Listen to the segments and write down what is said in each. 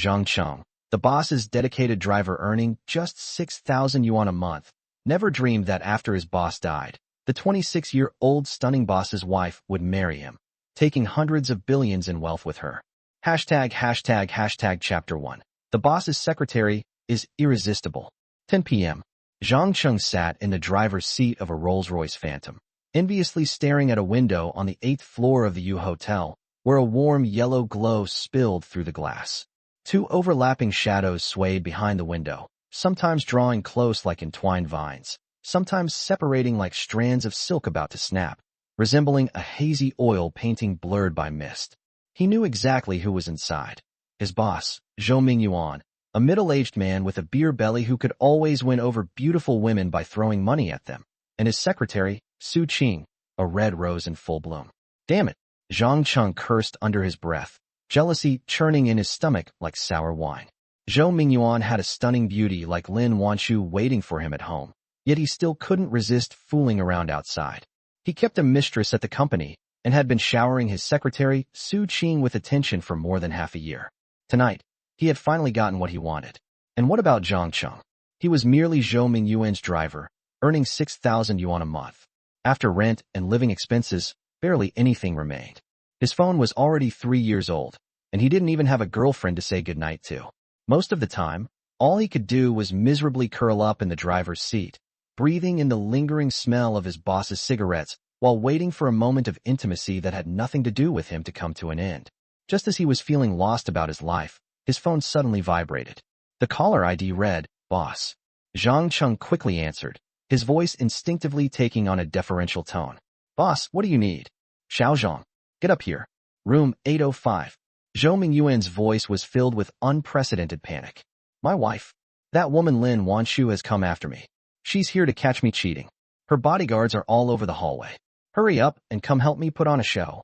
Zhang Cheng, the boss's dedicated driver earning just 6,000 yuan a month, never dreamed that after his boss died, the 26-year-old stunning boss's wife would marry him, taking hundreds of billions in wealth with her. Chapter 1. The boss's secretary is irresistible. 10 p.m. Zhang Cheng sat in the driver's seat of a Rolls-Royce Phantom, enviously staring at a window on the 8th floor of the U Hotel, where a warm yellow glow spilled through the glass. Two overlapping shadows swayed behind the window, sometimes drawing close like entwined vines, sometimes separating like strands of silk about to snap, resembling a hazy oil painting blurred by mist. He knew exactly who was inside. His boss, Yuan, a middle-aged man with a beer belly who could always win over beautiful women by throwing money at them, and his secretary, Cheng, a red rose in full bloom. Damn it, Zhang Cheng cursed under his breath, jealousy churning in his stomach like sour wine. Yuan had a stunning beauty like Lin Wanshu waiting for him at home, yet he still couldn't resist fooling around outside. He kept a mistress at the company and had been showering his secretary, Cheng, with attention for more than half a year. Tonight, he had finally gotten what he wanted. And what about Zhang Cheng? He was merely Zhou Mingyuan's driver, earning 6,000 yuan a month. After rent and living expenses, barely anything remained. His phone was already 3 years old, and he didn't even have a girlfriend to say goodnight to. Most of the time, all he could do was miserably curl up in the driver's seat, breathing in the lingering smell of his boss's cigarettes while waiting for a moment of intimacy that had nothing to do with him to come to an end. Just as he was feeling lost about his life, his phone suddenly vibrated. The caller ID read, "Boss." Zhang Cheng quickly answered, his voice instinctively taking on a deferential tone. "Boss, what do you need?" "Xiao Zhang, get up here. Room 805. Zhou Mingyuan's voice was filled with unprecedented panic. "My wife. That woman Lin Wanshu has come after me. She's here to catch me cheating. Her bodyguards are all over the hallway. Hurry up and come help me put on a show."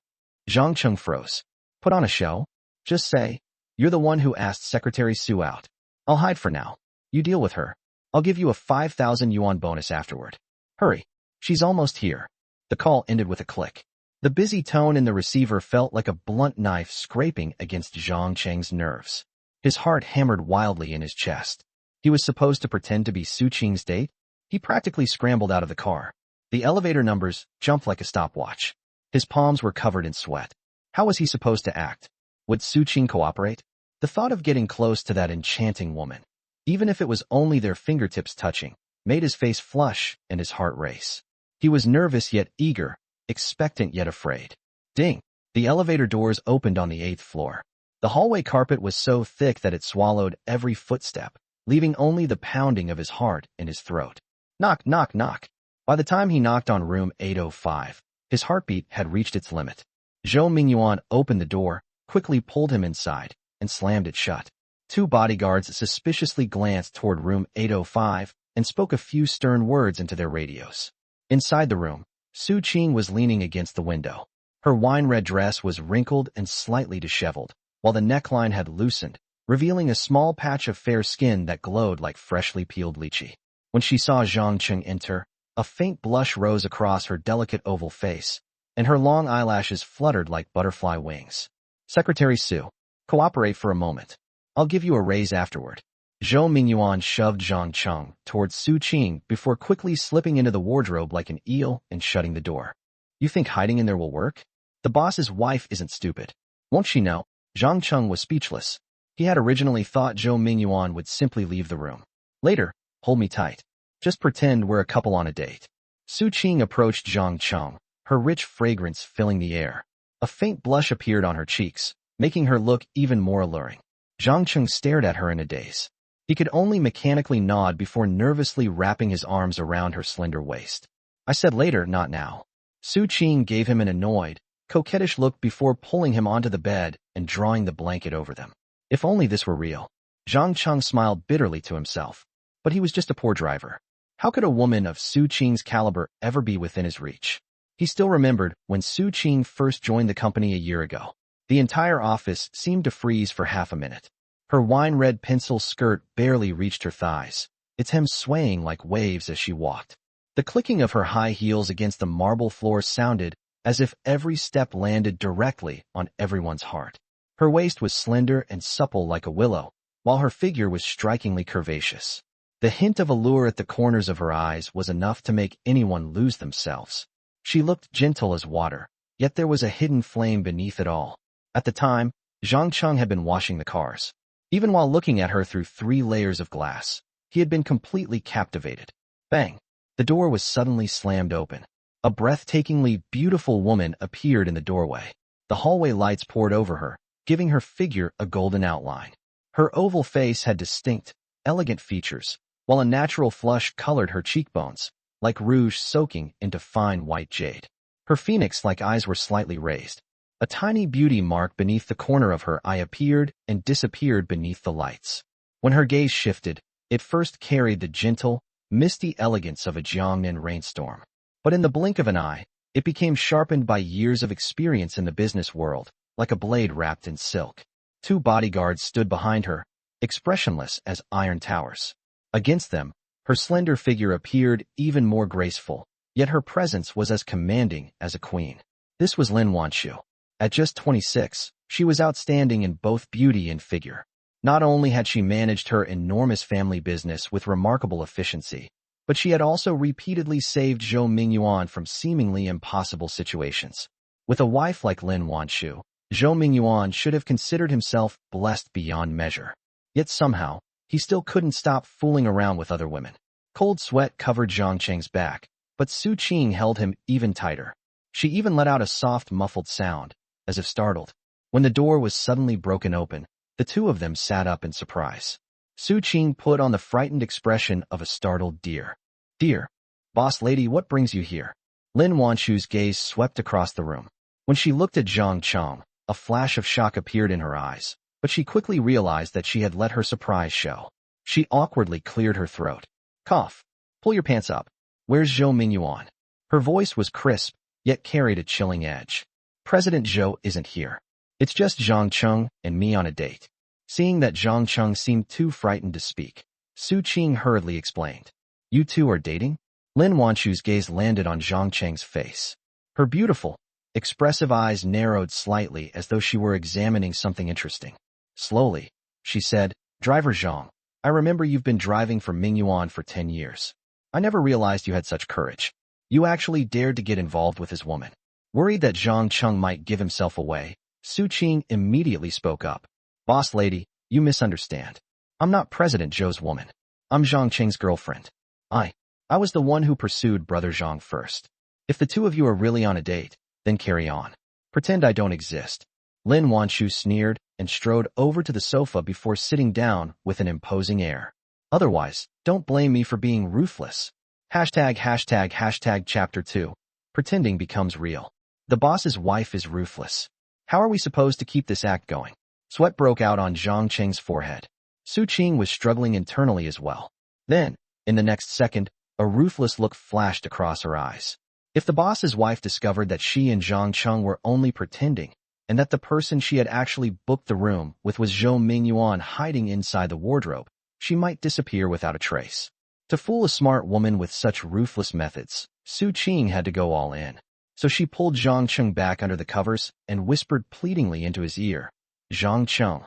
Zhang Cheng froze. "Put on a show? Just say, you're the one who asked Secretary Su out. I'll hide for now. You deal with her. I'll give you a 5,000 yuan bonus afterward. Hurry. She's almost here." The call ended with a click. The busy tone in the receiver felt like a blunt knife scraping against Zhang Cheng's nerves. His heart hammered wildly in his chest. He was supposed to pretend to be Cheng's date? He practically scrambled out of the car. The elevator numbers jumped like a stopwatch. His palms were covered in sweat. How was he supposed to act? Would Cheng cooperate? The thought of getting close to that enchanting woman, even if it was only their fingertips touching, made his face flush and his heart race. He was nervous yet eager, expectant yet afraid. Ding! The elevator doors opened on the 8th floor. The hallway carpet was so thick that it swallowed every footstep, leaving only the pounding of his heart in his throat. Knock, knock, knock. By the time he knocked on room 805, his heartbeat had reached its limit. Zhou Mingyuan opened the door, quickly pulled him inside, and slammed it shut. Two bodyguards suspiciously glanced toward room 805 and spoke a few stern words into their radios. Inside the room, Cheng was leaning against the window. Her wine-red dress was wrinkled and slightly disheveled, while the neckline had loosened, revealing a small patch of fair skin that glowed like freshly peeled lychee. When she saw Zhang Cheng enter, a faint blush rose across her delicate oval face, and her long eyelashes fluttered like butterfly wings. "Secretary Su, cooperate for a moment. I'll give you a raise afterward." Zhou Mingyuan shoved Zhang Cheng towards Cheng before quickly slipping into the wardrobe like an eel and shutting the door. "You think hiding in there will work? The boss's wife isn't stupid. Won't she know?" Zhang Cheng was speechless. He had originally thought Zhou Mingyuan would simply leave the room. "Later, hold me tight. Just pretend we're a couple on a date." Cheng approached Zhang Cheng, her rich fragrance filling the air. A faint blush appeared on her cheeks, making her look even more alluring. Zhang Cheng stared at her in a daze. He could only mechanically nod before nervously wrapping his arms around her slender waist. "I said later, not now." Cheng gave him an annoyed, coquettish look before pulling him onto the bed and drawing the blanket over them. If only this were real. Zhang Cheng smiled bitterly to himself. But he was just a poor driver. How could a woman of Cheng's caliber ever be within his reach? He still remembered when Cheng first joined the company a year ago. The entire office seemed to freeze for half a minute. Her wine-red pencil skirt barely reached her thighs, its hem swaying like waves as she walked. The clicking of her high heels against the marble floor sounded as if every step landed directly on everyone's heart. Her waist was slender and supple like a willow, while her figure was strikingly curvaceous. The hint of allure at the corners of her eyes was enough to make anyone lose themselves. She looked gentle as water, yet there was a hidden flame beneath it all. At the time, Zhang had been washing the cars. Even while looking at her through 3 layers of glass, he had been completely captivated. Bang! The door was suddenly slammed open. A breathtakingly beautiful woman appeared in the doorway. The hallway lights poured over her, giving her figure a golden outline. Her oval face had distinct, elegant features, while a natural flush colored her cheekbones, like rouge soaking into fine white jade. Her phoenix-like eyes were slightly raised. A tiny beauty mark beneath the corner of her eye appeared and disappeared beneath the lights. When her gaze shifted, it first carried the gentle, misty elegance of a Jiangnan rainstorm. But in the blink of an eye, it became sharpened by years of experience in the business world, like a blade wrapped in silk. 2 bodyguards stood behind her, expressionless as iron towers. Against them, her slender figure appeared even more graceful, yet her presence was as commanding as a queen. This was Lin Wanshu. At just 26, she was outstanding in both beauty and figure. Not only had she managed her enormous family business with remarkable efficiency, but she had also repeatedly saved Zhou Yuan from seemingly impossible situations. With a wife like Lin Wanshu, Zhou Yuan should have considered himself blessed beyond measure. Yet somehow, he still couldn't stop fooling around with other women. Cold sweat covered Zhang Cheng's back, but Su Qing held him even tighter. She even let out a soft, muffled sound, as if startled. When the door was suddenly broken open, the 2 of them sat up in surprise. Su Qing put on the frightened expression of a startled deer. "Dear, boss lady, what brings you here?" Lin Wanshu's gaze swept across the room. When she looked at Zhang, a flash of shock appeared in her eyes, but she quickly realized that she had let her surprise show. She awkwardly cleared her throat. "Cough. Pull your pants up. Where's Zhou Yuan?" Her voice was crisp, yet carried a chilling edge. "President Zhou isn't here. It's just Zhang and me on a date." Seeing that Zhang seemed too frightened to speak, Su Qing hurriedly explained. "You 2 are dating?" Lin Wanshu's gaze landed on Zhang face. Her beautiful, expressive eyes narrowed slightly as though she were examining something interesting. Slowly, she said, "Driver Zhang, I remember you've been driving for Ming Yuan for 10 years. I never realized you had such courage. You actually dared to get involved with his woman." Worried that Zhang might give himself away, Su Qing immediately spoke up. "Boss lady, you misunderstand. I'm not President Zhou's woman. I'm Zhang Cheng's girlfriend. I was the one who pursued Brother Zhang first. If the 2 of you are really on a date, then carry on. Pretend I don't exist." Lin Wanshu sneered and strode over to the sofa before sitting down with an imposing air. "Otherwise, don't blame me for being ruthless." ####Chapter 2. Pretending becomes real. The boss's wife is ruthless. How are we supposed to keep this act going? Sweat broke out on Zhang Cheng's forehead. Su Qing was struggling internally as well. Then, in the next second, a ruthless look flashed across her eyes. If the boss's wife discovered that she and Zhang were only pretending, and that the person she had actually booked the room with was Zhou Yuan hiding inside the wardrobe, she might disappear without a trace. To fool a smart woman with such ruthless methods, Su Qing had to go all in. So she pulled Zhang back under the covers and whispered pleadingly into his ear, "Zhang,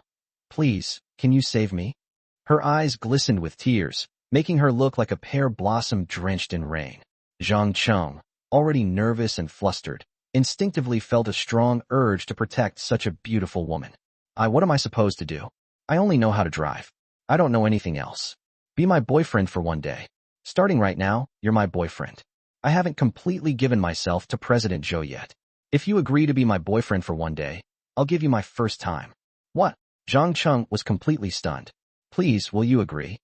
please, can you save me?" Her eyes glistened with tears, making her look like a pear blossom drenched in rain. Zhang, already nervous and flustered, instinctively felt a strong urge to protect such a beautiful woman. What am I supposed to do? I only know how to drive. I don't know anything else. Be my boyfriend for one day. Starting right now, you're my boyfriend. I haven't completely given myself to President Zhou yet. If you agree to be my boyfriend for one day, I'll give you my first time." "What?" Zhang was completely stunned. "Please, will you agree?"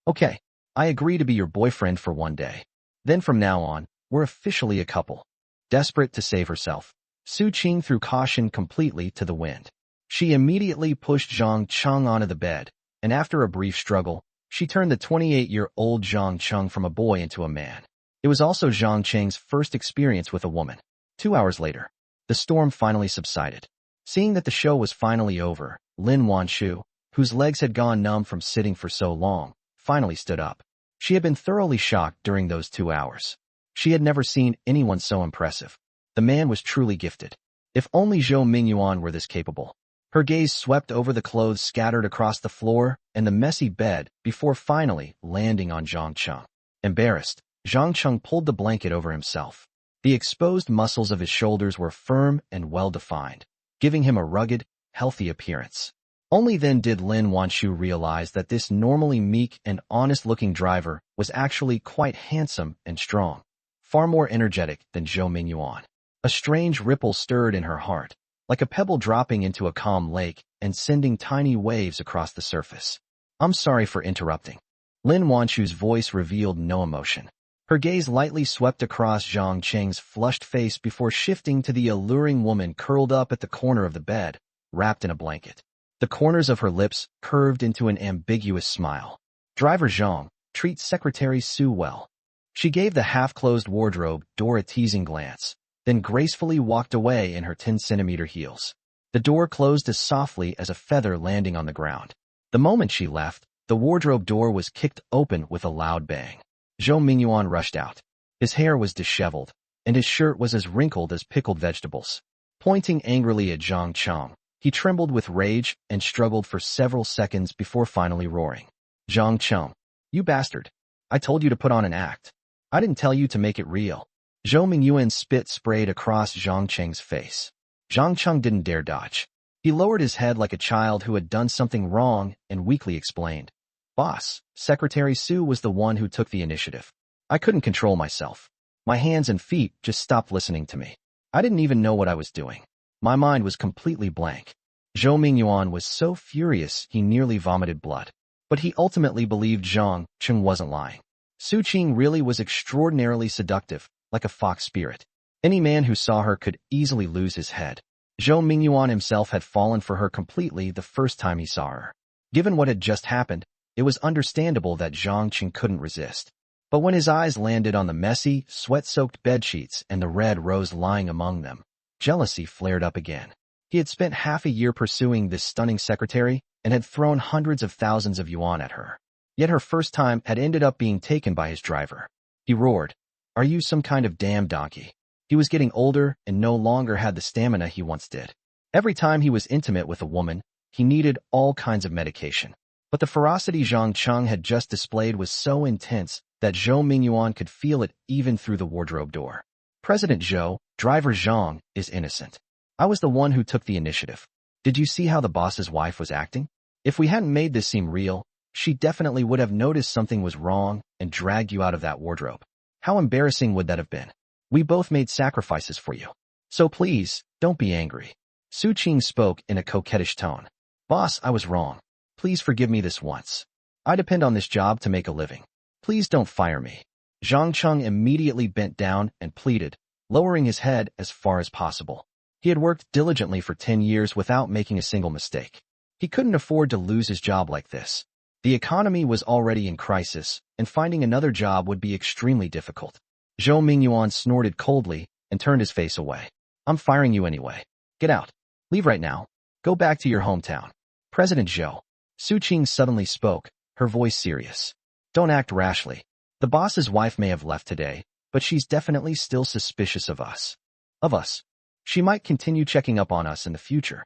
Okay. I agree to be your boyfriend for one day. Then from now on, we're officially a couple." Desperate to save herself, Su Qing threw caution completely to the wind. She immediately pushed Zhang onto the bed, and after a brief struggle, she turned the 28-year-old Zhang from a boy into a man. It was also Zhang Cheng's first experience with a woman. 2 hours later, the storm finally subsided. Seeing that the show was finally over, Lin Wanshu, whose legs had gone numb from sitting for so long, finally stood up. She had been thoroughly shocked during those 2 hours. She had never seen anyone so impressive. The man was truly gifted. If only Zhou Yuan were this capable. Her gaze swept over the clothes scattered across the floor and the messy bed before finally landing on Zhang Cheng. Embarrassed, Zhang Cheng pulled the blanket over himself. The exposed muscles of his shoulders were firm and well-defined, giving him a rugged, healthy appearance. Only then did Lin Wanshu realize that this normally meek and honest-looking driver was actually quite handsome and strong, far more energetic than Zhou Yuan. A strange ripple stirred in her heart, like a pebble dropping into a calm lake and sending tiny waves across the surface. "I'm sorry for interrupting." Lin Wanshu's voice revealed no emotion. Her gaze lightly swept across Zhang Cheng's flushed face before shifting to the alluring woman curled up at the corner of the bed, wrapped in a blanket. The corners of her lips curved into an ambiguous smile. "Driver Zhang, treat Secretary Su well." She gave the half-closed wardrobe door a teasing glance, then gracefully walked away in her 10-centimeter heels. The door closed as softly as a feather landing on the ground. The moment she left, the wardrobe door was kicked open with a loud bang. Zhou Yuan rushed out. His hair was disheveled, and his shirt was as wrinkled as pickled vegetables. Pointing angrily at Zhang Cheng, he trembled with rage and struggled for several seconds before finally roaring. "Zhang Cheng, you bastard. I told you to put on an act. I didn't tell you to make it real." Zhou Yuan's spit sprayed across Zhang Cheng's face. Zhang Cheng didn't dare dodge. He lowered his head like a child who had done something wrong and weakly explained, "Boss, Secretary Su was the one who took the initiative. I couldn't control myself. My hands and feet just stopped listening to me. I didn't even know what I was doing. My mind was completely blank." Zhou Yuan was so furious he nearly vomited blood. But he ultimately believed Zhang Cheng wasn't lying. Su Qing really was extraordinarily seductive, like a fox spirit. Any man who saw her could easily lose his head. Zhou Yuan himself had fallen for her completely the first time he saw her. Given what had just happened, it was understandable that Zhang Cheng couldn't resist. But when his eyes landed on the messy, sweat-soaked bedsheets and the red rose lying among them, jealousy flared up again. He had spent half a year pursuing this stunning secretary and had thrown hundreds of thousands of yuan at her. Yet her first time had ended up being taken by his driver. He roared, "Are you some kind of damn donkey?" He was getting older and no longer had the stamina he once did. Every time he was intimate with a woman, he needed all kinds of medication. But the ferocity Zhang Cheng had just displayed was so intense that Zhou Yuan could feel it even through the wardrobe door. "President Zhou, driver Zhang, is innocent. I was the one who took the initiative. Did you see how the boss's wife was acting? If we hadn't made this seem real, she definitely would have noticed something was wrong and dragged you out of that wardrobe. How embarrassing would that have been? We both made sacrifices for you. So please, don't be angry." Su Qing spoke in a coquettish tone. "Boss, I was wrong. Please forgive me this once. I depend on this job to make a living. Please don't fire me." Zhang Cheng immediately bent down and pleaded, lowering his head as far as possible. He had worked diligently for 10 years without making a single mistake. He couldn't afford to lose his job like this. The economy was already in crisis, and finding another job would be extremely difficult. Zhou Yuan snorted coldly and turned his face away. "I'm firing you anyway. Get out. Leave right now. Go back to your hometown." "President Zhou." Su Qing suddenly spoke, her voice serious. "Don't act rashly. The boss's wife may have left today, but she's definitely still suspicious of us. Of us. She might continue checking up on us in the future."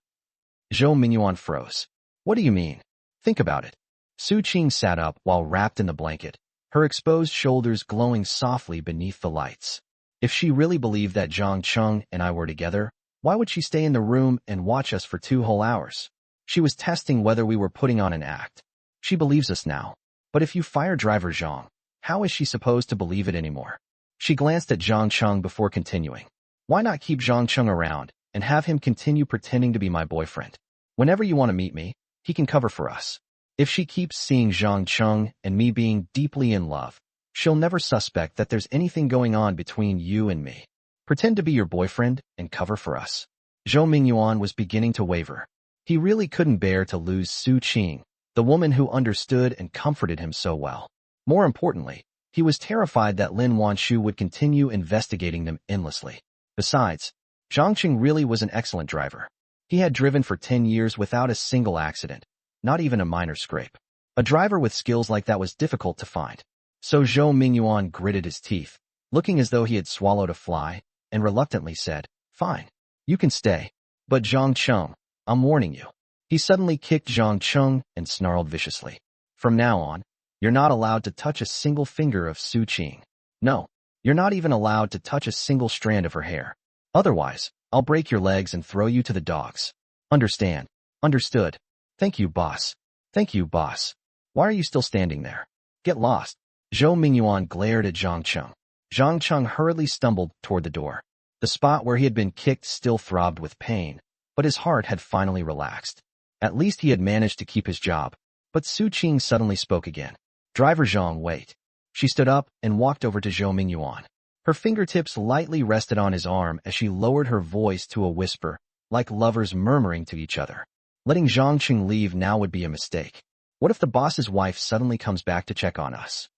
Zhou Yuan froze. "What do you mean? Think about it." Su Qing sat up while wrapped in the blanket, her exposed shoulders glowing softly beneath the lights. If she really believed that Zhang Cheng and I were together, why would she stay in the room and watch us for 2 whole hours? She was testing whether we were putting on an act. She believes us now. But if you fire driver Zhang, how is she supposed to believe it anymore? She glanced at Zhang Cheng before continuing. "Why not keep Zhang Cheng around and have him continue pretending to be my boyfriend? Whenever you want to meet me, he can cover for us. If she keeps seeing Zhang Cheng and me being deeply in love, she'll never suspect that there's anything going on between you and me. Pretend to be your boyfriend and cover for us." Zhou Yuan was beginning to waver. He really couldn't bear to lose Su Qing, the woman who understood and comforted him so well. More importantly, he was terrified that Lin Wanshu would continue investigating them endlessly. Besides, Zhang Cheng really was an excellent driver. He had driven for 10 years without a single accident, not even a minor scrape. A driver with skills like that was difficult to find. So Zhou Yuan gritted his teeth, looking as though he had swallowed a fly, and reluctantly said, "Fine, you can stay. But Zhang Cheng, I'm warning you. He suddenly kicked Zhang Cheng and snarled viciously. From now on, you're not allowed to touch a single finger of Su Qing. No, you're not even allowed to touch a single strand of her hair. Otherwise, I'll break your legs and throw you to the dogs. Understand? Understood. Thank you, boss. Thank you, boss. Why are you still standing there? Get lost. Zhou Mingyuan glared at Zhang Cheng. Zhang Cheng hurriedly stumbled toward the door. The spot where he had been kicked still throbbed with pain, but his heart had finally relaxed. At least he had managed to keep his job. But Su Qing suddenly spoke again. Driver Zhang, wait. She stood up and walked over to Zhou Mingyuan. Her fingertips lightly rested on his arm as she lowered her voice to a whisper, like lovers murmuring to each other. Letting Zhang Qing leave now would be a mistake. What if the boss's wife suddenly comes back to check on us?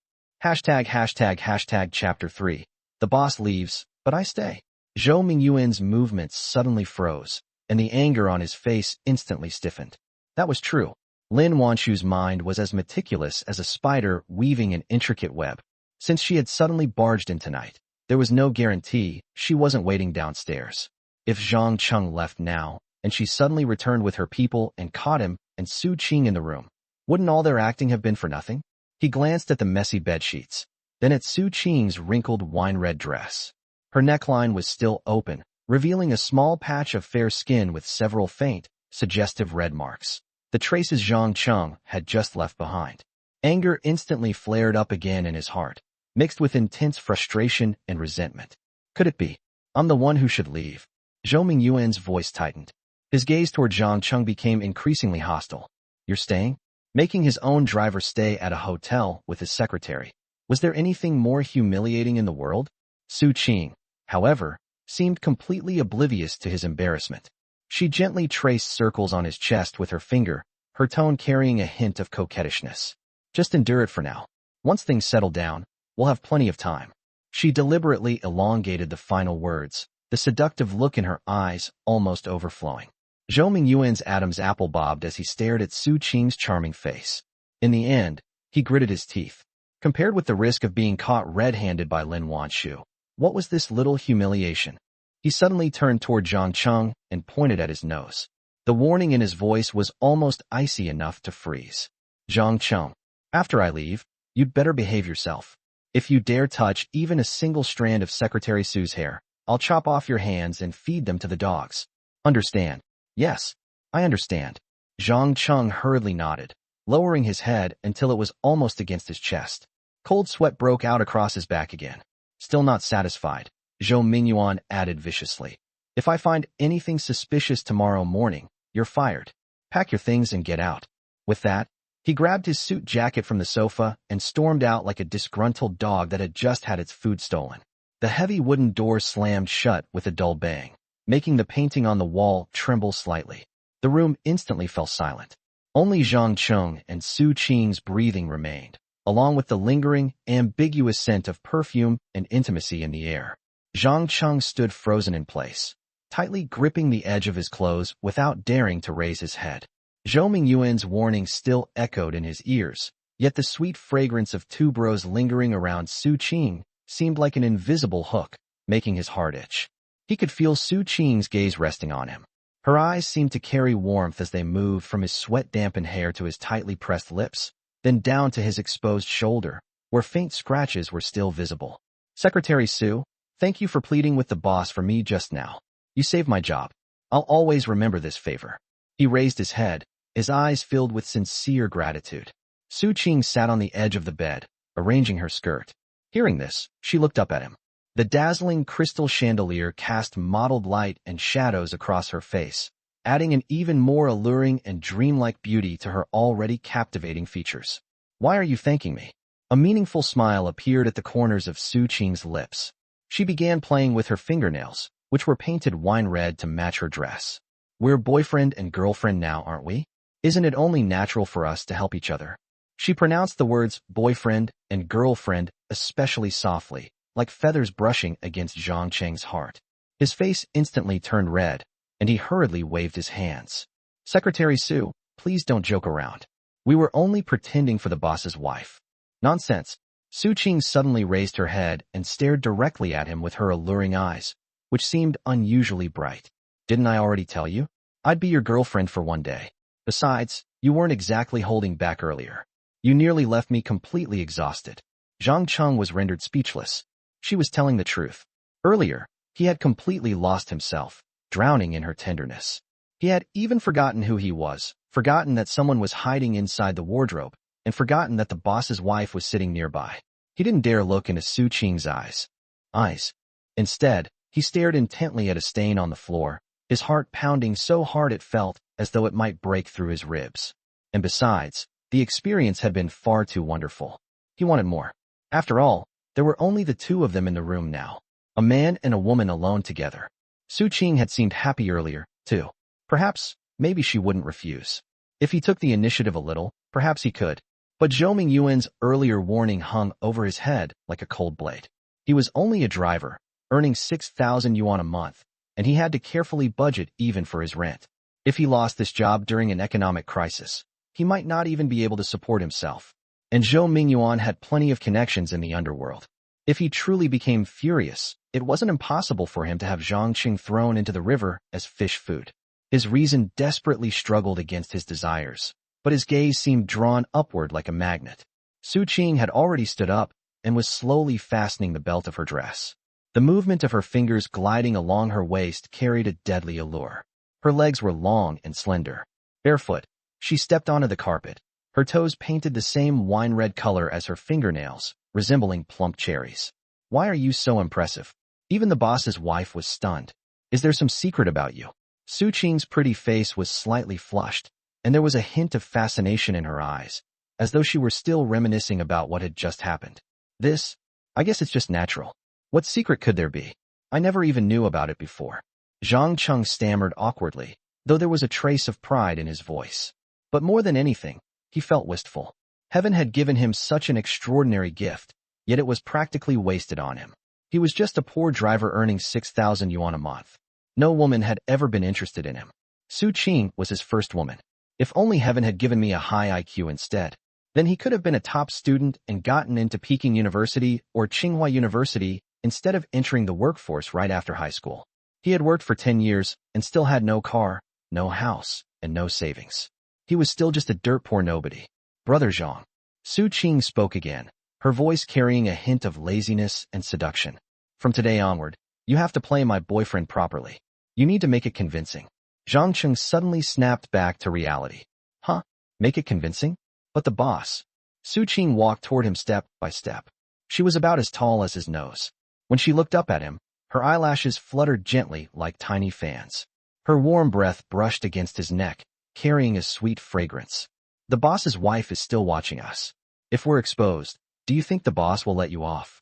####Chapter 3. The boss leaves, but I stay. Zhou Mingyuan's movements suddenly froze, and the anger on his face instantly stiffened. That was true. Lin Wanchu's mind was as meticulous as a spider weaving an intricate web. Since she had suddenly barged in tonight, there was no guarantee she wasn't waiting downstairs. If Zhang Cheng left now, and she suddenly returned with her people and caught him and Su Qing in the room, wouldn't all their acting have been for nothing? He glanced at the messy bedsheets, then at Su Qing's wrinkled wine-red dress. Her neckline was still open, revealing a small patch of fair skin with several faint, suggestive red marks. The traces Zhang Cheng had just left behind. Anger instantly flared up again in his heart, mixed with intense frustration and resentment. Could it be? I'm the one who should leave. Zhou Mingyuan's voice tightened. His gaze toward Zhang Cheng became increasingly hostile. You're staying? Making his own driver stay at a hotel with his secretary. Was there anything more humiliating in the world? Su Qing, however, seemed completely oblivious to his embarrassment. She gently traced circles on his chest with her finger, her tone carrying a hint of coquettishness. Just endure it for now. Once things settle down, we'll have plenty of time. She deliberately elongated the final words, the seductive look in her eyes almost overflowing. Zhou Mingyuan's Adam's apple bobbed as he stared at Su Qing's charming face. In the end, he gritted his teeth. Compared with the risk of being caught red-handed by Lin Wanchu, what was this little humiliation? He suddenly turned toward Zhang Cheng and pointed at his nose. The warning in his voice was almost icy enough to freeze. Zhang Cheng, after I leave, you'd better behave yourself. If you dare touch even a single strand of Secretary Su's hair, I'll chop off your hands and feed them to the dogs. Understand? Yes, I understand. Zhang Cheng hurriedly nodded, lowering his head until it was almost against his chest. Cold sweat broke out across his back again. Still not satisfied, Zhou Mingyuan added viciously. If I find anything suspicious tomorrow morning, you're fired. Pack your things and get out. With that, he grabbed his suit jacket from the sofa and stormed out like a disgruntled dog that had just had its food stolen. The heavy wooden door slammed shut with a dull bang, making the painting on the wall tremble slightly. The room instantly fell silent. Only Zhang Cheng and Su Qing's breathing remained, along with the lingering, ambiguous scent of perfume and intimacy in the air. Zhang Cheng stood frozen in place, tightly gripping the edge of his clothes without daring to raise his head. Zhou Mingyuan's warning still echoed in his ears, yet the sweet fragrance of tuberose lingering around Su Qing seemed like an invisible hook, making his heart itch. He could feel Su Qing's gaze resting on him. Her eyes seemed to carry warmth as they moved from his sweat-dampened hair to his tightly pressed lips, then down to his exposed shoulder, where faint scratches were still visible. Secretary Su, thank you for pleading with the boss for me just now. You saved my job. I'll always remember this favor. He raised his head, his eyes filled with sincere gratitude. Su Qing sat on the edge of the bed, arranging her skirt. Hearing this, she looked up at him. The dazzling crystal chandelier cast mottled light and shadows across her face, adding an even more alluring and dreamlike beauty to her already captivating features. Why are you thanking me? A meaningful smile appeared at the corners of Su Qing's lips. She began playing with her fingernails, which were painted wine red to match her dress. We're boyfriend and girlfriend now, aren't we? Isn't it only natural for us to help each other? She pronounced the words boyfriend and girlfriend especially softly, like feathers brushing against Zhang Cheng's heart. His face instantly turned red, and he hurriedly waved his hands. Secretary Su, please don't joke around. We were only pretending for the boss's wife. Nonsense. Su Qing suddenly raised her head and stared directly at him with her alluring eyes, which seemed unusually bright. Didn't I already tell you? I'd be your girlfriend for one day. Besides, you weren't exactly holding back earlier. You nearly left me completely exhausted. Zhang was rendered speechless. She was telling the truth. Earlier, he had completely lost himself, drowning in her tenderness. He had even forgotten who he was, forgotten that someone was hiding inside the wardrobe, and forgotten that the boss's wife was sitting nearby. He didn't dare look into Su Qing's eyes. Instead, he stared intently at a stain on the floor, his heart pounding so hard it felt as though it might break through his ribs. And besides, the experience had been far too wonderful. He wanted more. After all, there were only the two of them in the room now, a man and a woman alone together. Su Qing had seemed happy earlier, too. Perhaps, maybe she wouldn't refuse. If he took the initiative a little, perhaps he could. But Zhou Yuan's earlier warning hung over his head like a cold blade. He was only a driver, earning 6,000 yuan a month, and he had to carefully budget even for his rent. If he lost this job during an economic crisis, he might not even be able to support himself. And Zhou Yuan had plenty of connections in the underworld. If he truly became furious, it wasn't impossible for him to have Zhang thrown into the river as fish food. His reason desperately struggled against his desires, but his gaze seemed drawn upward like a magnet. Su Qing had already stood up and was slowly fastening the belt of her dress. The movement of her fingers gliding along her waist carried a deadly allure. Her legs were long and slender. Barefoot, she stepped onto the carpet. Her toes painted the same wine-red color as her fingernails, resembling plump cherries. Why are you so impressive? Even the boss's wife was stunned. Is there some secret about you? Su Qing's pretty face was slightly flushed, and there was a hint of fascination in her eyes, as though she were still reminiscing about what had just happened. I guess it's just natural. What secret could there be? I never even knew about it before. Zhang stammered awkwardly, though there was a trace of pride in his voice. But more than anything, he felt wistful. Heaven had given him such an extraordinary gift, yet it was practically wasted on him. He was just a poor driver earning 6,000 yuan a month. No woman had ever been interested in him. Su Qing was his first woman. If only heaven had given me a high IQ instead. Then he could have been a top student and gotten into Peking University or Tsinghua University instead of entering the workforce right after high school. He had worked for 10 years and still had no car, no house, and no savings. He was still just a dirt-poor nobody. Brother Zhang. Su Qing spoke again, her voice carrying a hint of laziness and seduction. From today onward, you have to play my boyfriend properly. You need to make it convincing. Zhang suddenly snapped back to reality. Huh? Make it convincing? But the boss. Su Qing walked toward him step by step. She was about as tall as his nose. When she looked up at him, her eyelashes fluttered gently like tiny fans. Her warm breath brushed against his neck, carrying a sweet fragrance. The boss's wife is still watching us. If we're exposed, do you think the boss will let you off?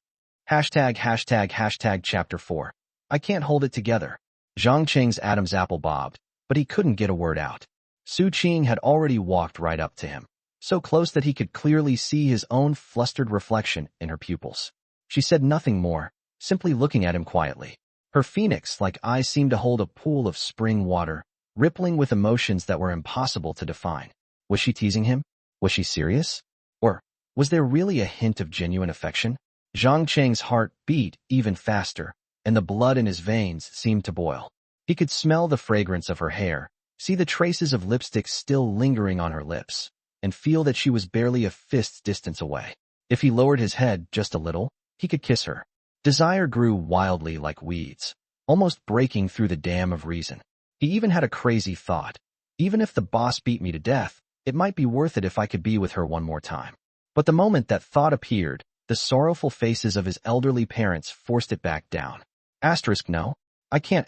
##### Chapter 4. I can't hold it together. Zhang's Adam's apple bobbed, but he couldn't get a word out. Su Qing had already walked right up to him, so close that he could clearly see his own flustered reflection in her pupils. She said nothing more, simply looking at him quietly. Her phoenix-like eyes seemed to hold a pool of spring water, rippling with emotions that were impossible to define. Was she teasing him? Was she serious? Or was there really a hint of genuine affection? Zhang's heart beat even faster, and the blood in his veins seemed to boil. He could smell the fragrance of her hair, see the traces of lipstick still lingering on her lips, and feel that she was barely a fist's distance away. If he lowered his head just a little, he could kiss her. Desire grew wildly like weeds, almost breaking through the dam of reason. He even had a crazy thought. Even if the boss beat me to death, it might be worth it if I could be with her one more time. But the moment that thought appeared, the sorrowful faces of his elderly parents forced it back down. No, I can't .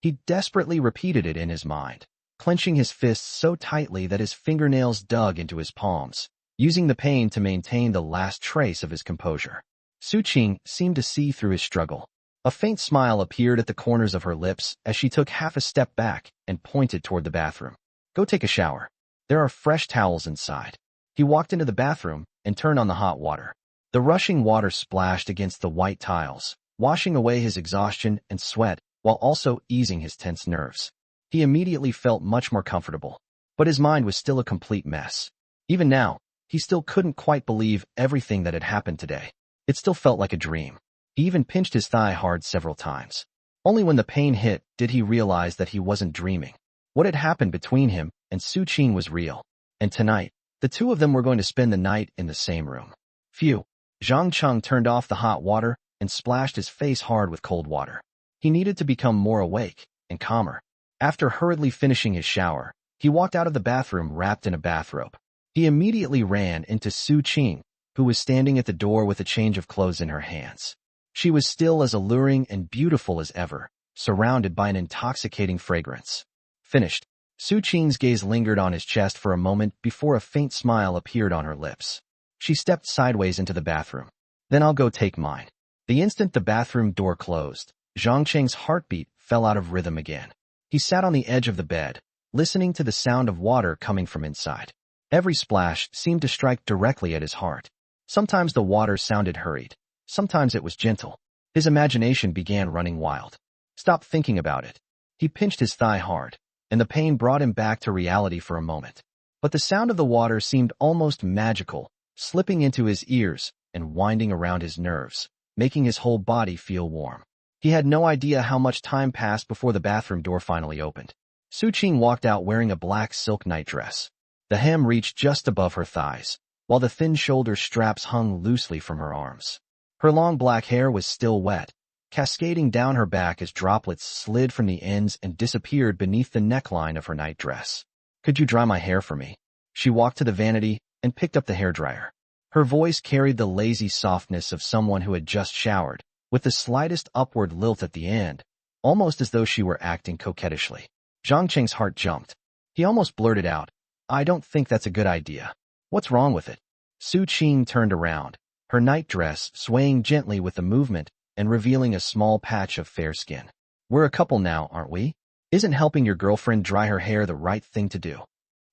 He desperately repeated it in his mind, clenching his fists so tightly that his fingernails dug into his palms, using the pain to maintain the last trace of his composure. Su Qing seemed to see through his struggle. A faint smile appeared at the corners of her lips as she took half a step back and pointed toward the bathroom. Go take a shower. There are fresh towels inside. He walked into the bathroom and turned on the hot water. The rushing water splashed against the white tiles, washing away his exhaustion and sweat while also easing his tense nerves. He immediately felt much more comfortable, but his mind was still a complete mess. Even now, he still couldn't quite believe everything that had happened today. It still felt like a dream. He even pinched his thigh hard several times. Only when the pain hit did he realize that he wasn't dreaming. What had happened between him and Su Qing was real. And tonight, the two of them were going to spend the night in the same room. Phew. Zhang Cheng turned off the hot water and splashed his face hard with cold water. He needed to become more awake and calmer. After hurriedly finishing his shower, he walked out of the bathroom wrapped in a bathrobe. He immediately ran into Su Qing, who was standing at the door with a change of clothes in her hands. She was still as alluring and beautiful as ever, surrounded by an intoxicating fragrance. Finished. Su Qing's gaze lingered on his chest for a moment before a faint smile appeared on her lips. She stepped sideways into the bathroom. Then I'll go take mine. The instant the bathroom door closed, Zhang Cheng's heartbeat fell out of rhythm again. He sat on the edge of the bed, listening to the sound of water coming from inside. Every splash seemed to strike directly at his heart. Sometimes the water sounded hurried. Sometimes it was gentle. His imagination began running wild. Stop thinking about it. He pinched his thigh hard, and the pain brought him back to reality for a moment. But the sound of the water seemed almost magical, slipping into his ears and winding around his nerves, making his whole body feel warm. He had no idea how much time passed before the bathroom door finally opened. Su Qing walked out wearing a black silk nightdress. The hem reached just above her thighs, while the thin shoulder straps hung loosely from her arms. Her long black hair was still wet, cascading down her back as droplets slid from the ends and disappeared beneath the neckline of her nightdress. "Could you dry my hair for me?" She walked to the vanity and picked up the hairdryer. Her voice carried the lazy softness of someone who had just showered, with the slightest upward lilt at the end, almost as though she were acting coquettishly. Zhang Cheng's heart jumped. He almost blurted out, "I don't think that's a good idea. What's wrong with it?" Su Qing turned around, her nightdress swaying gently with the movement and revealing a small patch of fair skin. "We're a couple now, aren't we? Isn't helping your girlfriend dry her hair the right thing to do?"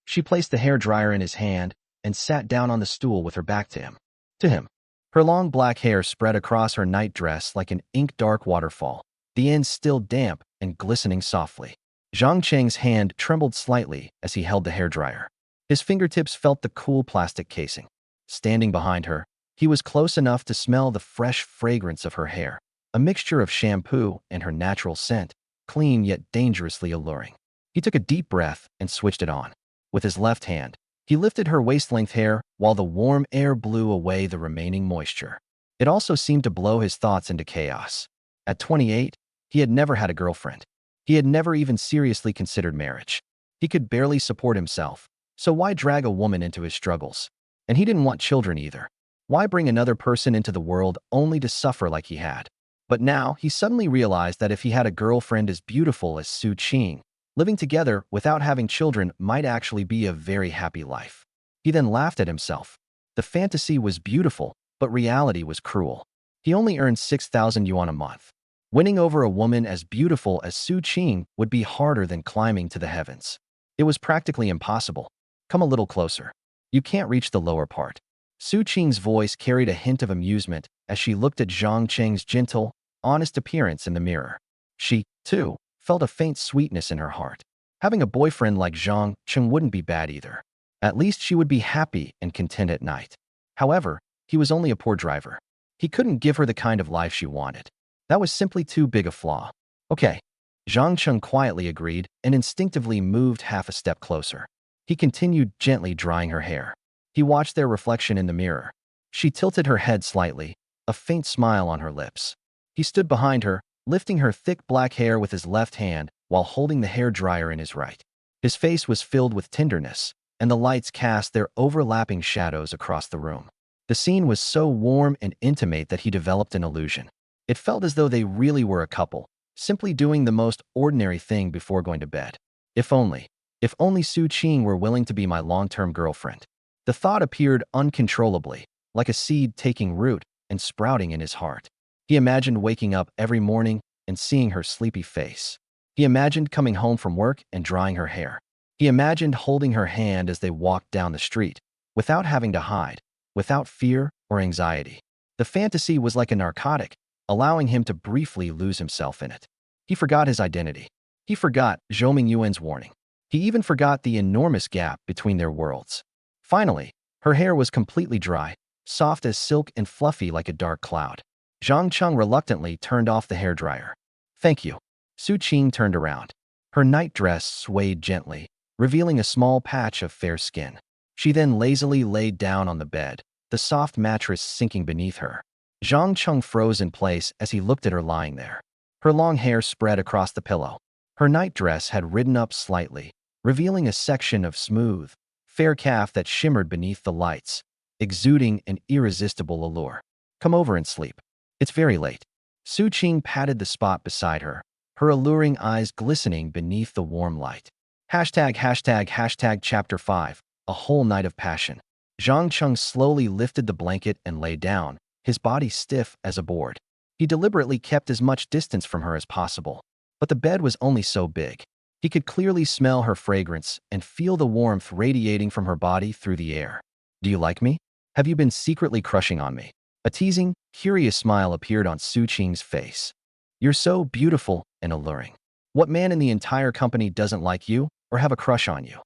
She placed the hairdryer in his hand and sat down on the stool with her back to him. Her long black hair spread across her nightdress like an ink-dark waterfall, the ends still damp and glistening softly. Zhang Cheng's hand trembled slightly as he held the hairdryer. His fingertips felt the cool plastic casing. Standing behind her, he was close enough to smell the fresh fragrance of her hair, a mixture of shampoo and her natural scent, clean yet dangerously alluring. He took a deep breath and switched it on. With his left hand, he lifted her waist-length hair while the warm air blew away the remaining moisture. It also seemed to blow his thoughts into chaos. At 28, he had never had a girlfriend. He had never even seriously considered marriage. He could barely support himself, so why drag a woman into his struggles? And he didn't want children either. Why bring another person into the world only to suffer like he had? But now he suddenly realized that if he had a girlfriend as beautiful as Su Qing, living together without having children might actually be a very happy life. He then laughed at himself. The fantasy was beautiful, but reality was cruel. He only earned 6,000 yuan a month. Winning over a woman as beautiful as Su Qing would be harder than climbing to the heavens. It was practically impossible. "Come a little closer. You can't reach the lower part." Su Qing's voice carried a hint of amusement as she looked at Zhang Cheng's gentle, honest appearance in the mirror. She, too, felt a faint sweetness in her heart. Having a boyfriend like Zhang Cheng wouldn't be bad either. At least she would be happy and content at night. However, he was only a poor driver. He couldn't give her the kind of life she wanted. That was simply too big a flaw. "Okay." Zhang Cheng quietly agreed and instinctively moved half a step closer. He continued gently drying her hair. He watched their reflection in the mirror. She tilted her head slightly, a faint smile on her lips. He stood behind her, lifting her thick black hair with his left hand while holding the hairdryer in his right. His face was filled with tenderness, and the lights cast their overlapping shadows across the room. The scene was so warm and intimate that he developed an illusion. It felt as though they really were a couple, simply doing the most ordinary thing before going to bed. If only Su Qing were willing to be my long-term girlfriend. The thought appeared uncontrollably, like a seed taking root and sprouting in his heart. He imagined waking up every morning and seeing her sleepy face. He imagined coming home from work and drying her hair. He imagined holding her hand as they walked down the street, without having to hide, without fear or anxiety. The fantasy was like a narcotic, allowing him to briefly lose himself in it. He forgot his identity. He forgot Zhou Mingyuan's warning. He even forgot the enormous gap between their worlds. Finally, her hair was completely dry, soft as silk and fluffy like a dark cloud. Zhang Cheng reluctantly turned off the hairdryer. "Thank you." Su Qing turned around. Her nightdress swayed gently, revealing a small patch of fair skin. She then lazily laid down on the bed, the soft mattress sinking beneath her. Cheng froze in place as he looked at her lying there. Her long hair spread across the pillow. Her nightdress had ridden up slightly, revealing a section of smooth, fair calf that shimmered beneath the lights, exuding an irresistible allure. Come over and sleep. It's very late. Cheng patted the spot beside her, her alluring eyes glistening beneath the warm light. ##### Chapter 5. A Whole Night of Passion. Cheng slowly lifted the blanket and lay down, his body stiff as a board. He deliberately kept as much distance from her as possible, but the bed was only so big. He could clearly smell her fragrance and feel the warmth radiating from her body through the air. Do you like me? Have you been secretly crushing on me? A teasing, curious smile appeared on Cheng's face. You're so beautiful and alluring. What man in the entire company doesn't like you or have a crush on you?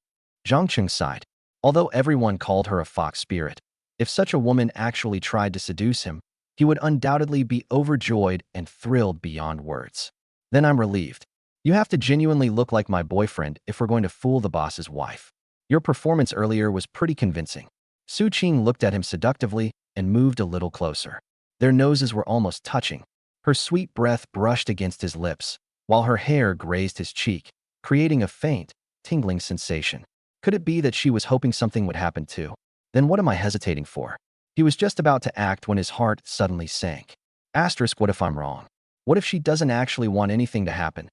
Cheng sighed. Although everyone called her a fox spirit, if such a woman actually tried to seduce him, he would undoubtedly be overjoyed and thrilled beyond words. Then I'm relieved. You have to genuinely look like my boyfriend if we're going to fool the boss's wife. Your performance earlier was pretty convincing. Cheng looked at him seductively and moved a little closer. Their noses were almost touching. Her sweet breath brushed against his lips, while her hair grazed his cheek, creating a faint, tingling sensation. Could it be that she was hoping something would happen too? Then what am I hesitating for? He was just about to act when his heart suddenly sank. What if I'm wrong? What if she doesn't actually want anything to happen?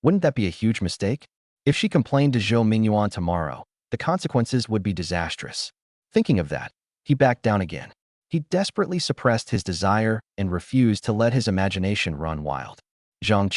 Wouldn't that be a huge mistake? If she complained to Yuan tomorrow, the consequences would be disastrous. Thinking of that, he backed down again. He desperately suppressed his desire and refused to let his imagination run wild. Cheng.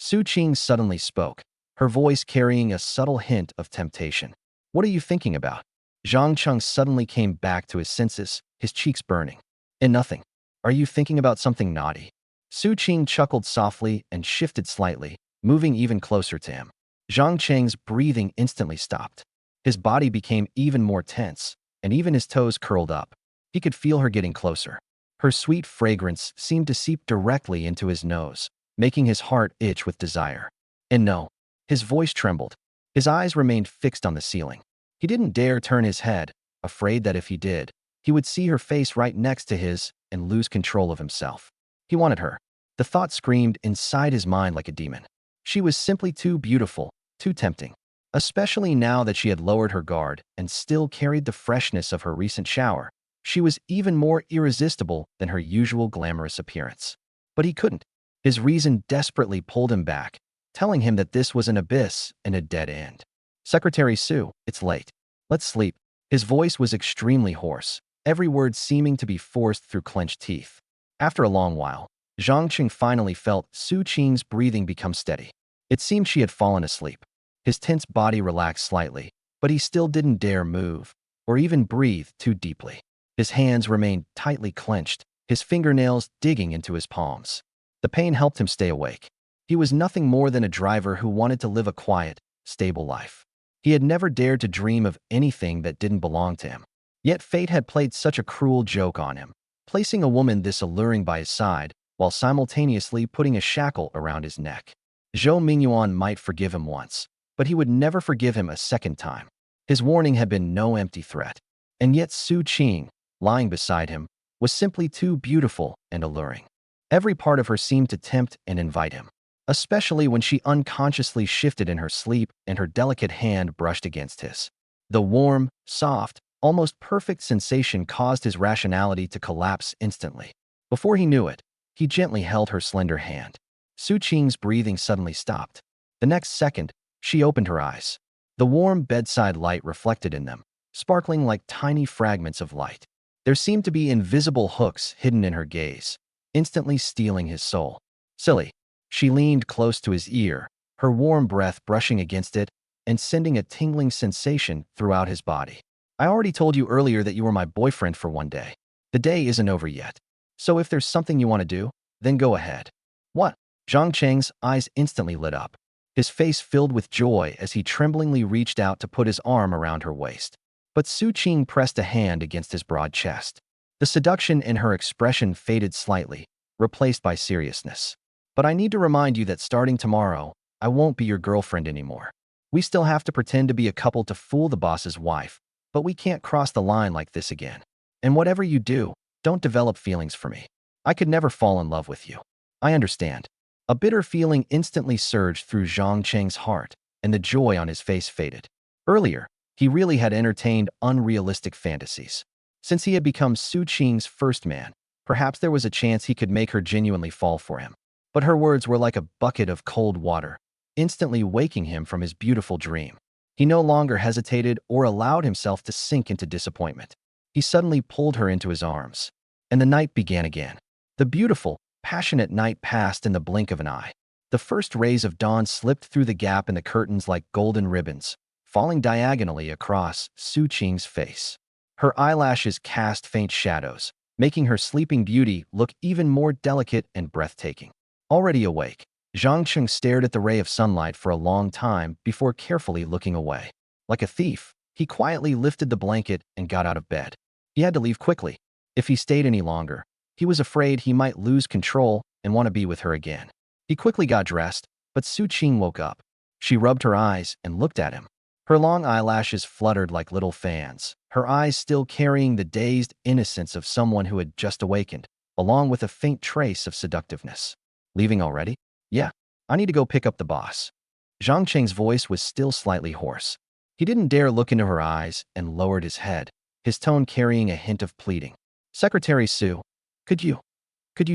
Cheng suddenly spoke, her voice carrying a subtle hint of temptation. What are you thinking about? Cheng suddenly came back to his senses, his cheeks burning. Nothing. Are you thinking about something naughty? Cheng chuckled softly and shifted slightly, moving even closer to him. Cheng's breathing instantly stopped. His body became even more tense, and even his toes curled up. He could feel her getting closer. Her sweet fragrance seemed to seep directly into his nose, making his heart itch with desire. And no, his voice trembled. His eyes remained fixed on the ceiling. He didn't dare turn his head, afraid that if he did, he would see her face right next to his and lose control of himself. He wanted her. The thought screamed inside his mind like a demon. She was simply too beautiful, too tempting. Especially now that she had lowered her guard and still carried the freshness of her recent shower, she was even more irresistible than her usual glamorous appearance. But he couldn't. His reason desperately pulled him back, telling him that this was an abyss and a dead end. Secretary Sue, it's late. Let's sleep. His voice was extremely hoarse, every word seeming to be forced through clenched teeth. After a long while, Cheng finally felt Cheng's breathing become steady. It seemed she had fallen asleep. His tense body relaxed slightly, but he still didn't dare move, or even breathe too deeply. His hands remained tightly clenched, his fingernails digging into his palms. The pain helped him stay awake. He was nothing more than a driver who wanted to live a quiet, stable life. He had never dared to dream of anything that didn't belong to him. Yet fate had played such a cruel joke on him, placing a woman this alluring by his side, while simultaneously putting a shackle around his neck. Yuan might forgive him once, but he would never forgive him a second time. His warning had been no empty threat. And yet Cheng, lying beside him, was simply too beautiful and alluring. Every part of her seemed to tempt and invite him, especially when she unconsciously shifted in her sleep and her delicate hand brushed against his. The warm, soft, almost perfect sensation caused his rationality to collapse instantly. Before he knew it, he gently held her slender hand. Cheng's breathing suddenly stopped. The next second, she opened her eyes. The warm bedside light reflected in them, sparkling like tiny fragments of light. There seemed to be invisible hooks hidden in her gaze, instantly stealing his soul. Silly. She leaned close to his ear, her warm breath brushing against it and sending a tingling sensation throughout his body. I already told you earlier that you were my boyfriend for one day. The day isn't over yet. So if there's something you want to do, then go ahead. What? Cheng's eyes instantly lit up. His face filled with joy as he tremblingly reached out to put his arm around her waist. But Cheng pressed a hand against his broad chest. The seduction in her expression faded slightly, replaced by seriousness. But I need to remind you that starting tomorrow, I won't be your girlfriend anymore. We still have to pretend to be a couple to fool the boss's wife, but we can't cross the line like this again. And whatever you do, don't develop feelings for me. I could never fall in love with you. I understand. A bitter feeling instantly surged through Zhang Cheng's heart, and the joy on his face faded. Earlier, he really had entertained unrealistic fantasies. Since he had become Su Qing's first man, perhaps there was a chance he could make her genuinely fall for him. But her words were like a bucket of cold water, instantly waking him from his beautiful dream. He no longer hesitated or allowed himself to sink into disappointment. He suddenly pulled her into his arms, and the night began again. The beautiful, passionate night passed in the blink of an eye. The first rays of dawn slipped through the gap in the curtains like golden ribbons, falling diagonally across Su Qing's face. Her eyelashes cast faint shadows, making her sleeping beauty look even more delicate and breathtaking. Already awake, Zhang Cheng stared at the ray of sunlight for a long time before carefully looking away. Like a thief, he quietly lifted the blanket and got out of bed. He had to leave quickly. If he stayed any longer, he was afraid he might lose control and want to be with her again. He quickly got dressed, but Su Qing woke up. She rubbed her eyes and looked at him. Her long eyelashes fluttered like little fans, her eyes still carrying the dazed innocence of someone who had just awakened, along with a faint trace of seductiveness. Leaving already? Yeah, I need to go pick up the boss. Zhang Cheng's voice was still slightly hoarse. He didn't dare look into her eyes and lowered his head, his tone carrying a hint of pleading. Secretary Su, could you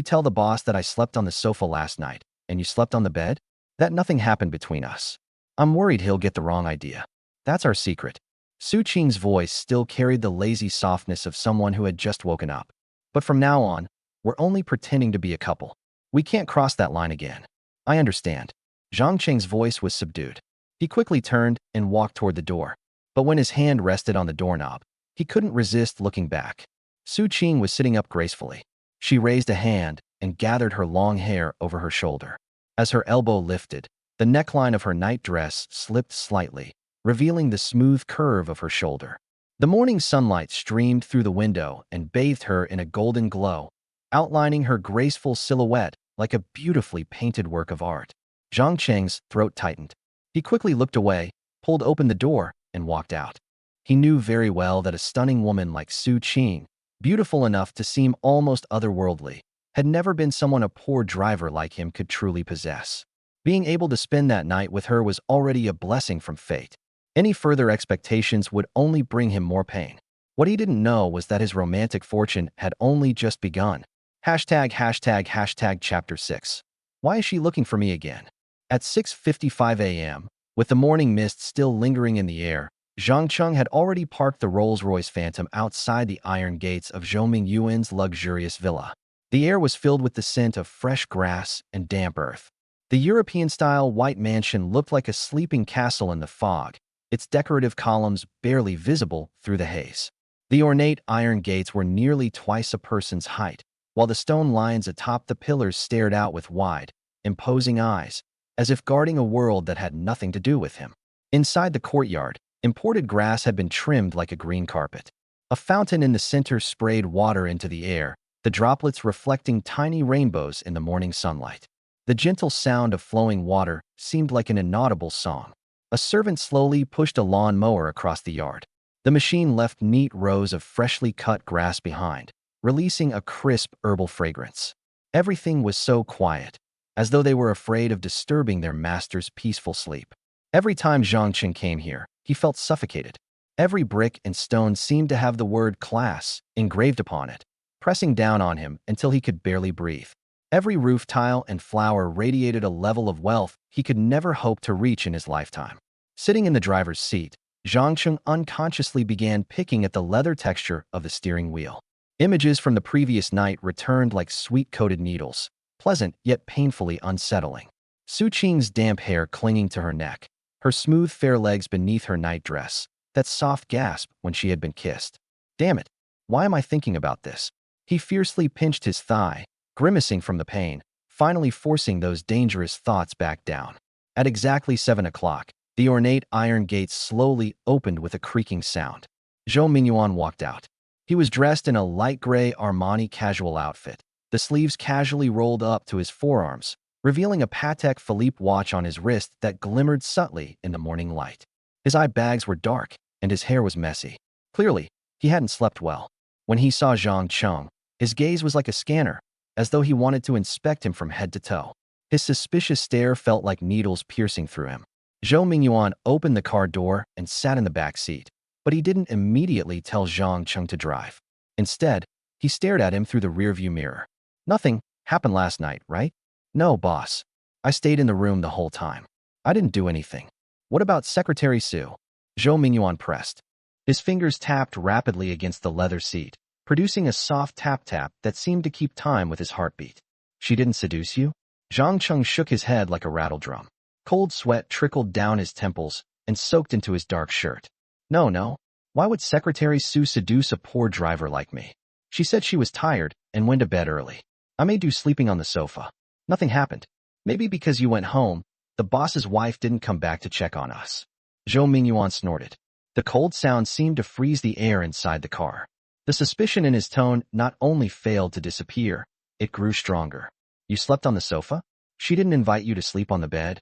tell the boss that I slept on the sofa last night, and you slept on the bed? That nothing happened between us. I'm worried he'll get the wrong idea. That's our secret. Su Qing's voice still carried the lazy softness of someone who had just woken up. But from now on, we're only pretending to be a couple. We can't cross that line again. I understand. Zhang Cheng's voice was subdued. He quickly turned and walked toward the door. But when his hand rested on the doorknob, he couldn't resist looking back. Su Qing was sitting up gracefully. She raised a hand and gathered her long hair over her shoulder. As her elbow lifted, the neckline of her nightdress slipped slightly, revealing the smooth curve of her shoulder. The morning sunlight streamed through the window and bathed her in a golden glow, outlining her graceful silhouette like a beautifully painted work of art. Zhang Cheng's throat tightened. He quickly looked away, pulled open the door, and walked out. He knew very well that a stunning woman like Su Qing, beautiful enough to seem almost otherworldly, had never been someone a poor driver like him could truly possess. Being able to spend that night with her was already a blessing from fate. Any further expectations would only bring him more pain. What he didn't know was that his romantic fortune had only just begun. ####Chapter 6. Why is she looking for me again? At 6:55 a.m., with the morning mist still lingering in the air, Zhang Cheng had already parked the Rolls-Royce Phantom outside the iron gates of Zhoming Yuan's luxurious villa. The air was filled with the scent of fresh grass and damp earth. The European-style white mansion looked like a sleeping castle in the fog, its decorative columns barely visible through the haze. The ornate iron gates were nearly twice a person's height, while the stone lions atop the pillars stared out with wide, imposing eyes, as if guarding a world that had nothing to do with him. Inside the courtyard, imported grass had been trimmed like a green carpet. A fountain in the center sprayed water into the air, the droplets reflecting tiny rainbows in the morning sunlight. The gentle sound of flowing water seemed like an inaudible song. A servant slowly pushed a lawn mower across the yard. The machine left neat rows of freshly cut grass behind, releasing a crisp herbal fragrance. Everything was so quiet, as though they were afraid of disturbing their master's peaceful sleep. Every time Zhang Cheng came here, he felt suffocated. Every brick and stone seemed to have the word class engraved upon it, pressing down on him until he could barely breathe. Every roof tile and flower radiated a level of wealth he could never hope to reach in his lifetime. Sitting in the driver's seat, Zhang Cheng unconsciously began picking at the leather texture of the steering wheel. Images from the previous night returned like sweet-coated needles, pleasant yet painfully unsettling. Su Qing's damp hair clinging to her neck, her smooth fair legs beneath her nightdress, that soft gasp when she had been kissed. Damn it, why am I thinking about this? He fiercely pinched his thigh, grimacing from the pain, finally forcing those dangerous thoughts back down. At exactly 7 o'clock, the ornate iron gates slowly opened with a creaking sound. Zhou Mingyuan walked out. He was dressed in a light gray Armani casual outfit, the sleeves casually rolled up to his forearms, revealing a Patek Philippe watch on his wrist that glimmered subtly in the morning light. His eye bags were dark, and his hair was messy. Clearly, he hadn't slept well. When he saw Zhang Cheng, his gaze was like a scanner, as though he wanted to inspect him from head to toe. His suspicious stare felt like needles piercing through him. Zhou Mingyuan opened the car door and sat in the back seat, but he didn't immediately tell Zhang Cheng to drive. Instead, he stared at him through the rearview mirror. Nothing happened last night, right? No, boss. I stayed in the room the whole time. I didn't do anything. What about Secretary Su? Zhou Mingyuan pressed. His fingers tapped rapidly against the leather seat, producing a soft tap-tap that seemed to keep time with his heartbeat. She didn't seduce you? Zhang Cheng shook his head like a rattle drum. Cold sweat trickled down his temples and soaked into his dark shirt. No. Why would Secretary Su seduce a poor driver like me? She said she was tired and went to bed early. I made you sleeping on the sofa. Nothing happened. Maybe because you went home, the boss's wife didn't come back to check on us. Zhou Mingyuan snorted. The cold sound seemed to freeze the air inside the car. The suspicion in his tone not only failed to disappear, it grew stronger. You slept on the sofa? She didn't invite you to sleep on the bed?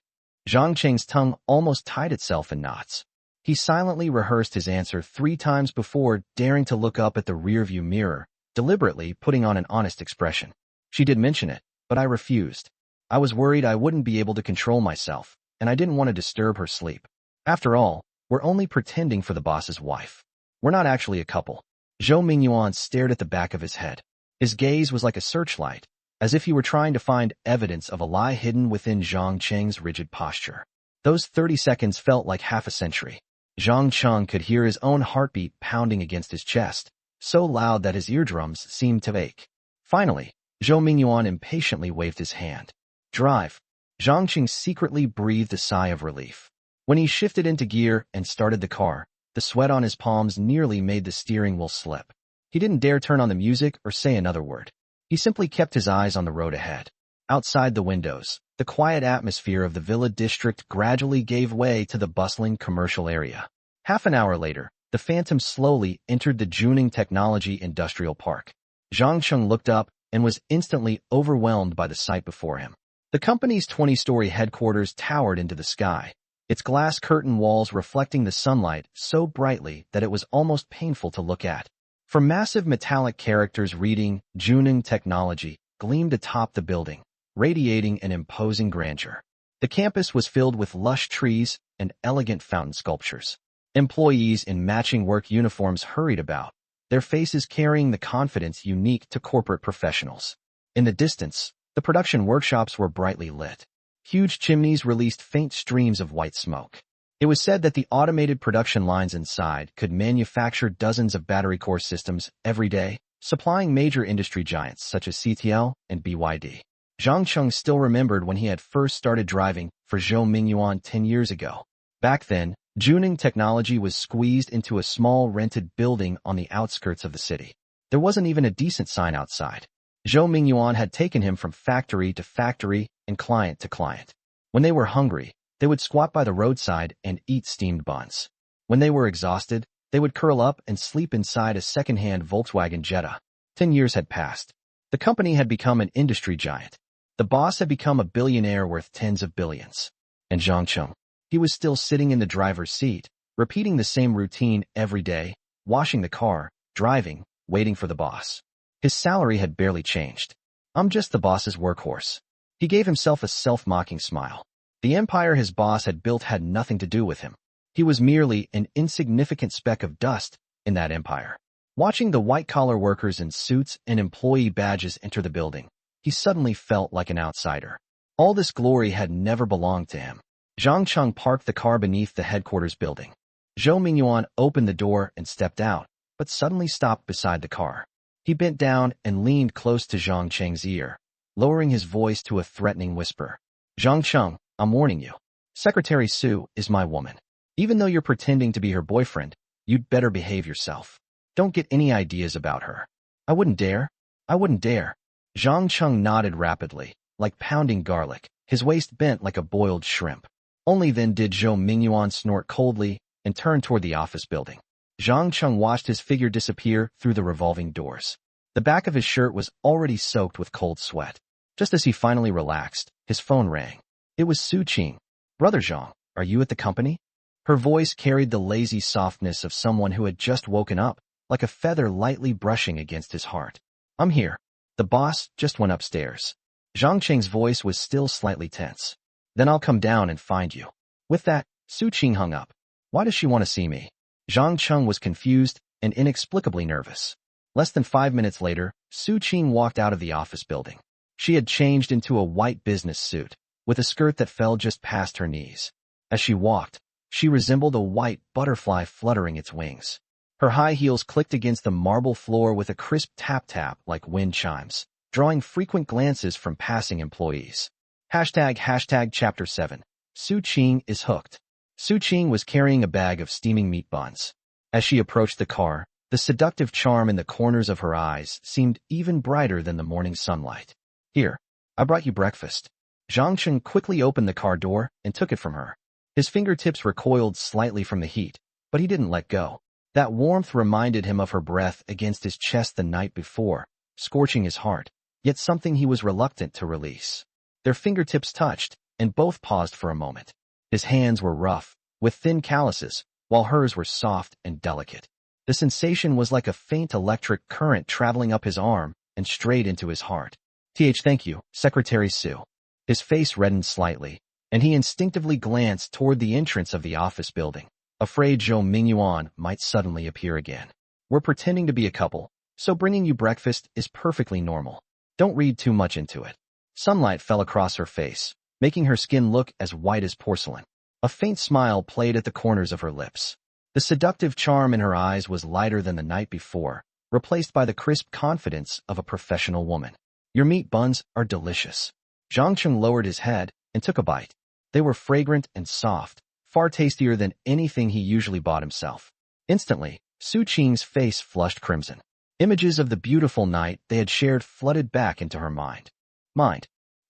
Zhang Cheng's tongue almost tied itself in knots. He silently rehearsed his answer 3 times before daring to look up at the rearview mirror, deliberately putting on an honest expression. She did mention it, but I refused. I was worried I wouldn't be able to control myself, and I didn't want to disturb her sleep. After all, we're only pretending for the boss's wife. We're not actually a couple. Zhou Mingyuan stared at the back of his head. His gaze was like a searchlight, as if he were trying to find evidence of a lie hidden within Zhang Cheng's rigid posture. Those 30 seconds felt like half a century. Zhang Cheng could hear his own heartbeat pounding against his chest, so loud that his eardrums seemed to ache. Finally, Zhou Mingyuan impatiently waved his hand. Drive. Zhang Cheng secretly breathed a sigh of relief. When he shifted into gear and started the car, the sweat on his palms nearly made the steering wheel slip. He didn't dare turn on the music or say another word. He simply kept his eyes on the road ahead. Outside the windows, the quiet atmosphere of the villa district gradually gave way to the bustling commercial area. Half an hour later, the Phantom slowly entered the Juning Technology Industrial Park. Zhang Cheng looked up and was instantly overwhelmed by the sight before him. The company's 20-story headquarters towered into the sky, its glass curtain walls reflecting the sunlight so brightly that it was almost painful to look at. For massive metallic characters reading Juning Technology gleamed atop the building, radiating an imposing grandeur. The campus was filled with lush trees and elegant fountain sculptures. Employees in matching work uniforms hurried about, their faces carrying the confidence unique to corporate professionals. In the distance, the production workshops were brightly lit. Huge chimneys released faint streams of white smoke. It was said that the automated production lines inside could manufacture dozens of battery core systems every day, supplying major industry giants such as CTL and BYD. Zhang Cheng still remembered when he had first started driving for Zhou Mingyuan 10 years ago. Back then, Juning Technology was squeezed into a small rented building on the outskirts of the city. There wasn't even a decent sign outside. Zhou Mingyuan had taken him from factory to factory and client to client. When they were hungry, they would squat by the roadside and eat steamed buns. When they were exhausted, they would curl up and sleep inside a second-hand Volkswagen Jetta. 10 years had passed. The company had become an industry giant. The boss had become a billionaire worth tens of billions. And Zhang Cheng, he was still sitting in the driver's seat, repeating the same routine every day, washing the car, driving, waiting for the boss. His salary had barely changed. I'm just the boss's workhorse. He gave himself a self-mocking smile. The empire his boss had built had nothing to do with him. He was merely an insignificant speck of dust in that empire. Watching the white-collar workers in suits and employee badges enter the building, he suddenly felt like an outsider. All this glory had never belonged to him. Zhang Cheng parked the car beneath the headquarters building. Zhou Mingyuan opened the door and stepped out, but suddenly stopped beside the car. He bent down and leaned close to Zhang Cheng's ear, lowering his voice to a threatening whisper. Zhang Cheng, I'm warning you. Secretary Su is my woman. Even though you're pretending to be her boyfriend, you'd better behave yourself. Don't get any ideas about her. I wouldn't dare. I wouldn't dare. Zhang Cheng nodded rapidly, like pounding garlic, his waist bent like a boiled shrimp. Only then did Zhou Mingyuan snort coldly and turn toward the office building. Zhang Cheng watched his figure disappear through the revolving doors. The back of his shirt was already soaked with cold sweat. Just as he finally relaxed, his phone rang. It was Su Qing. Brother Zhang, are you at the company? Her voice carried the lazy softness of someone who had just woken up, like a feather lightly brushing against his heart. I'm here. The boss just went upstairs. Zhang Cheng's voice was still slightly tense. Then I'll come down and find you. With that, Su Qing hung up. Why does she want to see me? Zhang Cheng was confused and inexplicably nervous. Less than 5 minutes later, Su Qing walked out of the office building. She had changed into a white business suit, with a skirt that fell just past her knees. As she walked, she resembled a white butterfly fluttering its wings. Her high heels clicked against the marble floor with a crisp tap-tap like wind chimes, drawing frequent glances from passing employees. Hashtag Chapter 7. Su Qing is hooked. Su Qing was carrying a bag of steaming meat buns. As she approached the car, the seductive charm in the corners of her eyes seemed even brighter than the morning sunlight. Here, I brought you breakfast. Zhang Cheng quickly opened the car door and took it from her. His fingertips recoiled slightly from the heat, but he didn't let go. That warmth reminded him of her breath against his chest the night before, scorching his heart, yet something he was reluctant to release. Their fingertips touched, and both paused for a moment. His hands were rough, with thin calluses, while hers were soft and delicate. The sensation was like a faint electric current traveling up his arm and straight into his heart. Thank you, Secretary Su. His face reddened slightly, and he instinctively glanced toward the entrance of the office building, afraid Zhou Mingyuan might suddenly appear again. We're pretending to be a couple, so bringing you breakfast is perfectly normal. Don't read too much into it. Sunlight fell across her face, making her skin look as white as porcelain. A faint smile played at the corners of her lips. The seductive charm in her eyes was lighter than the night before, replaced by the crisp confidence of a professional woman. Your meat buns are delicious. Zhang Cheng lowered his head and took a bite. They were fragrant and soft, far tastier than anything he usually bought himself. Instantly, Su Qing's face flushed crimson. Images of the beautiful night they had shared flooded back into her mind.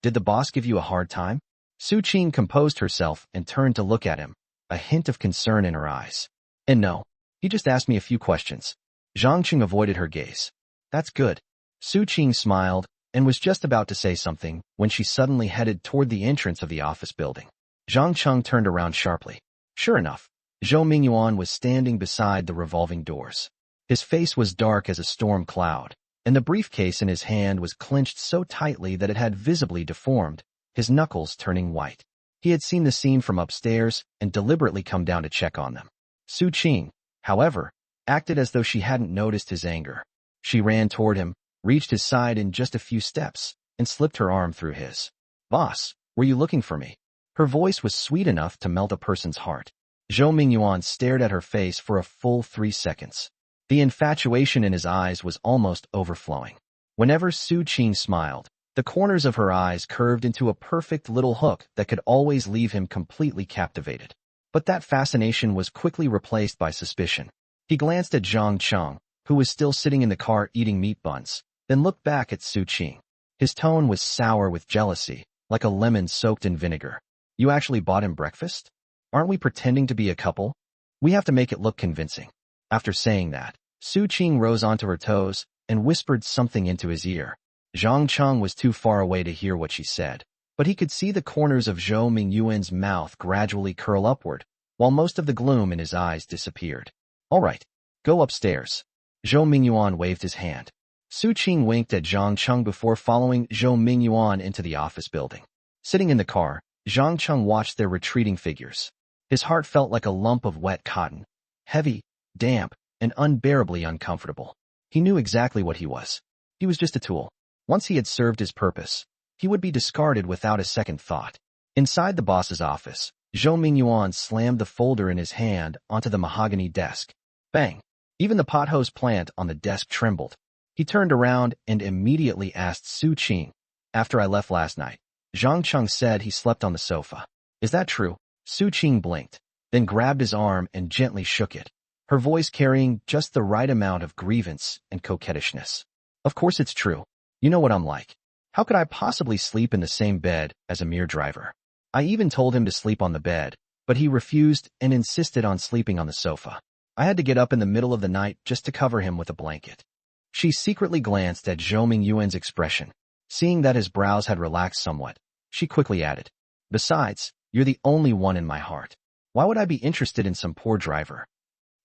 Did the boss give you a hard time? Su Qing composed herself and turned to look at him, a hint of concern in her eyes. And no, he just asked me a few questions. Zhang Cheng avoided her gaze. That's good. Su Qing smiled and was just about to say something when she suddenly headed toward the entrance of the office building. Zhang Cheng turned around sharply. Sure enough, Zhou Mingyuan was standing beside the revolving doors. His face was dark as a storm cloud, and the briefcase in his hand was clenched so tightly that it had visibly deformed, his knuckles turning white. He had seen the scene from upstairs and deliberately come down to check on them. Su Qing, however, acted as though she hadn't noticed his anger. She ran toward him, reached his side in just a few steps, and slipped her arm through his. Boss, were you looking for me? Her voice was sweet enough to melt a person's heart. Zhou Mingyuan stared at her face for a full 3 seconds. The infatuation in his eyes was almost overflowing. Whenever Su Qing smiled, the corners of her eyes curved into a perfect little hook that could always leave him completely captivated. But that fascination was quickly replaced by suspicion. He glanced at Zhang Cheng, who was still sitting in the car eating meat buns, then looked back at Su Qing. His tone was sour with jealousy, like a lemon soaked in vinegar. You actually bought him breakfast? Aren't we pretending to be a couple? We have to make it look convincing. After saying that, Su Qing rose onto her toes and whispered something into his ear. Zhang Cheng was too far away to hear what she said, but he could see the corners of Zhou Mingyuan's mouth gradually curl upward, while most of the gloom in his eyes disappeared. All right, go upstairs. Zhou Mingyuan waved his hand. Su Qing winked at Zhang Cheng before following Zhou Mingyuan into the office building. Sitting in the car, Zhang Cheng watched their retreating figures. His heart felt like a lump of wet cotton, heavy, damp, and unbearably uncomfortable. He knew exactly what he was. He was just a tool. Once he had served his purpose, he would be discarded without a second thought. Inside the boss's office, Zhou Mingyuan slammed the folder in his hand onto the mahogany desk. Bang! Even the pothose plant on the desk trembled. He turned around and immediately asked Su Qing. After I left last night, Zhang Cheng said he slept on the sofa. Is that true? Su Qing blinked, then grabbed his arm and gently shook it, her voice carrying just the right amount of grievance and coquettishness. Of course it's true. You know what I'm like. How could I possibly sleep in the same bed as a mere driver? I even told him to sleep on the bed, but he refused and insisted on sleeping on the sofa. I had to get up in the middle of the night just to cover him with a blanket. She secretly glanced at Zhou Mingyuan's expression. Seeing that his brows had relaxed somewhat, she quickly added, "Besides, you're the only one in my heart. Why would I be interested in some poor driver?"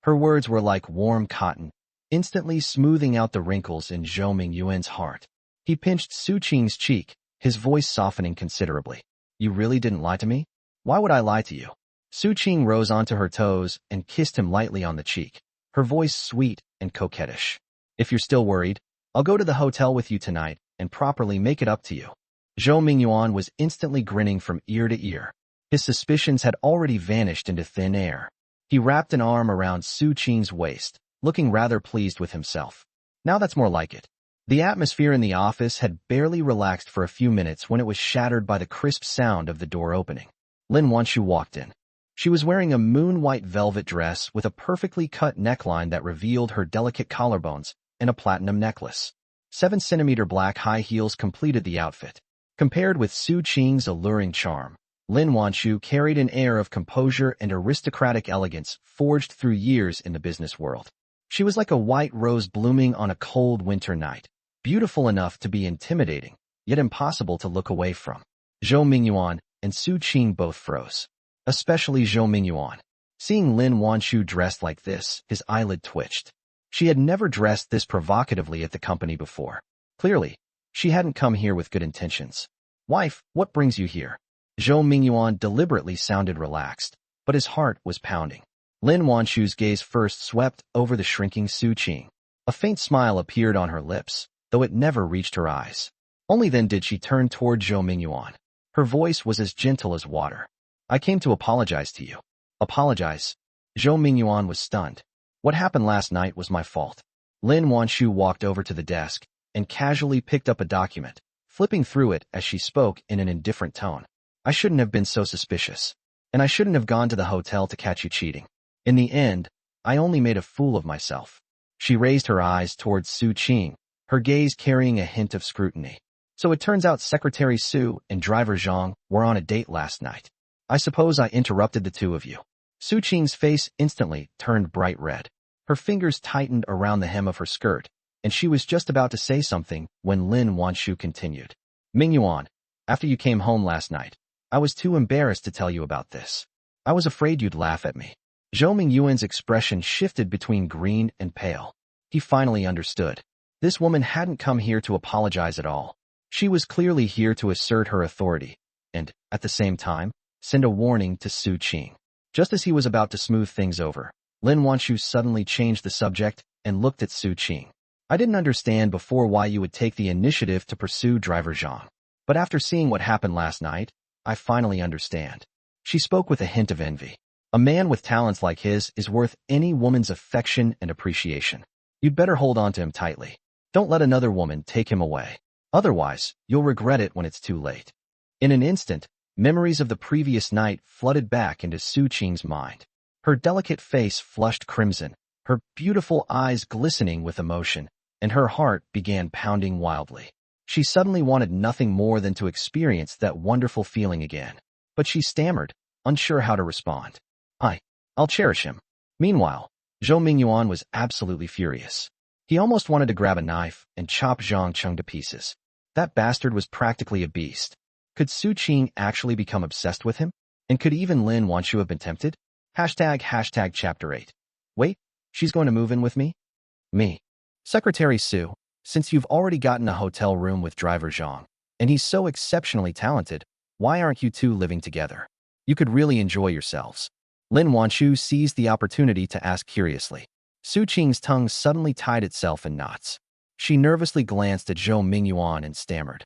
Her words were like warm cotton, instantly smoothing out the wrinkles in Zhou Yuan's heart. He pinched Su Qing's cheek, his voice softening considerably. "You really didn't lie to me? Why would I lie to you?" Su Qing rose onto her toes and kissed him lightly on the cheek, her voice sweet and coquettish. "If you're still worried, I'll go to the hotel with you tonight and properly make it up to you." Zhou Yuan was instantly grinning from ear to ear. His suspicions had already vanished into thin air. He wrapped an arm around Su Qing's waist, looking rather pleased with himself. Now that's more like it. The atmosphere in the office had barely relaxed for a few minutes when it was shattered by the crisp sound of the door opening. Lin Wanshu walked in. She was wearing a moon-white velvet dress with a perfectly cut neckline that revealed her delicate collarbones and a platinum necklace. 7-centimeter black high heels completed the outfit. Compared with Su Qing's alluring charm, Lin Wanshu carried an air of composure and aristocratic elegance forged through years in the business world. She was like a white rose blooming on a cold winter night, beautiful enough to be intimidating, yet impossible to look away from. Zhou Yuan and Su Qing both froze. Especially Zhou Yuan. Seeing Lin Wanshu dressed like this, his eyelid twitched. She had never dressed this provocatively at the company before. Clearly, she hadn't come here with good intentions. "Wife, what brings you here?" Zhou Yuan deliberately sounded relaxed, but his heart was pounding. Lin Wanshu's gaze first swept over the shrinking Su Qing. A faint smile appeared on her lips, though it never reached her eyes. Only then did she turn toward Zhou Yuan. Her voice was as gentle as water. "I came to apologize to you." "Apologize?" Zhou Yuan was stunned. "What happened last night was my fault." Lin Wanshu walked over to the desk and casually picked up a document, flipping through it as she spoke in an indifferent tone. "I shouldn't have been so suspicious. And I shouldn't have gone to the hotel to catch you cheating. In the end, I only made a fool of myself." She raised her eyes towards Su Qing, her gaze carrying a hint of scrutiny. "So it turns out Secretary Su and driver Zhang were on a date last night. I suppose I interrupted the two of you." Su Qing's face instantly turned bright red. Her fingers tightened around the hem of her skirt, and she was just about to say something when Lin Wanshu continued. "Yuan, after you came home last night, I was too embarrassed to tell you about this. I was afraid you'd laugh at me." Zhou Yuan's expression shifted between green and pale. He finally understood. This woman hadn't come here to apologize at all. She was clearly here to assert her authority, and, at the same time, send a warning to Su Qing. Just as he was about to smooth things over, Lin Wanshu suddenly changed the subject and looked at Su Qing. "I didn't understand before why you would take the initiative to pursue driver Zhang. But after seeing what happened last night, I finally understand." She spoke with a hint of envy. A man with talents like his is worth any woman's affection and appreciation. You'd better hold on to him tightly. Don't let another woman take him away. Otherwise, you'll regret it when it's too late. In an instant, memories of the previous night flooded back into Su Qing's mind. Her delicate face flushed crimson, her beautiful eyes glistening with emotion, and her heart began pounding wildly. She suddenly wanted nothing more than to experience that wonderful feeling again. But she stammered, unsure how to respond. I'll cherish him." Meanwhile, Zhou Yuan was absolutely furious. He almost wanted to grab a knife and chop Zhang Cheng to pieces. That bastard was practically a beast. Could Su Qing actually become obsessed with him? And could even Lin Wanshu have been tempted? ## Chapter 8. "Wait, she's going to move in with me?" "Me. Secretary Su, since you've already gotten a hotel room with driver Zhang, and he's so exceptionally talented, why aren't you two living together? You could really enjoy yourselves." Lin Wanshu seized the opportunity to ask curiously. Su Qing's tongue suddenly tied itself in knots. She nervously glanced at Zhou Yuan and stammered.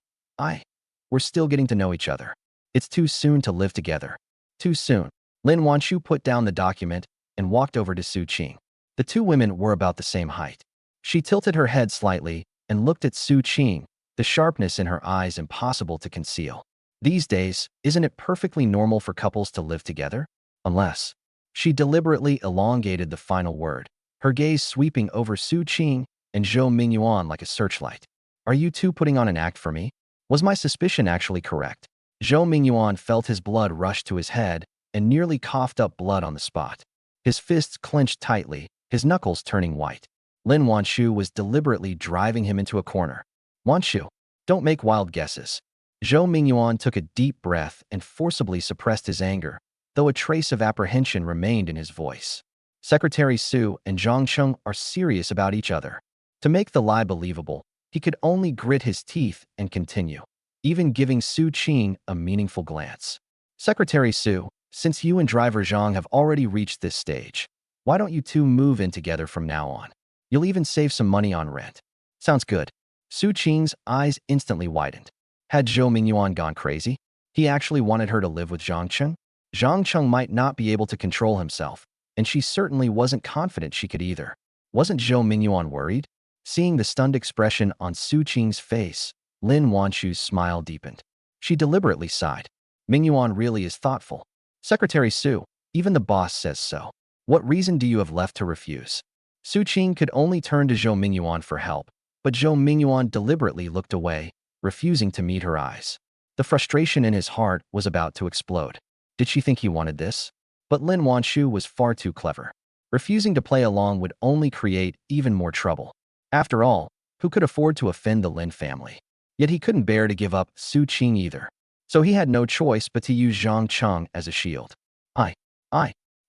We're still getting to know each other. It's too soon to live together." "Too soon." Lin Wanshu put down the document and walked over to Su Qing. The two women were about the same height. She tilted her head slightly and looked at Su Qing, the sharpness in her eyes impossible to conceal. These days, isn't it perfectly normal for couples to live together? Unless. She deliberately elongated the final word, her gaze sweeping over Su Qing and Zhou Yuan like a searchlight. "Are you two putting on an act for me? Was my suspicion actually correct?" Zhou Yuan felt his blood rush to his head and nearly coughed up blood on the spot. His fists clenched tightly, his knuckles turning white. Lin Wanshu was deliberately driving him into a corner. "Wanshu, Don't make wild guesses. Zhou Mingyuan took a deep breath and forcibly suppressed his anger, though a trace of apprehension remained in his voice. Secretary Su and Zhang Cheng are serious about each other. To make the lie believable, he could only grit his teeth and continue, even giving Su Qing a meaningful glance. Secretary Su, since you and driver Zhang have already reached this stage, why don't you two move in together from now on? You'll even save some money on rent. Sounds good. Su Qing's eyes instantly widened. Had Zhou Mingyuan gone crazy? He actually wanted her to live with Zhang Cheng? Zhang Cheng might not be able to control himself, and she certainly wasn't confident she could either. Wasn't Zhou Mingyuan worried? Seeing the stunned expression on Su Qing's face, Lin Wanshu's smile deepened. She deliberately sighed. Mingyuan really is thoughtful. Secretary Su, even the boss says so. What reason do you have left to refuse? Su Qing could only turn to Zhou Mingyuan for help, but Zhou Mingyuan deliberately looked away, refusing to meet her eyes. The frustration in his heart was about to explode. Did she think he wanted this? But Lin Wanshu was far too clever. Refusing to play along would only create even more trouble. After all, who could afford to offend the Lin family? Yet he couldn't bear to give up Su Qing either. So he had no choice but to use Zhang Cheng as a shield. I.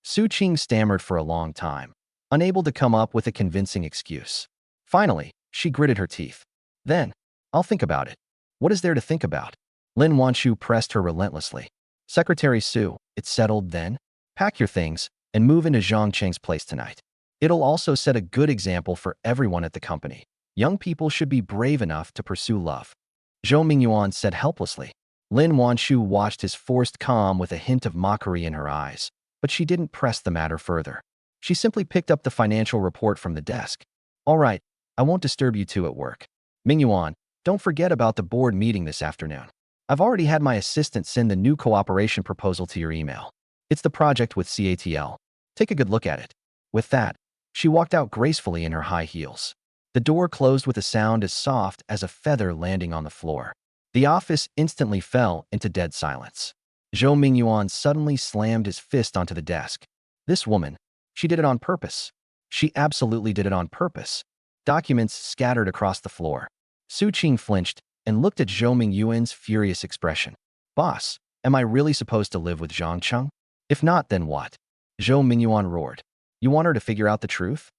Su Qing stammered for a long time, unable to come up with a convincing excuse. Finally, she gritted her teeth. Then, I'll think about it. What is there to think about? Lin Wanshu pressed her relentlessly. Secretary Su, it's settled then? Pack your things and move into Zhang Cheng's place tonight. It'll also set a good example for everyone at the company. Young people should be brave enough to pursue love. Zhou Mingyuan said helplessly. Lin Wanshu watched his forced calm with a hint of mockery in her eyes, but she didn't press the matter further. She simply picked up the financial report from the desk. All right, I won't disturb you two at work. Mingyuan, don't forget about the board meeting this afternoon. I've already had my assistant send the new cooperation proposal to your email. It's the project with CATL. Take a good look at it. With that, she walked out gracefully in her high heels. The door closed with a sound as soft as a feather landing on the floor. The office instantly fell into dead silence. Zhou Mingyuan suddenly slammed his fist onto the desk. This woman, she did it on purpose. She absolutely did it on purpose. Documents scattered across the floor. Su Qing flinched and looked at Zhou Mingyuan's furious expression. Boss, am I really supposed to live with Zhang Cheng? If not, then what? Zhou Mingyuan roared. You want her to figure out the truth?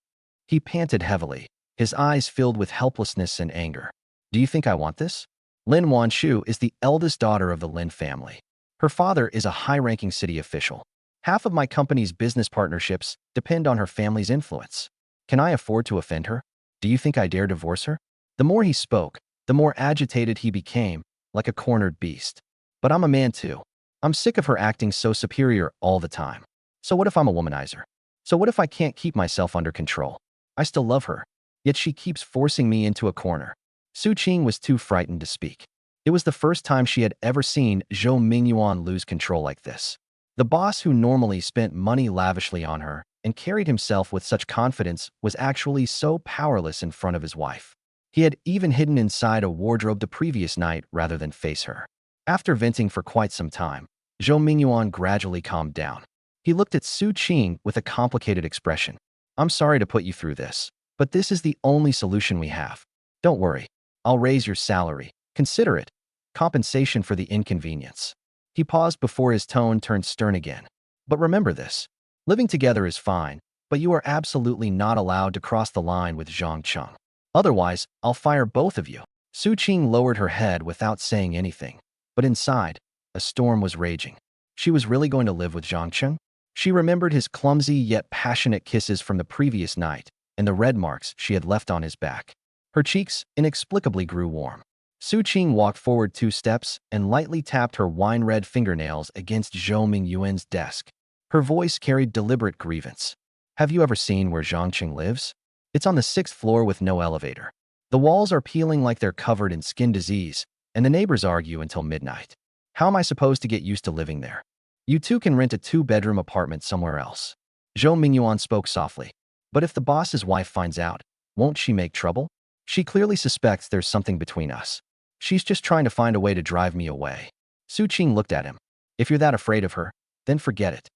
He panted heavily, his eyes filled with helplessness and anger. Do you think I want this? Lin Wanshu is the eldest daughter of the Lin family. Her father is a high-ranking city official. Half of my company's business partnerships depend on her family's influence. Can I afford to offend her? Do you think I dare divorce her? The more he spoke, the more agitated he became, like a cornered beast. But I'm a man too. I'm sick of her acting so superior all the time. So what if I'm a womanizer? So what if I can't keep myself under control? I still love her, yet she keeps forcing me into a corner. Su Qing was too frightened to speak. It was the first time she had ever seen Zhou Mingyuan lose control like this. The boss who normally spent money lavishly on her and carried himself with such confidence was actually so powerless in front of his wife. He had even hidden inside a wardrobe the previous night rather than face her. After venting for quite some time, Zhou Mingyuan gradually calmed down. He looked at Su Qing with a complicated expression. I'm sorry to put you through this, but this is the only solution we have. Don't worry. I'll raise your salary. Consider it compensation for the inconvenience. He paused before his tone turned stern again. But remember this. Living together is fine, but you are absolutely not allowed to cross the line with Zhang Cheng. Otherwise, I'll fire both of you. Su Qing lowered her head without saying anything. But inside, a storm was raging. She was really going to live with Zhang Cheng? She remembered his clumsy yet passionate kisses from the previous night and the red marks she had left on his back. Her cheeks inexplicably grew warm. Su Qing walked forward 2 steps and lightly tapped her wine-red fingernails against Zhou Mingyuan's desk. Her voice carried deliberate grievance. Have you ever seen where Zhang Cheng lives? It's on the 6th floor with no elevator. The walls are peeling like they're covered in skin disease, and the neighbors argue until midnight. How am I supposed to get used to living there? You two can rent a 2-bedroom apartment somewhere else. Zhou Mingyuan spoke softly. But if the boss's wife finds out, won't she make trouble? She clearly suspects there's something between us. She's just trying to find a way to drive me away. Su Qing looked at him. If you're that afraid of her, then forget it.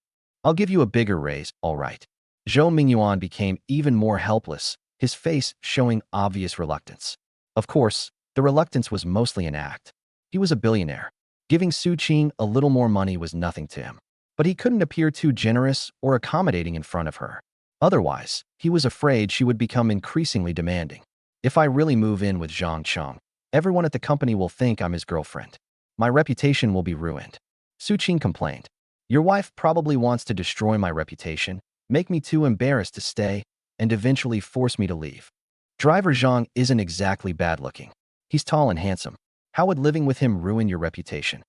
I'll give you a bigger raise, all right. Zhou Mingyuan became even more helpless, his face showing obvious reluctance. Of course, The reluctance was mostly an act. He was a billionaire. Giving Su Qing a little more money was nothing to him. But he couldn't appear too generous or accommodating in front of her. Otherwise, he was afraid she would become increasingly demanding. If I really move in with Zhang Cheng, everyone at the company will think I'm his girlfriend. My reputation will be ruined. Su Qing complained. Your wife probably wants to destroy my reputation, make me too embarrassed to stay, and eventually force me to leave. Driver Zhang isn't exactly bad-looking. He's tall and handsome. How would living with him ruin your reputation?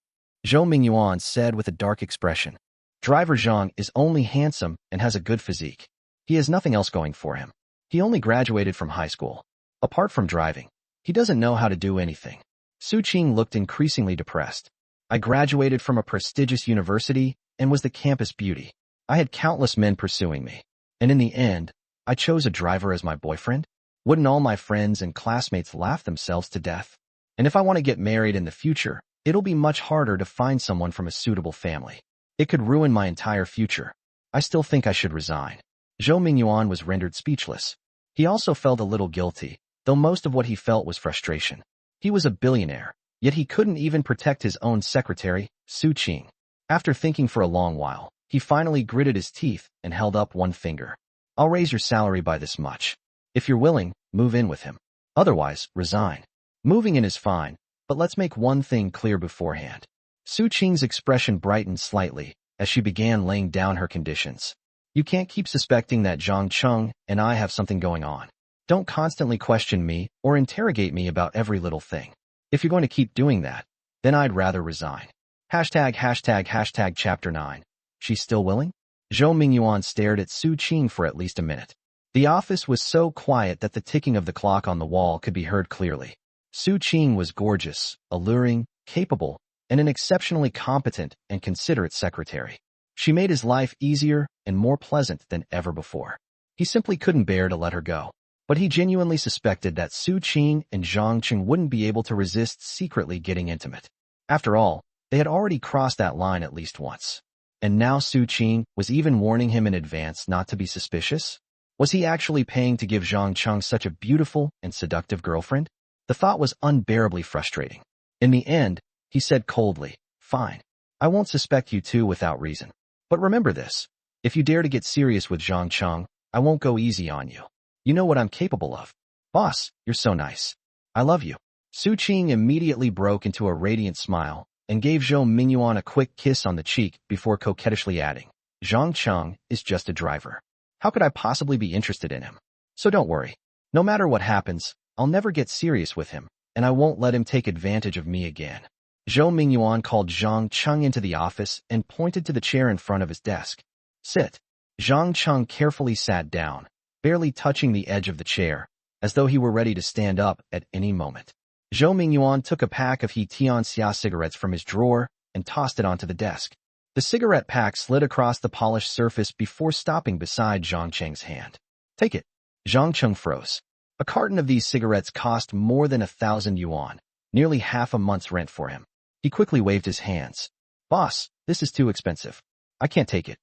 Zhou Yuan said with a dark expression. Driver Zhang is only handsome and has a good physique. He has nothing else going for him. He only graduated from high school. Apart from driving, he doesn't know how to do anything. Su Qing looked increasingly depressed. I graduated from a prestigious university and was the campus beauty. I had countless men pursuing me. And in the end, I chose a driver as my boyfriend? Wouldn't all my friends and classmates laugh themselves to death? And if I want to get married in the future, it'll be much harder to find someone from a suitable family. It could ruin my entire future. I still think I should resign. Zhou Yuan was rendered speechless. He also felt a little guilty, though most of what he felt was frustration. He was a billionaire, yet he couldn't even protect his own secretary, Su Qing. After thinking for a long while, he finally gritted his teeth and held up one finger. I'll raise your salary by this much. If you're willing, move in with him. Otherwise, resign. Moving in is fine, but let's make one thing clear beforehand. Su Qing's expression brightened slightly as she began laying down her conditions. You can't keep suspecting that Zhang Cheng and I have something going on. Don't constantly question me or interrogate me about every little thing. If you're going to keep doing that, then I'd rather resign. Chapter 9. She's still willing? Zhou Yuan stared at Su Qing for at least a minute. The office was so quiet that the ticking of the clock on the wall could be heard clearly. Su Qing was gorgeous, alluring, capable, and an exceptionally competent and considerate secretary. She made his life easier and more pleasant than ever before. He simply couldn't bear to let her go. But he genuinely suspected that Su Qing and Zhang Cheng wouldn't be able to resist secretly getting intimate. After all, they had already crossed that line at least once. And now Su Qing was even warning him in advance not to be suspicious? Was he actually paying to give Zhang Cheng such a beautiful and seductive girlfriend? The thought was unbearably frustrating. In the end, he said coldly, Fine. I won't suspect you two without reason. But remember this. If you dare to get serious with Zhang Cheng, I won't go easy on you. You know what I'm capable of. Boss, you're so nice. I love you. Su Qing immediately broke into a radiant smile and gave Zhou Yuan a quick kiss on the cheek before coquettishly adding, Zhang Cheng is just a driver. How could I possibly be interested in him? So don't worry. No matter what happens, I'll never get serious with him, and I won't let him take advantage of me again. Zhou Yuan called Zhang Cheng into the office and pointed to the chair in front of his desk. Sit. Zhang Cheng carefully sat down, barely touching the edge of the chair, as though he were ready to stand up at any moment. Zhou Yuan took a pack of He Tianxia cigarettes from his drawer and tossed it onto the desk. The cigarette pack slid across the polished surface before stopping beside Zhang Cheng's hand. Take it. Zhang Cheng froze. A carton of these cigarettes cost more than 1,000 yuan, nearly half a month's rent for him. He quickly waved his hands. Boss, this is too expensive. I can't take it.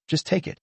Just take it.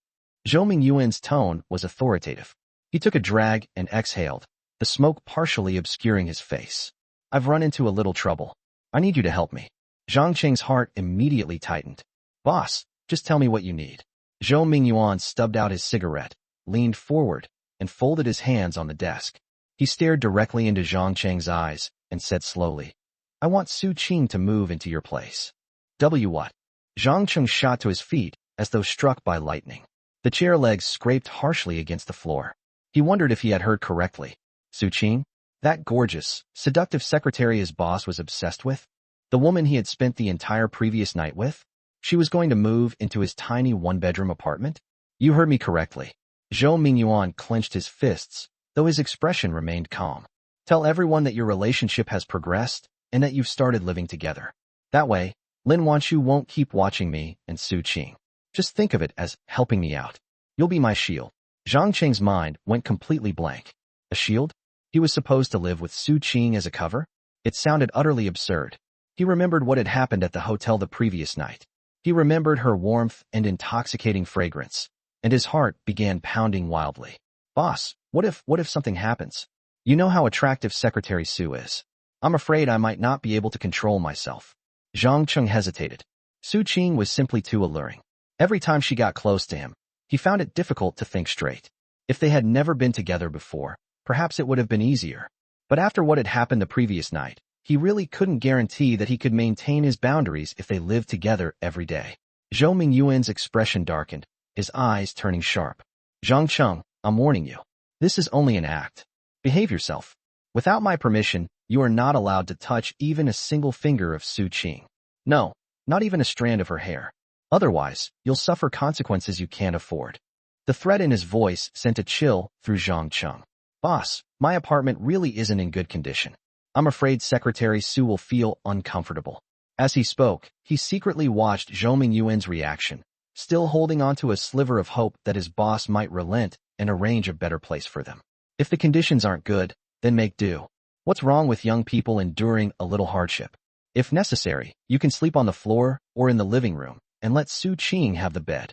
Zhou Yuan's tone was authoritative. He took a drag and exhaled, the smoke partially obscuring his face. I've run into a little trouble. I need you to help me. Zhang Cheng's heart immediately tightened. Boss, just tell me what you need. Zhou Yuan stubbed out his cigarette, leaned forward, and folded his hands on the desk. He stared directly into Zhang Cheng's eyes and said slowly, I want Su Qing to move into your place. What? Zhang Cheng shot to his feet as though struck by lightning. The chair legs scraped harshly against the floor. He wondered if he had heard correctly. Su Qing? That gorgeous, seductive secretary his boss was obsessed with? The woman he had spent the entire previous night with? She was going to move into his tiny one-bedroom apartment? You heard me correctly. Zhou Yuan clenched his fists, though his expression remained calm. Tell everyone that your relationship has progressed and that you've started living together. That way, Lin Wanshu won't keep watching me and Su Qing. Just think of it as helping me out. You'll be my shield. Zhang Cheng's mind went completely blank. A shield? He was supposed to live with Su Qing as a cover? It sounded utterly absurd. He remembered what had happened at the hotel the previous night. He remembered her warmth and intoxicating fragrance, and his heart began pounding wildly. Boss, what if something happens? You know how attractive Secretary Su is. I'm afraid I might not be able to control myself. Zhang Cheng hesitated. Su Qing was simply too alluring. Every time she got close to him, he found it difficult to think straight. If they had never been together before, perhaps it would have been easier. But after what had happened the previous night, he really couldn't guarantee that he could maintain his boundaries if they lived together every day. Zhou Mingyuan's expression darkened, his eyes turning sharp. Zhang Cheng, I'm warning you. This is only an act. Behave yourself. Without my permission, you are not allowed to touch even a single finger of Su Qing. No, not even a strand of her hair. Otherwise, you'll suffer consequences you can't afford. The threat in his voice sent a chill through Zhang Cheng. Boss, my apartment really isn't in good condition. I'm afraid Secretary Su will feel uncomfortable. As he spoke, he secretly watched Zhou Mingyuan's reaction, still holding onto a sliver of hope that his boss might relent and arrange a better place for them. If the conditions aren't good, then make do. What's wrong with young people enduring a little hardship? If necessary, you can sleep on the floor or in the living room, and let Su Qing have the bed.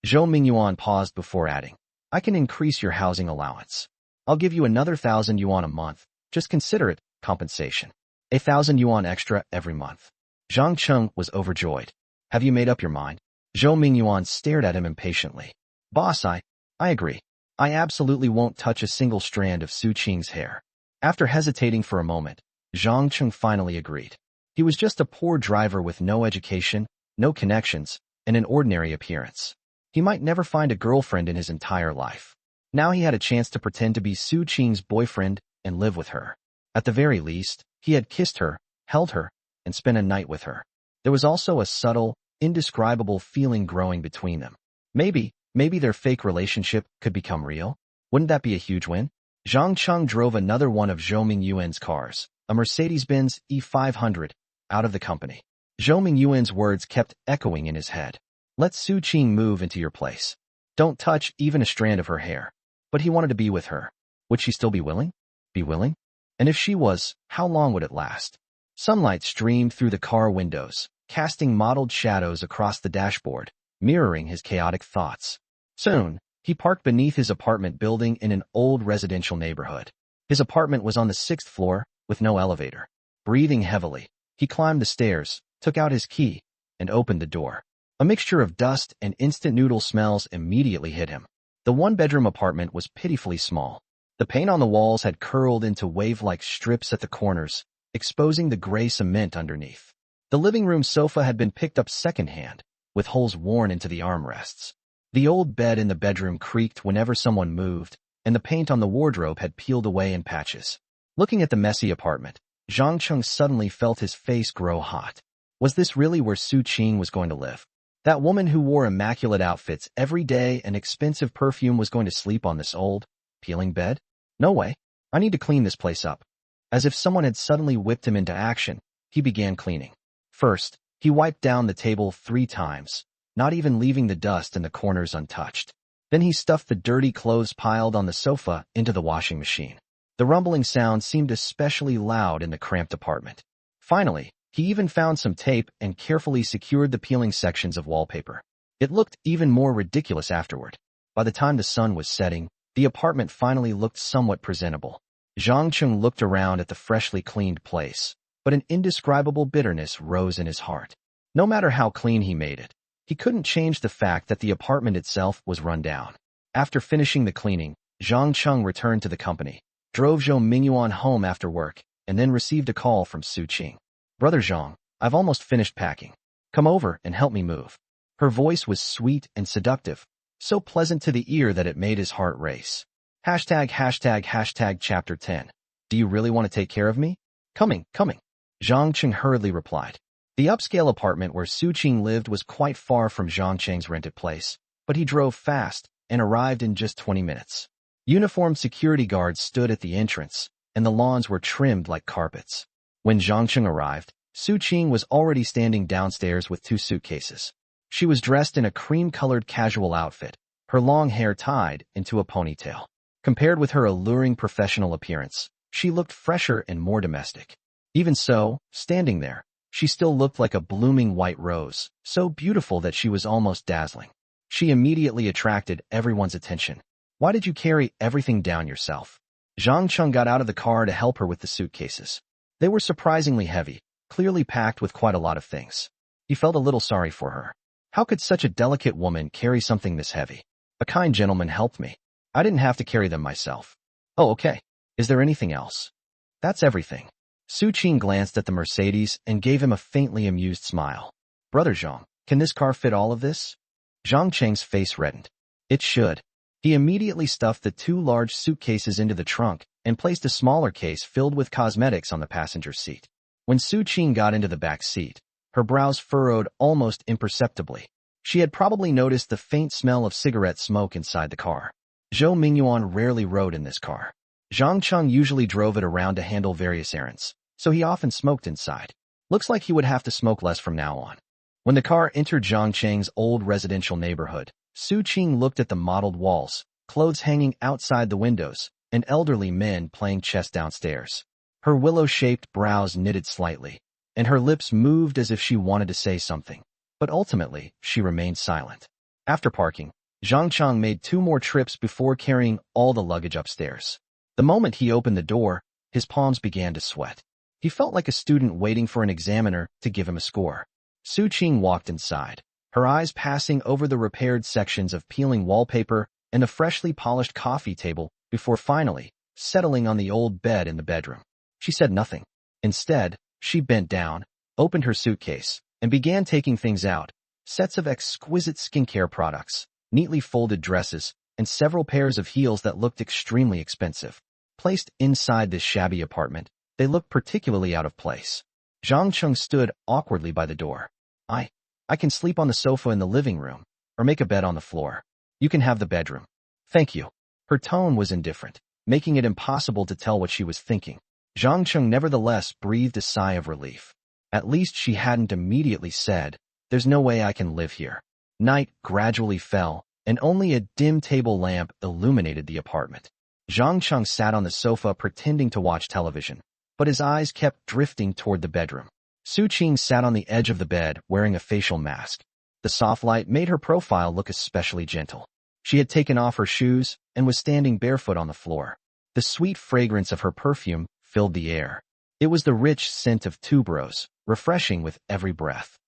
Zhou Mingyuan paused before adding, I can increase your housing allowance. I'll give you another 1,000 yuan a month. Just consider it compensation. 1,000 yuan extra every month. Zhang Cheng was overjoyed. Have you made up your mind? Zhou Mingyuan stared at him impatiently. Boss, I agree. I absolutely won't touch a single strand of Su Qing's hair. After hesitating for a moment, Zhang Cheng finally agreed. He was just a poor driver with no education, no connections, and an ordinary appearance. He might never find a girlfriend in his entire life. Now he had a chance to pretend to be Su Qing's boyfriend and live with her. At the very least, he had kissed her, held her, and spent a night with her. There was also a subtle, indescribable feeling growing between them. Maybe their fake relationship could become real. Wouldn't that be a huge win? Zhang Cheng drove another one of Zhou Mingyuan's cars, a Mercedes-Benz E500, out of the company. Zhou Mingyuan's words kept echoing in his head. Let Su Qing move into your place. Don't touch even a strand of her hair. But he wanted to be with her. Would she still be willing? Be willing? And if she was, how long would it last? Sunlight streamed through the car windows, casting mottled shadows across the dashboard, mirroring his chaotic thoughts. Soon, he parked beneath his apartment building in an old residential neighborhood. His apartment was on the 6th floor, with no elevator. Breathing heavily, he climbed the stairs, took out his key, and opened the door. A mixture of dust and instant noodle smells immediately hit him. The one-bedroom apartment was pitifully small. The paint on the walls had curled into wave-like strips at the corners, exposing the gray cement underneath. The living room sofa had been picked up secondhand, with holes worn into the armrests. The old bed in the bedroom creaked whenever someone moved, and the paint on the wardrobe had peeled away in patches. Looking at the messy apartment, Zhang Cheng suddenly felt his face grow hot. Was this really where Su Qing was going to live? That woman who wore immaculate outfits every day and expensive perfume was going to sleep on this old, peeling bed? No way. I need to clean this place up. As if someone had suddenly whipped him into action, he began cleaning. First, he wiped down the table 3 times, not even leaving the dust in the corners untouched. Then he stuffed the dirty clothes piled on the sofa into the washing machine. The rumbling sound seemed especially loud in the cramped apartment. Finally, he even found some tape and carefully secured the peeling sections of wallpaper. It looked even more ridiculous afterward. By the time the sun was setting, the apartment finally looked somewhat presentable. Zhang Cheng looked around at the freshly cleaned place, but an indescribable bitterness rose in his heart. No matter how clean he made it, he couldn't change the fact that the apartment itself was run down. After finishing the cleaning, Zhang Cheng returned to the company, drove Zhou Mingyuan home after work, and then received a call from Su Qing. Brother Zhang, I've almost finished packing. Come over and help me move. Her voice was sweet and seductive, so pleasant to the ear that it made his heart race. ####Chapter 10. Do you really want to take care of me? Coming. Zhang Cheng hurriedly replied. The upscale apartment where Su Qing lived was quite far from Zhang Cheng's rented place, but he drove fast and arrived in just 20 minutes. Uniformed security guards stood at the entrance, and the lawns were trimmed like carpets. When Zhang Cheng arrived, Su Qing was already standing downstairs with 2 suitcases. She was dressed in a cream-colored casual outfit, her long hair tied into a ponytail. Compared with her alluring professional appearance, she looked fresher and more domestic. Even so, standing there, she still looked like a blooming white rose, so beautiful that she was almost dazzling. She immediately attracted everyone's attention. Why did you carry everything down yourself? Zhang Cheng got out of the car to help her with the suitcases. They were surprisingly heavy, clearly packed with quite a lot of things. He felt a little sorry for her. How could such a delicate woman carry something this heavy? A kind gentleman helped me. I didn't have to carry them myself. Oh, okay. Is there anything else? That's everything. Su Qing glanced at the Mercedes and gave him a faintly amused smile. Brother Zhang, can this car fit all of this? Zhang Cheng's face reddened. It should. He immediately stuffed the 2 large suitcases into the trunk and placed a smaller case filled with cosmetics on the passenger seat. When Su Qing got into the back seat, her brows furrowed almost imperceptibly. She had probably noticed the faint smell of cigarette smoke inside the car. Zhou Mingyuan rarely rode in this car. Zhang Cheng usually drove it around to handle various errands, so he often smoked inside. Looks like he would have to smoke less from now on. When the car entered Zhang Cheng's old residential neighborhood, Su Qing looked at the mottled walls, clothes hanging outside the windows, and elderly men playing chess downstairs. Her willow-shaped brows knitted slightly, and her lips moved as if she wanted to say something. But ultimately, she remained silent. After parking, Zhang Cheng made 2 more trips before carrying all the luggage upstairs. The moment he opened the door, his palms began to sweat. He felt like a student waiting for an examiner to give him a score. Su Qing walked inside, her eyes passing over the repaired sections of peeling wallpaper and the freshly polished coffee table before finally settling on the old bed in the bedroom. She said nothing. Instead, she bent down, opened her suitcase, and began taking things out: sets of exquisite skincare products, neatly folded dresses, and several pairs of heels that looked extremely expensive. Placed inside this shabby apartment, they looked particularly out of place. Zhang Cheng stood awkwardly by the door. I can sleep on the sofa in the living room, or make a bed on the floor. You can have the bedroom. Thank you. Her tone was indifferent, making it impossible to tell what she was thinking. Zhang Cheng nevertheless breathed a sigh of relief. At least she hadn't immediately said, "There's no way I can live here." Night gradually fell, and only a dim table lamp illuminated the apartment. Zhang Cheng sat on the sofa pretending to watch television, but his eyes kept drifting toward the bedroom. Su Qing sat on the edge of the bed wearing a facial mask. The soft light made her profile look especially gentle. She had taken off her shoes and was standing barefoot on the floor. The sweet fragrance of her perfume filled the air. It was the rich scent of tuberose, refreshing with every breath.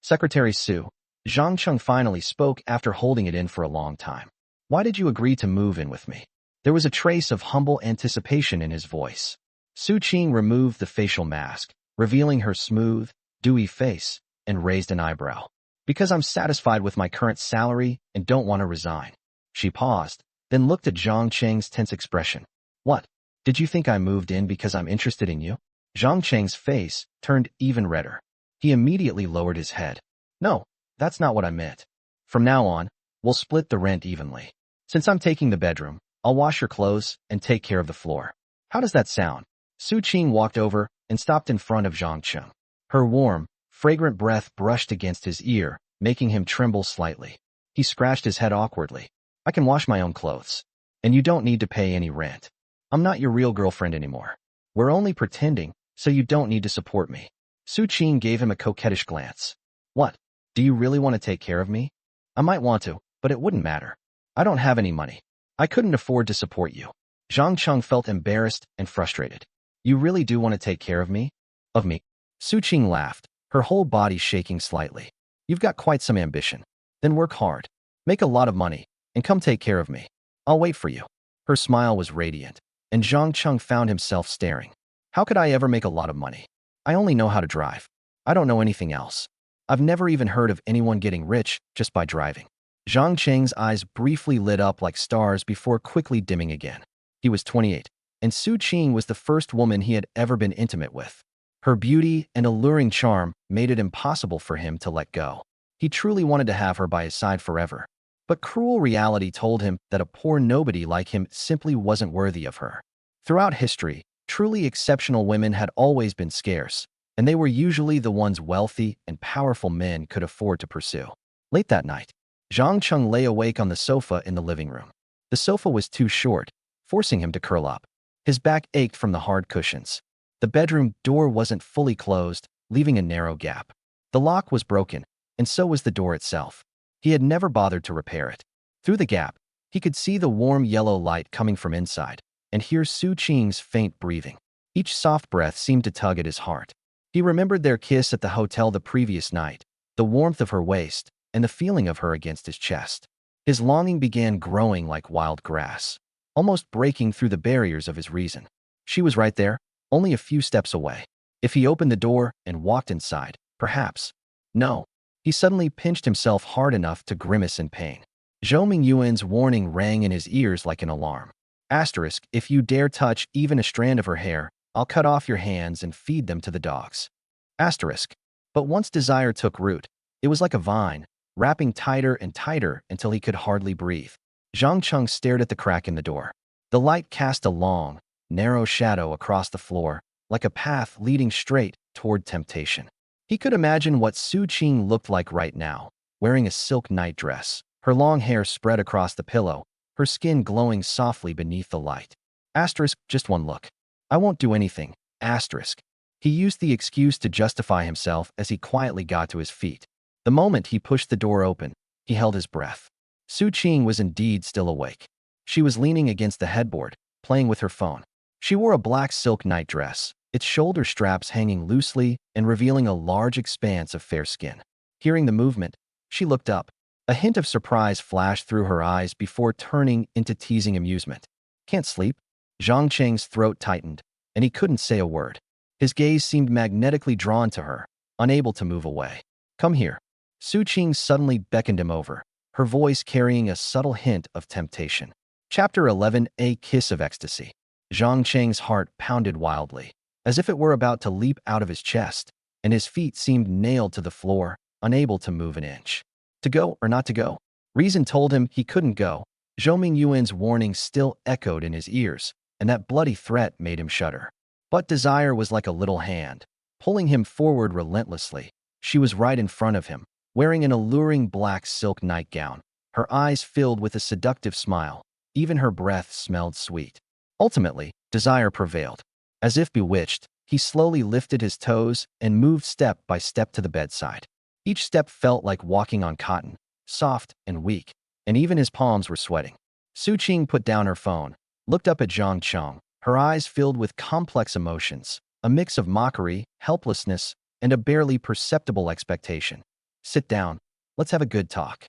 Secretary Su, Zhang Cheng finally spoke after holding it in for a long time. Why did you agree to move in with me? There was a trace of humble anticipation in his voice. Su Qing removed the facial mask, revealing her smooth, dewy face, and raised an eyebrow. Because I'm satisfied with my current salary and don't want to resign. She paused, then looked at Zhang Cheng's tense expression. What? Did you think I moved in because I'm interested in you? Zhang Cheng's face turned even redder. He immediately lowered his head. No, that's not what I meant. From now on, we'll split the rent evenly. Since I'm taking the bedroom, I'll wash your clothes and take care of the floor. How does that sound? Su Qing walked over and stopped in front of Zhang Cheng. Her warm, fragrant breath brushed against his ear, making him tremble slightly. He scratched his head awkwardly. I can wash my own clothes. And you don't need to pay any rent. I'm not your real girlfriend anymore. We're only pretending, so you don't need to support me. Su Qing gave him a coquettish glance. What? Do you really want to take care of me? I might want to, but it wouldn't matter. I don't have any money. I couldn't afford to support you. Zhang Cheng felt embarrassed and frustrated. You really do want to take care of me? Of me? Su Qing laughed, her whole body shaking slightly. You've got quite some ambition. Then work hard, make a lot of money, and come take care of me. I'll wait for you. Her smile was radiant, and Zhang Cheng found himself staring. How could I ever make a lot of money? I only know how to drive. I don't know anything else. I've never even heard of anyone getting rich just by driving. Zhang Cheng's eyes briefly lit up like stars before quickly dimming again. He was 28, and Su Qing was the first woman he had ever been intimate with. Her beauty and alluring charm made it impossible for him to let go. He truly wanted to have her by his side forever. But cruel reality told him that a poor nobody like him simply wasn't worthy of her. Throughout history, truly exceptional women had always been scarce, and they were usually the ones wealthy and powerful men could afford to pursue. Late that night, Zhang Cheng lay awake on the sofa in the living room. The sofa was too short, forcing him to curl up. His back ached from the hard cushions. The bedroom door wasn't fully closed, leaving a narrow gap. The lock was broken, and so was the door itself. He had never bothered to repair it. Through the gap, he could see the warm yellow light coming from inside, and hear Su Qing's faint breathing. Each soft breath seemed to tug at his heart. He remembered their kiss at the hotel the previous night, the warmth of her waist, and the feeling of her against his chest. His longing began growing like wild grass, almost breaking through the barriers of his reason. She was right there, only a few steps away. If he opened the door and walked inside, perhaps. No. He suddenly pinched himself hard enough to grimace in pain. Zhou Yuan's warning rang in his ears like an alarm. Asterisk, if you dare touch even a strand of her hair, I'll cut off your hands and feed them to the dogs. Asterisk. But once desire took root, it was like a vine, wrapping tighter and tighter until he could hardly breathe. Cheng stared at the crack in the door. The light cast a long, narrow shadow across the floor, like a path leading straight toward temptation. He could imagine what Cheng looked like right now, wearing a silk nightdress, her long hair spread across the pillow, her skin glowing softly beneath the light. Asterisk, just one look. I won't do anything. Asterisk. He used the excuse to justify himself as he quietly got to his feet. The moment he pushed the door open, he held his breath. Cheng was indeed still awake. She was leaning against the headboard, playing with her phone. She wore a black silk nightdress, its shoulder straps hanging loosely and revealing a large expanse of fair skin. Hearing the movement, she looked up. A hint of surprise flashed through her eyes before turning into teasing amusement. Can't sleep? Cheng's throat tightened, and he couldn't say a word. His gaze seemed magnetically drawn to her, unable to move away. Come here. Cheng suddenly beckoned him over, her voice carrying a subtle hint of temptation. Chapter 11, A Kiss of Ecstasy. Cheng's heart pounded wildly, as if it were about to leap out of his chest, and his feet seemed nailed to the floor, unable to move an inch. To go or not to go? Reason told him he couldn't go. Zhou Yuan's warning still echoed in his ears, and that bloody threat made him shudder. But desire was like a little hand, pulling him forward relentlessly. She was right in front of him, wearing an alluring black silk nightgown, her eyes filled with a seductive smile. Even her breath smelled sweet. Ultimately, desire prevailed. As if bewitched, he slowly lifted his toes and moved step by step to the bedside. Each step felt like walking on cotton, soft and weak, and even his palms were sweating. Cheng put down her phone, looked up at Cheng, her eyes filled with complex emotions, a mix of mockery, helplessness, and a barely perceptible expectation. Sit down. Let's have a good talk.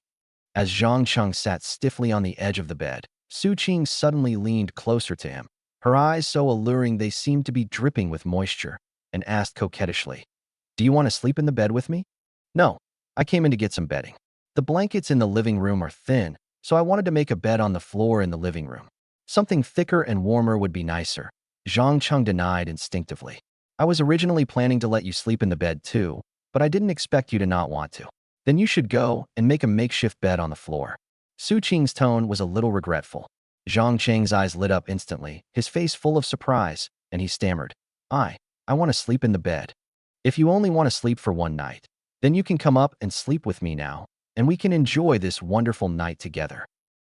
As Cheng sat stiffly on the edge of the bed, Cheng suddenly leaned closer to him, her eyes so alluring they seemed to be dripping with moisture, and asked coquettishly, "Do you want to sleep in the bed with me?" "No. I came in to get some bedding. The blankets in the living room are thin, so I wanted to make a bed on the floor in the living room. Something thicker and warmer would be nicer," Cheng denied instinctively. "I was originally planning to let you sleep in the bed too, but I didn't expect you to not want to. Then you should go and make a makeshift bed on the floor." Cheng's tone was a little regretful. Cheng's eyes lit up instantly, his face full of surprise, and he stammered, I want to sleep in the bed. If you only want to sleep for one night, then you can come up and sleep with me now, and we can enjoy this wonderful night together."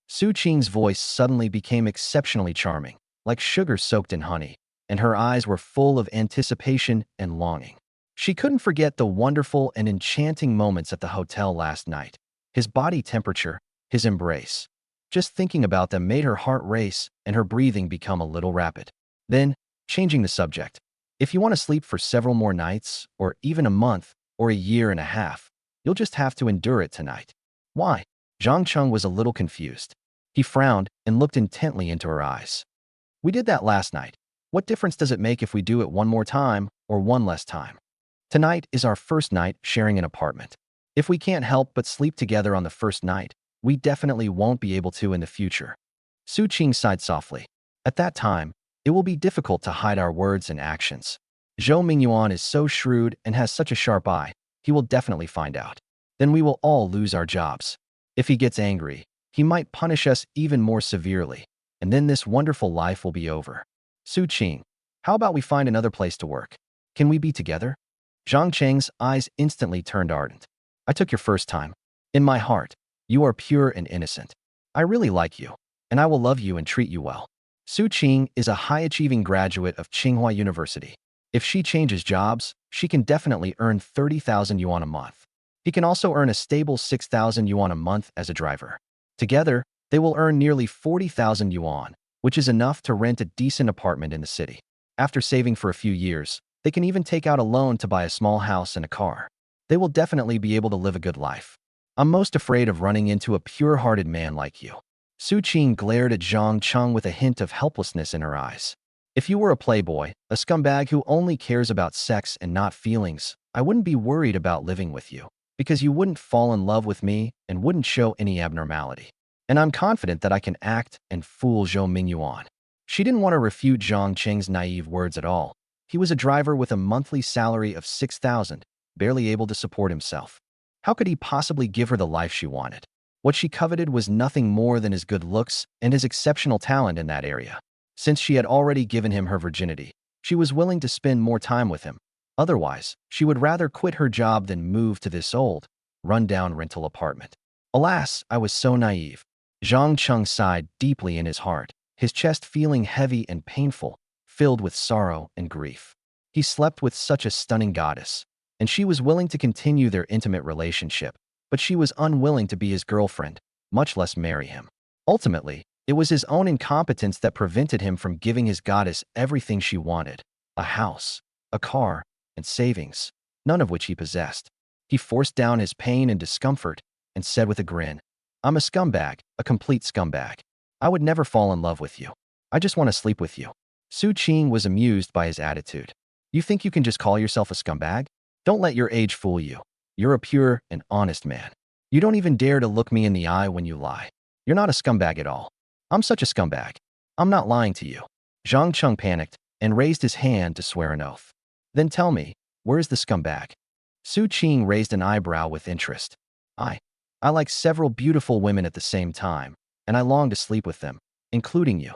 Cheng's voice suddenly became exceptionally charming, like sugar soaked in honey, and her eyes were full of anticipation and longing. She couldn't forget the wonderful and enchanting moments at the hotel last night. His body temperature, his embrace. Just thinking about them made her heart race and her breathing become a little rapid. Then, changing the subject, "If you want to sleep for several more nights, or even a month, or a year and a half, you'll just have to endure it tonight." "Why?" Cheng was a little confused. He frowned and looked intently into her eyes. "We did that last night. What difference does it make if we do it one more time or one less time? Tonight is our first night sharing an apartment. If we can't help but sleep together on the first night, we definitely won't be able to in the future." Cheng sighed softly. "At that time, it will be difficult to hide our words and actions. Zhou Yuan is so shrewd and has such a sharp eye, he will definitely find out. Then we will all lose our jobs. If he gets angry, he might punish us even more severely, and then this wonderful life will be over. Cheng, how about we find another place to work? Can we be together?" Cheng's eyes instantly turned ardent. "I took your first time. In my heart, you are pure and innocent. I really like you, and I will love you and treat you well." Cheng is a high-achieving graduate of Tsinghua University. If she changes jobs, she can definitely earn 30,000 yuan a month. He can also earn a stable 6,000 yuan a month as a driver. Together, they will earn nearly 40,000 yuan, which is enough to rent a decent apartment in the city. After saving for a few years, they can even take out a loan to buy a small house and a car. They will definitely be able to live a good life. I'm most afraid of running into a pure-hearted man like you. Su Qing glared at Zhang Cheng with a hint of helplessness in her eyes. If you were a playboy, a scumbag who only cares about sex and not feelings, I wouldn't be worried about living with you, because you wouldn't fall in love with me and wouldn't show any abnormality. And I'm confident that I can act and fool Zhou Yuan. She didn't want to refute Zhang Cheng's naive words at all. He was a driver with a monthly salary of 6,000, barely able to support himself. How could he possibly give her the life she wanted? What she coveted was nothing more than his good looks and his exceptional talent in that area. Since she had already given him her virginity, she was willing to spend more time with him. Otherwise, she would rather quit her job than move to this old, run-down rental apartment. Alas, I was so naive. Zhang Cheng sighed deeply in his heart, his chest feeling heavy and painful, filled with sorrow and grief. He slept with such a stunning goddess, and she was willing to continue their intimate relationship, but she was unwilling to be his girlfriend, much less marry him. Ultimately, it was his own incompetence that prevented him from giving his goddess everything she wanted: a house, a car, and savings, none of which he possessed. He forced down his pain and discomfort and said with a grin, "I'm a scumbag, a complete scumbag. I would never fall in love with you. I just want to sleep with you." Su Qing was amused by his attitude. "You think you can just call yourself a scumbag? Don't let your age fool you. You're a pure and honest man. You don't even dare to look me in the eye when you lie. You're not a scumbag at all." "I'm such a scumbag. I'm not lying to you." Zhang Cheng panicked and raised his hand to swear an oath. "Then tell me, where is the scumbag?" Su Qing raised an eyebrow with interest. I like several beautiful women at the same time, and I long to sleep with them, including you.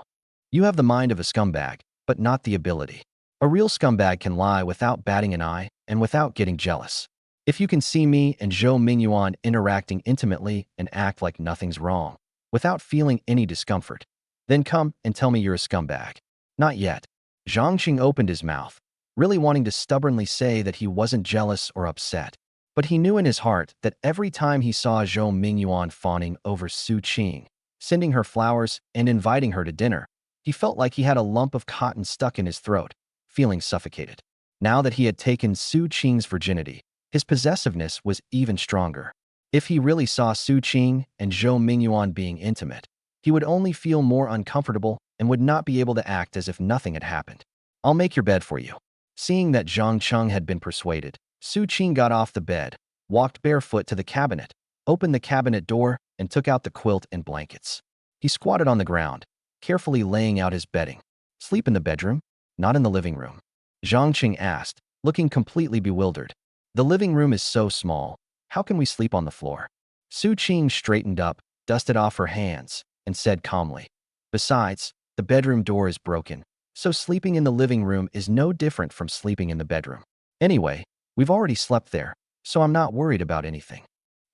You have the mind of a scumbag, but not the ability. A real scumbag can lie without batting an eye and without getting jealous. If you can see me and Zhou Mingyuan interacting intimately and act like nothing's wrong, without feeling any discomfort, then come and tell me you're a scumbag. Not yet. Zhang Qing opened his mouth, really wanting to stubbornly say that he wasn't jealous or upset. But he knew in his heart that every time he saw Zhou Mingyuan fawning over Su Qing, sending her flowers and inviting her to dinner, he felt like he had a lump of cotton stuck in his throat, feeling suffocated. Now that he had taken Su Qing's virginity, his possessiveness was even stronger. If he really saw Su Qing and Zhou Mingyuan being intimate, he would only feel more uncomfortable and would not be able to act as if nothing had happened. "I'll make your bed for you." Seeing that Zhang Cheng had been persuaded, Su Qing got off the bed, walked barefoot to the cabinet, opened the cabinet door, and took out the quilt and blankets. He squatted on the ground, carefully laying out his bedding. "Sleep in the bedroom? Not in the living room?" Zhang Qing asked, looking completely bewildered. "The living room is so small. How can we sleep on the floor?" Su Qing straightened up, dusted off her hands, and said calmly, "Besides, the bedroom door is broken, so sleeping in the living room is no different from sleeping in the bedroom. Anyway, we've already slept there, so I'm not worried about anything."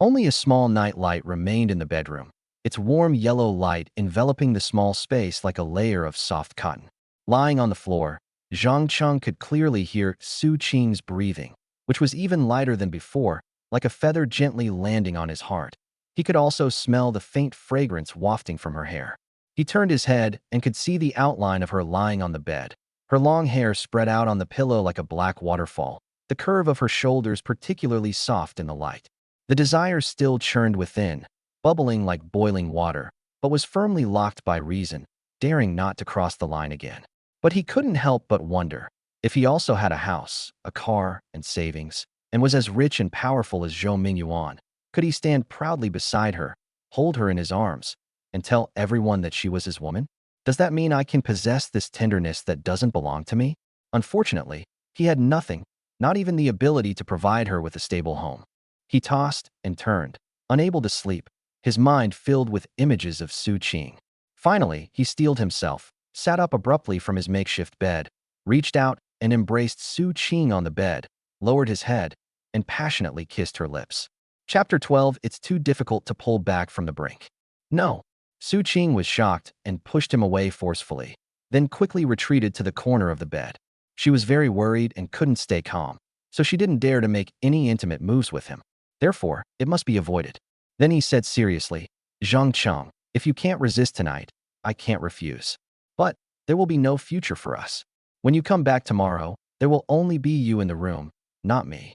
Only a small night light remained in the bedroom, its warm yellow light enveloping the small space like a layer of soft cotton. Lying on the floor, Zhang Cheng could clearly hear Su Qing's breathing, which was even lighter than before, like a feather gently landing on his heart. He could also smell the faint fragrance wafting from her hair. He turned his head and could see the outline of her lying on the bed, her long hair spread out on the pillow like a black waterfall, the curve of her shoulders particularly soft in the light. The desire still churned within, bubbling like boiling water, but was firmly locked by reason, daring not to cross the line again. But he couldn't help but wonder, if he also had a house, a car, and savings, and was as rich and powerful as Zhou Mingyuan, could he stand proudly beside her, hold her in his arms, and tell everyone that she was his woman? Does that mean I can possess this tenderness that doesn't belong to me? Unfortunately, he had nothing, not even the ability to provide her with a stable home. He tossed and turned, unable to sleep, his mind filled with images of Su Qing. Finally, he steeled himself, sat up abruptly from his makeshift bed, reached out and embraced Su Qing on the bed, lowered his head, and passionately kissed her lips. Chapter 12. It's too difficult to pull back from the brink. "No." Su Qing was shocked and pushed him away forcefully, then quickly retreated to the corner of the bed. She was very worried and couldn't stay calm, so she didn't dare to make any intimate moves with him. Therefore, it must be avoided. Then he said seriously, "Zhang Cheng, if you can't resist tonight, I can't refuse. But there will be no future for us. When you come back tomorrow, there will only be you in the room, not me.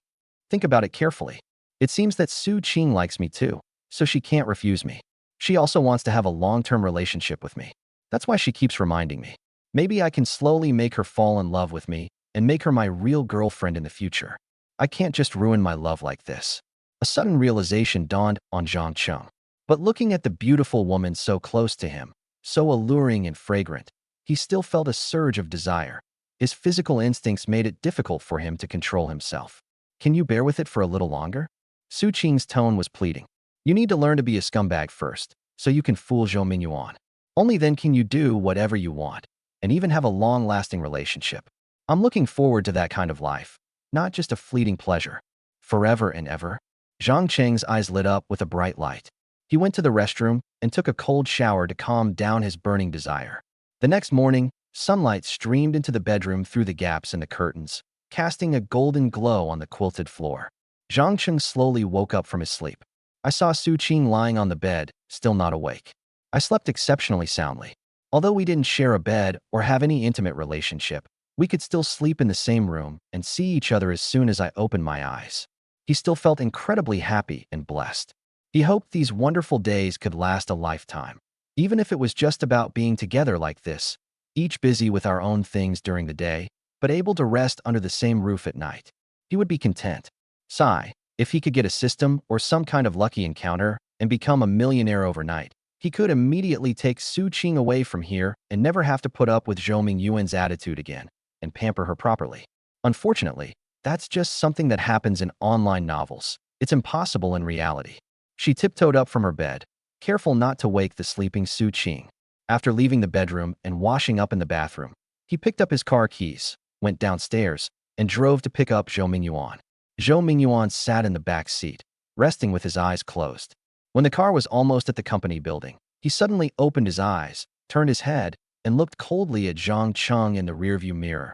Think about it carefully. It seems that Su Qing likes me too, so she can't refuse me. She also wants to have a long-term relationship with me. That's why she keeps reminding me. Maybe I can slowly make her fall in love with me and make her my real girlfriend in the future. I can't just ruin my love like this. A sudden realization dawned on Zhang Cheng. But looking at the beautiful woman so close to him, so alluring and fragrant, he still felt a surge of desire. His physical instincts made it difficult for him to control himself. Can you bear with it for a little longer? Su Qing's tone was pleading. You need to learn to be a scumbag first, so you can fool Zhou Yuan. Only then can you do whatever you want, and even have a long-lasting relationship. I'm looking forward to that kind of life, not just a fleeting pleasure. Forever and ever. Zhang Cheng's eyes lit up with a bright light. He went to the restroom and took a cold shower to calm down his burning desire. The next morning, sunlight streamed into the bedroom through the gaps in the curtains, casting a golden glow on the quilted floor. Zhang Cheng slowly woke up from his sleep. I saw Su Qing lying on the bed, still not awake. I slept exceptionally soundly. Although we didn't share a bed or have any intimate relationship, we could still sleep in the same room and see each other as soon as I opened my eyes. He still felt incredibly happy and blessed. He hoped these wonderful days could last a lifetime. Even if it was just about being together like this, each busy with our own things during the day, but able to rest under the same roof at night. He would be content. Sigh, if he could get a system or some kind of lucky encounter and become a millionaire overnight, he could immediately take Su Qing away from here and never have to put up with Zhou Yuan's attitude again and pamper her properly. Unfortunately, that's just something that happens in online novels. It's impossible in reality. She tiptoed up from her bed, careful not to wake the sleeping Su Qing. After leaving the bedroom and washing up in the bathroom, he picked up his car keys, went downstairs, and drove to pick up Zhou Yuan. Zhou Yuan sat in the back seat, resting with his eyes closed. When the car was almost at the company building, he suddenly opened his eyes, turned his head, and looked coldly at Zhang Cheng in the rearview mirror.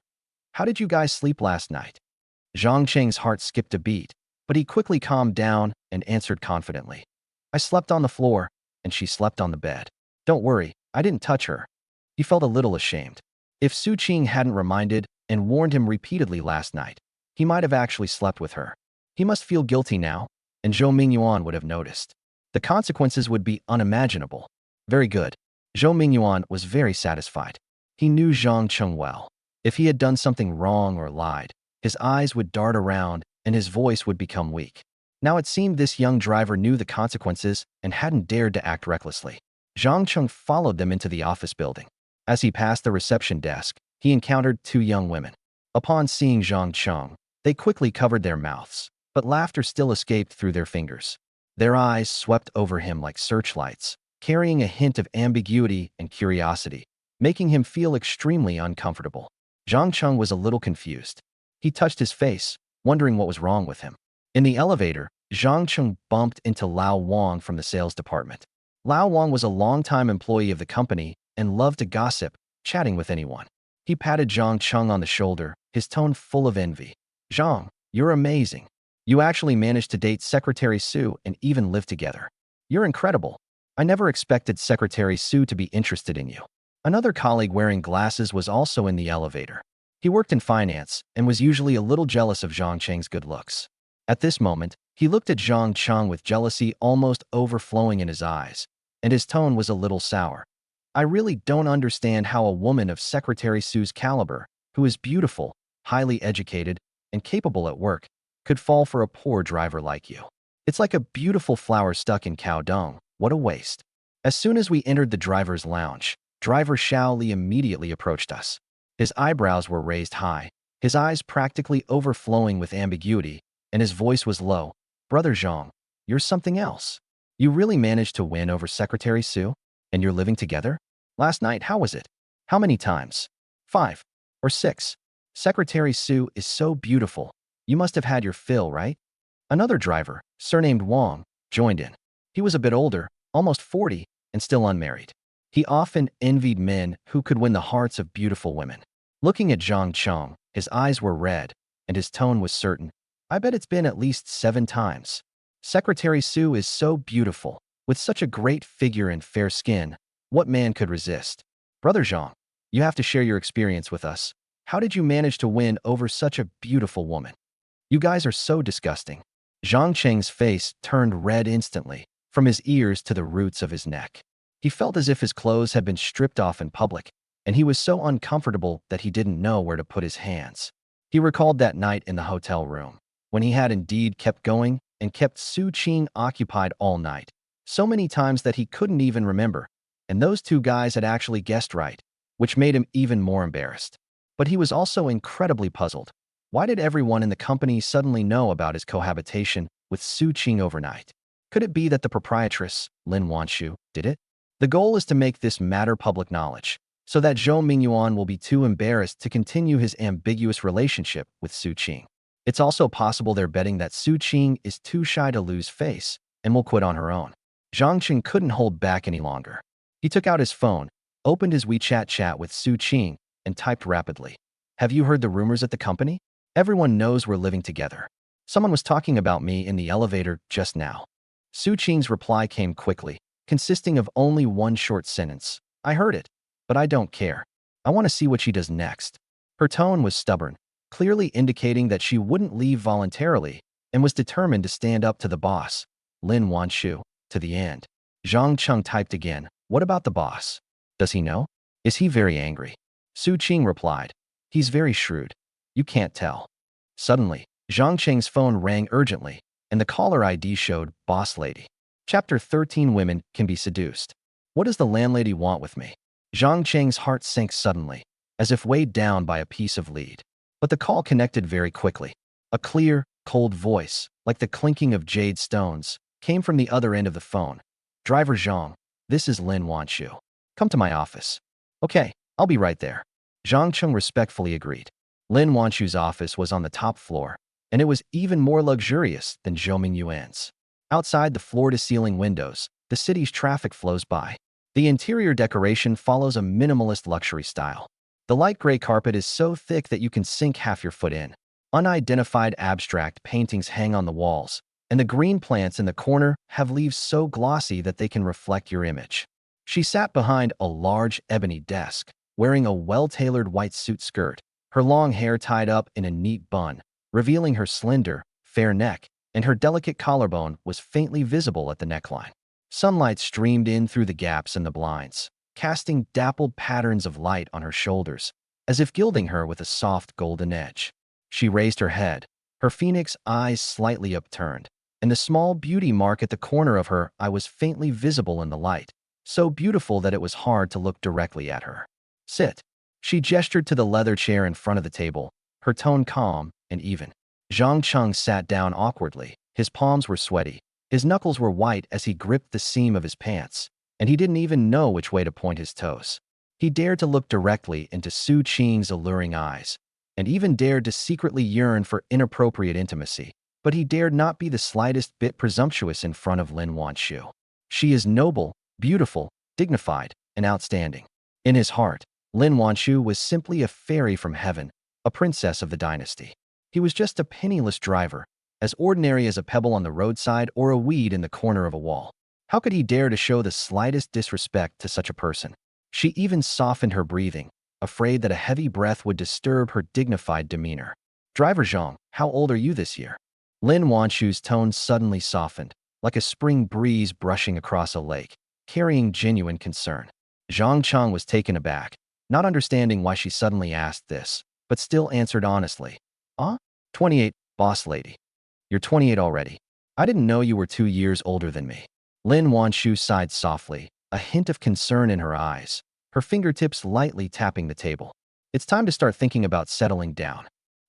How did you guys sleep last night? Zhang Cheng's heart skipped a beat, but he quickly calmed down and answered confidently. I slept on the floor, and she slept on the bed. Don't worry, I didn't touch her. He felt a little ashamed. If Su Qing hadn't reminded and warned him repeatedly last night, he might have actually slept with her. He must feel guilty now, and Zhou Yuan would have noticed. The consequences would be unimaginable. Very good. Zhou Yuan was very satisfied. He knew Zhang Cheng well. If he had done something wrong or lied, his eyes would dart around and his voice would become weak. Now it seemed this young driver knew the consequences and hadn't dared to act recklessly. Zhang Cheng followed them into the office building. As he passed the reception desk, he encountered two young women. Upon seeing Zhang Cheng, they quickly covered their mouths, but laughter still escaped through their fingers. Their eyes swept over him like searchlights, carrying a hint of ambiguity and curiosity, making him feel extremely uncomfortable. Zhang Cheng was a little confused. He touched his face, wondering what was wrong with him. In the elevator, Zhang Cheng bumped into Lao Wang from the sales department. Lao Wang was a longtime employee of the company and loved to gossip, chatting with anyone. He patted Zhang Cheng on the shoulder, his tone full of envy. Zhang, you're amazing. You actually managed to date Secretary Su and even live together. You're incredible. I never expected Secretary Su to be interested in you. Another colleague wearing glasses was also in the elevator. He worked in finance and was usually a little jealous of Zhang Cheng's good looks. At this moment, he looked at Zhang Cheng with jealousy almost overflowing in his eyes, and his tone was a little sour. I really don't understand how a woman of Secretary Su's caliber, who is beautiful, highly educated, and capable at work, could fall for a poor driver like you. It's like a beautiful flower stuck in cow dung. What a waste. As soon as we entered the driver's lounge, Driver Xiao Li immediately approached us. His eyebrows were raised high, his eyes practically overflowing with ambiguity, and his voice was low. Brother Zhang, you're something else. You really managed to win over Secretary Su? And you're living together? Last night, how was it? How many times? 5 or 6. Secretary Su is so beautiful. You must have had your fill, right? Another driver, surnamed Wang, joined in. He was a bit older, almost 40, and still unmarried. He often envied men who could win the hearts of beautiful women. Looking at Zhang Cheng, his eyes were red, and his tone was certain. I bet it's been at least 7 times. Secretary Su is so beautiful, with such a great figure and fair skin. What man could resist? Brother Zhang, you have to share your experience with us. How did you manage to win over such a beautiful woman? You guys are so disgusting. Zhang Cheng's face turned red instantly, from his ears to the roots of his neck. He felt as if his clothes had been stripped off in public, and he was so uncomfortable that he didn't know where to put his hands. He recalled that night in the hotel room, when he had indeed kept going and kept Su Qing occupied all night, so many times that he couldn't even remember, and those two guys had actually guessed right, which made him even more embarrassed. But he was also incredibly puzzled. Why did everyone in the company suddenly know about his cohabitation with Su Qing overnight? Could it be that the proprietress, Lin Wanshu, did it? The goal is to make this matter public knowledge, so that Zhou Mingyuan will be too embarrassed to continue his ambiguous relationship with Su Qing. It's also possible they're betting that Su Qing is too shy to lose face and will quit on her own. Zhang Qing couldn't hold back any longer. He took out his phone, opened his WeChat chat with Su Qing, and typed rapidly. Have you heard the rumors at the company? Everyone knows we're living together. Someone was talking about me in the elevator just now. Su Qing's reply came quickly, consisting of only one short sentence. I heard it, but I don't care. I want to see what she does next. Her tone was stubborn, clearly indicating that she wouldn't leave voluntarily and was determined to stand up to the boss, Lin Wanshu, to the end. Zhang Cheng typed again. What about the boss? Does he know? Is he very angry? Su Qing replied. He's very shrewd. You can't tell. Suddenly, Zhang Cheng's phone rang urgently, and the caller ID showed Boss Lady. Chapter 13 Women Can Be Seduced. What does the landlady want with me? Zhang Cheng's heart sank suddenly, as if weighed down by a piece of lead. But the call connected very quickly. A clear, cold voice, like the clinking of jade stones, came from the other end of the phone. Driver Zhang, this is Lin Wanshu. Come to my office. Okay, I'll be right there. Zhang Cheng respectfully agreed. Lin Wanshu's office was on the top floor, and it was even more luxurious than Zhou Yuan's. Outside the floor-to-ceiling windows, the city's traffic flows by. The interior decoration follows a minimalist luxury style. The light gray carpet is so thick that you can sink half your foot in. Unidentified abstract paintings hang on the walls, and the green plants in the corner have leaves so glossy that they can reflect your image. She sat behind a large ebony desk, wearing a well-tailored white suit skirt, her long hair tied up in a neat bun, revealing her slender, fair neck, and her delicate collarbone was faintly visible at the neckline. Sunlight streamed in through the gaps in the blinds, casting dappled patterns of light on her shoulders, as if gilding her with a soft golden edge. She raised her head, her phoenix eyes slightly upturned, and the small beauty mark at the corner of her eye was faintly visible in the light, so beautiful that it was hard to look directly at her. Sit. She gestured to the leather chair in front of the table, her tone calm and even. Zhang Cheng sat down awkwardly. His palms were sweaty, his knuckles were white as he gripped the seam of his pants, and he didn't even know which way to point his toes. He dared to look directly into Su Qing's alluring eyes, and even dared to secretly yearn for inappropriate intimacy, but he dared not be the slightest bit presumptuous in front of Lin Wanshu. She is noble, beautiful, dignified, and outstanding. In his heart, Lin Wanshu was simply a fairy from heaven, a princess of the dynasty. He was just a penniless driver, as ordinary as a pebble on the roadside or a weed in the corner of a wall. How could he dare to show the slightest disrespect to such a person? She even softened her breathing, afraid that a heavy breath would disturb her dignified demeanor. Driver Zhang, how old are you this year? Lin Wanshu's tone suddenly softened, like a spring breeze brushing across a lake, carrying genuine concern. Zhang Cheng was taken aback, not understanding why she suddenly asked this, but still answered honestly. 28, boss lady. You're 28 already. I didn't know you were 2 years older than me. Lin Wanshu sighed softly, a hint of concern in her eyes, her fingertips lightly tapping the table. It's time to start thinking about settling down.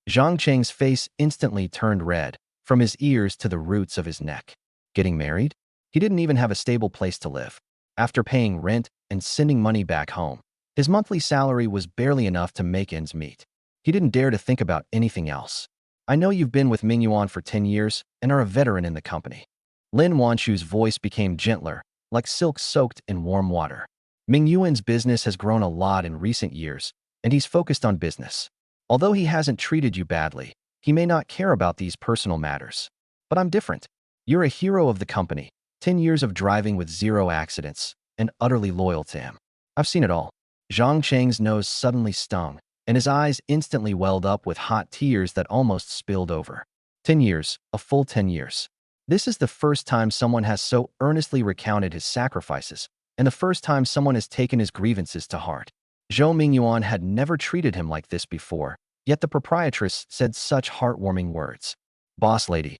Zhang Cheng's face instantly turned red, from his ears to the roots of his neck. Getting married? He didn't even have a stable place to live. After paying rent and sending money back home, his monthly salary was barely enough to make ends meet. He didn't dare to think about anything else. I know you've been with Mingyuan for 10 years and are a veteran in the company. Lin Wanshu's voice became gentler, like silk soaked in warm water. Mingyuan's business has grown a lot in recent years, and he's focused on business. Although he hasn't treated you badly, he may not care about these personal matters. But I'm different. You're a hero of the company, 10 years of driving with 0 accidents, and utterly loyal to him. I've seen it all. Zhang Cheng's nose suddenly stung, and his eyes instantly welled up with hot tears that almost spilled over. 10 years, a full 10 years. This is the first time someone has so earnestly recounted his sacrifices, and the first time someone has taken his grievances to heart. Zhou Yuan had never treated him like this before, yet the proprietress said such heartwarming words. Boss lady.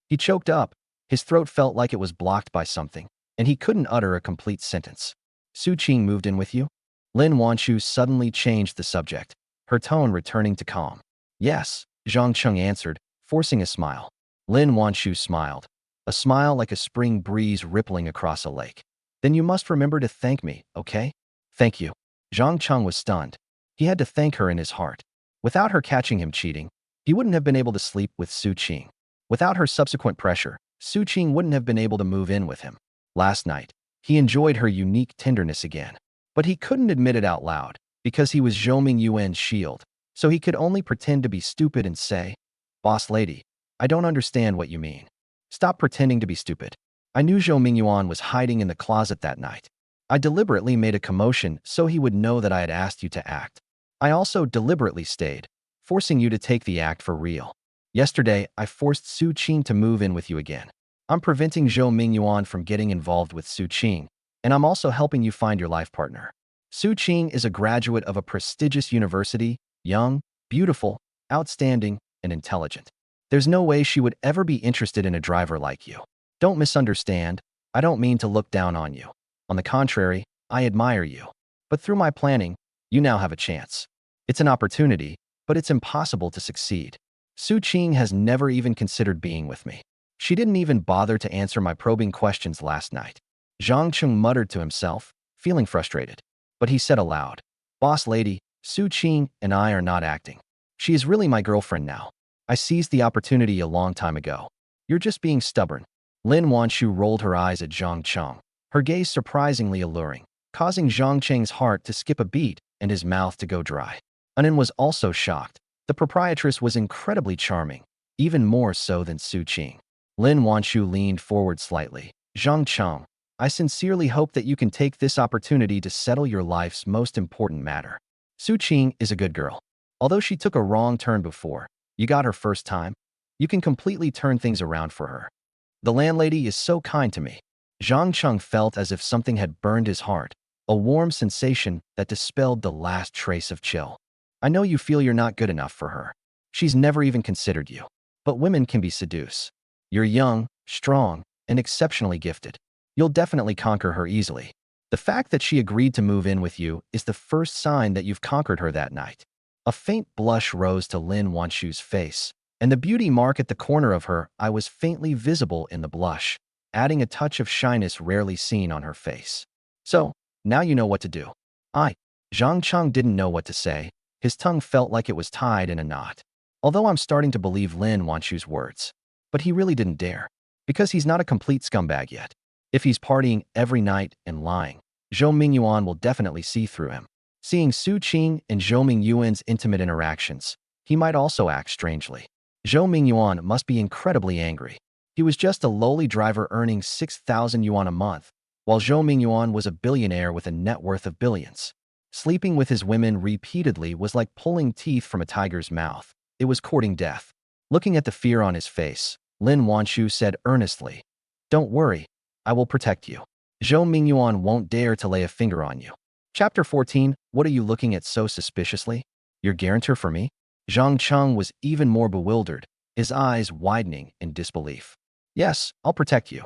He choked up. His throat felt like it was blocked by something, and he couldn't utter a complete sentence. Su Qing moved in with you? Lin Wanshu suddenly changed the subject, her tone returning to calm. Yes, Zhang Cheng answered, forcing a smile. Lin Wanshu smiled, a smile like a spring breeze rippling across a lake. Then you must remember to thank me, okay? Thank you. Zhang Cheng was stunned. He had to thank her in his heart. Without her catching him cheating, he wouldn't have been able to sleep with Su Qing. Without her subsequent pressure, Su Qing wouldn't have been able to move in with him. Last night, he enjoyed her unique tenderness again. But he couldn't admit it out loud, because he was Zhou Yuan's shield, so he could only pretend to be stupid and say, Boss lady, I don't understand what you mean. Stop pretending to be stupid. I knew Zhou Yuan was hiding in the closet that night. I deliberately made a commotion so he would know that I had asked you to act. I also deliberately stayed, forcing you to take the act for real. Yesterday, I forced Su Qing to move in with you again. I'm preventing Zhou Yuan from getting involved with Su Qing, and I'm also helping you find your life partner. Su Qing is a graduate of a prestigious university, young, beautiful, outstanding, and intelligent. There's no way she would ever be interested in a driver like you. Don't misunderstand. I don't mean to look down on you. On the contrary, I admire you. But through my planning, you now have a chance. It's an opportunity, but it's impossible to succeed. Su Qing has never even considered being with me. She didn't even bother to answer my probing questions last night. Zhang Cheng muttered to himself, feeling frustrated. But he said aloud, Boss lady, Su Qing and I are not acting. She is really my girlfriend now. I seized the opportunity a long time ago. You're just being stubborn. Lin Wanshu rolled her eyes at Zhang Cheng, her gaze surprisingly alluring, causing Zhang Cheng's heart to skip a beat and his mouth to go dry. Anin was also shocked. The proprietress was incredibly charming, even more so than Su Qing. Lin Wanshu leaned forward slightly. Zhang Cheng, I sincerely hope that you can take this opportunity to settle your life's most important matter. Su Qing is a good girl. Although she took a wrong turn before, you got her first time, you can completely turn things around for her. The landlady is so kind to me. Zhang Cheng felt as if something had burned his heart, a warm sensation that dispelled the last trace of chill. I know you feel you're not good enough for her. She's never even considered you. But women can be seduced. You're young, strong, and exceptionally gifted. You'll definitely conquer her easily. The fact that she agreed to move in with you is the first sign that you've conquered her that night. A faint blush rose to Lin Wanshu's face, and the beauty mark at the corner of her eye was faintly visible in the blush, adding a touch of shyness rarely seen on her face. So, now you know what to do. Zhang Cheng didn't know what to say. His tongue felt like it was tied in a knot. Although I'm starting to believe Lin Wanshu's words. But he really didn't dare. Because he's not a complete scumbag yet. If he's partying every night and lying, Zhou Yuan will definitely see through him. Seeing Su Qing and Zhou Yuan's intimate interactions, he might also act strangely. Zhou Yuan must be incredibly angry. He was just a lowly driver earning 6,000 yuan a month, while Zhou Yuan was a billionaire with a net worth of billions. Sleeping with his women repeatedly was like pulling teeth from a tiger's mouth. It was courting death. Looking at the fear on his face, Lin Wanshu said earnestly, Don't worry, I will protect you. Zhou Yuan won't dare to lay a finger on you. Chapter 14, What are you looking at so suspiciously? Your guarantor for me? Zhang Cheng was even more bewildered, his eyes widening in disbelief. Yes, I'll protect you.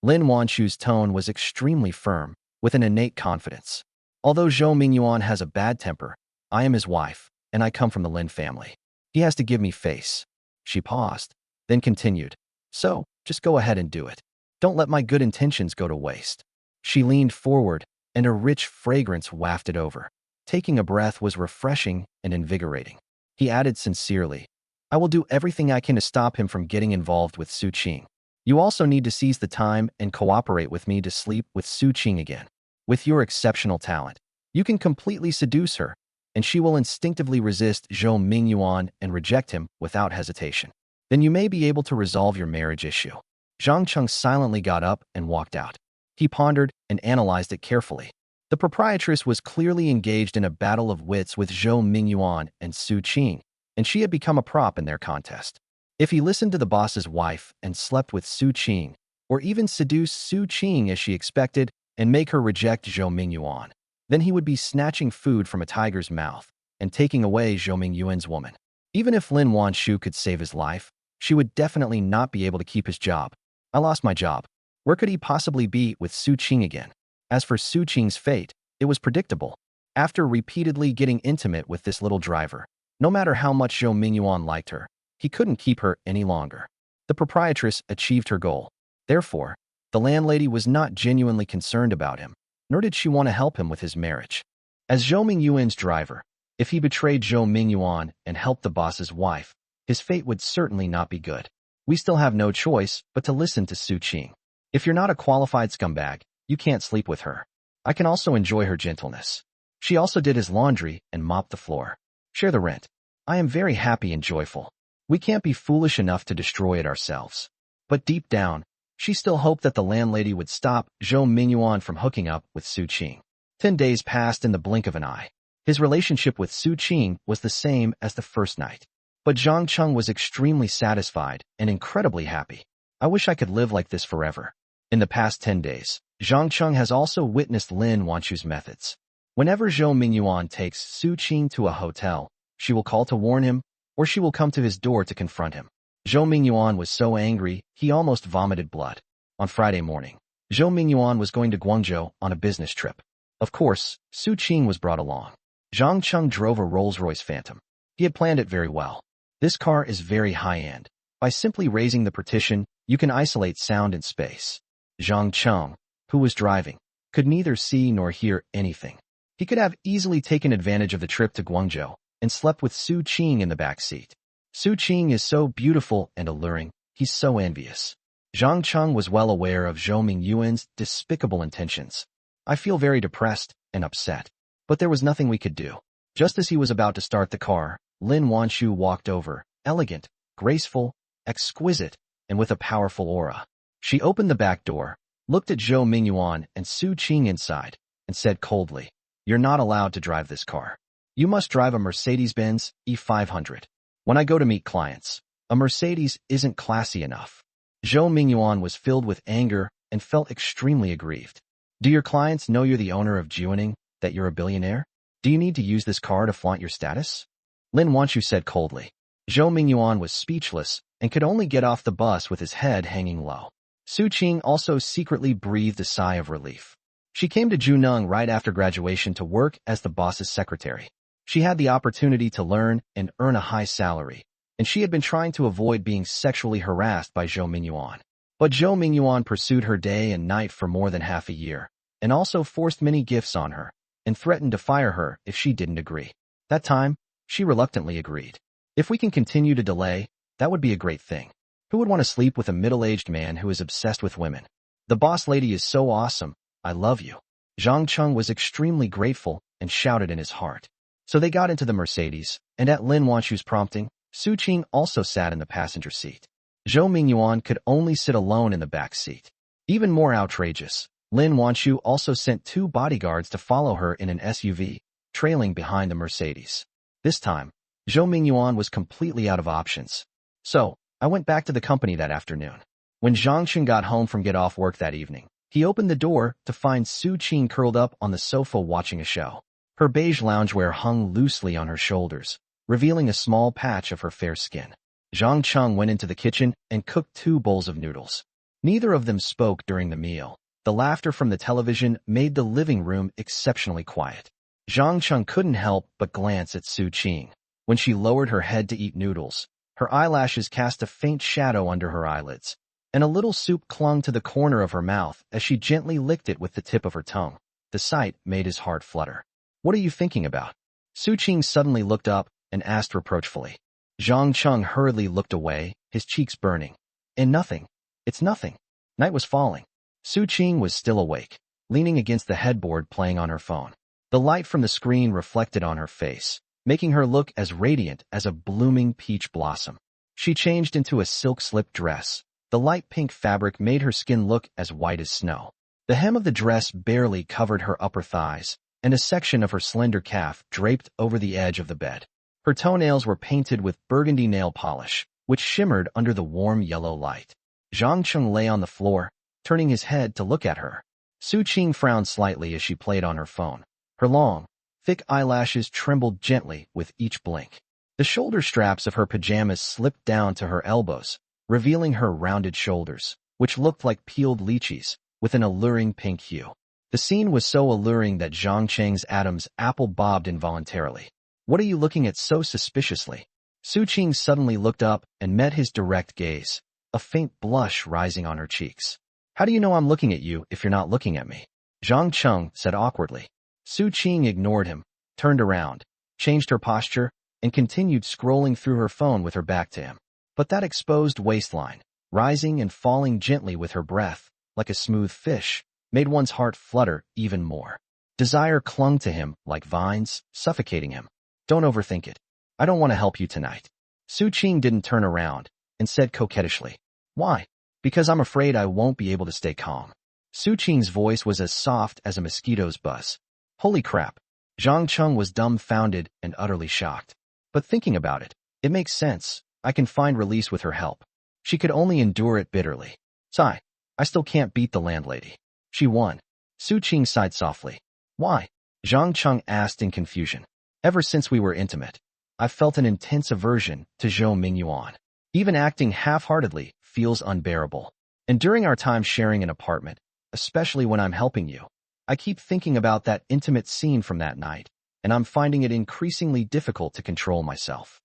Lin Wanshu's tone was extremely firm, with an innate confidence. Although Zhou Yuan has a bad temper, I am his wife, and I come from the Lin family. He has to give me face. She paused, then continued. So, just go ahead and do it. Don't let my good intentions go to waste. She leaned forward, and a rich fragrance wafted over. Taking a breath was refreshing and invigorating. He added sincerely, I will do everything I can to stop him from getting involved with Su Qing. You also need to seize the time and cooperate with me to sleep with Su Qing again. With your exceptional talent, you can completely seduce her, and she will instinctively resist Zhou Yuan and reject him without hesitation. Then you may be able to resolve your marriage issue. Zhang Cheng silently got up and walked out. He pondered and analyzed it carefully. The proprietress was clearly engaged in a battle of wits with Zhou Yuan and Su Qing, and she had become a prop in their contest. If he listened to the boss's wife and slept with Su Qing, or even seduced Su Qing as she expected and make her reject Zhou Yuan, then he would be snatching food from a tiger's mouth and taking away Zhou Yuan's woman. Even if Lin Wanshu could save his life, she would definitely not be able to keep his job. I lost my job. Where could he possibly be with Su Qing again? As for Su Qing's fate, it was predictable. After repeatedly getting intimate with this little driver, no matter how much Zhou Yuan liked her, he couldn't keep her any longer. The proprietress achieved her goal. Therefore, the landlady was not genuinely concerned about him, nor did she want to help him with his marriage. As Zhou Yuan's driver, if he betrayed Zhou Yuan and helped the boss's wife, his fate would certainly not be good. We still have no choice but to listen to Su Qing. If you're not a qualified scumbag, you can't sleep with her. I can also enjoy her gentleness. She also did his laundry and mopped the floor. Share the rent. I am very happy and joyful. We can't be foolish enough to destroy it ourselves. But deep down, she still hoped that the landlady would stop Zhou Yuan from hooking up with Su Qing. 10 days passed in the blink of an eye. His relationship with Su Qing was the same as the first night. But Zhang Cheng was extremely satisfied and incredibly happy. I wish I could live like this forever. In the past 10 days, Zhang Cheng has also witnessed Lin Wanshu's methods. Whenever Zhou Yuan takes Su Qing to a hotel, she will call to warn him, or she will come to his door to confront him. Zhou Yuan was so angry, he almost vomited blood. On Friday morning, Zhou Yuan was going to Guangzhou on a business trip. Of course, Su Qing was brought along. Zhang Cheng drove a Rolls-Royce Phantom. He had planned it very well. This car is very high-end. By simply raising the partition, you can isolate sound and space. Zhang Cheng, who was driving, could neither see nor hear anything. He could have easily taken advantage of the trip to Guangzhou and slept with Su Qing in the back seat. Su Qing is so beautiful and alluring, he's so envious. Zhang Cheng was well aware of Zhou Yuan's despicable intentions. I feel very depressed and upset. But there was nothing we could do. Just as he was about to start the car, Lin Wanshu walked over, elegant, graceful, exquisite, and with a powerful aura. She opened the back door, looked at Zhou Yuan and Su Qing inside, and said coldly, "You're not allowed to drive this car. You must drive a Mercedes-Benz E500. When I go to meet clients, a Mercedes isn't classy enough." Zhou Yuan was filled with anger and felt extremely aggrieved. Do your clients know you're the owner of Jiuning, that you're a billionaire? Do you need to use this car to flaunt your status? Lin Wanshu said coldly. Zhou Yuan was speechless and could only get off the bus with his head hanging low. Su Qing also secretly breathed a sigh of relief. She came to Juneng right after graduation to work as the boss's secretary. She had the opportunity to learn and earn a high salary, and she had been trying to avoid being sexually harassed by Zhou Yuan. But Zhou Yuan pursued her day and night for more than half a year, and also forced many gifts on her, and threatened to fire her if she didn't agree. That time, she reluctantly agreed. If we can continue to delay, that would be a great thing. Who would want to sleep with a middle-aged man who is obsessed with women? The boss lady is so awesome. I love you. Zhang Cheng was extremely grateful and shouted in his heart. So they got into the Mercedes, and at Lin Wanshu's prompting, Su Qing also sat in the passenger seat. Zhou Yuan could only sit alone in the back seat. Even more outrageous, Lin Wanshu also sent 2 bodyguards to follow her in an SUV, trailing behind the Mercedes. This time, Zhou Yuan was completely out of options. So, I went back to the company that afternoon. When Zhang Cheng got home from get off work that evening, he opened the door to find Su Qing curled up on the sofa watching a show. Her beige loungewear hung loosely on her shoulders, revealing a small patch of her fair skin. Zhang Cheng went into the kitchen and cooked 2 bowls of noodles. Neither of them spoke during the meal. The laughter from the television made the living room exceptionally quiet. Zhang Cheng couldn't help but glance at Su Qing. When she lowered her head to eat noodles, her eyelashes cast a faint shadow under her eyelids, and a little soup clung to the corner of her mouth as she gently licked it with the tip of her tongue. The sight made his heart flutter. "What are you thinking about?" Su Qing suddenly looked up and asked reproachfully. Zhang Cheng hurriedly looked away, his cheeks burning. "And nothing. It's nothing." Night was falling. Su Qing was still awake, leaning against the headboard playing on her phone. The light from the screen reflected on her face, making her look as radiant as a blooming peach blossom. She changed into a silk slip dress. The light pink fabric made her skin look as white as snow. The hem of the dress barely covered her upper thighs, and a section of her slender calf draped over the edge of the bed. Her toenails were painted with burgundy nail polish, which shimmered under the warm yellow light. Cheng lay on the floor, turning his head to look at her. Cheng frowned slightly as she played on her phone. Her long, thick eyelashes trembled gently with each blink. The shoulder straps of her pajamas slipped down to her elbows, revealing her rounded shoulders, which looked like peeled lychees, with an alluring pink hue. The scene was so alluring that Zhang Cheng's Adam's apple bobbed involuntarily. "What are you looking at so suspiciously?" Cheng suddenly looked up and met his direct gaze, a faint blush rising on her cheeks. "How do you know I'm looking at you if you're not looking at me?" Zhang Cheng said awkwardly. Cheng ignored him, turned around, changed her posture, and continued scrolling through her phone with her back to him. But that exposed waistline, rising and falling gently with her breath, like a smooth fish, made one's heart flutter even more. Desire clung to him like vines, suffocating him. "Don't overthink it. I don't want to help you tonight." Cheng didn't turn around and said coquettishly, "Why?" "Because I'm afraid I won't be able to stay calm." Cheng's voice was as soft as a mosquito's buzz. Holy crap. Zhang Cheng was dumbfounded and utterly shocked. But thinking about it, it makes sense. I can find release with her help. She could only endure it bitterly. Sigh. I still can't beat the landlady. She won. Cheng sighed softly. Why? Zhang Cheng asked in confusion. Ever since we were intimate, I've felt an intense aversion to Yuan. Even acting half-heartedly feels unbearable. And during our time sharing an apartment, especially when I'm helping you, I keep thinking about that intimate scene from that night, and I'm finding it increasingly difficult to control myself.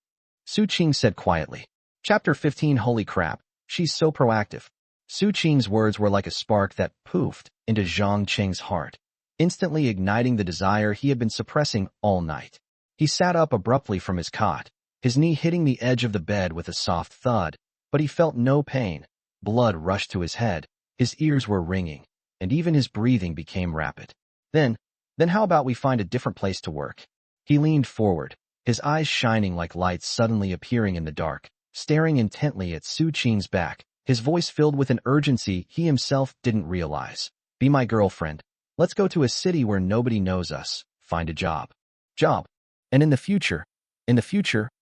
Cheng said quietly. Chapter 15. Holy crap, she's so proactive. Cheng's words were like a spark that poofed into Zhang Cheng's heart, instantly igniting the desire he had been suppressing all night. He sat up abruptly from his cot, his knee hitting the edge of the bed with a soft thud, but he felt no pain. Blood rushed to his head, his ears were ringing, and even his breathing became rapid. Then how about we find a different place to work? He leaned forward, his eyes shining like lights suddenly appearing in the dark, staring intently at Cheng's back, his voice filled with an urgency he himself didn't realize. Be my girlfriend. Let's go to a city where nobody knows us. Find a job. And in the future,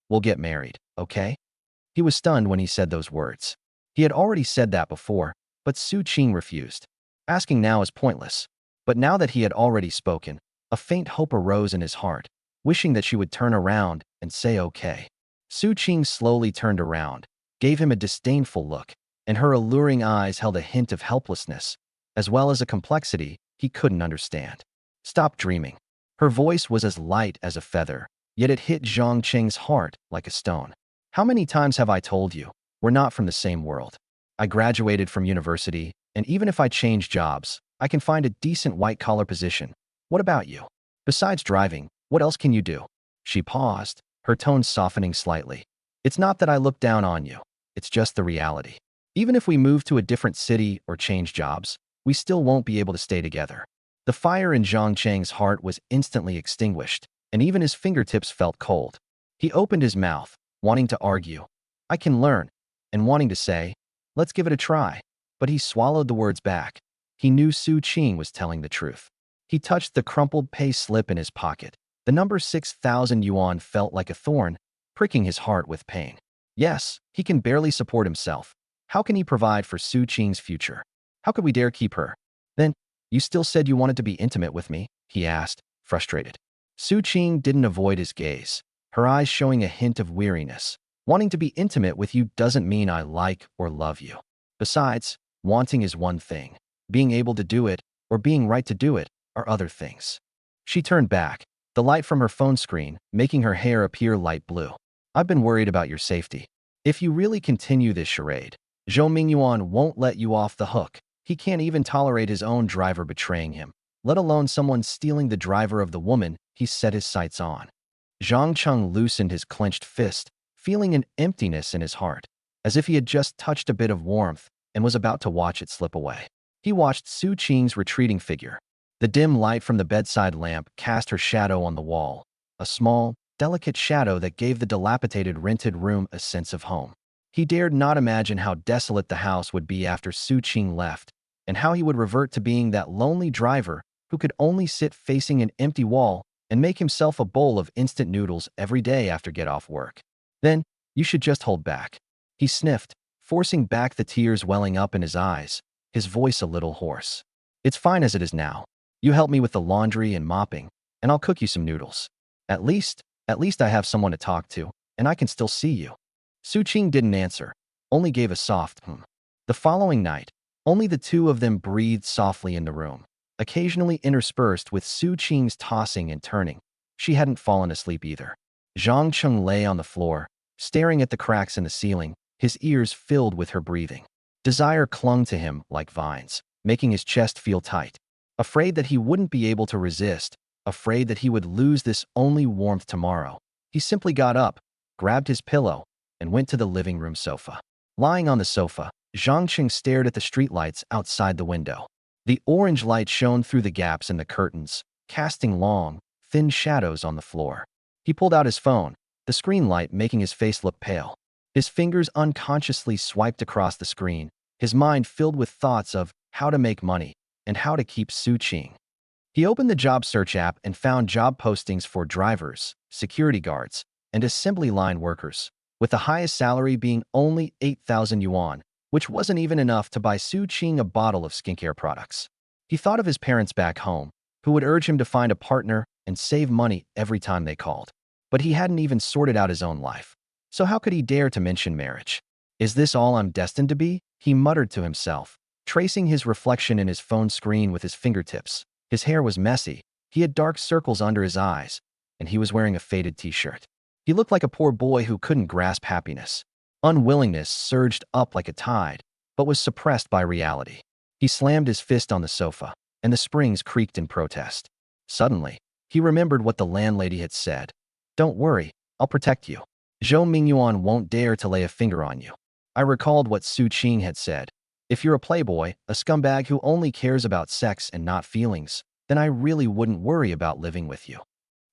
we'll get married, okay? He was stunned when he said those words. He had already said that before, but Cheng refused. Asking now is pointless. But now that he had already spoken, a faint hope arose in his heart, wishing that she would turn around and say okay. Cheng slowly turned around, gave him a disdainful look, and her alluring eyes held a hint of helplessness, as well as a complexity he couldn't understand. Stop dreaming. Her voice was as light as a feather, yet it hit Zhang Cheng's heart like a stone. How many times have I told you, we're not from the same world? I graduated from university, and even if I change jobs, I can find a decent white-collar position. What about you? Besides driving, what else can you do? She paused, her tone softening slightly. It's not that I look down on you. It's just the reality. Even if we move to a different city or change jobs, we still won't be able to stay together. The fire in Zhang Cheng's heart was instantly extinguished, and even his fingertips felt cold. He opened his mouth, wanting to argue, I can learn, and wanting to say, let's give it a try. But he swallowed the words back. He knew Cheng was telling the truth. He touched the crumpled pay slip in his pocket. The number 6,000 yuan felt like a thorn, pricking his heart with pain. Yes, he can barely support himself. How can he provide for Cheng's future? How could we dare keep her? Then, you still said you wanted to be intimate with me? He asked, frustrated. Cheng didn't avoid his gaze, her eyes showing a hint of weariness. Wanting to be intimate with you doesn't mean I like or love you. Besides, wanting is one thing. Being able to do it, or being right to do it, are other things. She turned back, the light from her phone screen making her hair appear light blue. I've been worried about your safety. If you really continue this charade, Yuan won't let you off the hook. He can't even tolerate his own driver betraying him, let alone someone stealing the driver of the woman he set his sights on. Zhang Cheng loosened his clenched fist, feeling an emptiness in his heart, as if he had just touched a bit of warmth and was about to watch it slip away. He watched Cheng's retreating figure. The dim light from the bedside lamp cast her shadow on the wall, a small, delicate shadow that gave the dilapidated rented room a sense of home. He dared not imagine how desolate the house would be after Cheng left, and how he would revert to being that lonely driver who could only sit facing an empty wall and make himself a bowl of instant noodles every day after get off work. Then, you should just hold back. He sniffed, forcing back the tears welling up in his eyes, his voice a little hoarse. It's fine as it is now. You help me with the laundry and mopping, and I'll cook you some noodles. At least I have someone to talk to, and I can still see you. Su Qing didn't answer, only gave a soft The following night, only the two of them breathed softly in the room, occasionally interspersed with Su Qing's tossing and turning. She hadn't fallen asleep either. Zhang Cheng lay on the floor, staring at the cracks in the ceiling, his ears filled with her breathing. Desire clung to him like vines, making his chest feel tight. Afraid that he wouldn't be able to resist, afraid that he would lose this only warmth tomorrow, he simply got up, grabbed his pillow, and went to the living room sofa. Lying on the sofa, Zhang Cheng stared at the streetlights outside the window. The orange light shone through the gaps in the curtains, casting long, thin shadows on the floor. He pulled out his phone, the screen light making his face look pale. His fingers unconsciously swiped across the screen, his mind filled with thoughts of how to make money and how to keep Su Qing. He opened the job search app and found job postings for drivers, security guards, and assembly line workers, with the highest salary being only 8,000 yuan, which wasn't even enough to buy Su Qing a bottle of skincare products. He thought of his parents back home, who would urge him to find a partner and save money every time they called. But he hadn't even sorted out his own life. So how could he dare to mention marriage? Is this all I'm destined to be? He muttered to himself, tracing his reflection in his phone screen with his fingertips. His hair was messy, he had dark circles under his eyes, and he was wearing a faded t-shirt. He looked like a poor boy who couldn't grasp happiness. Unwillingness surged up like a tide, but was suppressed by reality. He slammed his fist on the sofa, and the springs creaked in protest. Suddenly, he remembered what the landlady had said. Don't worry, I'll protect you. Zhou Mingyuan won't dare to lay a finger on you. I recalled what Su Qing had said. If you're a playboy, a scumbag who only cares about sex and not feelings, then I really wouldn't worry about living with you.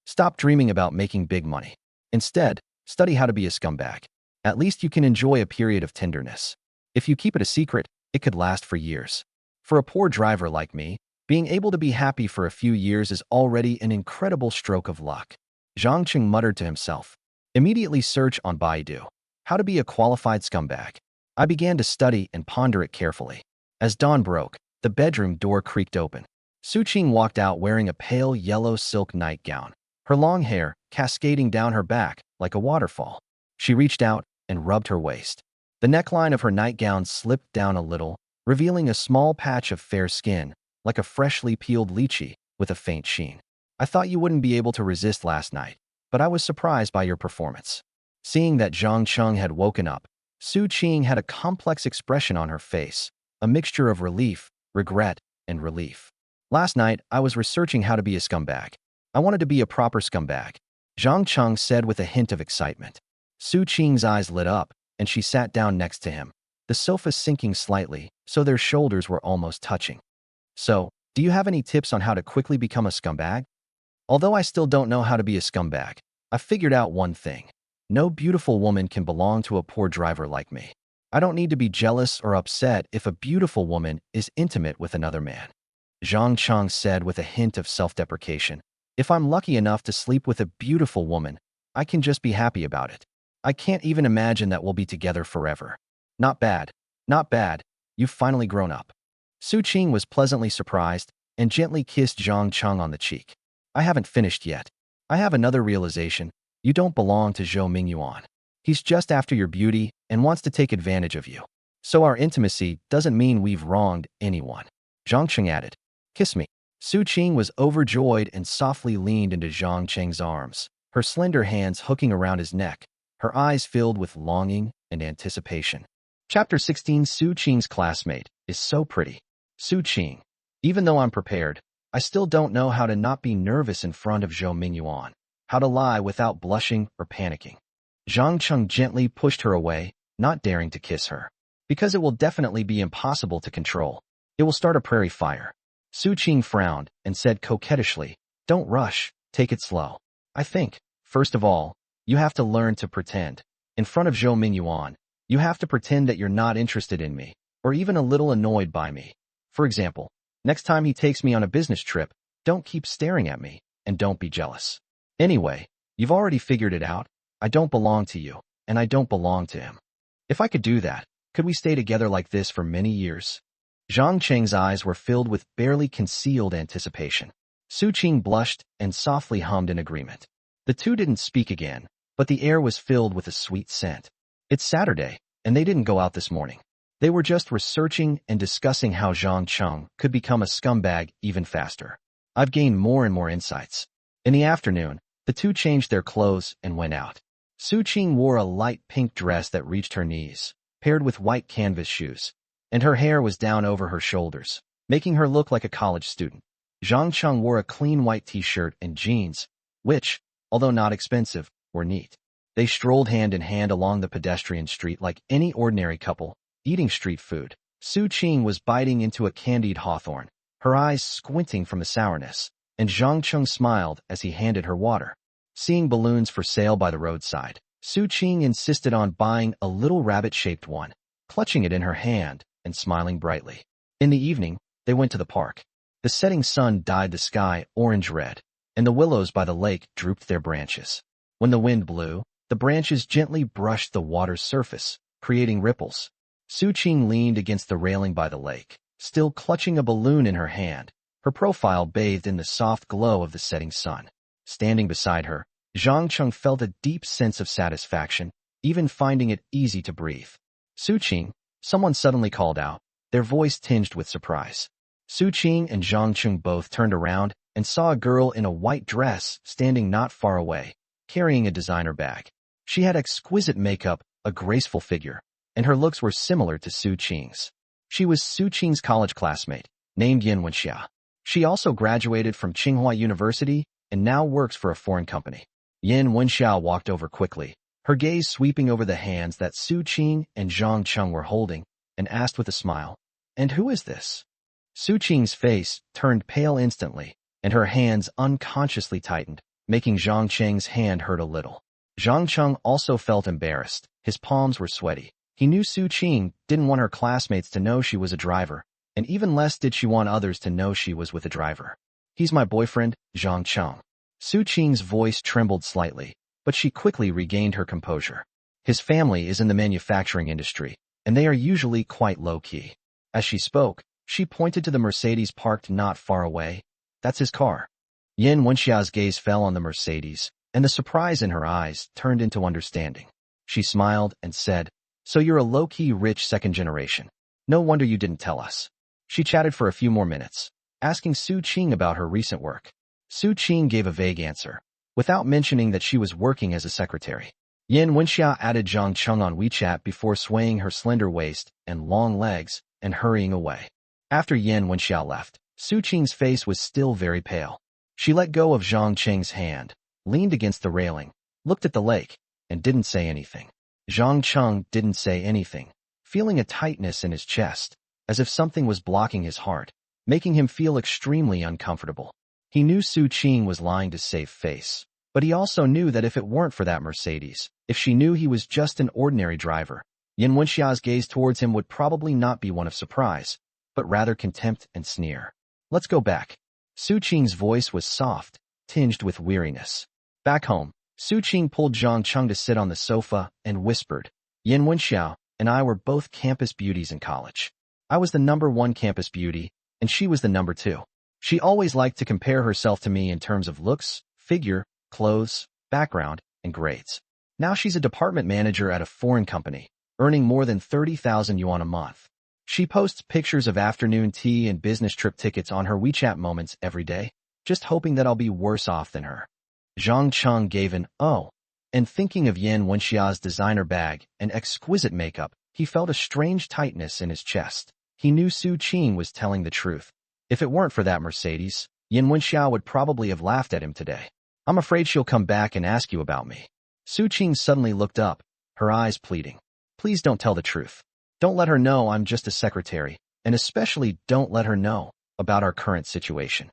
Stop dreaming about making big money. Instead, study how to be a scumbag. At least you can enjoy a period of tenderness. If you keep it a secret, it could last for years. For a poor driver like me, being able to be happy for a few years is already an incredible stroke of luck. Zhang Cheng muttered to himself. Immediately search on Baidu. How to be a qualified scumbag. I began to study and ponder it carefully. As dawn broke, the bedroom door creaked open. Su Qing walked out wearing a pale yellow silk nightgown, her long hair cascading down her back like a waterfall. She reached out and rubbed her waist. The neckline of her nightgown slipped down a little, revealing a small patch of fair skin, like a freshly peeled lychee, with a faint sheen. I thought you wouldn't be able to resist last night, but I was surprised by your performance. Seeing that Zhang Cheng had woken up, Su Qing had a complex expression on her face, a mixture of relief, regret, and relief. Last night, I was researching how to be a scumbag. I wanted to be a proper scumbag, Zhang Cheng said with a hint of excitement. Su Qing's eyes lit up, and she sat down next to him, the sofa sinking slightly, so their shoulders were almost touching. So, do you have any tips on how to quickly become a scumbag? Although I still don't know how to be a scumbag, I figured out one thing. No beautiful woman can belong to a poor driver like me. I don't need to be jealous or upset if a beautiful woman is intimate with another man. Zhang Cheng said with a hint of self-deprecation. If I'm lucky enough to sleep with a beautiful woman, I can just be happy about it. I can't even imagine that we'll be together forever. Not bad. Not bad. You've finally grown up. Su Qing was pleasantly surprised and gently kissed Zhang Cheng on the cheek. I haven't finished yet. I have another realization. You don't belong to Zhou Mingyuan. He's just after your beauty and wants to take advantage of you. So our intimacy doesn't mean we've wronged anyone. Zhang Cheng added. Kiss me. Su Qing was overjoyed and softly leaned into Zhang Cheng's arms, her slender hands hooking around his neck, her eyes filled with longing and anticipation. Chapter 16. Su Qing's classmate is so pretty. Su Qing. Even though I'm prepared, I still don't know how to not be nervous in front of Zhou Mingyuan, how to lie without blushing or panicking. Zhang Cheng gently pushed her away, not daring to kiss her. Because it will definitely be impossible to control. It will start a prairie fire. Su Qing frowned and said coquettishly, don't rush, take it slow. I think, first of all, you have to learn to pretend. In front of Zhou Mingyuan, you have to pretend that you're not interested in me, or even a little annoyed by me. For example, next time he takes me on a business trip, don't keep staring at me, and don't be jealous. Anyway, you've already figured it out. I don't belong to you, and I don't belong to him. If I could do that, could we stay together like this for many years? Zhang Cheng's eyes were filled with barely concealed anticipation. Su Qing blushed and softly hummed in agreement. The two didn't speak again, but the air was filled with a sweet scent. It's Saturday, and they didn't go out this morning. They were just researching and discussing how Zhang Cheng could become a scumbag even faster. I've gained more and more insights. In the afternoon, the two changed their clothes and went out. Su Qing wore a light pink dress that reached her knees, paired with white canvas shoes, and her hair was down over her shoulders, making her look like a college student. Zhang Cheng wore a clean white t-shirt and jeans, which, although not expensive, were neat. They strolled hand in hand along the pedestrian street like any ordinary couple, eating street food. Su Qing was biting into a candied hawthorn, her eyes squinting from the sourness, and Zhang Cheng smiled as he handed her water. Seeing balloons for sale by the roadside, Su Qing insisted on buying a little rabbit-shaped one, clutching it in her hand and smiling brightly. In the evening, they went to the park. The setting sun dyed the sky orange-red, and the willows by the lake drooped their branches. When the wind blew, the branches gently brushed the water's surface, creating ripples. Su Qing leaned against the railing by the lake, still clutching a balloon in her hand, her profile bathed in the soft glow of the setting sun. Standing beside her, Zhang Cheng felt a deep sense of satisfaction, even finding it easy to breathe. Su Qing, someone suddenly called out, their voice tinged with surprise. Su Qing and Zhang Cheng both turned around and saw a girl in a white dress standing not far away, carrying a designer bag. She had exquisite makeup, a graceful figure, and her looks were similar to Su Qing's. She was Su Qing's college classmate, named Yuan. She also graduated from Tsinghua University and now works for a foreign company. Yuan walked over quickly, her gaze sweeping over the hands that Su Qing and Zhang Cheng were holding, and asked with a smile, "And who is this?" Su Qing's face turned pale instantly, and her hands unconsciously tightened, making Zhang Cheng's hand hurt a little. Zhang Cheng also felt embarrassed. His palms were sweaty. He knew Su Qing didn't want her classmates to know she was a driver, and even less did she want others to know she was with a driver. "He's my boyfriend, Zhang Cheng." Su Qing's voice trembled slightly, but she quickly regained her composure. "His family is in the manufacturing industry, and they are usually quite low-key." As she spoke, she pointed to the Mercedes parked not far away. "That's his car." Yuan Wenxia's gaze fell on the Mercedes, and the surprise in her eyes turned into understanding. She smiled and said, "So you're a low-key rich second generation. No wonder you didn't tell us." She chatted for a few more minutes, asking Su Qing about her recent work. Su Qing gave a vague answer, without mentioning that she was working as a secretary. Yuan Wenxia added Zhang Cheng on WeChat before swaying her slender waist and long legs and hurrying away. After Yuan Wenxia left, Su Qing's face was still very pale. She let go of Zhang Cheng's hand, leaned against the railing, looked at the lake, and didn't say anything. Zhang Cheng didn't say anything, feeling a tightness in his chest, as if something was blocking his heart, making him feel extremely uncomfortable. He knew Su Qing was lying to save face, but he also knew that if it weren't for that Mercedes, if she knew he was just an ordinary driver, Yuan Wenxia's gaze towards him would probably not be one of surprise, but rather contempt and sneer. "Let's go back." Su Qing's voice was soft, tinged with weariness. Back home, Su Qing pulled Zhang Cheng to sit on the sofa and whispered, "Yuan Wenxia and I were both campus beauties in college. I was the #1 campus beauty, and she was the #2. She always liked to compare herself to me in terms of looks, figure, clothes, background, and grades. Now she's a department manager at a foreign company, earning more than 30,000 yuan a month. She posts pictures of afternoon tea and business trip tickets on her WeChat moments every day, just hoping that I'll be worse off than her." Zhang Cheng gave an "oh," and thinking of Yuan Wenxia's designer bag and exquisite makeup, he felt a strange tightness in his chest. He knew Su Qing was telling the truth. If it weren't for that Mercedes, Yuan Wenxia would probably have laughed at him today. "I'm afraid she'll come back and ask you about me." Su Qing suddenly looked up, her eyes pleading. "Please don't tell the truth. Don't let her know I'm just a secretary, and especially don't let her know about our current situation."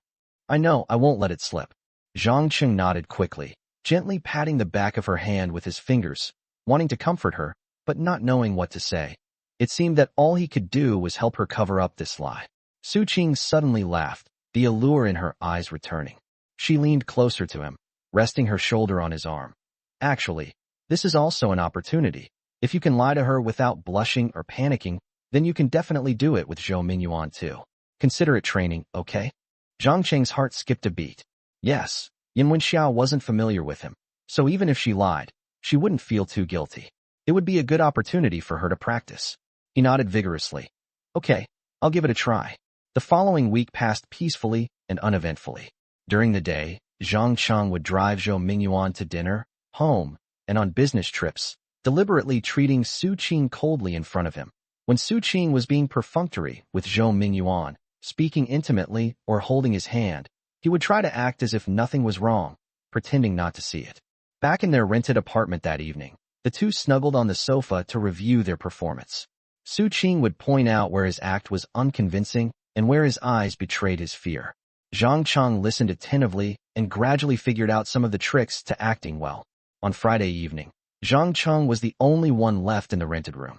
"I know, I won't let it slip." Zhang Cheng nodded quickly, gently patting the back of her hand with his fingers, wanting to comfort her, but not knowing what to say. It seemed that all he could do was help her cover up this lie. Su Qing suddenly laughed, the allure in her eyes returning. She leaned closer to him, resting her shoulder on his arm. Actually, this is also an opportunity. If you can lie to her without blushing or panicking, then you can definitely do it with Zhou Mingyuan too. Consider it training, okay? Zhang Cheng's heart skipped a beat. Yes, Yin Wenxiao wasn't familiar with him, so even if she lied, she wouldn't feel too guilty. It would be a good opportunity for her to practice. He nodded vigorously. Okay, I'll give it a try. The following week passed peacefully and uneventfully. During the day, Zhang Cheng would drive Zhou Mingyuan to dinner, home, and on business trips, deliberately treating Su Qing coldly in front of him. When Su Qing was being perfunctory with Zhou Mingyuan, speaking intimately or holding his hand, he would try to act as if nothing was wrong, pretending not to see it. Back in their rented apartment that evening, the two snuggled on the sofa to review their performance. Su Qing would point out where his act was unconvincing and where his eyes betrayed his fear. Zhang Cheng listened attentively and gradually figured out some of the tricks to acting well. On Friday evening, Zhang Cheng was the only one left in the rented room.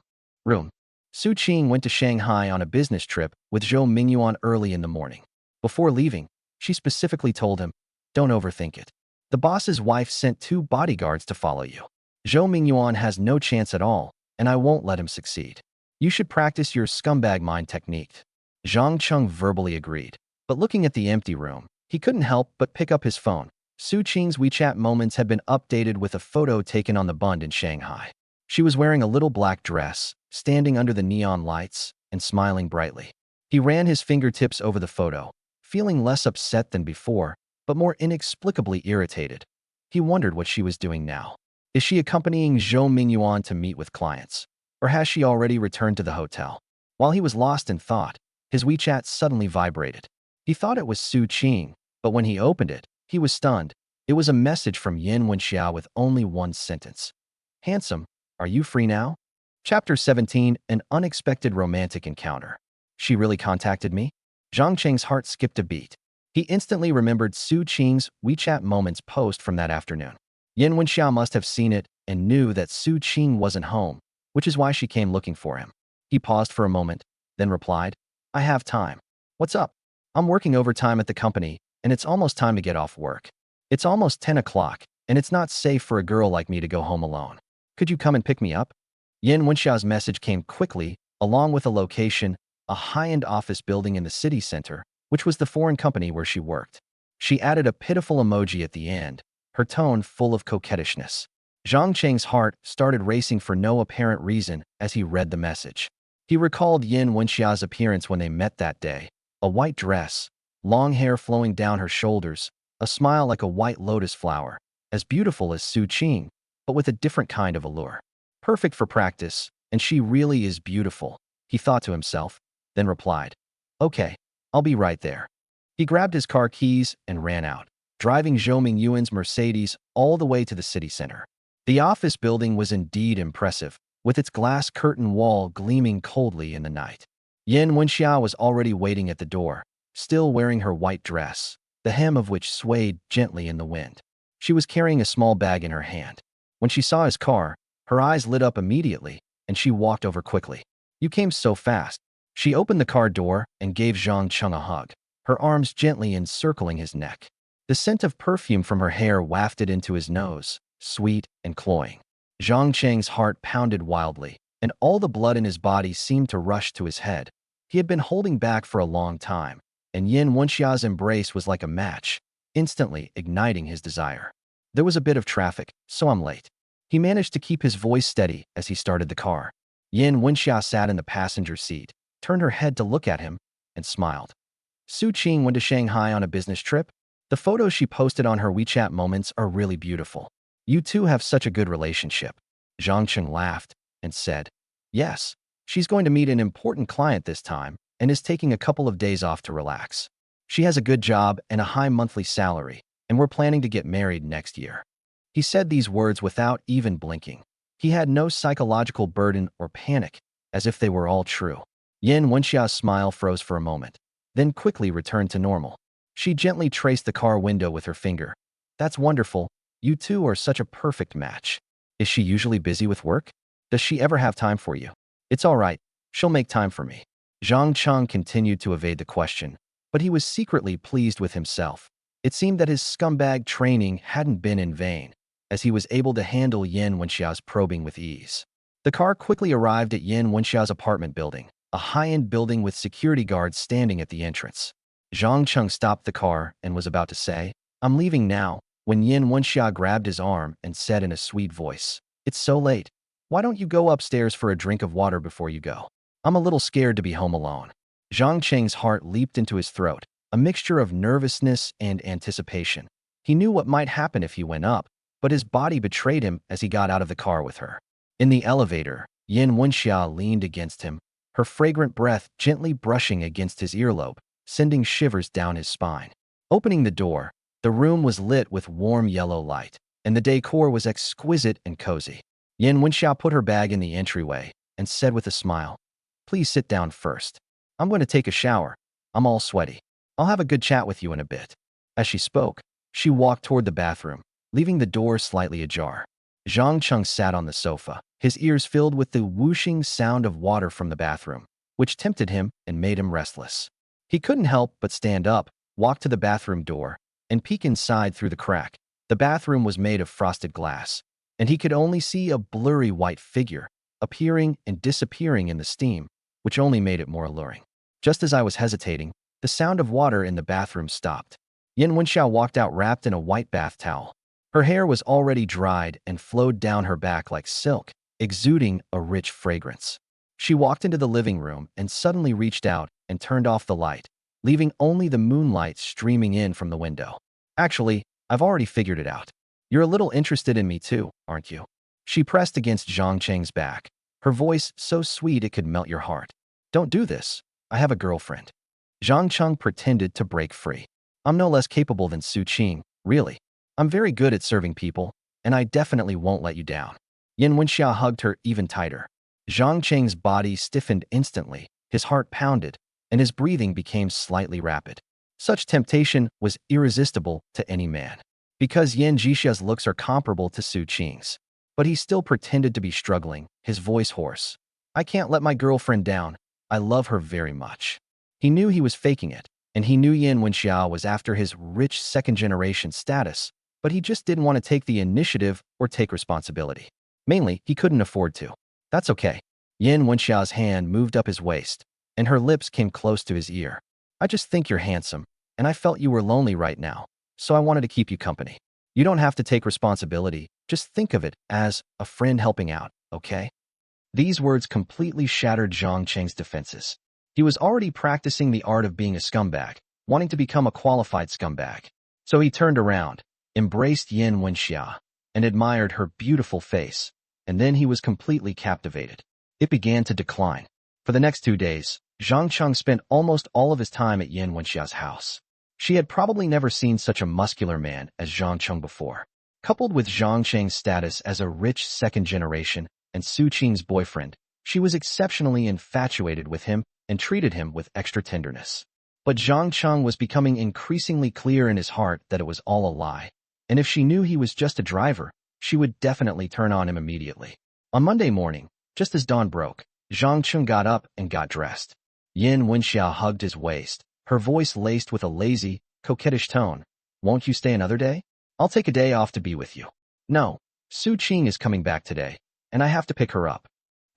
Su Qing went to Shanghai on a business trip with Zhou Mingyuan early in the morning. Before leaving, she specifically told him, "Don't overthink it. The boss's wife sent 2 bodyguards to follow you. Zhou Mingyuan has no chance at all, and I won't let him succeed. You should practice your scumbag mind technique." Zhang Cheng verbally agreed, but looking at the empty room, he couldn't help but pick up his phone. Su Qing's WeChat moments had been updated with a photo taken on the Bund in Shanghai. She was wearing a little black dress, standing under the neon lights, and smiling brightly. He ran his fingertips over the photo, feeling less upset than before, but more inexplicably irritated. He wondered what she was doing now. Is she accompanying Zhou Mingyuan to meet with clients? Or has she already returned to the hotel? While he was lost in thought, his WeChat suddenly vibrated. He thought it was Su Qing, but when he opened it, he was stunned. It was a message from Yin Wenxiao with only one sentence. "Handsome, are you free now?" Chapter 17, An Unexpected Romantic Encounter. She really contacted me? Zhang Cheng's heart skipped a beat. He instantly remembered Su Qing's WeChat moments post from that afternoon. Yin Wenxiao must have seen it and knew that Su Qing wasn't home, which is why she came looking for him. He paused for a moment, then replied, "I have time. What's up? I'm working overtime at the company, and it's almost time to get off work. It's almost 10 o'clock, and it's not safe for a girl like me to go home alone. Could you come and pick me up?" Yin Wenxiao's message came quickly, along with a location, a high-end office building in the city center, which was the foreign company where she worked. She added a pitiful emoji at the end, her tone full of coquettishness. Zhang Cheng's heart started racing for no apparent reason as he read the message. He recalled Yin Wenxiao's appearance when they met that day, a white dress, long hair flowing down her shoulders, a smile like a white lotus flower, as beautiful as Su Qing, but with a different kind of allure. Perfect for practice, and she really is beautiful, he thought to himself, then replied, "Okay, I'll be right there." He grabbed his car keys and ran out, driving Zhou Mingyuan's Mercedes all the way to the city center. The office building was indeed impressive, with its glass curtain wall gleaming coldly in the night. Yin Wenxiao was already waiting at the door, still wearing her white dress, the hem of which swayed gently in the wind. She was carrying a small bag in her hand. When she saw his car, her eyes lit up immediately, and she walked over quickly. "You came so fast." She opened the car door and gave Zhang Cheng a hug, her arms gently encircling his neck. The scent of perfume from her hair wafted into his nose, sweet and cloying. Zhang Cheng's heart pounded wildly, and all the blood in his body seemed to rush to his head. He had been holding back for a long time, and Yin Wenxiao's embrace was like a match, instantly igniting his desire. "There was a bit of traffic, so I'm late." He managed to keep his voice steady as he started the car. Yin Wenxiao sat in the passenger seat, turned her head to look at him, and smiled. Su Qing went to Shanghai on a business trip. The photos she posted on her WeChat moments are really beautiful. "You two have such a good relationship." Zhang Cheng laughed and said, "Yes, she's going to meet an important client this time and is taking a couple of days off to relax. She has a good job and a high monthly salary, and we're planning to get married next year." He said these words without even blinking. He had no psychological burden or panic, as if they were all true. Yin Wenxiao's smile froze for a moment, then quickly returned to normal. She gently traced the car window with her finger. "That's wonderful. You two are such a perfect match. Is she usually busy with work? Does she ever have time for you?" "It's all right. She'll make time for me." Zhang Cheng continued to evade the question, but he was secretly pleased with himself. It seemed that his scumbag training hadn't been in vain, as he was able to handle Yin Wenxiao's probing with ease. The car quickly arrived at Yin Wenxiao's apartment building, a high-end building with security guards standing at the entrance. Zhang Cheng stopped the car and was about to say, "I'm leaving now," when Yin Wenxia grabbed his arm and said in a sweet voice, "It's so late. Why don't you go upstairs for a drink of water before you go? I'm a little scared to be home alone." Zhang Cheng's heart leaped into his throat, a mixture of nervousness and anticipation. He knew what might happen if he went up, but his body betrayed him as he got out of the car with her. In the elevator, Yin Wenxia leaned against him, her fragrant breath gently brushing against his earlobe, sending shivers down his spine. Opening the door, the room was lit with warm yellow light, and the decor was exquisite and cozy. Yin Wenxia put her bag in the entryway and said with a smile, "Please sit down first. I'm going to take a shower. I'm all sweaty. I'll have a good chat with you in a bit." As she spoke, she walked toward the bathroom, leaving the door slightly ajar. Zhang Cheng sat on the sofa, his ears filled with the whooshing sound of water from the bathroom, which tempted him and made him restless. He couldn't help but stand up, walk to the bathroom door, and peek inside through the crack. The bathroom was made of frosted glass, and he could only see a blurry white figure, appearing and disappearing in the steam, which only made it more alluring. Just as I was hesitating, the sound of water in the bathroom stopped. Yin Wenxiao walked out wrapped in a white bath towel. Her hair was already dried and flowed down her back like silk, exuding a rich fragrance. She walked into the living room and suddenly reached out and turned off the light, leaving only the moonlight streaming in from the window. "Actually, I've already figured it out. You're a little interested in me too, aren't you?" She pressed against Zhang Cheng's back, her voice so sweet it could melt your heart. "Don't do this. I have a girlfriend." Zhang Cheng pretended to break free. "I'm no less capable than Su Qing, really. I'm very good at serving people, and I definitely won't let you down." Yin Wenxia hugged her even tighter. Zhang Cheng's body stiffened instantly, his heart pounded, and his breathing became slightly rapid. Such temptation was irresistible to any man, because Yin Jixia's looks are comparable to Su Qing's. But he still pretended to be struggling, his voice hoarse. "I can't let my girlfriend down. I love her very much." He knew he was faking it, and he knew Yin Wenxia was after his rich second-generation status, but he just didn't want to take the initiative or take responsibility. Mainly, he couldn't afford to. "That's okay." Yin Wenxia's hand moved up his waist, and her lips came close to his ear. "I just think you're handsome, and I felt you were lonely right now, so I wanted to keep you company. You don't have to take responsibility, just think of it as a friend helping out, okay?" These words completely shattered Zhang Cheng's defenses. He was already practicing the art of being a scumbag, wanting to become a qualified scumbag. So he turned around, embraced Yin Wenxia, and admired her beautiful face, and then he was completely captivated. It began to decline. For the next 2 days, Zhang Cheng spent almost all of his time at Yin Wenxia's house. She had probably never seen such a muscular man as Zhang Cheng before. Coupled with Zhang Cheng's status as a rich second generation and Su Qing's boyfriend, she was exceptionally infatuated with him and treated him with extra tenderness. But Zhang Cheng was becoming increasingly clear in his heart that it was all a lie, and if she knew he was just a driver, she would definitely turn on him immediately. On Monday morning, just as dawn broke, Zhang Cheng got up and got dressed. Yin Wenxia hugged his waist, her voice laced with a lazy, coquettish tone. "Won't you stay another day? I'll take a day off to be with you." "No, Su Qing is coming back today, and I have to pick her up."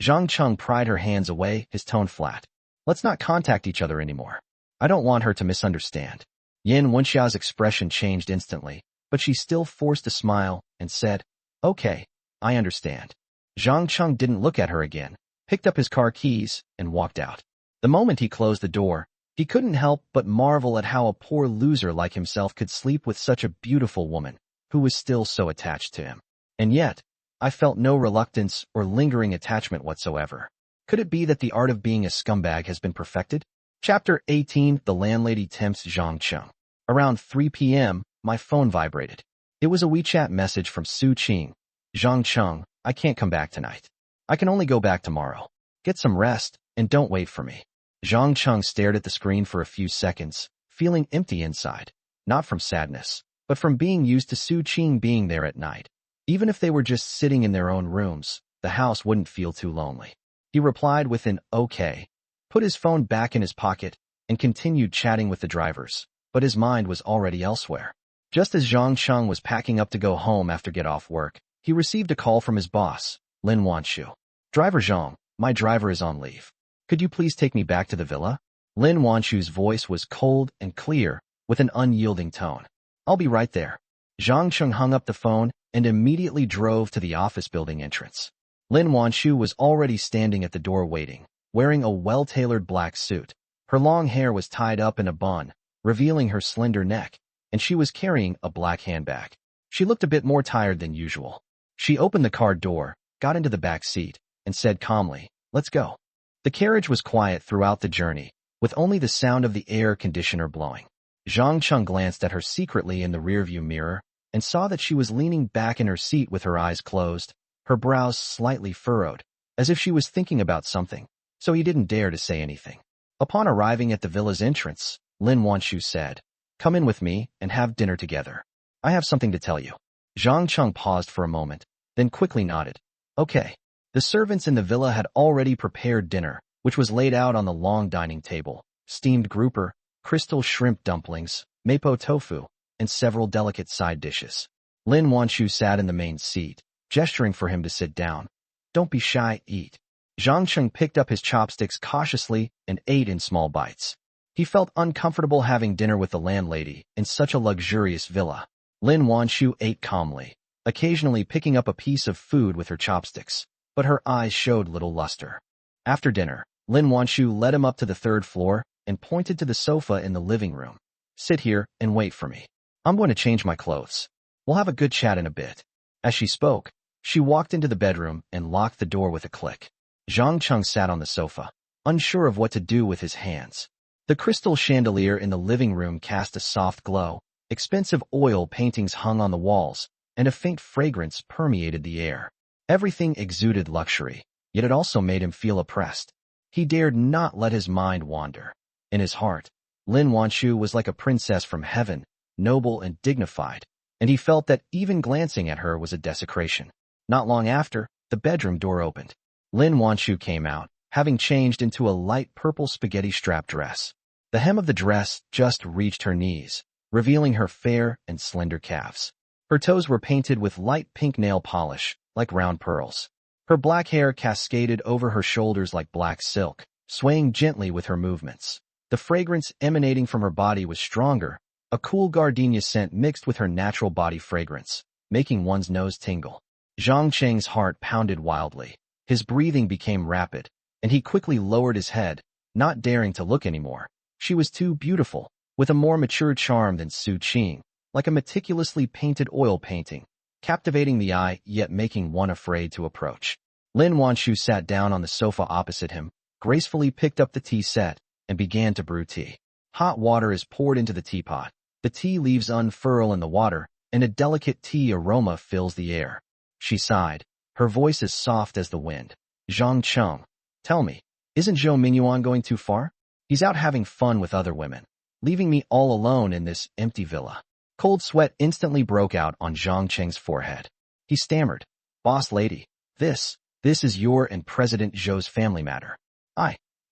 Zhang Cheng pried her hands away, his tone flat. "Let's not contact each other anymore. I don't want her to misunderstand." Yin Wenxia's expression changed instantly, but she still forced a smile and said, "Okay, I understand." Zhang Cheng didn't look at her again, picked up his car keys, and walked out. The moment he closed the door, he couldn't help but marvel at how a poor loser like himself could sleep with such a beautiful woman, who was still so attached to him. And yet, I felt no reluctance or lingering attachment whatsoever. Could it be that the art of being a scumbag has been perfected? Chapter 18. The landlady tempts Zhang Cheng. Around 3 p.m., my phone vibrated. It was a WeChat message from Su Qing. "Zhang Cheng, I can't come back tonight. I can only go back tomorrow. Get some rest, and don't wait for me." Zhang Cheng stared at the screen for a few seconds, feeling empty inside, not from sadness, but from being used to Su Qing being there at night. Even if they were just sitting in their own rooms, the house wouldn't feel too lonely. He replied with an "okay," put his phone back in his pocket, and continued chatting with the drivers, but his mind was already elsewhere. Just as Zhang Cheng was packing up to go home after get off work, he received a call from his boss, Lin Wanshu. Driver Zhang, my driver is on leave. Could you please take me back to the villa? Lin Wanshu's voice was cold and clear, with an unyielding tone. I'll be right there. Zhang Cheng hung up the phone and immediately drove to the office building entrance. Lin Wanshu was already standing at the door waiting, wearing a well-tailored black suit. Her long hair was tied up in a bun, revealing her slender neck, and she was carrying a black handbag. She looked a bit more tired than usual. She opened the car door, got into the back seat, and said calmly, "Let's go." The carriage was quiet throughout the journey, with only the sound of the air conditioner blowing. Zhang Cheng glanced at her secretly in the rearview mirror and saw that she was leaning back in her seat with her eyes closed, her brows slightly furrowed, as if she was thinking about something, so he didn't dare to say anything. Upon arriving at the villa's entrance, Lin Wanshu said, "Come in with me and have dinner together. I have something to tell you." Zhang Cheng paused for a moment, then quickly nodded. Okay. The servants in the villa had already prepared dinner, which was laid out on the long dining table: steamed grouper, crystal shrimp dumplings, mapo tofu, and several delicate side dishes. Lin Wanshu sat in the main seat, gesturing for him to sit down. "Don't be shy, eat." Zhang Cheng picked up his chopsticks cautiously and ate in small bites. He felt uncomfortable having dinner with the landlady in such a luxurious villa. Lin Wanshu ate calmly, occasionally picking up a piece of food with her chopsticks, but her eyes showed little luster. After dinner, Lin Wanshu led him up to the third floor and pointed to the sofa in the living room. "Sit here and wait for me. I'm going to change my clothes. We'll have a good chat in a bit." As she spoke, she walked into the bedroom and locked the door with a click. Zhang Cheng sat on the sofa, unsure of what to do with his hands. The crystal chandelier in the living room cast a soft glow, expensive oil paintings hung on the walls, and a faint fragrance permeated the air. Everything exuded luxury, yet it also made him feel oppressed. He dared not let his mind wander. In his heart, Lin Wanshu was like a princess from heaven, noble and dignified, and he felt that even glancing at her was a desecration. Not long after, the bedroom door opened. Lin Wanshu came out, having changed into a light purple spaghetti strap dress. The hem of the dress just reached her knees, revealing her fair and slender calves. Her toes were painted with light pink nail polish, like round pearls. Her black hair cascaded over her shoulders like black silk, swaying gently with her movements. The fragrance emanating from her body was stronger, a cool gardenia scent mixed with her natural body fragrance, making one's nose tingle. Zhang Cheng's heart pounded wildly. His breathing became rapid, and he quickly lowered his head, not daring to look anymore. She was too beautiful, with a more mature charm than Su Qing, like a meticulously painted oil painting, captivating the eye yet making one afraid to approach. Lin Wanshu sat down on the sofa opposite him, gracefully picked up the tea set, and began to brew tea. Hot water is poured into the teapot. The tea leaves unfurl in the water, and a delicate tea aroma fills the air. She sighed, her voice as soft as the wind. "Zhang Cheng, tell me, isn't Zhou Mingyuan going too far? He's out having fun with other women, leaving me all alone in this empty villa." Cold sweat instantly broke out on Zhang Cheng's forehead. He stammered, "Boss lady, this is your and President Zhou's family matter.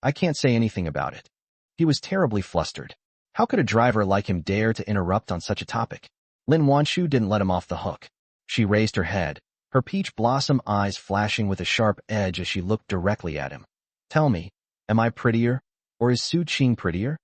I can't say anything about it." He was terribly flustered. How could a driver like him dare to interrupt on such a topic? Lin Wanshu didn't let him off the hook. She raised her head, her peach blossom eyes flashing with a sharp edge as she looked directly at him. "Tell me, am I prettier, or is Su Qing prettier?"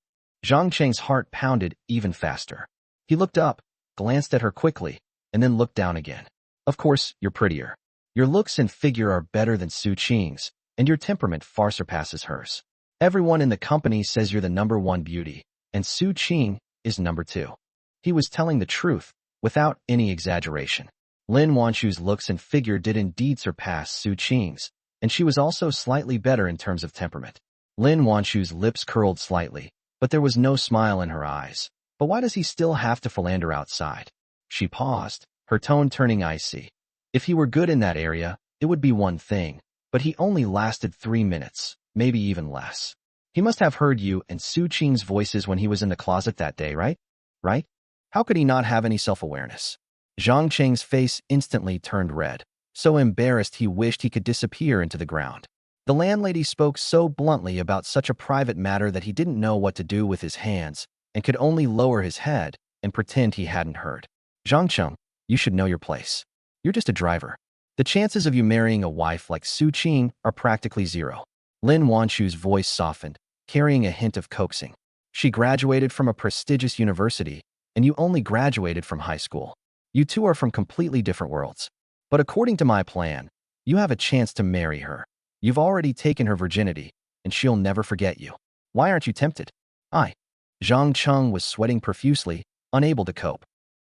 Zhang Cheng's heart pounded even faster. He looked up, glanced at her quickly, and then looked down again. "Of course, you're prettier. Your looks and figure are better than Su Qing's, and your temperament far surpasses hers. Everyone in the company says you're the #1 beauty, and Su Qing is #2. He was telling the truth, without any exaggeration. Lin Wanshu's looks and figure did indeed surpass Su Qing's, and she was also slightly better in terms of temperament. Lin Wanshu's lips curled slightly, but there was no smile in her eyes. But why does he still have to philander outside? She paused, her tone turning icy. If he were good in that area, it would be one thing, but he only lasted 3 minutes, maybe even less. He must have heard you and Su Qing's voices when he was in the closet that day, right? Right? How could he not have any self-awareness? Zhang Cheng's face instantly turned red, so embarrassed he wished he could disappear into the ground. The landlady spoke so bluntly about such a private matter that he didn't know what to do with his hands and could only lower his head and pretend he hadn't heard. Zhang, you should know your place. You're just a driver. The chances of you marrying a wife like Su Qing are practically zero. Lin Wanchu's voice softened, carrying a hint of coaxing. She graduated from a prestigious university, and you only graduated from high school. You two are from completely different worlds. But according to my plan, you have a chance to marry her. You've already taken her virginity, and she'll never forget you. Why aren't you tempted? Zhang was sweating profusely, unable to cope.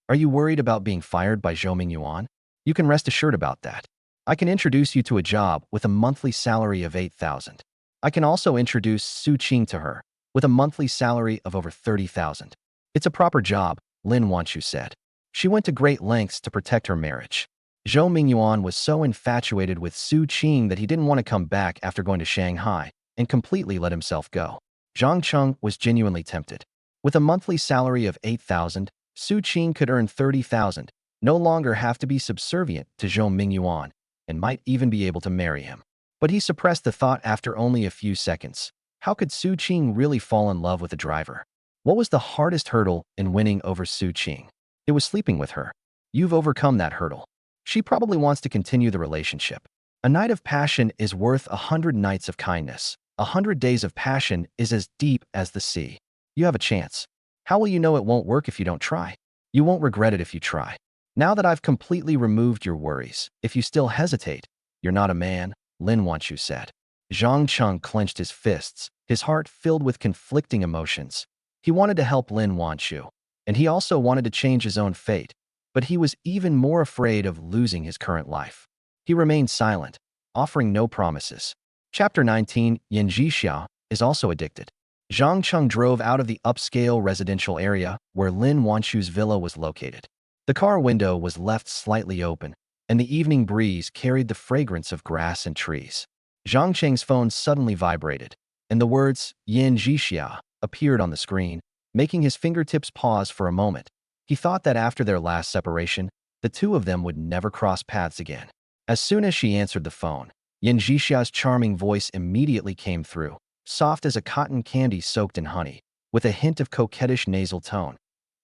Are you worried about being fired by Zhou Yuan? You can rest assured about that. I can introduce you to a job with a monthly salary of 8,000. I can also introduce Su Qing to her, with a monthly salary of over 30,000. It's a proper job, Lin Wanchu said. She went to great lengths to protect her marriage. Zhou Yuan was so infatuated with Su Qing that he didn't want to come back after going to Shanghai and completely let himself go. Zhang was genuinely tempted. With a monthly salary of 8,000, Su Qing could earn 30,000, no longer have to be subservient to Zhou Yuan, and might even be able to marry him. But he suppressed the thought after only a few seconds. How could Su Qing really fall in love with a driver? What was the hardest hurdle in winning over Su Qing? It was sleeping with her. You've overcome that hurdle. She probably wants to continue the relationship. A night of passion is worth 100 nights of kindness. 100 days of passion is as deep as the sea. You have a chance. How will you know it won't work if you don't try? You won't regret it if you try. Now that I've completely removed your worries, if you still hesitate, you're not a man, Lin Wanchu said. Zhang clenched his fists, his heart filled with conflicting emotions. He wanted to help Lin Wanchu, and he also wanted to change his own fate, but he was even more afraid of losing his current life. He remained silent, offering no promises. Chapter 19, Yan Zhixiao, is also addicted. Zhang drove out of the upscale residential area where Lin Wanchu's villa was located. The car window was left slightly open, and the evening breeze carried the fragrance of grass and trees. Cheng's phone suddenly vibrated, and the words Yan Zhixiao appeared on the screen, making his fingertips pause for a moment. He thought that after their last separation, the two of them would never cross paths again. As soon as she answered the phone, Yan Zhixiao's charming voice immediately came through, soft as a cotton candy soaked in honey, with a hint of coquettish nasal tone.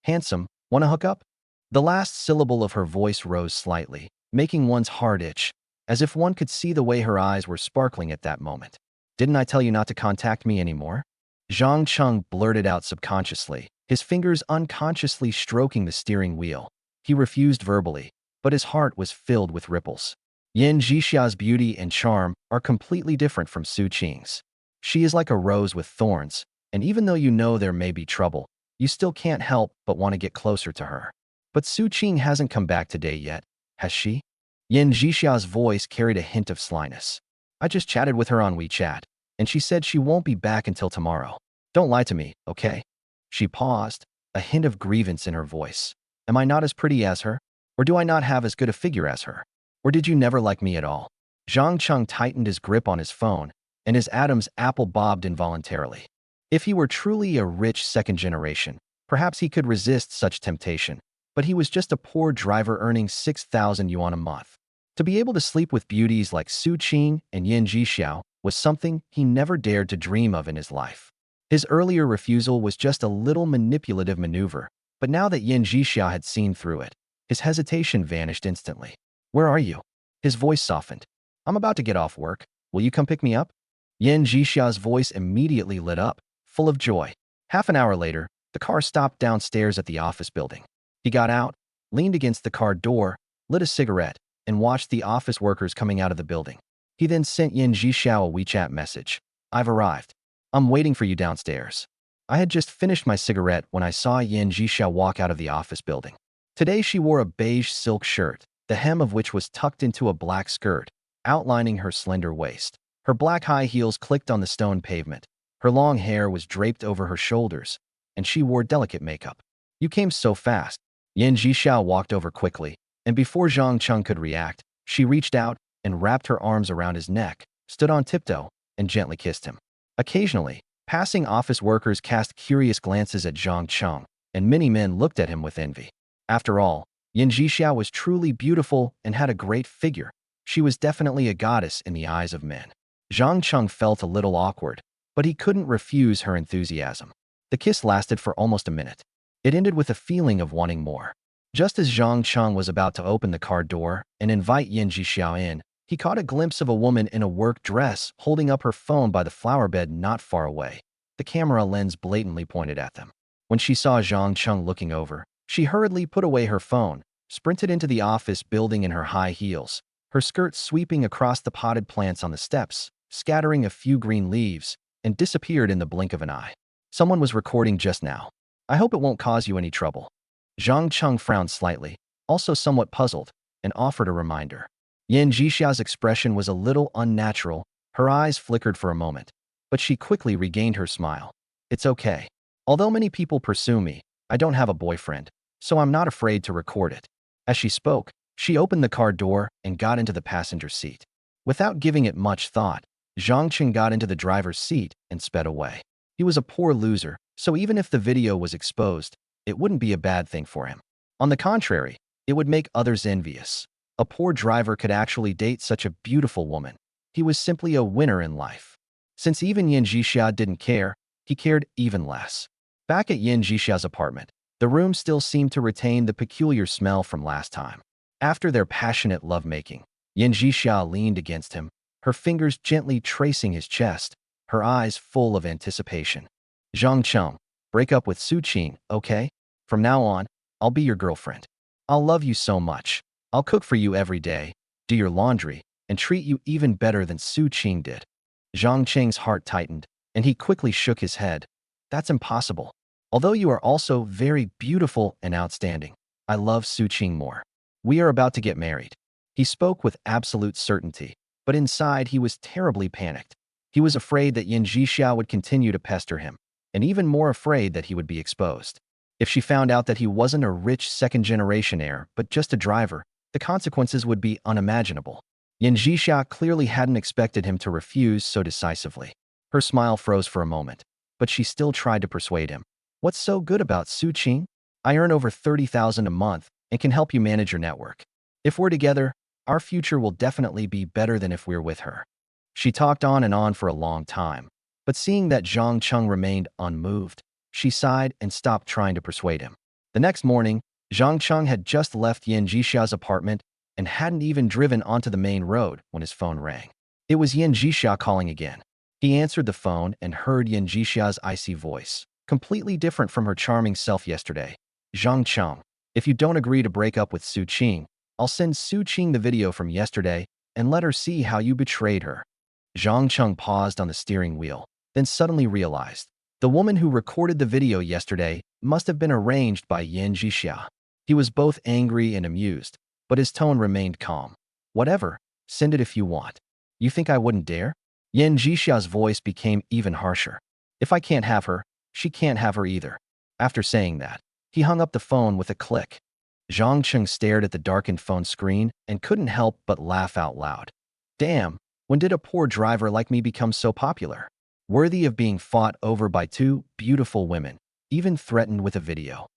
Handsome, wanna hook up? The last syllable of her voice rose slightly, making one's heart itch, as if one could see the way her eyes were sparkling at that moment. Didn't I tell you not to contact me anymore? Zhang blurted out subconsciously, his fingers unconsciously stroking the steering wheel. He refused verbally, but his heart was filled with ripples. Yan Zhixiao's beauty and charm are completely different from Su Qing's. She is like a rose with thorns, and even though you know there may be trouble, you still can't help but want to get closer to her. But Su Qing hasn't come back today yet, has she? Yan Zhixiao's voice carried a hint of slyness. I just chatted with her on WeChat, and she said she won't be back until tomorrow. Don't lie to me, okay? She paused, a hint of grievance in her voice. Am I not as pretty as her? Or do I not have as good a figure as her? Or did you never like me at all? Zhang tightened his grip on his phone, and his Adam's apple bobbed involuntarily. If he were truly a rich second generation, perhaps he could resist such temptation, but he was just a poor driver earning 6,000 yuan a month. To be able to sleep with beauties like Su Qing and Yan Zhixiao was something he never dared to dream of in his life. His earlier refusal was just a little manipulative maneuver, but now that Yan Zhixiao had seen through it, his hesitation vanished instantly. Where are you? His voice softened. I'm about to get off work. Will you come pick me up? Yan Zhixiao's voice immediately lit up, full of joy. Half an hour later, the car stopped downstairs at the office building. He got out, leaned against the car door, lit a cigarette, and watched the office workers coming out of the building. He then sent Yan Zhixiao a WeChat message. I've arrived. I'm waiting for you downstairs. I had just finished my cigarette when I saw Yan Zhixiao walk out of the office building. Today she wore a beige silk shirt, the hem of which was tucked into a black skirt, outlining her slender waist. Her black high heels clicked on the stone pavement. Her long hair was draped over her shoulders, and she wore delicate makeup. You came so fast. Yan Zhixiao walked over quickly, and before Zhang could react, she reached out and wrapped her arms around his neck, stood on tiptoe, and gently kissed him. Occasionally, passing office workers cast curious glances at Zhang, and many men looked at him with envy. After all, Yan Zhixiao was truly beautiful and had a great figure. She was definitely a goddess in the eyes of men. Zhang Cheng felt a little awkward, but he couldn't refuse her enthusiasm. The kiss lasted for almost a minute. It ended with a feeling of wanting more. Just as Zhang Cheng was about to open the car door and invite Yan Zhixiao in, he caught a glimpse of a woman in a work dress holding up her phone by the flower bed not far away. The camera lens blatantly pointed at them. When she saw Zhang Cheng looking over, she hurriedly put away her phone, sprinted into the office building in her high heels, her skirt sweeping across the potted plants on the steps, scattering a few green leaves, and disappeared in the blink of an eye. Someone was recording just now. I hope it won't cause you any trouble. Zhang Cheng frowned slightly, also somewhat puzzled, and offered a reminder. Yan Zhixiao's expression was a little unnatural. Her eyes flickered for a moment, but she quickly regained her smile. It's okay. Although many people pursue me, I don't have a boyfriend, so I'm not afraid to record it. As she spoke, she opened the car door and got into the passenger seat. Without giving it much thought, Zhang Cheng got into the driver's seat and sped away. He was a poor loser, so even if the video was exposed, it wouldn't be a bad thing for him. On the contrary, it would make others envious. A poor driver could actually date such a beautiful woman. He was simply a winner in life. Since even Yan Zhixia didn't care, he cared even less. Back at Yan Zhixia's apartment, the room still seemed to retain the peculiar smell from last time. After their passionate lovemaking, Yan Zhixia leaned against him, her fingers gently tracing his chest, her eyes full of anticipation. Zhang Cheng, break up with Su Qing, okay? From now on, I'll be your girlfriend. I'll love you so much. I'll cook for you every day, do your laundry, and treat you even better than Su Qing did. Zhang Cheng's heart tightened, and he quickly shook his head. That's impossible. Although you are also very beautiful and outstanding, I love Su Qing more. We are about to get married. He spoke with absolute certainty, but inside he was terribly panicked. He was afraid that Yan Zhixia would continue to pester him, and even more afraid that he would be exposed. If she found out that he wasn't a rich second-generation heir, but just a driver, the consequences would be unimaginable. Yan Zhixia clearly hadn't expected him to refuse so decisively. Her smile froze for a moment, but she still tried to persuade him. What's so good about Su Qing? I earn over 30,000 a month and can help you manage your network. If we're together, our future will definitely be better than if we're with her. She talked on and on for a long time, but seeing that Zhang Cheng remained unmoved, she sighed and stopped trying to persuade him. The next morning, Zhang Cheng had just left Yan Zhixia's apartment and hadn't even driven onto the main road when his phone rang. It was Yan Zhixia calling again. He answered the phone and heard Yan Zhixia's icy voice, completely different from her charming self yesterday. Zhang Cheng, if you don't agree to break up with Su Qing, I'll send Su Qing the video from yesterday and let her see how you betrayed her. Zhang Cheng paused on the steering wheel, then suddenly realized the woman who recorded the video yesterday must have been arranged by Yan Zhixia. He was both angry and amused, but his tone remained calm. Whatever, send it if you want. You think I wouldn't dare? Yan Zhixia's voice became even harsher. If I can't have her, she can't have her either. After saying that, he hung up the phone with a click. Zhang Cheng stared at the darkened phone screen and couldn't help but laugh out loud. Damn, when did a poor driver like me become so popular? Worthy of being fought over by two beautiful women, even threatened with a video.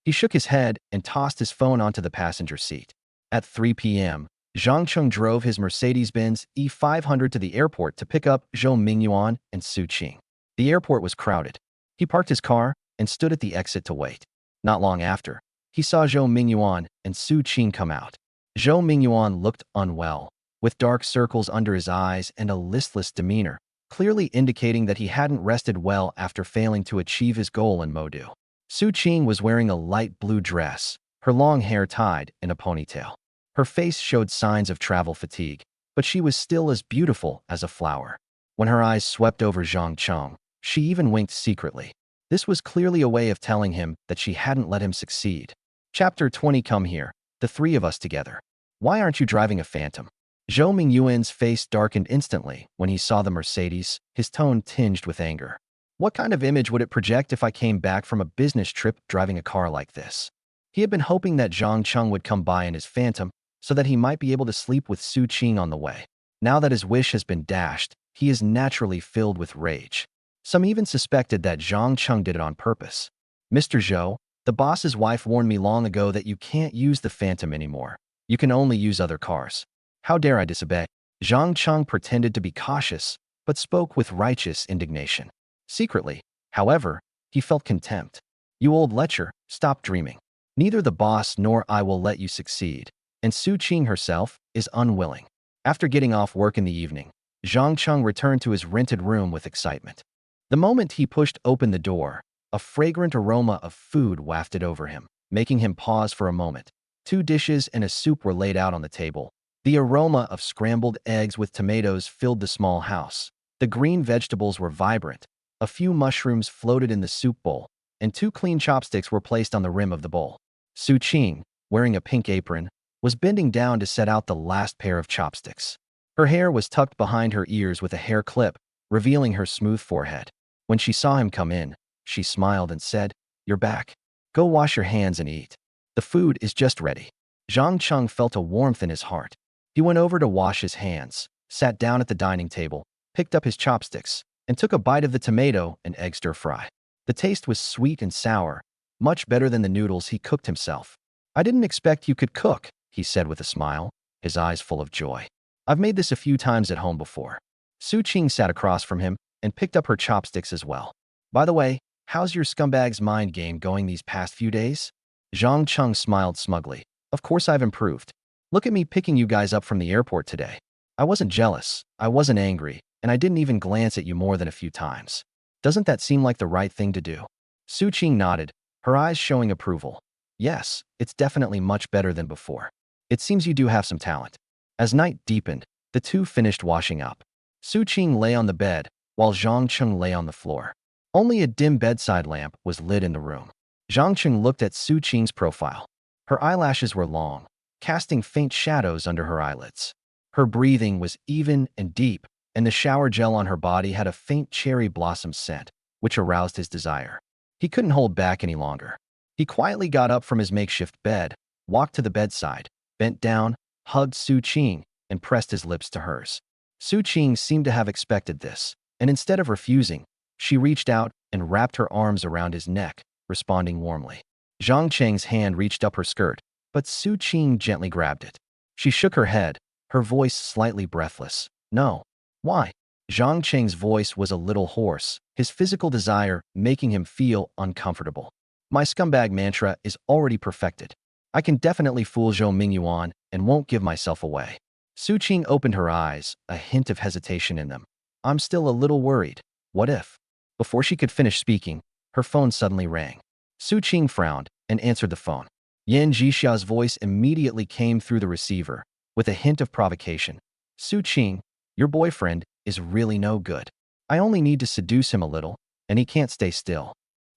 He shook his head and tossed his phone onto the passenger seat. At 3 p.m., Zhang Cheng drove his Mercedes-Benz E500 to the airport to pick up Zhou Yuan and Su Qing. The airport was crowded. He parked his car and stood at the exit to wait. Not long after, he saw Zhou Yuan and Su Qing come out. Zhou Yuan looked unwell, with dark circles under his eyes and a listless demeanor, clearly indicating that he hadn't rested well after failing to achieve his goal in Modu. Su Qing was wearing a light blue dress, her long hair tied in a ponytail. Her face showed signs of travel fatigue, but she was still as beautiful as a flower. When her eyes swept over Zhang Cheng, she even winked secretly. This was clearly a way of telling him that she hadn't let him succeed. Chapter 20. Come here, the three of us together. Why aren't you driving a Phantom? Zhou Yuan's face darkened instantly when he saw the Mercedes, his tone tinged with anger. What kind of image would it project if I came back from a business trip driving a car like this? He had been hoping that Zhang Cheng would come by in his Phantom so that he might be able to sleep with Su Qing on the way. Now that his wish has been dashed, he is naturally filled with rage. Some even suspected that Zhang Cheng did it on purpose. Mr. Zhou, the boss's wife warned me long ago that you can't use the Phantom anymore. You can only use other cars. How dare I disobey? Zhang Cheng pretended to be cautious, but spoke with righteous indignation. Secretly, however, he felt contempt. You old lecher, stop dreaming. Neither the boss nor I will let you succeed. And Su Qing herself is unwilling. After getting off work in the evening, Zhang Cheng returned to his rented room with excitement. The moment he pushed open the door, a fragrant aroma of food wafted over him, making him pause for a moment. 2 dishes and a soup were laid out on the table. The aroma of scrambled eggs with tomatoes filled the small house. The green vegetables were vibrant. A few mushrooms floated in the soup bowl, and 2 clean chopsticks were placed on the rim of the bowl. Su Qing, wearing a pink apron, was bending down to set out the last pair of chopsticks. Her hair was tucked behind her ears with a hair clip, revealing her smooth forehead. When she saw him come in, she smiled and said, "You're back. Go wash your hands and eat. The food is just ready." Zhang Cheng felt a warmth in his heart. He went over to wash his hands, sat down at the dining table, picked up his chopsticks, and took a bite of the tomato and egg stir-fry. The taste was sweet and sour, much better than the noodles he cooked himself. "I didn't expect you could cook," he said with a smile, his eyes full of joy. "I've made this a few times at home before." Su Qing sat across from him and picked up her chopsticks as well. "By the way, how's your scumbag's mind game going these past few days?" Zhang Cheng smiled smugly. "Of course I've improved. Look at me picking you guys up from the airport today. I wasn't jealous, I wasn't angry, and I didn't even glance at you more than a few times. Doesn't that seem like the right thing to do?" Su Qing nodded, her eyes showing approval. "Yes, it's definitely much better than before. It seems you do have some talent." As night deepened, the two finished washing up. Su Qing lay on the bed, while Zhang Cheng lay on the floor. Only a dim bedside lamp was lit in the room. Zhang Cheng looked at Su Qing's profile. Her eyelashes were long, casting faint shadows under her eyelids. Her breathing was even and deep, and the shower gel on her body had a faint cherry blossom scent, which aroused his desire. He couldn't hold back any longer. He quietly got up from his makeshift bed, walked to the bedside, bent down, hugged Su Qing, and pressed his lips to hers. Su Qing seemed to have expected this, and instead of refusing, she reached out and wrapped her arms around his neck, responding warmly. Zhang Cheng's hand reached up her skirt, but Su Qing gently grabbed it. She shook her head, her voice slightly breathless. "No." "Why?" Zhang Cheng's voice was a little hoarse, his physical desire making him feel uncomfortable. "My scumbag mantra is already perfected. I can definitely fool Zhou Yuan and won't give myself away." Su Qing opened her eyes, a hint of hesitation in them. "I'm still a little worried. What if?" Before she could finish speaking, her phone suddenly rang. Su Qing frowned and answered the phone. Yan Jixia's voice immediately came through the receiver, with a hint of provocation. "Su Qing, your boyfriend is really no good. I only need to seduce him a little, and he can't stay still.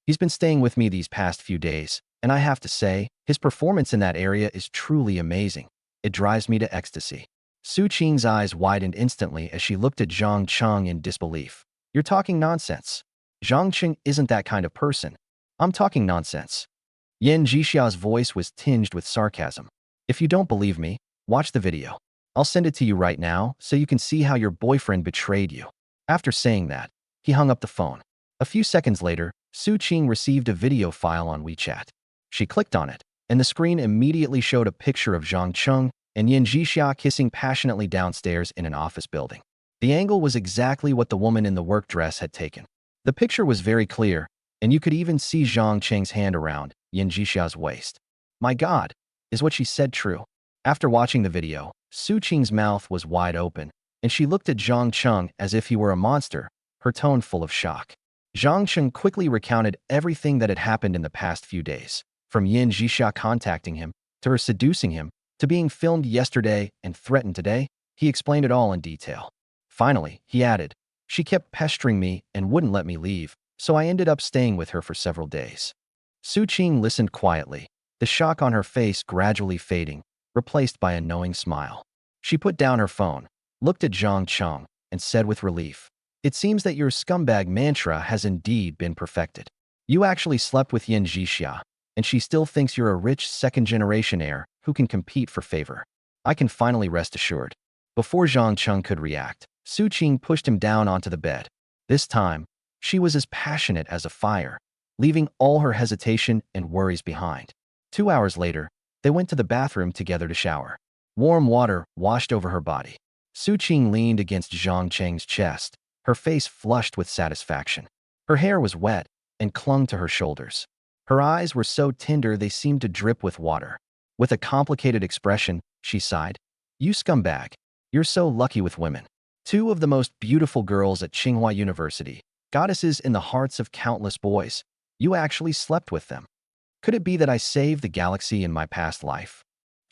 He's been staying with me these past few days, and I have to say, his performance in that area is truly amazing. It drives me to ecstasy." Su Qing's eyes widened instantly as she looked at Zhang Cheng in disbelief. "You're talking nonsense. Zhang Cheng isn't that kind of person. I'm talking nonsense." Yan Jixia's voice was tinged with sarcasm. "If you don't believe me, watch the video. I'll send it to you right now so you can see how your boyfriend betrayed you." After saying that, he hung up the phone. A few seconds later, Su Qing received a video file on WeChat. She clicked on it, and the screen immediately showed a picture of Zhang Cheng and Yan Jixia kissing passionately downstairs in an office building. The angle was exactly what the woman in the work dress had taken. The picture was very clear, and you could even see Zhang Cheng's hand around Yan Jixia's waist. "My God, is what she said true?" After watching the video, Su Qing's mouth was wide open, and she looked at Zhang Cheng as if he were a monster, her tone full of shock. Zhang Cheng quickly recounted everything that had happened in the past few days, from Yan Jixia contacting him, to her seducing him, to being filmed yesterday and threatened today. He explained it all in detail. Finally, he added, "She kept pestering me and wouldn't let me leave, so I ended up staying with her for several days." Su Qing listened quietly, the shock on her face gradually fading, replaced by a knowing smile. She put down her phone, looked at Zhang Cheng, and said with relief, "It seems that your scumbag mantra has indeed been perfected. You actually slept with Yan Jixia, and she still thinks you're a rich second-generation heir who can compete for favor. I can finally rest assured." Before Zhang Cheng could react, Su Qing pushed him down onto the bed. This time, she was as passionate as a fire, leaving all her hesitation and worries behind. 2 hours later, they went to the bathroom together to shower. Warm water washed over her body. Su Qing leaned against Zhang Cheng's chest, her face flushed with satisfaction. Her hair was wet and clung to her shoulders. Her eyes were so tender they seemed to drip with water. With a complicated expression, she sighed. You scumbag. You're so lucky with women. Two of the most beautiful girls at Tsinghua University, goddesses in the hearts of countless boys. You actually slept with them. Could it be that I saved the galaxy in my past life?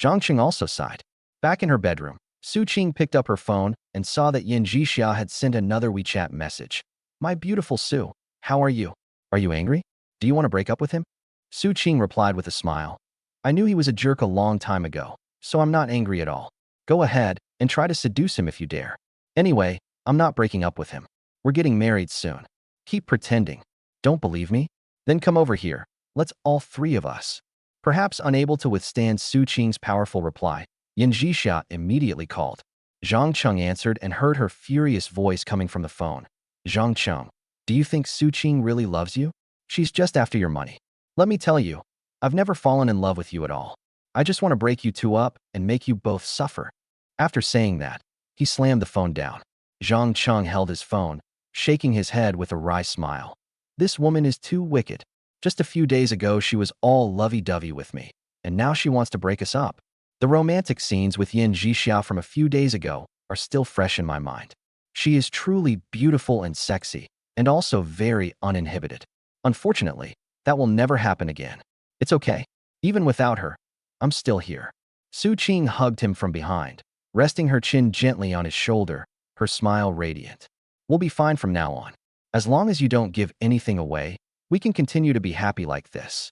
Zhang Qing also sighed. Back in her bedroom, Su Qing picked up her phone and saw that Yin Jixia had sent another WeChat message. My beautiful Su, how are you? Are you angry? Do you want to break up with him? Su Qing replied with a smile. I knew he was a jerk a long time ago, so I'm not angry at all. Go ahead and try to seduce him if you dare. Anyway, I'm not breaking up with him. We're getting married soon. Keep pretending. Don't believe me? Then come over here. Let's all three of us. Perhaps unable to withstand Su Qing's powerful reply, Yin Jixia immediately called. Zhang Cheng answered and heard her furious voice coming from the phone. Zhang Cheng, do you think Su Qing really loves you? She's just after your money. Let me tell you, I've never fallen in love with you at all. I just want to break you two up and make you both suffer. After saying that, he slammed the phone down. Zhang Cheng held his phone, shaking his head with a wry smile. This woman is too wicked. Just a few days ago, she was all lovey-dovey with me, and now she wants to break us up. The romantic scenes with Yin Jixia from a few days ago are still fresh in my mind. She is truly beautiful and sexy, and also very uninhibited. Unfortunately, that will never happen again. It's okay. Even without her, I'm still here. Su Qing hugged him from behind, resting her chin gently on his shoulder, her smile radiant. We'll be fine from now on. As long as you don't give anything away, we can continue to be happy like this.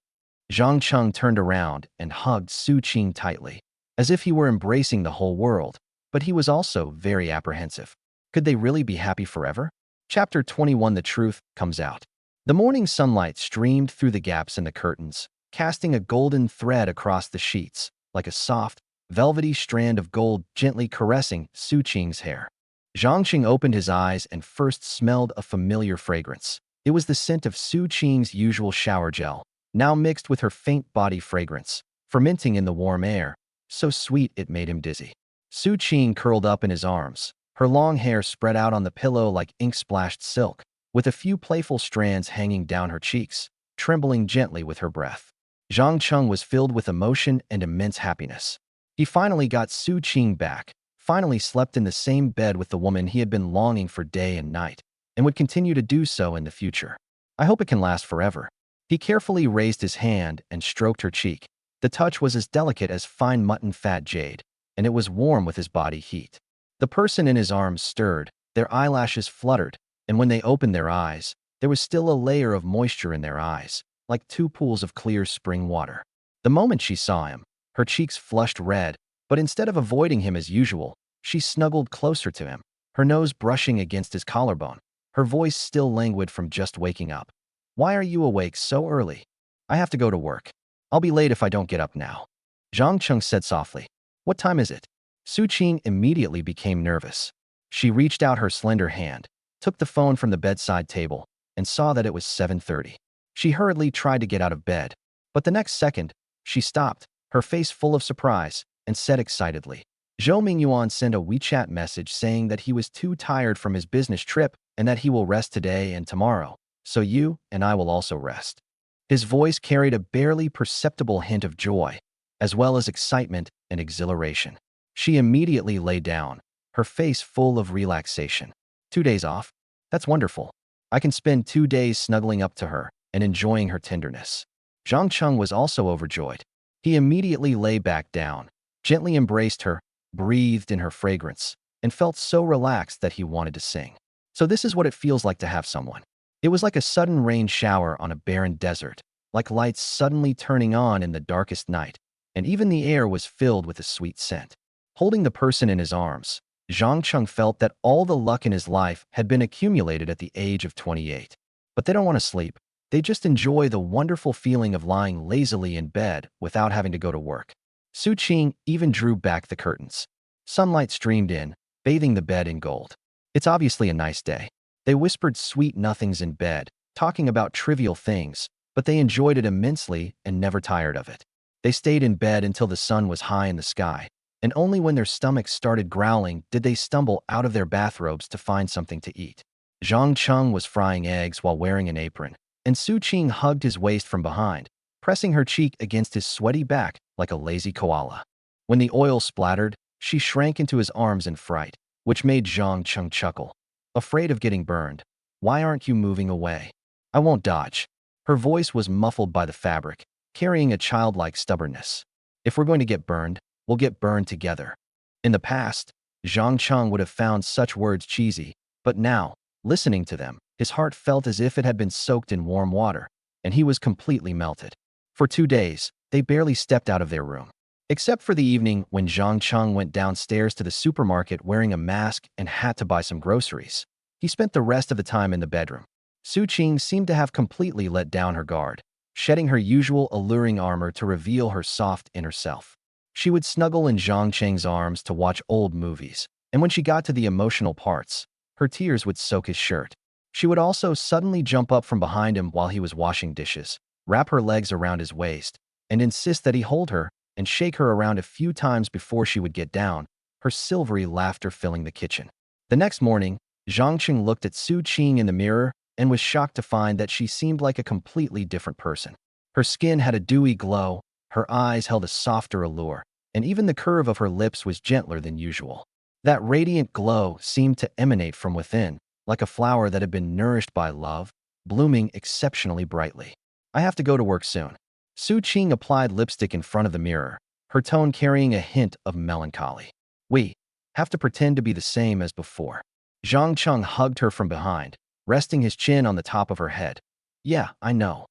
Zhang Cheng turned around and hugged Su Qing tightly, as if he were embracing the whole world, but he was also very apprehensive. Could they really be happy forever? Chapter 21. The truth comes out. The morning sunlight streamed through the gaps in the curtains, casting a golden thread across the sheets, like a soft, velvety strand of gold gently caressing Su Qing's hair. Zhang Qing opened his eyes and first smelled a familiar fragrance. It was the scent of Su Qing's usual shower gel, now mixed with her faint body fragrance, fermenting in the warm air, so sweet it made him dizzy. Su Qing curled up in his arms, her long hair spread out on the pillow like ink-splashed silk, with a few playful strands hanging down her cheeks, trembling gently with her breath. Zhang Cheng was filled with emotion and immense happiness. He finally got Su Qing back, finally slept in the same bed with the woman he had been longing for day and night, and would continue to do so in the future. I hope it can last forever. He carefully raised his hand and stroked her cheek. The touch was as delicate as fine mutton fat jade, and it was warm with his body heat. The person in his arms stirred, their eyelashes fluttered, and when they opened their eyes, there was still a layer of moisture in their eyes, like two pools of clear spring water. The moment she saw him, her cheeks flushed red, but instead of avoiding him as usual, she snuggled closer to him, her nose brushing against his collarbone, her voice still languid from just waking up. Why are you awake so early? I have to go to work. I'll be late if I don't get up now. Zhang Cheng said softly. What time is it? Su Qing immediately became nervous. She reached out her slender hand, took the phone from the bedside table, and saw that it was 7:30. She hurriedly tried to get out of bed, but the next second, she stopped, her face full of surprise, and said excitedly, Yuan sent a WeChat message saying that he was too tired from his business trip and that he will rest today and tomorrow, so you and I will also rest. His voice carried a barely perceptible hint of joy, as well as excitement and exhilaration. She immediately lay down, her face full of relaxation. 2 days off? That's wonderful. I can spend 2 days snuggling up to her and enjoying her tenderness. Zhang Cheng was also overjoyed. He immediately lay back down, gently embraced her, breathed in her fragrance, and felt so relaxed that he wanted to sing. So this is what it feels like to have someone. It was like a sudden rain shower on a barren desert, like lights suddenly turning on in the darkest night, and even the air was filled with a sweet scent. Holding the person in his arms, Zhang Cheng felt that all the luck in his life had been accumulated at the age of 28. But they don't want to sleep. They just enjoy the wonderful feeling of lying lazily in bed without having to go to work. Su Qing even drew back the curtains. Sunlight streamed in, bathing the bed in gold. It's obviously a nice day. They whispered sweet nothings in bed, talking about trivial things, but they enjoyed it immensely and never tired of it. They stayed in bed until the sun was high in the sky, and only when their stomachs started growling did they stumble out of their bathrobes to find something to eat. Zhang Cheng was frying eggs while wearing an apron, and Su Qing hugged his waist from behind, pressing her cheek against his sweaty back like a lazy koala. When the oil splattered, she shrank into his arms in fright, which made Zhang Cheng chuckle. Afraid of getting burned. Why aren't you moving away? I won't dodge. Her voice was muffled by the fabric, carrying a childlike stubbornness. If we're going to get burned, we'll get burned together. In the past, Zhang Cheng would have found such words cheesy, but now, listening to them, his heart felt as if it had been soaked in warm water, and he was completely melted. For 2 days, they barely stepped out of their room. Except for the evening when Zhang Cheng went downstairs to the supermarket wearing a mask and hat to buy some groceries. He spent the rest of the time in the bedroom. Su Qing seemed to have completely let down her guard, shedding her usual alluring armor to reveal her soft inner self. She would snuggle in Zhang Cheng's arms to watch old movies, and when she got to the emotional parts, her tears would soak his shirt. She would also suddenly jump up from behind him while he was washing dishes, wrap her legs around his waist, and insist that he hold her and shake her around a few times before she would get down, her silvery laughter filling the kitchen. The next morning, Zhang Cheng looked at Su Qing in the mirror and was shocked to find that she seemed like a completely different person. Her skin had a dewy glow, her eyes held a softer allure, and even the curve of her lips was gentler than usual. That radiant glow seemed to emanate from within, like a flower that had been nourished by love, blooming exceptionally brightly. I have to go to work soon. Su Qing applied lipstick in front of the mirror, her tone carrying a hint of melancholy. We have to pretend to be the same as before. Zhang Cheng hugged her from behind, resting his chin on the top of her head. Yeah, I know.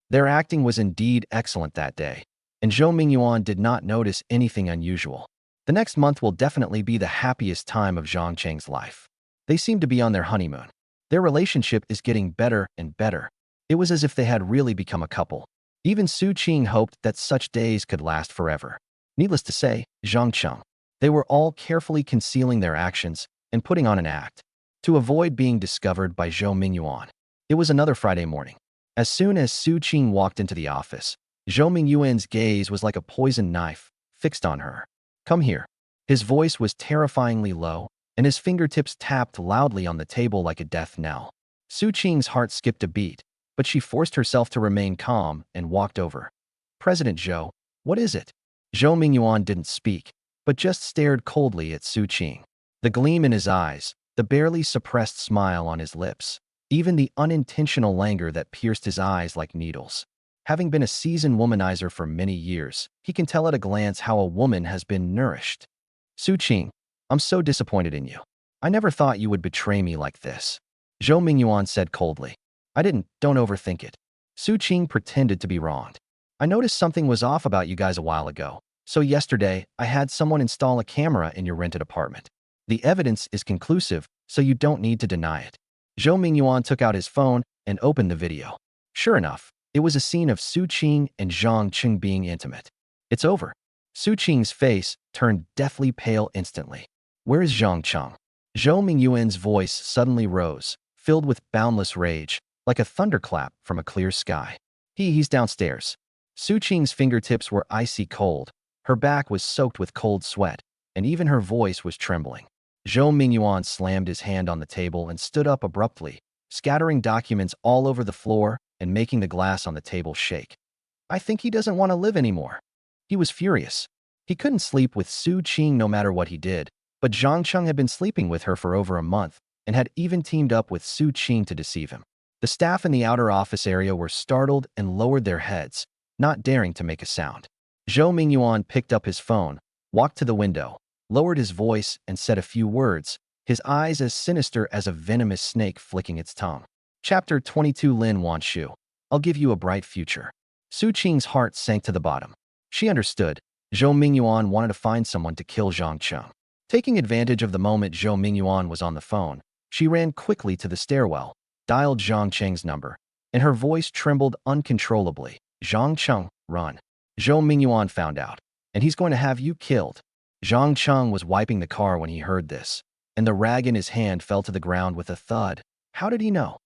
Their acting was indeed excellent that day, and Zhou Yuan did not notice anything unusual. The next month will definitely be the happiest time of Zhang Cheng's life. They seem to be on their honeymoon. Their relationship is getting better and better. It was as if they had really become a couple. Even Su Qing hoped that such days could last forever. Needless to say, Zhang Cheng. They were all carefully concealing their actions and putting on an act to avoid being discovered by Zhou Yuan. It was another Friday morning. As soon as Su Qing walked into the office, Zhou Yuan's gaze was like a poisoned knife, fixed on her. Come here. His voice was terrifyingly low, and his fingertips tapped loudly on the table like a death knell. Su Qing's heart skipped a beat, but she forced herself to remain calm and walked over. President Zhou, what is it? Zhou Yuan didn't speak, but just stared coldly at Su Qing. The gleam in his eyes, the barely suppressed smile on his lips, even the unintentional languor that pierced his eyes like needles. Having been a seasoned womanizer for many years, he can tell at a glance how a woman has been nourished. Su Qing, I'm so disappointed in you. I never thought you would betray me like this. Zhou Yuan said coldly. I didn't, don't overthink it. Su Qing pretended to be wronged. I noticed something was off about you guys a while ago, so yesterday I had someone install a camera in your rented apartment. The evidence is conclusive, so you don't need to deny it. Zhou Yuan took out his phone and opened the video. Sure enough, it was a scene of Su Qing and Zhang Cheng being intimate. It's over. Su Qing's face turned deathly pale instantly. Where is Zhang Cheng? Zhou Yuan's voice suddenly rose, filled with boundless rage, like a thunderclap from a clear sky. He's downstairs. Su Qing's fingertips were icy cold, her back was soaked with cold sweat, and even her voice was trembling. Zhou Yuan slammed his hand on the table and stood up abruptly, scattering documents all over the floor and making the glass on the table shake. I think he doesn't want to live anymore. He was furious. He couldn't sleep with Su Qing no matter what he did, but Zhang Cheng had been sleeping with her for over a month and had even teamed up with Su Qing to deceive him. The staff in the outer office area were startled and lowered their heads, not daring to make a sound. Zhou Yuan picked up his phone, walked to the window, lowered his voice, and said a few words, his eyes as sinister as a venomous snake flicking its tongue. Chapter 22 Lin Wanshu. I'll give you a bright future. Su Qing's heart sank to the bottom. She understood. Zhou Yuan wanted to find someone to kill Zhang Cheng. Taking advantage of the moment Zhou Yuan was on the phone, she ran quickly to the stairwell, dialed Zhang Cheng's number, and her voice trembled uncontrollably. Zhang Cheng, run. Zhou Yuan found out, and he's going to have you killed. Zhang Cheng was wiping the car when he heard this, and the rag in his hand fell to the ground with a thud. How did he know?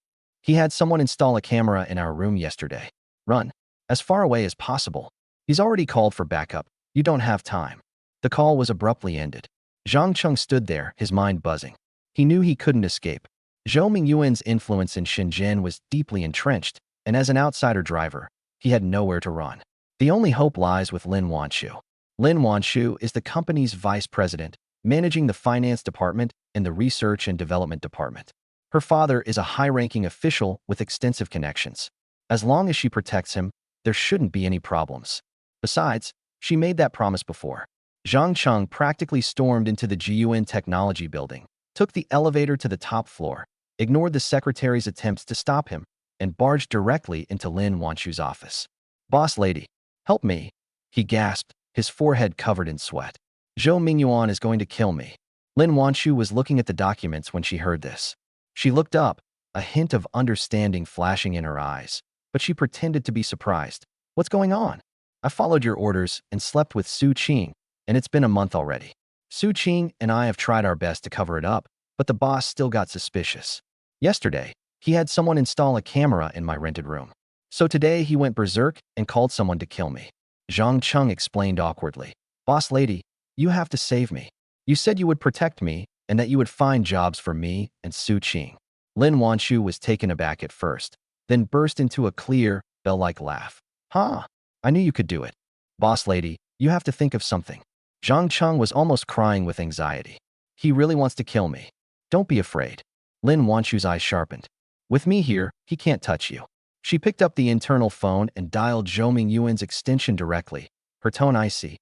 He had someone install a camera in our room yesterday. Run. As far away as possible. He's already called for backup. You don't have time. The call was abruptly ended. Zhang Cheng stood there, his mind buzzing. He knew he couldn't escape. Zhou Mingyuan's influence in Shenzhen was deeply entrenched, and as an outsider driver, he had nowhere to run. The only hope lies with Lin Wanshu. Lin Wanshu is the company's vice president, managing the finance department and the research and development department. Her father is a high-ranking official with extensive connections. As long as she protects him, there shouldn't be any problems. Besides, she made that promise before. Zhang Cheng practically stormed into the Yuan technology building, took the elevator to the top floor, ignored the secretary's attempts to stop him, and barged directly into Lin Wanshu's office. "Boss lady, help me," he gasped, his forehead covered in sweat. "Zhou Mingyuan is going to kill me." Lin Wanshu was looking at the documents when she heard this. She looked up, a hint of understanding flashing in her eyes, but she pretended to be surprised. "What's going on?" "I followed your orders and slept with Su Qing, and it's been a month already. Su Qing and I have tried our best to cover it up, but the boss still got suspicious. Yesterday, he had someone install a camera in my rented room. So today he went berserk and called someone to kill me." Zhang Cheng explained awkwardly. "Boss lady, you have to save me. You said you would protect me and that you would find jobs for me and Su Qing." Lin Wanshu was taken aback at first, then burst into a clear, bell-like laugh. "Huh, I knew you could do it. Boss lady, you have to think of something." Zhang Cheng was almost crying with anxiety. "He really wants to kill me. Don't be afraid." Lin Wanshu's eyes sharpened. "With me here, he can't touch you." She picked up the internal phone and dialed Zhou Mingyuan's extension directly, her tone icy.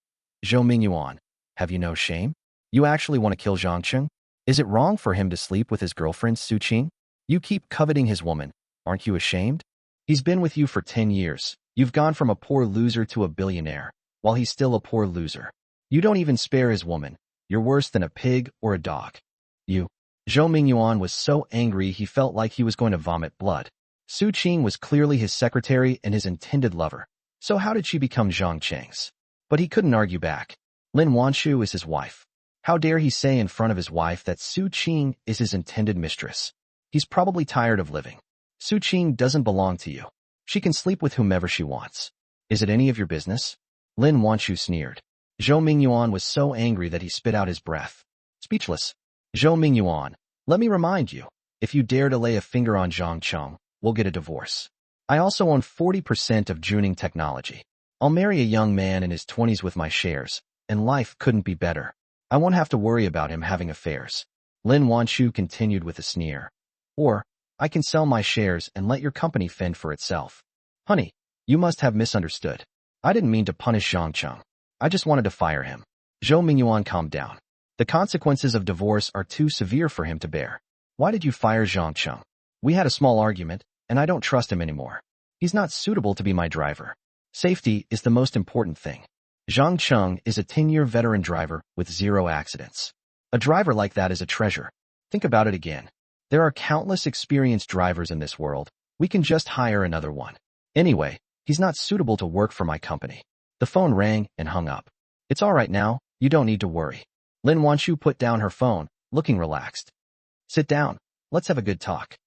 "Zhou Mingyuan, have you no shame? You actually want to kill Zhang Cheng? Is it wrong for him to sleep with his girlfriend, Su Qing? You keep coveting his woman. Aren't you ashamed? He's been with you for 10 years. You've gone from a poor loser to a billionaire, while he's still a poor loser. You don't even spare his woman. You're worse than a pig or a dog. You." Zhou Mingyuan was so angry he felt like he was going to vomit blood. Su Qing was clearly his secretary and his intended lover. So how did she become Zhang Cheng's? But he couldn't argue back. Lin Wanshu is his wife. How dare he say in front of his wife that Su Qing is his intended mistress? He's probably tired of living. Su Qing doesn't belong to you. She can sleep with whomever she wants. Is it any of your business? Lin Wanshu sneered. Zhou Mingyuan was so angry that he spit out his breath. Speechless. "Zhou Mingyuan, let me remind you, if you dare to lay a finger on Zhang Cheng, we'll get a divorce. I also own 40% of Juning Technology. I'll marry a young man in his 20s with my shares, and life couldn't be better. I won't have to worry about him having affairs." Lin Wanshu continued with a sneer. "Or, I can sell my shares and let your company fend for itself." "Honey, you must have misunderstood. I didn't mean to punish Zhang Cheng. I just wanted to fire him." Zhou Mingyuan calmed down. "The consequences of divorce are too severe for him to bear. Why did you fire Zhang Cheng? We had a small argument, and I don't trust him anymore. He's not suitable to be my driver. Safety is the most important thing. Zhang Cheng is a 10-year veteran driver with 0 accidents. A driver like that is a treasure. Think about it again. There are countless experienced drivers in this world. We can just hire another one. Anyway, he's not suitable to work for my company." The phone rang and hung up. "It's all right now. You don't need to worry." Lin Wanshu put down her phone, looking relaxed. "Sit down. Let's have a good talk."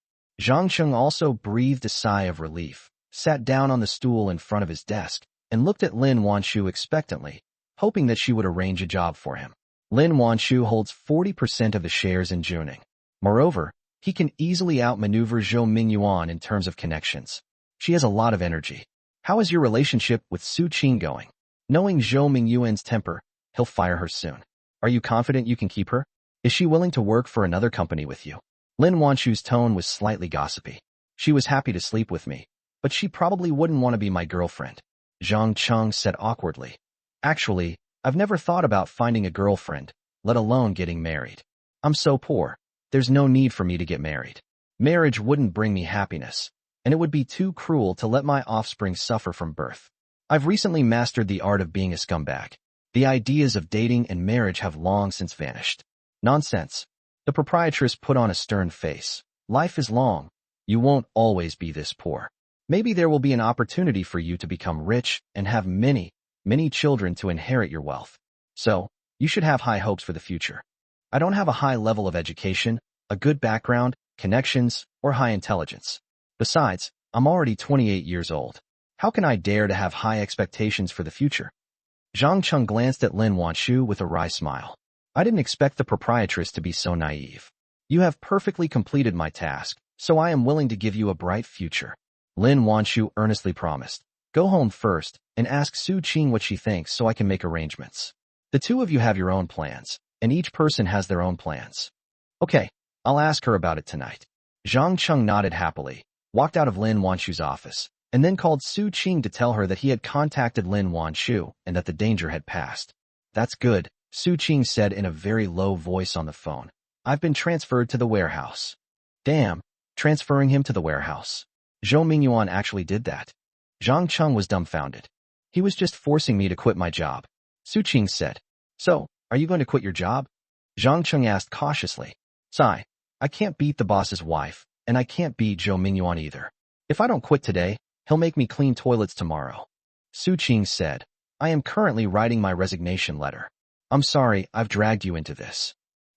Zhang Cheng also breathed a sigh of relief, sat down on the stool in front of his desk, and looked at Lin Wanshu expectantly, hoping that she would arrange a job for him. Lin Wanshu holds 40% of the shares in Juning. Moreover, he can easily outmaneuver Zhou Mingyuan in terms of connections. She has a lot of energy. "How is your relationship with Su Qing going?" Knowing Zhou Mingyuan's temper, he'll fire her soon. "Are you confident you can keep her? Is she willing to work for another company with you?" Lin Wanshu's tone was slightly gossipy. "She was happy to sleep with me, but she probably wouldn't want to be my girlfriend," Zhang Cheng said awkwardly. "Actually, I've never thought about finding a girlfriend, let alone getting married. I'm so poor. There's no need for me to get married. Marriage wouldn't bring me happiness, and it would be too cruel to let my offspring suffer from birth. I've recently mastered the art of being a scumbag. The ideas of dating and marriage have long since vanished." "Nonsense." The proprietress put on a stern face. "Life is long. You won't always be this poor. Maybe there will be an opportunity for you to become rich and have many, many children to inherit your wealth. So, you should have high hopes for the future. I don't have a high level of education, a good background, connections, or high intelligence. Besides, I'm already 28 years old. How can I dare to have high expectations for the future?" Zhang Cheng glanced at Lin Wanshu with a wry smile. I didn't expect the proprietress to be so naive. You have perfectly completed my task, so I am willing to give you a bright future. Lin Wanshu earnestly promised. Go home first and ask Su Qing what she thinks so I can make arrangements. The two of you have your own plans, and each person has their own plans. Okay, I'll ask her about it tonight. Zhang Cheng nodded happily, walked out of Lin Wanshu's office, and then called Su Qing to tell her that he had contacted Lin Wanshu and that the danger had passed. That's good, Su Qing said in a very low voice on the phone. I've been transferred to the warehouse. Damn, transferring him to the warehouse. Zhou Mingyuan actually did that. Zhang Cheng was dumbfounded. He was just forcing me to quit my job. Su Qing said. So, are you going to quit your job? Zhang Cheng asked cautiously. Sigh, I can't beat the boss's wife, and I can't beat Zhou Mingyuan either. If I don't quit today, he'll make me clean toilets tomorrow. Su Qing said. I am currently writing my resignation letter. I'm sorry I've dragged you into this.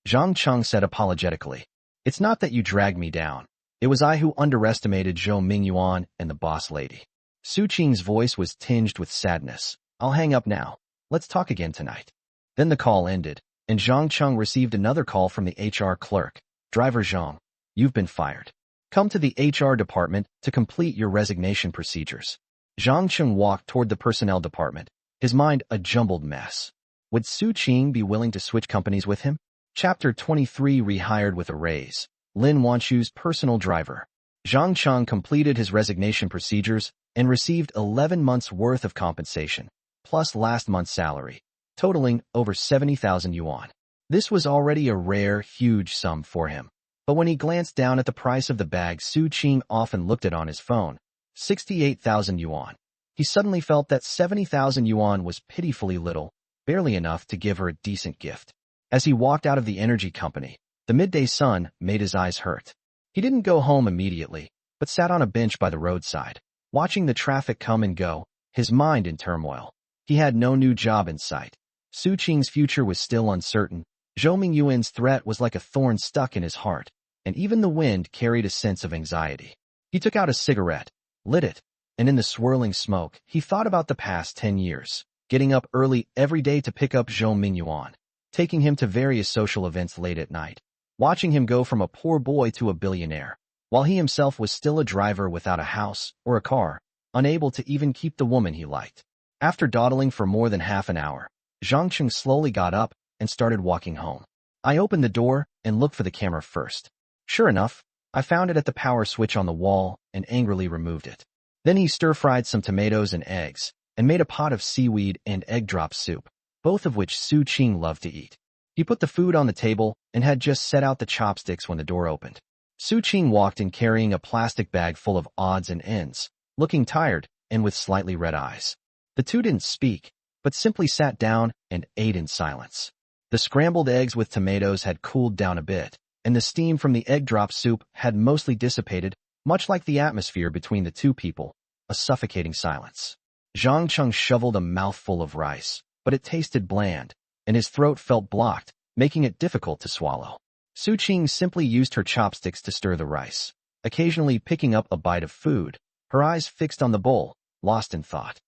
Zhang Cheng said apologetically. It's not that you dragged me down. It was I who underestimated Zhou Mingyuan and the boss lady. Su Qing's voice was tinged with sadness. I'll hang up now. Let's talk again tonight. Then the call ended, and Zhang Cheng received another call from the HR clerk. Driver Zhang, you've been fired. Come to the HR department to complete your resignation procedures. Zhang Cheng walked toward the personnel department, his mind a jumbled mess. Would Su Qing be willing to switch companies with him? Chapter 23 Rehired with a raise. Lin Wanshu's personal driver. Zhang Cheng completed his resignation procedures and received 11 months' worth of compensation, plus last month's salary, totaling over 70,000 yuan. This was already a rare, huge sum for him. But when he glanced down at the price of the bag Su Qing often looked at on his phone, 68,000 yuan, he suddenly felt that 70,000 yuan was pitifully little, barely enough to give her a decent gift. As he walked out of the energy company, the midday sun made his eyes hurt. He didn't go home immediately, but sat on a bench by the roadside, watching the traffic come and go, his mind in turmoil. He had no new job in sight. Su Qing's future was still uncertain. Zhou Mingyuan's threat was like a thorn stuck in his heart, and even the wind carried a sense of anxiety. He took out a cigarette, lit it, and in the swirling smoke, he thought about the past 10 years, getting up early every day to pick up Zhou Mingyuan, taking him to various social events late at night, watching him go from a poor boy to a billionaire, while he himself was still a driver without a house or a car, unable to even keep the woman he liked. After dawdling for more than half an hour, Zhang Cheng slowly got up and started walking home. I opened the door and looked for the camera first. Sure enough, I found it at the power switch on the wall and angrily removed it. Then he stir-fried some tomatoes and eggs and made a pot of seaweed and egg drop soup, both of which Su Qing loved to eat. He put the food on the table and had just set out the chopsticks when the door opened. Su Qing walked in carrying a plastic bag full of odds and ends, looking tired and with slightly red eyes. The two didn't speak, but simply sat down and ate in silence. The scrambled eggs with tomatoes had cooled down a bit, and the steam from the egg drop soup had mostly dissipated, much like the atmosphere between the two people, a suffocating silence. Zhang Cheng shoveled a mouthful of rice, but it tasted bland, and his throat felt blocked, making it difficult to swallow. Su Qing simply used her chopsticks to stir the rice, occasionally picking up a bite of food, her eyes fixed on the bowl, lost in thought.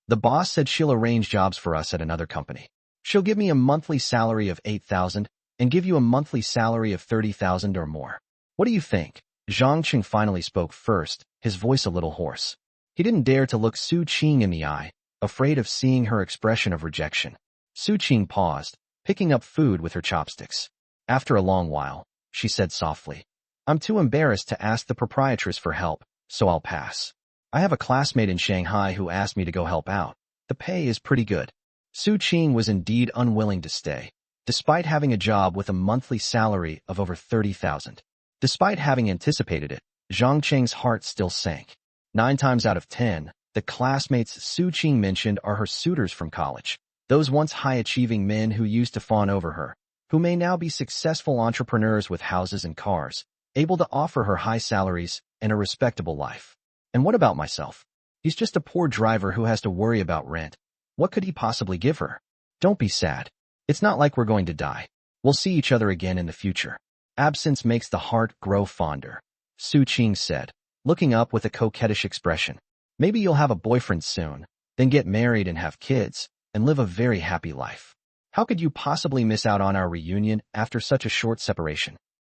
The boss said she'll arrange jobs for us at another company. She'll give me a monthly salary of 8,000 and give you a monthly salary of 30,000 or more. What do you think? Zhang Cheng finally spoke first, his voice a little hoarse. He didn't dare to look Su Qing in the eye, afraid of seeing her expression of rejection. Su Qing paused, picking up food with her chopsticks. After a long while, she said softly, I'm too embarrassed to ask the proprietress for help, so I'll pass. I have a classmate in Shanghai who asked me to go help out. The pay is pretty good. Su Qing was indeed unwilling to stay, despite having a job with a monthly salary of over 30,000. Despite having anticipated it, Zhang Cheng's heart still sank. 9 times out of 10, the classmates Su Qing mentioned are her suitors from college, those once high-achieving men who used to fawn over her, who may now be successful entrepreneurs with houses and cars, able to offer her high salaries and a respectable life. And what about myself? He's just a poor driver who has to worry about rent. What could he possibly give her? Don't be sad. It's not like we're going to die. We'll see each other again in the future. Absence makes the heart grow fonder, Su Qing said, looking up with a coquettish expression. Maybe you'll have a boyfriend soon, then get married and have kids, and live a very happy life. How could you possibly miss out on our reunion after such a short separation?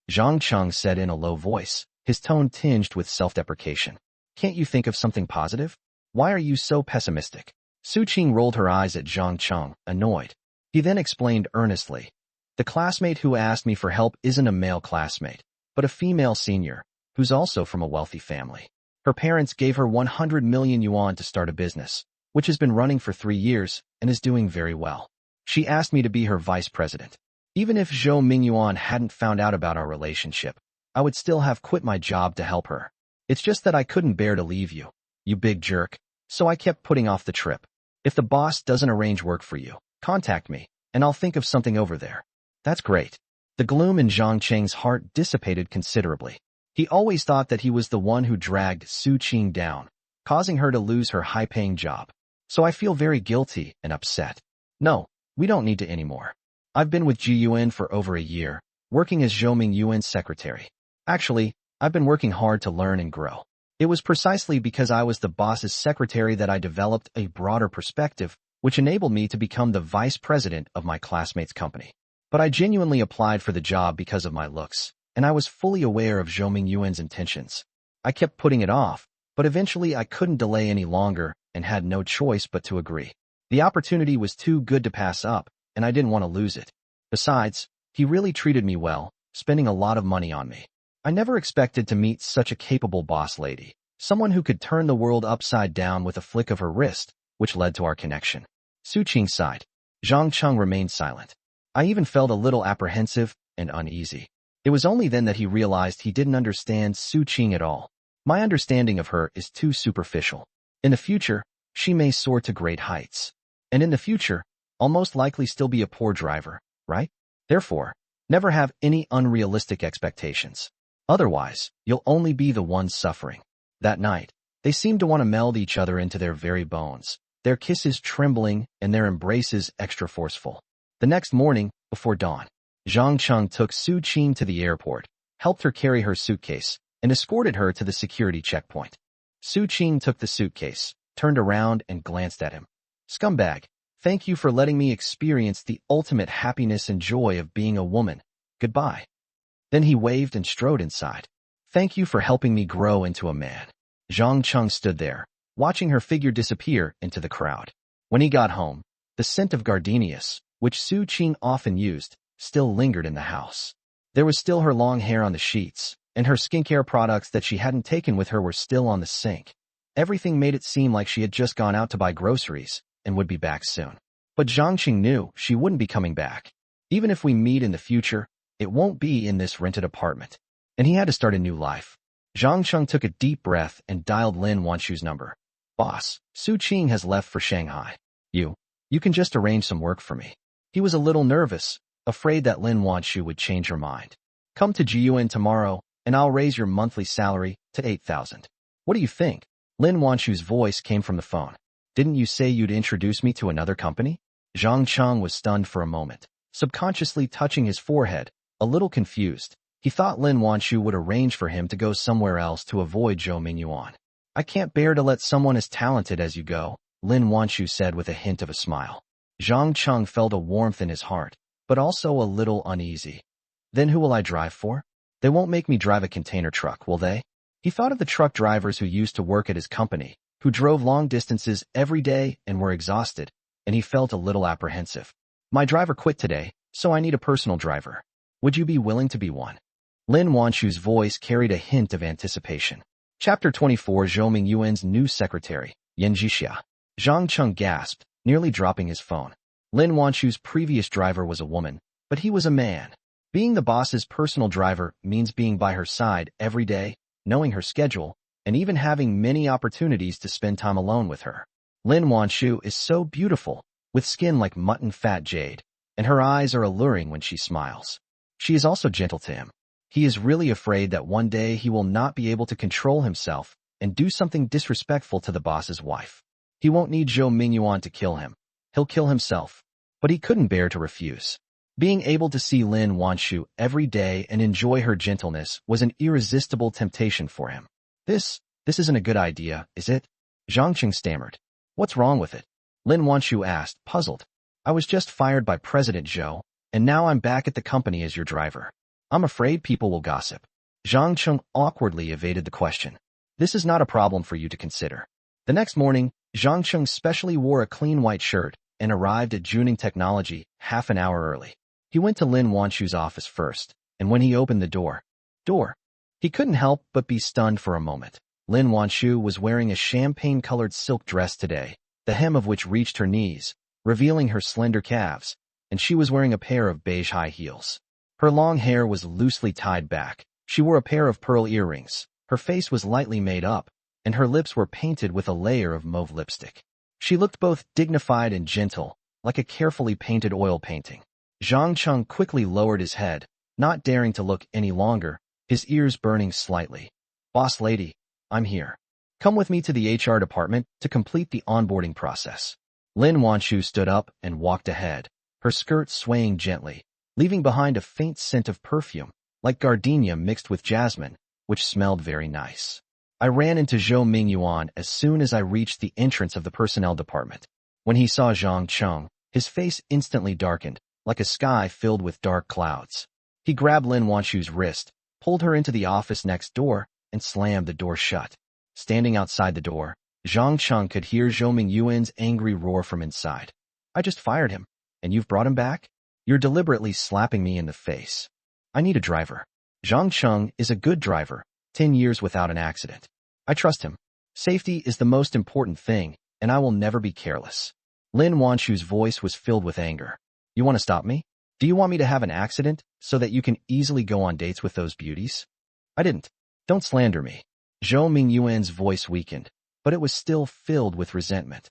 Cheng said in a low voice, his tone tinged with self-deprecation. Can't you think of something positive? Why are you so pessimistic? Cheng rolled her eyes at Cheng, annoyed. He then explained earnestly. The classmate who asked me for help isn't a male classmate, but a female senior, who's also from a wealthy family. Her parents gave her 100 million yuan to start a business, which has been running for 3 years and is doing very well. She asked me to be her vice president. Even if Zhou Mingyuan hadn't found out about our relationship, I would still have quit my job to help her. It's just that I couldn't bear to leave you, you big jerk, so I kept putting off the trip. If the boss doesn't arrange work for you, contact me, and I'll think of something over there. That's great. The gloom in Zhang Cheng's heart dissipated considerably. He always thought that he was the one who dragged Cheng down, causing her to lose her high-paying job. So I feel very guilty and upset. No, we don't need to anymore. I've been with Yuan for over a year, working as Zhou Mingyuan's secretary. Actually, I've been working hard to learn and grow. It was precisely because I was the boss's secretary that I developed a broader perspective, which enabled me to become the vice president of my classmate's company. But I genuinely applied for the job because of my looks, and I was fully aware of Zhou Mingyuan's intentions. I kept putting it off, but eventually I couldn't delay any longer and had no choice but to agree. The opportunity was too good to pass up, and I didn't want to lose it. Besides, he really treated me well, spending a lot of money on me. I never expected to meet such a capable boss lady, someone who could turn the world upside down with a flick of her wrist, which led to our connection. Cheng sighed. Cheng remained silent. I even felt a little apprehensive and uneasy. It was only then that he realized he didn't understand Cheng at all. My understanding of her is too superficial. In the future, she may soar to great heights. And in the future, I'll most likely still be a poor driver, right? Therefore, never have any unrealistic expectations. Otherwise, you'll only be the one suffering. That night, they seemed to want to meld each other into their very bones, their kisses trembling and their embraces extra forceful. The next morning, before dawn, Zhang Cheng took Cheng to the airport, helped her carry her suitcase, and escorted her to the security checkpoint. Cheng took the suitcase, turned around and glanced at him. Scumbag, thank you for letting me experience the ultimate happiness and joy of being a woman. Goodbye. Then he waved and strode inside. Thank you for helping me grow into a man. Zhang Cheng stood there, watching her figure disappear into the crowd. When he got home, the scent of gardenias, which Cheng often used, still lingered in the house. There was still her long hair on the sheets, and her skincare products that she hadn't taken with her were still on the sink. Everything made it seem like she had just gone out to buy groceries and would be back soon. But Zhang Cheng knew she wouldn't be coming back. Even if we meet in the future, it won't be in this rented apartment. And he had to start a new life. Zhang Cheng took a deep breath and dialed Lin Wanshu's number. Boss, Cheng has left for Shanghai. You can just arrange some work for me. He was a little nervous, afraid that Lin Wanshu would change her mind. Come to Yuan tomorrow, and I'll raise your monthly salary to 8,000. What do you think? Lin Wanshu's voice came from the phone. Didn't you say you'd introduce me to another company? Zhang Cheng was stunned for a moment, subconsciously touching his forehead, a little confused. He thought Lin Wanshu would arrange for him to go somewhere else to avoid Zhou Mingyuan. I can't bear to let someone as talented as you go, Lin Wanshu said with a hint of a smile. Zhang Cheng felt a warmth in his heart, but also a little uneasy. Then who will I drive for? They won't make me drive a container truck, will they? He thought of the truck drivers who used to work at his company, who drove long distances every day and were exhausted, and he felt a little apprehensive. My driver quit today, so I need a personal driver. Would you be willing to be one? Lin Wanshu's voice carried a hint of anticipation. Chapter 24 Zhou Mingyuan's new secretary, Yan Jixia. Zhang Cheng gasped, nearly dropping his phone. Lin Wanshu's previous driver was a woman, but he was a man. Being the boss's personal driver means being by her side every day, knowing her schedule, and even having many opportunities to spend time alone with her. Lin Wanshu is so beautiful, with skin like mutton fat jade, and her eyes are alluring when she smiles. She is also gentle to him. He is really afraid that one day he will not be able to control himself and do something disrespectful to the boss's wife. He won't need Zhou Mingyuan to kill him. He'll kill himself. But he couldn't bear to refuse. Being able to see Lin Wanshu every day and enjoy her gentleness was an irresistible temptation for him. This isn't a good idea, is it? Zhang Cheng stammered. What's wrong with it? Lin Wanshu asked, puzzled. I was just fired by President Zhou, and now I'm back at the company as your driver. I'm afraid people will gossip. Zhang Cheng awkwardly evaded the question. This is not a problem for you to consider. The next morning, Zhang Cheng specially wore a clean white shirt and arrived at Juning Technology half an hour early. He went to Lin Wanshu's office first, and when he opened the door, he couldn't help but be stunned for a moment. Lin Wanshu was wearing a champagne-colored silk dress today, the hem of which reached her knees, revealing her slender calves, and she was wearing a pair of beige high heels. Her long hair was loosely tied back. She wore a pair of pearl earrings. Her face was lightly made up, and her lips were painted with a layer of mauve lipstick. She looked both dignified and gentle, like a carefully painted oil painting. Zhang Cheng quickly lowered his head, not daring to look any longer, his ears burning slightly. Boss lady, I'm here. Come with me to the HR department to complete the onboarding process. Lin Wanshu stood up and walked ahead, her skirt swaying gently, leaving behind a faint scent of perfume, like gardenia mixed with jasmine, which smelled very nice. I ran into Zhou Yuan as soon as I reached the entrance of the personnel department. When he saw Zhang Cheng, his face instantly darkened, like a sky filled with dark clouds. He grabbed Lin Wanshu's wrist, pulled her into the office next door, and slammed the door shut. Standing outside the door, Zhang Cheng could hear Zhou Yuan's angry roar from inside. I just fired him, and you've brought him back? You're deliberately slapping me in the face. I need a driver. Zhang Cheng is a good driver, 10 years without an accident. I trust him. Safety is the most important thing, and I will never be careless. Lin Wanshu's voice was filled with anger. You want to stop me? Do you want me to have an accident so that you can easily go on dates with those beauties? I didn't. Don't slander me. Zhou Yuan's voice weakened, but it was still filled with resentment.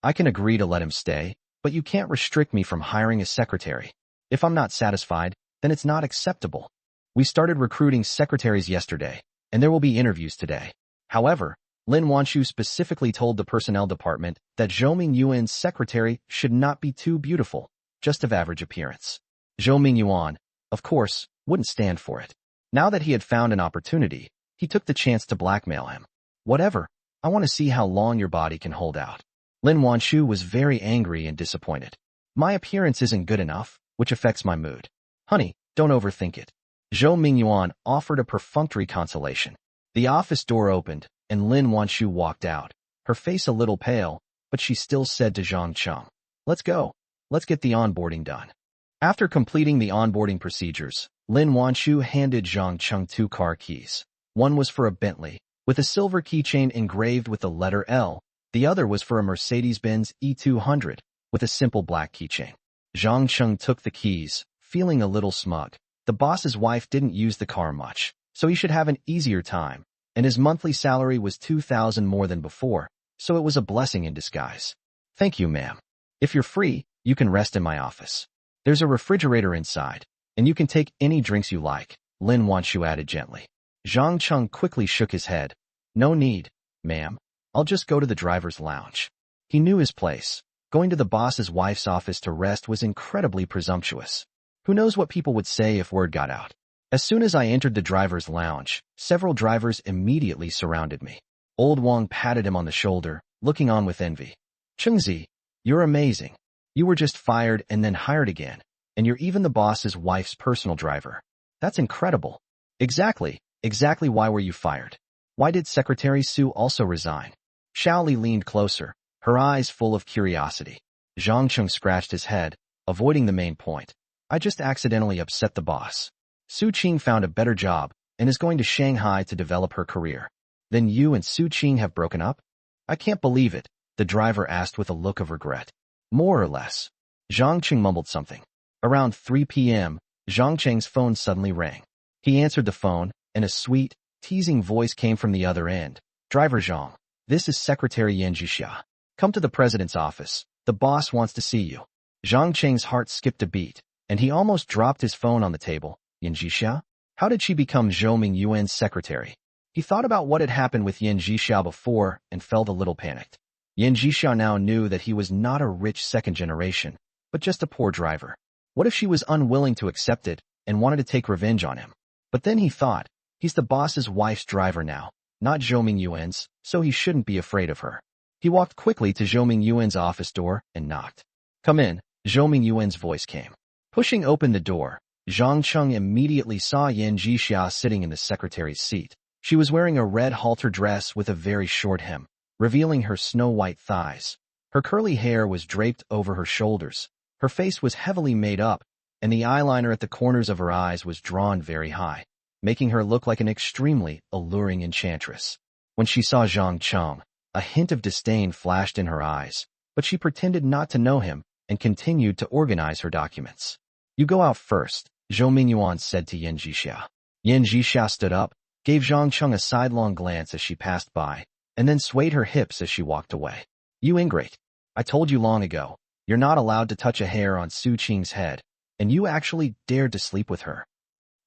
I can agree to let him stay, but you can't restrict me from hiring a secretary. If I'm not satisfied, then it's not acceptable. We started recruiting secretaries yesterday, and there will be interviews today. However, Lin Wanshu specifically told the personnel department that Zhou Yuan's secretary should not be too beautiful, just of average appearance. Zhou Yuan, of course, wouldn't stand for it. Now that he had found an opportunity, he took the chance to blackmail him. Whatever, I want to see how long your body can hold out. Lin Wanshu was very angry and disappointed. My appearance isn't good enough, which affects my mood. Honey, don't overthink it. Zhou Yuan offered a perfunctory consolation. The office door opened, and Lin Wanshu walked out, her face a little pale, but she still said to Zhang Cheng, Let's go. Let's get the onboarding done. After completing the onboarding procedures, Lin Wanshu handed Zhang Cheng 2 car keys. One was for a Bentley, with a silver keychain engraved with the letter L. The other was for a Mercedes-Benz E200, with a simple black keychain. Zhang Cheng took the keys, feeling a little smug. The boss's wife didn't use the car much, so he should have an easier time, and his monthly salary was 2,000 more than before, so it was a blessing in disguise. Thank you, ma'am. If you're free, you can rest in my office. There's a refrigerator inside, and you can take any drinks you like, Lin Wanshu added gently. Zhang Cheng quickly shook his head. No need, ma'am. I'll just go to the driver's lounge. He knew his place. Going to the boss's wife's office to rest was incredibly presumptuous. Who knows what people would say if word got out? As soon as I entered the driver's lounge, several drivers immediately surrounded me. Old Wang patted him on the shoulder, looking on with envy. Chengzi, you're amazing. You were just fired and then hired again, and you're even the boss's wife's personal driver. That's incredible. Exactly why were you fired? Why did Secretary Su also resign? Xiaoli leaned closer, her eyes full of curiosity. Zhang Cheng scratched his head, avoiding the main point. I just accidentally upset the boss. Su Qing found a better job and is going to Shanghai to develop her career. Then you and Su Qing have broken up? I can't believe it, the driver asked with a look of regret. More or less. Zhang Cheng mumbled something. Around 3 p.m., Zhang Cheng's phone suddenly rang. He answered the phone, and a sweet, teasing voice came from the other end. Driver Zhang, this is Secretary Yan Jixia. Come to the president's office. The boss wants to see you. Zhang Cheng's heart skipped a beat, and he almost dropped his phone on the table. Yan Jixia? How did she become Zhou Yuan's secretary? He thought about what had happened with Yan Jixia before and felt a little panicked. Yan Jixia now knew that he was not a rich second generation, but just a poor driver. What if she was unwilling to accept it and wanted to take revenge on him? But then he thought, he's the boss's wife's driver now, not Zhou Yuan's, so he shouldn't be afraid of her. He walked quickly to Zhou Mingyuan's office door and knocked. "Come in," Zhou Mingyuan's voice came. Pushing open the door, Zhang Cheng immediately saw Yan Jixia sitting in the secretary's seat. She was wearing a red halter dress with a very short hem, revealing her snow-white thighs. Her curly hair was draped over her shoulders. Her face was heavily made up, and the eyeliner at the corners of her eyes was drawn very high, making her look like an extremely alluring enchantress. When she saw Zhang Cheng, a hint of disdain flashed in her eyes, but she pretended not to know him and continued to organize her documents. "You go out first," Zhou Mingyuan said to Yan Jixia. Yan Jixia stood up, gave Zhang Cheng a sidelong glance as she passed by, and then swayed her hips as she walked away. "You ingrate. I told you long ago, you're not allowed to touch a hair on Su Qing's head, and you actually dared to sleep with her."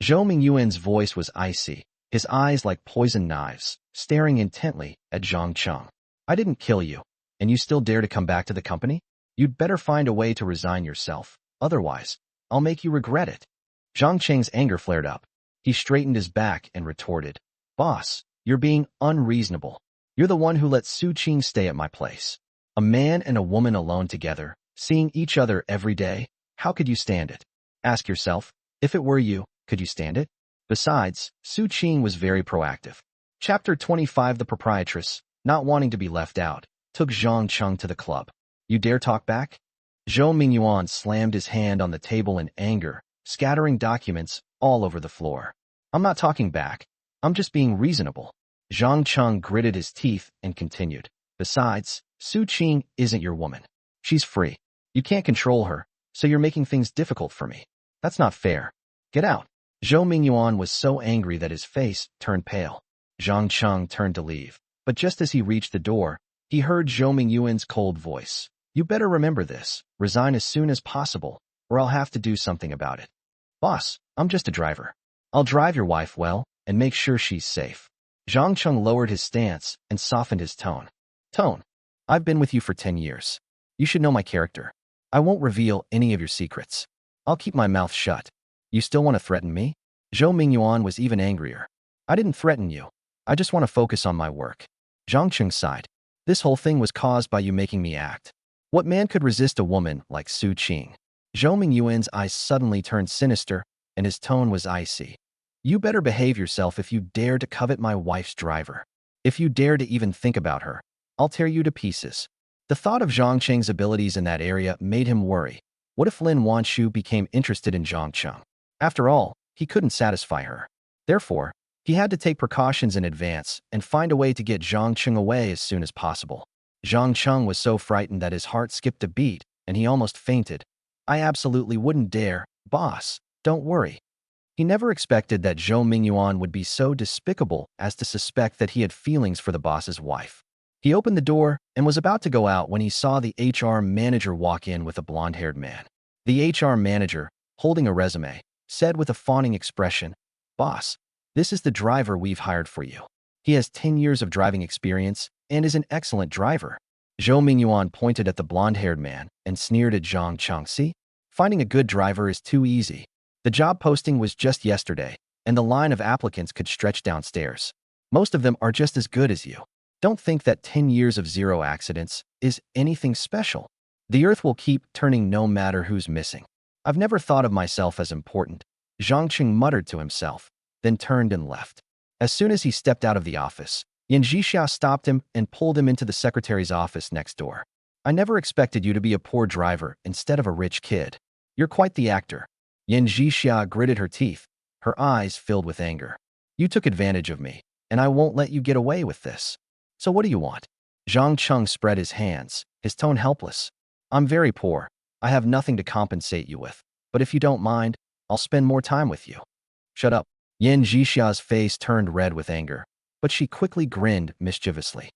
Zhou Mingyuan's voice was icy, his eyes like poisoned knives, staring intently at Zhang Cheng. "I didn't kill you, and you still dare to come back to the company? You'd better find a way to resign yourself, otherwise, I'll make you regret it." Zhang Cheng's anger flared up. He straightened his back and retorted, "Boss, you're being unreasonable. You're the one who let Su Qing stay at my place. A man and a woman alone together, seeing each other every day, how could you stand it? Ask yourself, if it were you, could you stand it?" Besides, Su Qing was very proactive. Chapter 25. The proprietress, not wanting to be left out, took Zhang Cheng to the club. "You dare talk back?" Zhou Mingyuan slammed his hand on the table in anger, scattering documents all over the floor. "I'm not talking back. I'm just being reasonable." Zhang Cheng gritted his teeth and continued. "Besides, Su Qing isn't your woman. She's free. You can't control her, so you're making things difficult for me. That's not fair. Get out." Zhou Mingyuan was so angry that his face turned pale. Zhang Cheng turned to leave, but just as he reached the door, he heard Zhou Mingyuan's cold voice. "You better remember this. Resign as soon as possible, or I'll have to do something about it." "Boss, I'm just a driver. I'll drive your wife well and make sure she's safe." Zhang Cheng lowered his stance and softened his tone. "I've been with you for 10 years. You should know my character. I won't reveal any of your secrets. I'll keep my mouth shut. You still want to threaten me?" Zhou Mingyuan was even angrier. "I didn't threaten you. I just want to focus on my work." Zhang Cheng sighed. "This whole thing was caused by you making me act. What man could resist a woman like Su Qing?" Zhou Mingyuan's eyes suddenly turned sinister, and his tone was icy. "You better behave yourself if you dare to covet my wife's driver. If you dare to even think about her, I'll tear you to pieces." The thought of Zhang Cheng's abilities in that area made him worry. What if Lin Wanshu became interested in Zhang Cheng? After all, he couldn't satisfy her. Therefore, he had to take precautions in advance and find a way to get Zhang Cheng away as soon as possible. Zhang Cheng was so frightened that his heart skipped a beat, and he almost fainted. "I absolutely wouldn't dare, boss. Don't worry." He never expected that Zhou Mingyuan would be so despicable as to suspect that he had feelings for the boss's wife. He opened the door and was about to go out when he saw the HR manager walk in with a blonde-haired man. The HR manager, holding a resume, said with a fawning expression, "Boss, this is the driver we've hired for you. He has 10 years of driving experience and is an excellent driver." Zhou Mingyuan pointed at the blonde-haired man and sneered at Zhang Cheng. "See? Finding a good driver is too easy. The job posting was just yesterday, and the line of applicants could stretch downstairs. Most of them are just as good as you. Don't think that 10 years of zero accidents is anything special. The earth will keep turning no matter who's missing. I've never thought of myself as important." Zhang Cheng muttered to himself, then turned and left. As soon as he stepped out of the office, Yan Jixia stopped him and pulled him into the secretary's office next door. "I never expected you to be a poor driver instead of a rich kid. You're quite the actor." Yan Jixia gritted her teeth, her eyes filled with anger. "You took advantage of me, and I won't let you get away with this. So what do you want?" Zhang Cheng spread his hands, his tone helpless. "I'm very poor. I have nothing to compensate you with, but if you don't mind, I'll spend more time with you." "Shut up." Yan Jixia's face turned red with anger, but she quickly grinned mischievously.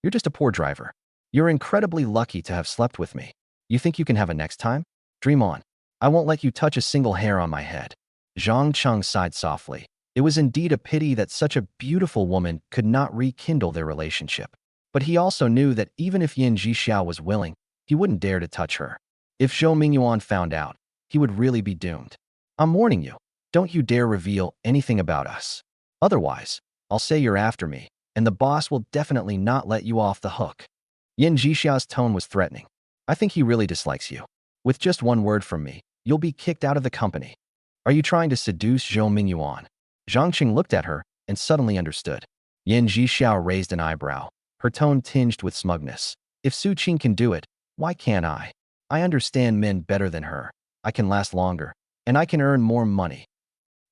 "You're just a poor driver. You're incredibly lucky to have slept with me. You think you can have a next time? Dream on. I won't let you touch a single hair on my head." Zhang Cheng sighed softly. It was indeed a pity that such a beautiful woman could not rekindle their relationship. But he also knew that even if Yan Jixia was willing, he wouldn't dare to touch her. If Zhou Mingyuan found out, he would really be doomed. "I'm warning you. Don't you dare reveal anything about us. Otherwise, I'll say you're after me, and the boss will definitely not let you off the hook." Yin Jixiao's tone was threatening. I think he really dislikes you. With just one word from me, you'll be kicked out of the company. Are you trying to seduce Zhou Yuan? Zhang Cheng looked at her and suddenly understood. Yin Jixiao raised an eyebrow, her tone tinged with smugness. If Su Qing can do it, why can't I? I understand men better than her. I can last longer, and I can earn more money.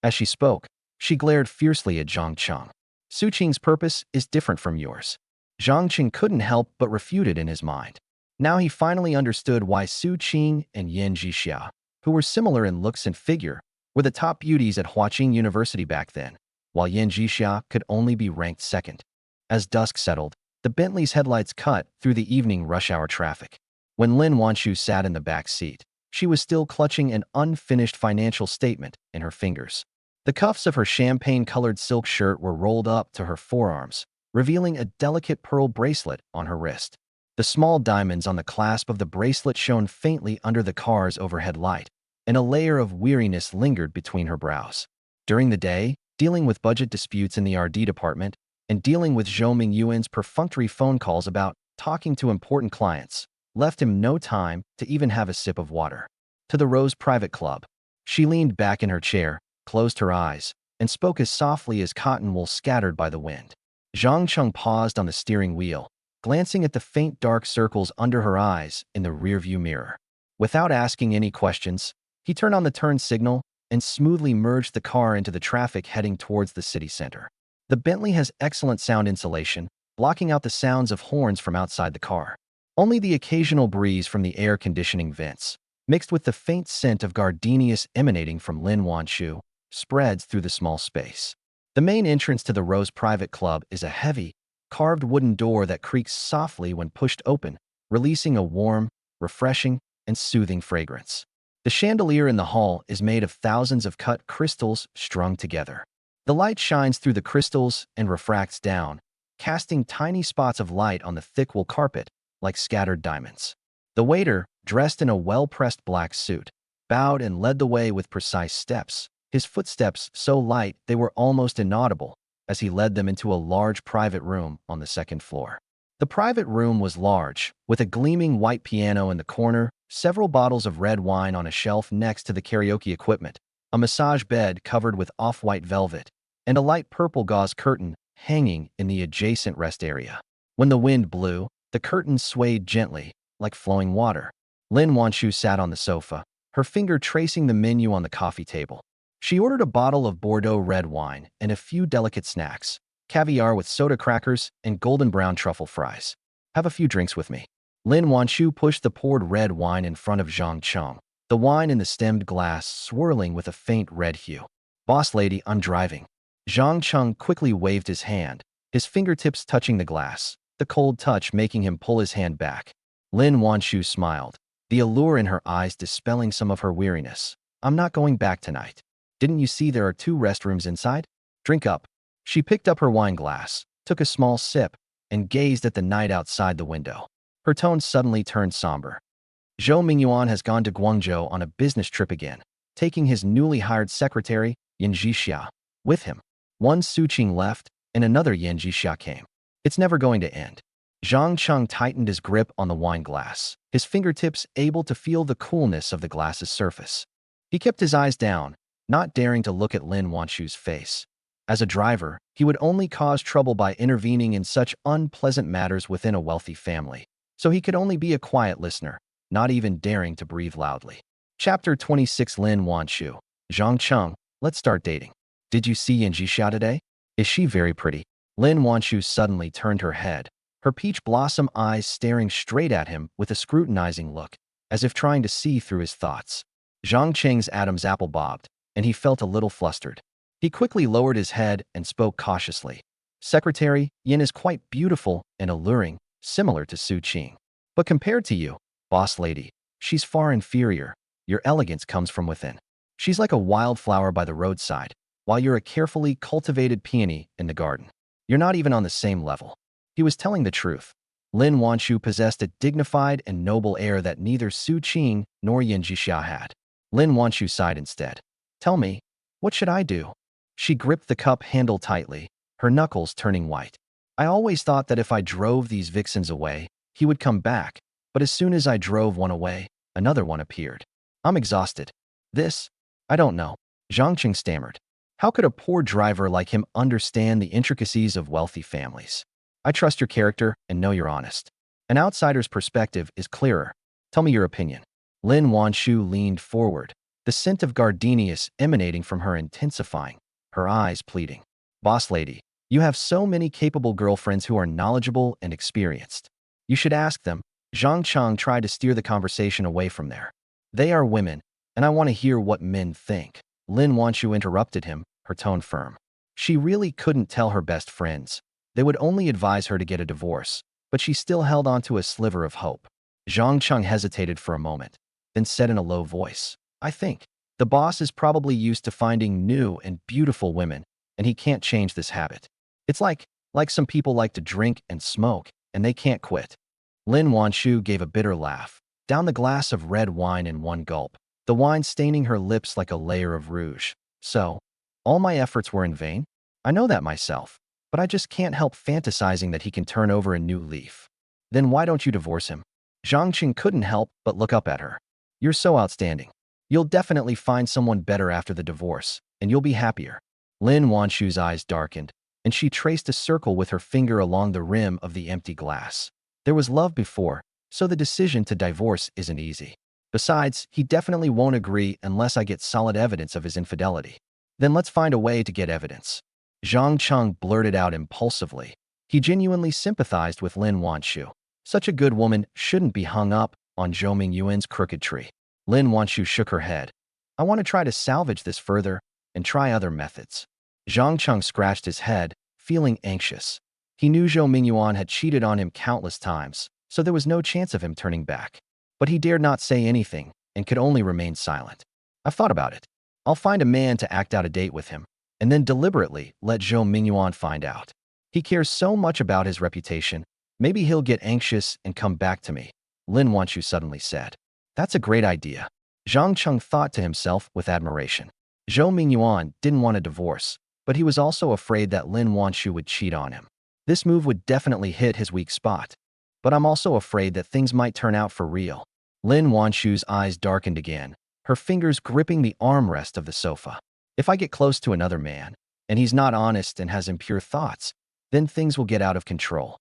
As she spoke, she glared fiercely at Zhang Cheng. Su Qing's purpose is different from yours. Zhang Cheng couldn't help but refute it in his mind. Now he finally understood why Su Qing and Yin Jixia, who were similar in looks and figure, were the top beauties at Huaqing University back then, while Yin Jixia could only be ranked second. As dusk settled, the Bentley's headlights cut through the evening rush hour traffic. When Lin Wanshu sat in the back seat, she was still clutching an unfinished financial statement in her fingers. The cuffs of her champagne-colored silk shirt were rolled up to her forearms, revealing a delicate pearl bracelet on her wrist. The small diamonds on the clasp of the bracelet shone faintly under the car's overhead light, and a layer of weariness lingered between her brows. During the day, dealing with budget disputes in the RD department and dealing with Zhou Yuan's perfunctory phone calls about talking to important clients left him no time to even have a sip of water. To the Rose Private Club, she leaned back in her chair, closed her eyes, and spoke as softly as cotton wool scattered by the wind. Zhang Cheng paused on the steering wheel, glancing at the faint dark circles under her eyes in the rearview mirror. Without asking any questions, he turned on the turn signal and smoothly merged the car into the traffic heading towards the city center. The Bentley has excellent sound insulation, blocking out the sounds of horns from outside the car. Only the occasional breeze from the air conditioning vents, mixed with the faint scent of gardenias emanating from Lin Wanshu, spreads through the small space. The main entrance to the Rose Private Club is a heavy, carved wooden door that creaks softly when pushed open, releasing a warm, refreshing, and soothing fragrance. The chandelier in the hall is made of thousands of cut crystals strung together. The light shines through the crystals and refracts down, casting tiny spots of light on the thick wool carpet like scattered diamonds. The waiter, dressed in a well-pressed black suit, bowed and led the way with precise steps, his footsteps so light they were almost inaudible as he led them into a large private room on the second floor. The private room was large, with a gleaming white piano in the corner, several bottles of red wine on a shelf next to the karaoke equipment, a massage bed covered with off-white velvet, and a light purple gauze curtain hanging in the adjacent rest area. When the wind blew, the curtains swayed gently, like flowing water. Lin Wanshu sat on the sofa, her finger tracing the menu on the coffee table. She ordered a bottle of Bordeaux red wine and a few delicate snacks, caviar with soda crackers and golden brown truffle fries. Have a few drinks with me. Lin Wanshu pushed the poured red wine in front of Zhang Cheng, the wine in the stemmed glass swirling with a faint red hue. Boss lady, I'm driving. Zhang Cheng quickly waved his hand, his fingertips touching the glass, the cold touch making him pull his hand back. Lin Wanshu smiled, the allure in her eyes dispelling some of her weariness. I'm not going back tonight. Didn't you see there are 2 restrooms inside? Drink up. She picked up her wine glass, took a small sip, and gazed at the night outside the window. Her tone suddenly turned somber. Zhou Yuan has gone to Guangzhou on a business trip again, taking his newly hired secretary, Yin Jixia, with him. One Su Qing left, and another Yin Jixia came. It's never going to end. Zhang Cheng tightened his grip on the wine glass, his fingertips able to feel the coolness of the glass's surface. He kept his eyes down, not daring to look at Lin Wanshu's face. As a driver, he would only cause trouble by intervening in such unpleasant matters within a wealthy family, so he could only be a quiet listener, not even daring to breathe loudly. Chapter 26. Lin Wanshu. Zhang Cheng, let's start dating. Did you see Yin Jixia today? Is she very pretty? Lin Wanshu suddenly turned her head, her peach blossom eyes staring straight at him with a scrutinizing look, as if trying to see through his thoughts. Zhang Cheng's Adam's apple bobbed, and he felt a little flustered. He quickly lowered his head and spoke cautiously. Secretary, Yin is quite beautiful and alluring, similar to Su Qing. But compared to you, boss lady, she's far inferior. Your elegance comes from within. She's like a wildflower by the roadside, while you're a carefully cultivated peony in the garden. You're not even on the same level. He was telling the truth. Lin Wanshu possessed a dignified and noble air that neither Su Qing nor Yin Jixia had. Lin Wanshu sighed instead. Tell me, what should I do? She gripped the cup handle tightly, her knuckles turning white. I always thought that if I drove these vixens away, he would come back, but as soon as I drove one away, another one appeared. I'm exhausted. I don't know. Zhang Cheng stammered. How could a poor driver like him understand the intricacies of wealthy families? I trust your character and know you're honest. An outsider's perspective is clearer. Tell me your opinion. Lin Wanshu leaned forward, the scent of gardenias emanating from her intensifying, her eyes pleading. Boss lady, you have so many capable girlfriends who are knowledgeable and experienced. You should ask them. Zhang Chang tried to steer the conversation away from there. They are women, and I want to hear what men think. Lin Wanshu interrupted him, her tone firm. She really couldn't tell her best friends. They would only advise her to get a divorce, but she still held on to a sliver of hope. Zhang Cheng hesitated for a moment, then said in a low voice, I think the boss is probably used to finding new and beautiful women, and he can't change this habit. It's like some people like to drink and smoke, and they can't quit. Lin Wanshu gave a bitter laugh, down the glass of red wine in one gulp, the wine staining her lips like a layer of rouge. So, all my efforts were in vain? I know that myself, but I just can't help fantasizing that he can turn over a new leaf. Then why don't you divorce him? Zhang Qing couldn't help but look up at her. You're so outstanding. You'll definitely find someone better after the divorce, and you'll be happier. Lin Wanshu's eyes darkened, and she traced a circle with her finger along the rim of the empty glass. There was love before, so the decision to divorce isn't easy. Besides, he definitely won't agree unless I get solid evidence of his infidelity. Then let's find a way to get evidence. Zhang Cheng blurted out impulsively. He genuinely sympathized with Lin Wanshu. Such a good woman shouldn't be hung up on Zhou Mingyuan's crooked tree. Lin Wanshu shook her head. I want to try to salvage this further and try other methods. Zhang Cheng scratched his head, feeling anxious. He knew Zhou Mingyuan had cheated on him countless times, so there was no chance of him turning back. But he dared not say anything and could only remain silent. I've thought about it. I'll find a man to act out a date with him, and then deliberately let Zhou Mingyuan find out. He cares so much about his reputation, maybe he'll get anxious and come back to me, Lin Wanshu suddenly said. That's a great idea. Zhang Cheng thought to himself with admiration. Zhou Mingyuan didn't want a divorce, but he was also afraid that Lin Wanshu would cheat on him. This move would definitely hit his weak spot. But I'm also afraid that things might turn out for real. Lin Wanshu's eyes darkened again, her fingers gripping the armrest of the sofa. If I get close to another man, and he's not honest and has impure thoughts, then things will get out of control.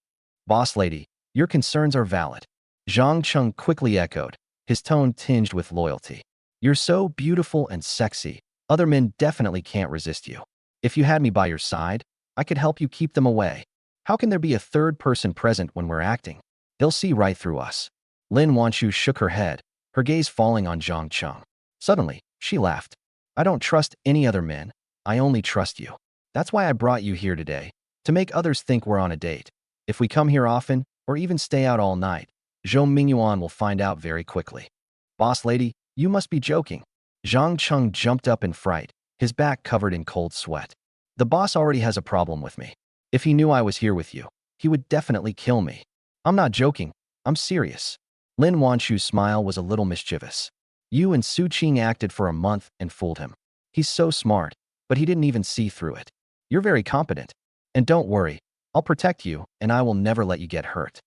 Boss lady, your concerns are valid. Zhang Cheng quickly echoed, his tone tinged with loyalty. You're so beautiful and sexy, other men definitely can't resist you. If you had me by your side, I could help you keep them away. How can there be a third person present when we're acting? They'll see right through us. Lin Wanshu shook her head, her gaze falling on Zhang Cheng. Suddenly, she laughed. I don't trust any other men. I only trust you. That's why I brought you here today, to make others think we're on a date. If we come here often, or even stay out all night, Zhou Mingyuan will find out very quickly. Boss lady, you must be joking. Zhang Cheng jumped up in fright, his back covered in cold sweat. The boss already has a problem with me. If he knew I was here with you, he would definitely kill me. I'm not joking. I'm serious. Lin Wanshu's smile was a little mischievous. You and Su Qing acted for a month and fooled him. He's so smart, but he didn't even see through it. You're very competent. And don't worry, I'll protect you and I will never let you get hurt.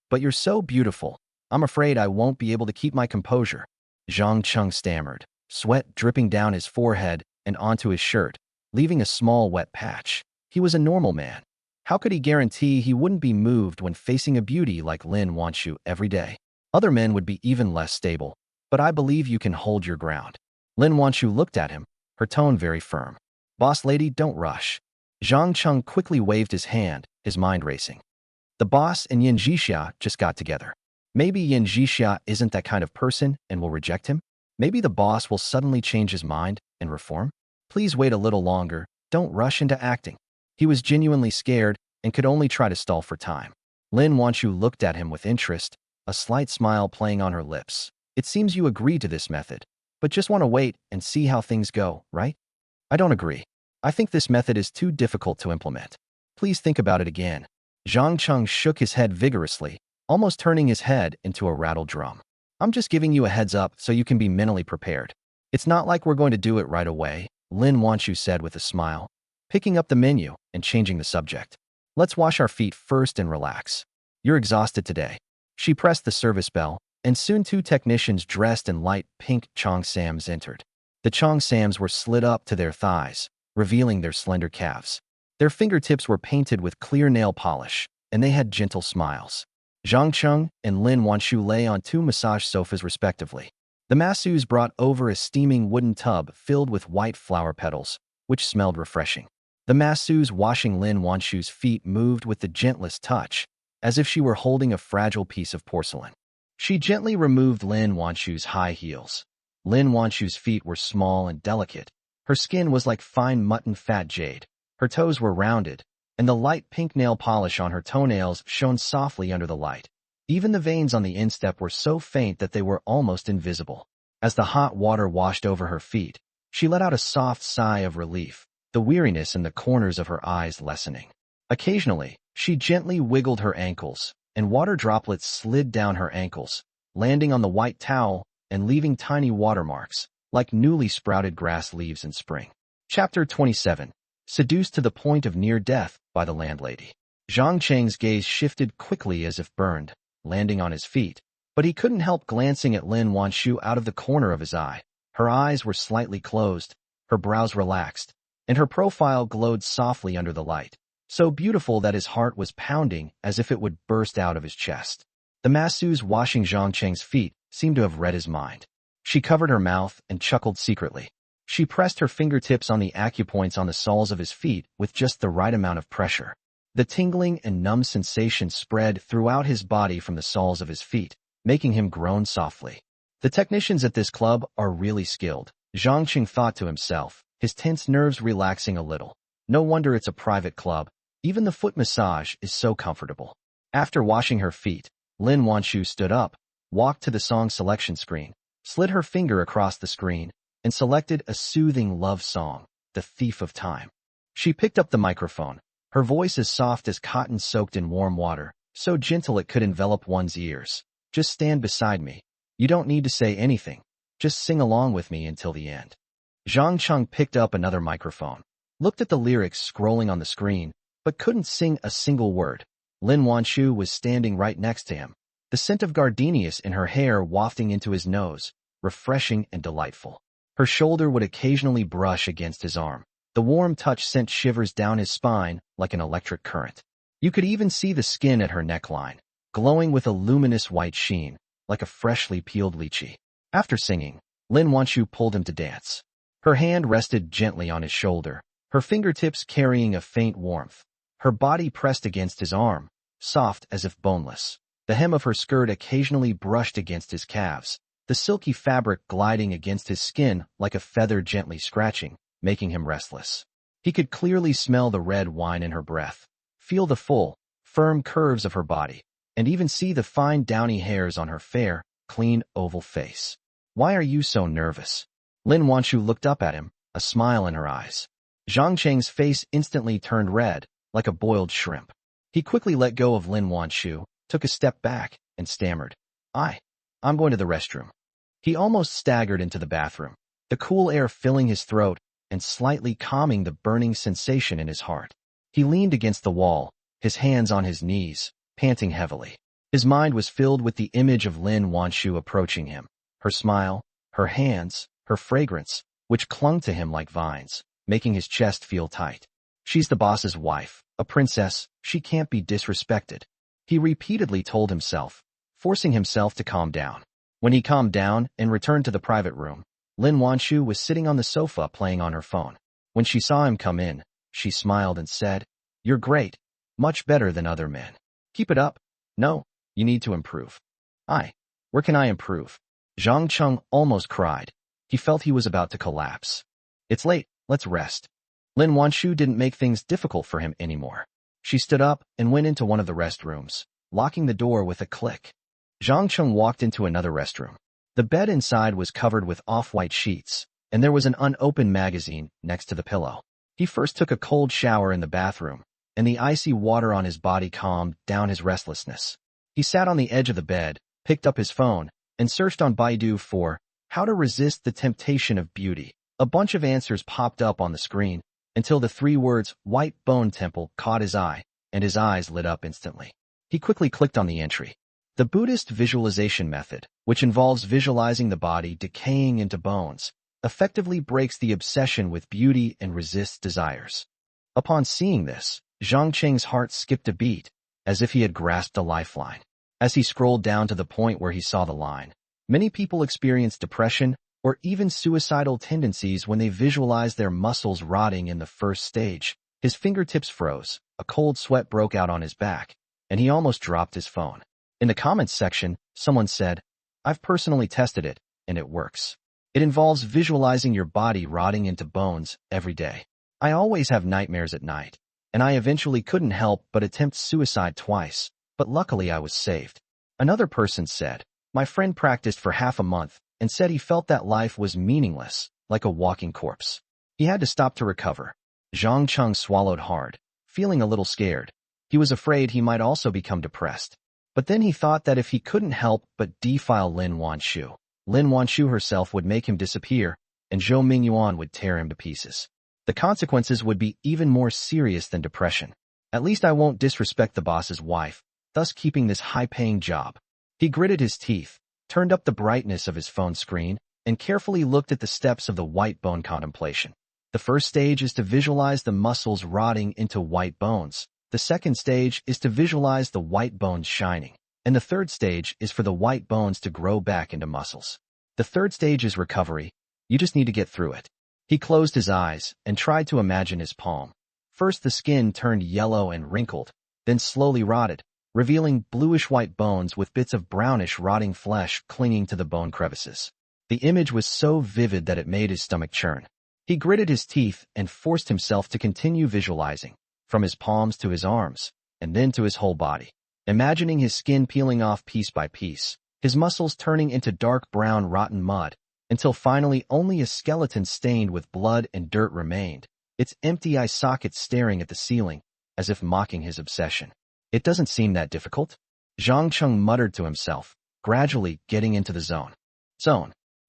But you're so beautiful. I'm afraid I won't be able to keep my composure. Zhang Cheng stammered, sweat dripping down his forehead and onto his shirt, leaving a small wet patch. He was a normal man. How could he guarantee he wouldn't be moved when facing a beauty like Lin Wanshu every day? Other men would be even less stable, but I believe you can hold your ground. Lin Wanshu looked at him, her tone very firm. Boss lady, don't rush. Zhang Cheng quickly waved his hand, his mind racing. The boss and Yin Zhixia just got together. Maybe Yin Zhixia isn't that kind of person and will reject him? Maybe the boss will suddenly change his mind and reform? Please wait a little longer, don't rush into acting. He was genuinely scared and could only try to stall for time. Lin Wanshu looked at him with interest, a slight smile playing on her lips. It seems you agree to this method, but just want to wait and see how things go, right? I don't agree. I think this method is too difficult to implement. Please think about it again. Zhang Cheng shook his head vigorously, almost turning his head into a rattle drum. I'm just giving you a heads up so you can be mentally prepared. It's not like we're going to do it right away, Lin Wanshu said with a smile, picking up the menu and changing the subject. Let's wash our feet first and relax. You're exhausted today. She pressed the service bell, and soon 2 technicians dressed in light pink cheongsams entered. The cheongsams were slid up to their thighs, revealing their slender calves. Their fingertips were painted with clear nail polish, and they had gentle smiles. Zhang Cheng and Lin Wanshu lay on 2 massage sofas respectively. The masseuse brought over a steaming wooden tub filled with white flower petals, which smelled refreshing. The masseuse washing Lin Wanshu's feet moved with the gentlest touch, as if she were holding a fragile piece of porcelain. She gently removed Lin Wanshu's high heels. Lin Wanshu's feet were small and delicate. Her skin was like fine mutton fat jade. Her toes were rounded, and the light pink nail polish on her toenails shone softly under the light. Even the veins on the instep were so faint that they were almost invisible. As the hot water washed over her feet, she let out a soft sigh of relief, the weariness in the corners of her eyes lessening. Occasionally, she gently wiggled her ankles, and water droplets slid down her ankles, landing on the white towel and leaving tiny watermarks, like newly sprouted grass leaves in spring. Chapter 27. Seduced to the point of near death by the landlady. Zhang Cheng's gaze shifted quickly as if burned, landing on his feet, but he couldn't help glancing at Lin Wanshu out of the corner of his eye. Her eyes were slightly closed, her brows relaxed, and her profile glowed softly under the light, so beautiful that his heart was pounding as if it would burst out of his chest. The masseuse washing Zhang Cheng's feet seemed to have read his mind. She covered her mouth and chuckled secretly. She pressed her fingertips on the acupoints on the soles of his feet with just the right amount of pressure. The tingling and numb sensation spread throughout his body from the soles of his feet, making him groan softly. The technicians at this club are really skilled, Zhang Cheng thought to himself, his tense nerves relaxing a little. No wonder it's a private club. Even the foot massage is so comfortable. After washing her feet, Lin Wanshu stood up, walked to the song selection screen, slid her finger across the screen, and selected a soothing love song, The Thief of Time. She picked up the microphone, her voice as soft as cotton soaked in warm water, so gentle it could envelop one's ears. Just stand beside me. You don't need to say anything. Just sing along with me until the end. Zhang Cheng picked up another microphone, looked at the lyrics scrolling on the screen, but couldn't sing a single word. Lin Wanshu was standing right next to him, the scent of gardenias in her hair wafting into his nose, refreshing and delightful. Her shoulder would occasionally brush against his arm. The warm touch sent shivers down his spine like an electric current. You could even see the skin at her neckline, glowing with a luminous white sheen, like a freshly peeled lychee. After singing, Lin Wanshu pulled him to dance. Her hand rested gently on his shoulder, her fingertips carrying a faint warmth. Her body pressed against his arm, soft as if boneless. The hem of her skirt occasionally brushed against his calves, the silky fabric gliding against his skin like a feather gently scratching, making him restless. He could clearly smell the red wine in her breath, feel the full, firm curves of her body, and even see the fine downy hairs on her fair, clean oval face. Why are you so nervous? Lin Wanshu looked up at him, a smile in her eyes. Zhang Cheng's face instantly turned red, like a boiled shrimp. He quickly let go of Lin Wanshu, took a step back, and stammered, I'm going to the restroom. He almost staggered into the bathroom, the cool air filling his throat and slightly calming the burning sensation in his heart. He leaned against the wall, his hands on his knees, panting heavily. His mind was filled with the image of Lin Wanshu approaching him, her smile, her hands, her fragrance, which clung to him like vines, making his chest feel tight. She's the boss's wife, a princess, she can't be disrespected. He repeatedly told himself, forcing himself to calm down. When he calmed down and returned to the private room, Lin Wanshu was sitting on the sofa playing on her phone. When she saw him come in, she smiled and said, You're great, much better than other men. Keep it up. No, you need to improve. Where can I improve? Zhang Cheng almost cried. He felt he was about to collapse. It's late, let's rest. Lin Wanshu didn't make things difficult for him anymore. She stood up and went into one of the restrooms, locking the door with a click. Zhang Cheng walked into another restroom. The bed inside was covered with off-white sheets, and there was an unopened magazine next to the pillow. He first took a cold shower in the bathroom, and the icy water on his body calmed down his restlessness. He sat on the edge of the bed, picked up his phone, and searched on Baidu for how to resist the temptation of beauty. A bunch of answers popped up on the screen, until the 3 words, white bone temple, caught his eye, and his eyes lit up instantly. He quickly clicked on the entry. The Buddhist visualization method, which involves visualizing the body decaying into bones, effectively breaks the obsession with beauty and resists desires. Upon seeing this, Zhang Cheng's heart skipped a beat, as if he had grasped a lifeline. As he scrolled down to the point where he saw the line, many people experience depression or even suicidal tendencies when they visualize their muscles rotting in the first stage. His fingertips froze, a cold sweat broke out on his back, and he almost dropped his phone. In the comments section, someone said, "I've personally tested it, and it works. It involves visualizing your body rotting into bones every day. I always have nightmares at night, and I eventually couldn't help but attempt suicide twice, but luckily I was saved." Another person said, "My friend practiced for half a month and said he felt that life was meaningless, like a walking corpse. He had to stop to recover." Zhang Cheng swallowed hard, feeling a little scared. He was afraid he might also become depressed. But then he thought that if he couldn't help but defile Lin Wanshu herself would make him disappear, and Zhou Mingyuan would tear him to pieces. The consequences would be even more serious than depression. At least I won't disrespect the boss's wife, thus keeping this high-paying job. He gritted his teeth, turned up the brightness of his phone screen, and carefully looked at the steps of the white bone contemplation. The first stage is to visualize the muscles rotting into white bones. The second stage is to visualize the white bones shining. And the third stage is for the white bones to grow back into muscles. The third stage is recovery. You just need to get through it. He closed his eyes and tried to imagine his palm. First the skin turned yellow and wrinkled, then slowly rotted, revealing bluish-white bones with bits of brownish rotting flesh clinging to the bone crevices. The image was so vivid that it made his stomach churn. He gritted his teeth and forced himself to continue visualizing, from his palms to his arms, and then to his whole body. Imagining his skin peeling off piece by piece, his muscles turning into dark brown rotten mud, until finally only a skeleton stained with blood and dirt remained, its empty eye sockets staring at the ceiling, as if mocking his obsession. "It doesn't seem that difficult," Zhang Cheng muttered to himself, gradually getting into the zone.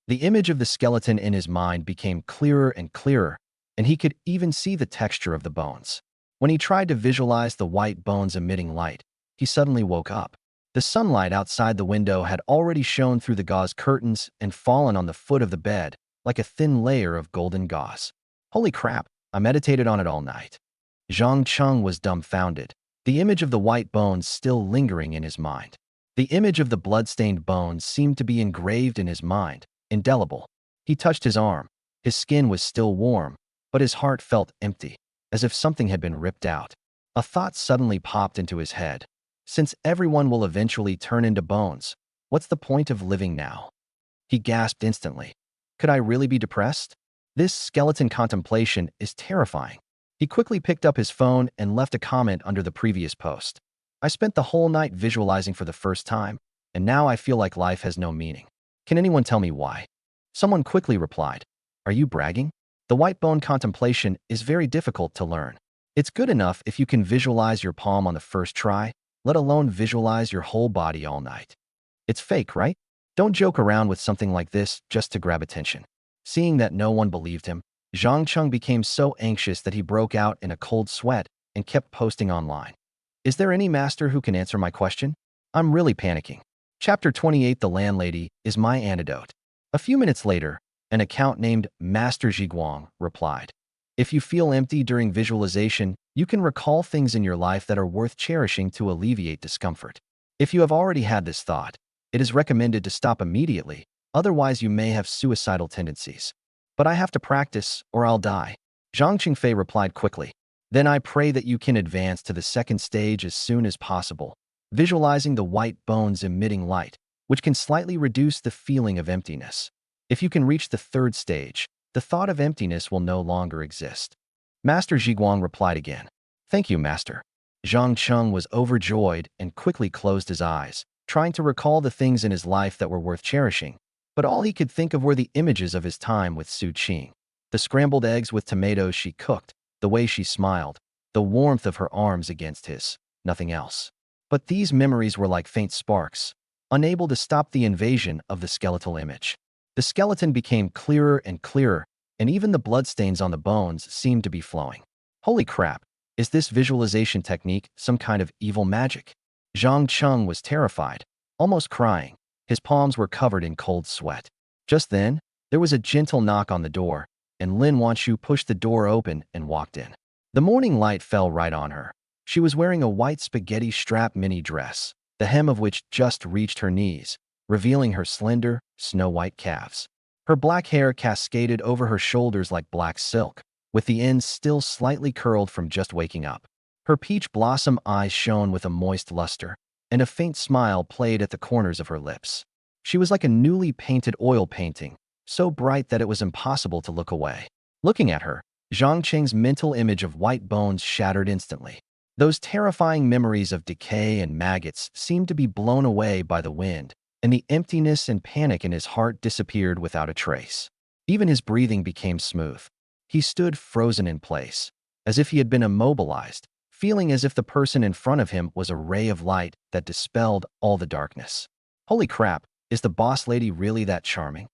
The image of the skeleton in his mind became clearer and clearer, and he could even see the texture of the bones. When he tried to visualize the white bones emitting light, he suddenly woke up. The sunlight outside the window had already shone through the gauze curtains and fallen on the foot of the bed, like a thin layer of golden gauze. "Holy crap, I meditated on it all night." Zhang Cheng was dumbfounded, the image of the white bones still lingering in his mind. The image of the blood-stained bones seemed to be engraved in his mind, indelible. He touched his arm. His skin was still warm, but his heart felt empty, as if something had been ripped out. A thought suddenly popped into his head. Since everyone will eventually turn into bones, what's the point of living now? He gasped instantly. Could I really be depressed? This skeleton contemplation is terrifying. He quickly picked up his phone and left a comment under the previous post. "I spent the whole night visualizing for the first time, and now I feel like life has no meaning. Can anyone tell me why?" Someone quickly replied, "Are you bragging? The white bone contemplation is very difficult to learn. It's good enough if you can visualize your palm on the first try, let alone visualize your whole body all night. It's fake, right? Don't joke around with something like this just to grab attention." Seeing that no one believed him, Zhang Cheng became so anxious that he broke out in a cold sweat and kept posting online. "Is there any master who can answer my question? I'm really panicking." Chapter 28 The Landlady is my antidote. A few minutes later, an account named Master Zhiguang replied, "If you feel empty during visualization, you can recall things in your life that are worth cherishing to alleviate discomfort. If you have already had this thought, it is recommended to stop immediately, otherwise you may have suicidal tendencies." "But I have to practice, or I'll die," Zhang Qingfei replied quickly. "Then I pray that you can advance to the second stage as soon as possible, visualizing the white bones emitting light, which can slightly reduce the feeling of emptiness. If you can reach the third stage, the thought of emptiness will no longer exist." Master Zhiguang replied again. "Thank you, Master." Zhang Cheng was overjoyed and quickly closed his eyes, trying to recall the things in his life that were worth cherishing, but all he could think of were the images of his time with Su Qing. The scrambled eggs with tomatoes she cooked, the way she smiled, the warmth of her arms against his, nothing else. But these memories were like faint sparks, unable to stop the invasion of the skeletal image. The skeleton became clearer and clearer, and even the bloodstains on the bones seemed to be flowing. "Holy crap, is this visualization technique some kind of evil magic?" Zhang Cheng was terrified. almost crying. His palms were covered in cold sweat. Just then, there was a gentle knock on the door, and Lin Wanshu pushed the door open and walked in. The morning light fell right on her. She was wearing a white spaghetti strap mini dress, the hem of which just reached her knees, revealing her slender, snow-white calves. Her black hair cascaded over her shoulders like black silk, with the ends still slightly curled from just waking up. Her peach blossom eyes shone with a moist luster, and a faint smile played at the corners of her lips. She was like a newly painted oil painting, so bright that it was impossible to look away. Looking at her, Zhang Cheng's mental image of white bones shattered instantly. Those terrifying memories of decay and maggots seemed to be blown away by the wind, and the emptiness and panic in his heart disappeared without a trace. Even his breathing became smooth. He stood frozen in place, as if he had been immobilized, feeling as if the person in front of him was a ray of light that dispelled all the darkness. Holy crap, is the boss lady really that charming?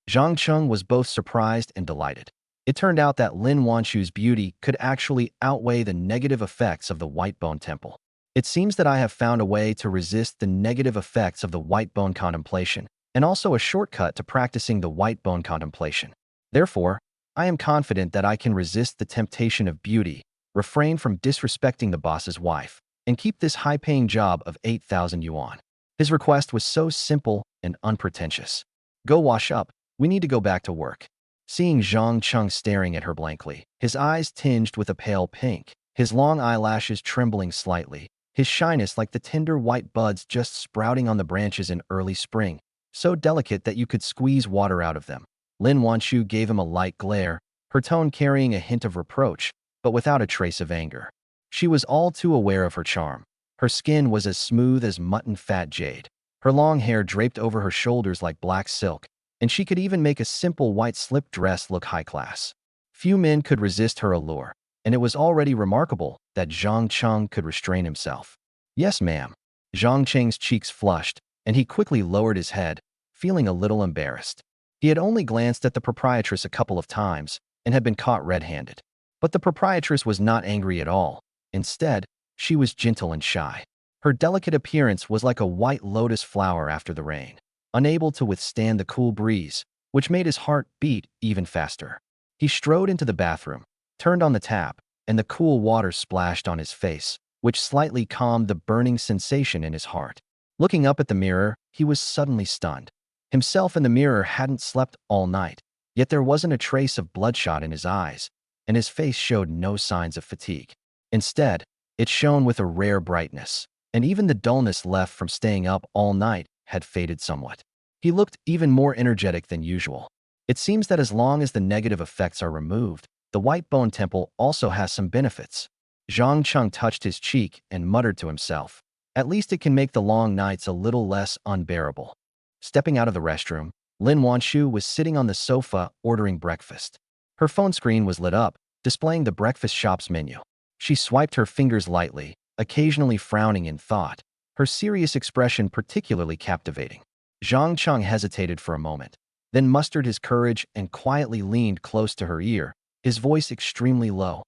Zhang Cheng was both surprised and delighted. It turned out that Lin Wanshu's beauty could actually outweigh the negative effects of the White Bone Temple. It seems that I have found a way to resist the negative effects of the White Bone Contemplation, and also a shortcut to practicing the White Bone Contemplation. Therefore, I am confident that I can resist the temptation of beauty, refrain from disrespecting the boss's wife, and keep this high-paying job of 8,000 yuan. His request was so simple and unpretentious. Go wash up, we need to go back to work. Seeing Zhang Cheng staring at her blankly, his eyes tinged with a pale pink, his long eyelashes trembling slightly, his shyness like the tender white buds just sprouting on the branches in early spring, so delicate that you could squeeze water out of them. Lin Wanshu gave him a light glare, her tone carrying a hint of reproach, but without a trace of anger. She was all too aware of her charm. Her skin was as smooth as mutton fat jade. Her long hair draped over her shoulders like black silk, and she could even make a simple white slip dress look high class. Few men could resist her allure, and it was already remarkable that Zhang Cheng could restrain himself. Yes, ma'am. Zhang Cheng's cheeks flushed, and he quickly lowered his head, feeling a little embarrassed. He had only glanced at the proprietress a couple of times and had been caught red-handed. But the proprietress was not angry at all. Instead, she was gentle and shy. Her delicate appearance was like a white lotus flower after the rain, unable to withstand the cool breeze, which made his heart beat even faster. He strode into the bathroom, turned on the tap, and the cool water splashed on his face, which slightly calmed the burning sensation in his heart. Looking up at the mirror, he was suddenly stunned. Himself in the mirror hadn't slept all night, yet there wasn't a trace of bloodshot in his eyes, and his face showed no signs of fatigue. Instead, it shone with a rare brightness, and even the dullness left from staying up all night had faded somewhat. He looked even more energetic than usual. It seems that as long as the negative effects are removed, the White Bone Temple also has some benefits. Zhang Cheng touched his cheek and muttered to himself, "At least it can make the long nights a little less unbearable." Stepping out of the restroom, Lin Wanshu was sitting on the sofa ordering breakfast. Her phone screen was lit up, displaying the breakfast shop's menu. She swiped her fingers lightly, occasionally frowning in thought, her serious expression particularly captivating. Zhang Cheng hesitated for a moment, then mustered his courage and quietly leaned close to her ear, his voice extremely low.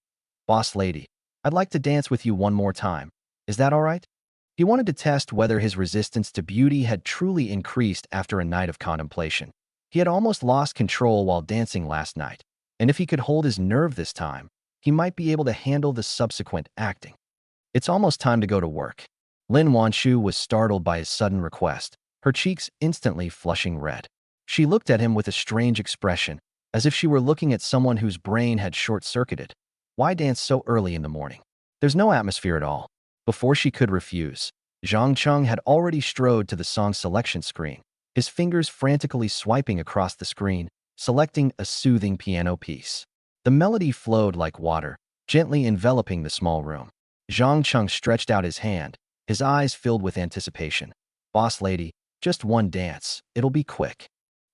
"Boss lady, I'd like to dance with you one more time. Is that all right?" He wanted to test whether his resistance to beauty had truly increased after a night of contemplation. He had almost lost control while dancing last night, and if he could hold his nerve this time, he might be able to handle the subsequent acting. It's almost time to go to work. Lin Wanshu was startled by his sudden request, her cheeks instantly flushing red. She looked at him with a strange expression, as if she were looking at someone whose brain had short-circuited. Why dance so early in the morning? There's no atmosphere at all. Before she could refuse, Zhang Cheng had already strode to the song selection screen, his fingers frantically swiping across the screen, selecting a soothing piano piece. The melody flowed like water, gently enveloping the small room. Zhang Cheng stretched out his hand, his eyes filled with anticipation. "Boss lady, just one dance, it'll be quick."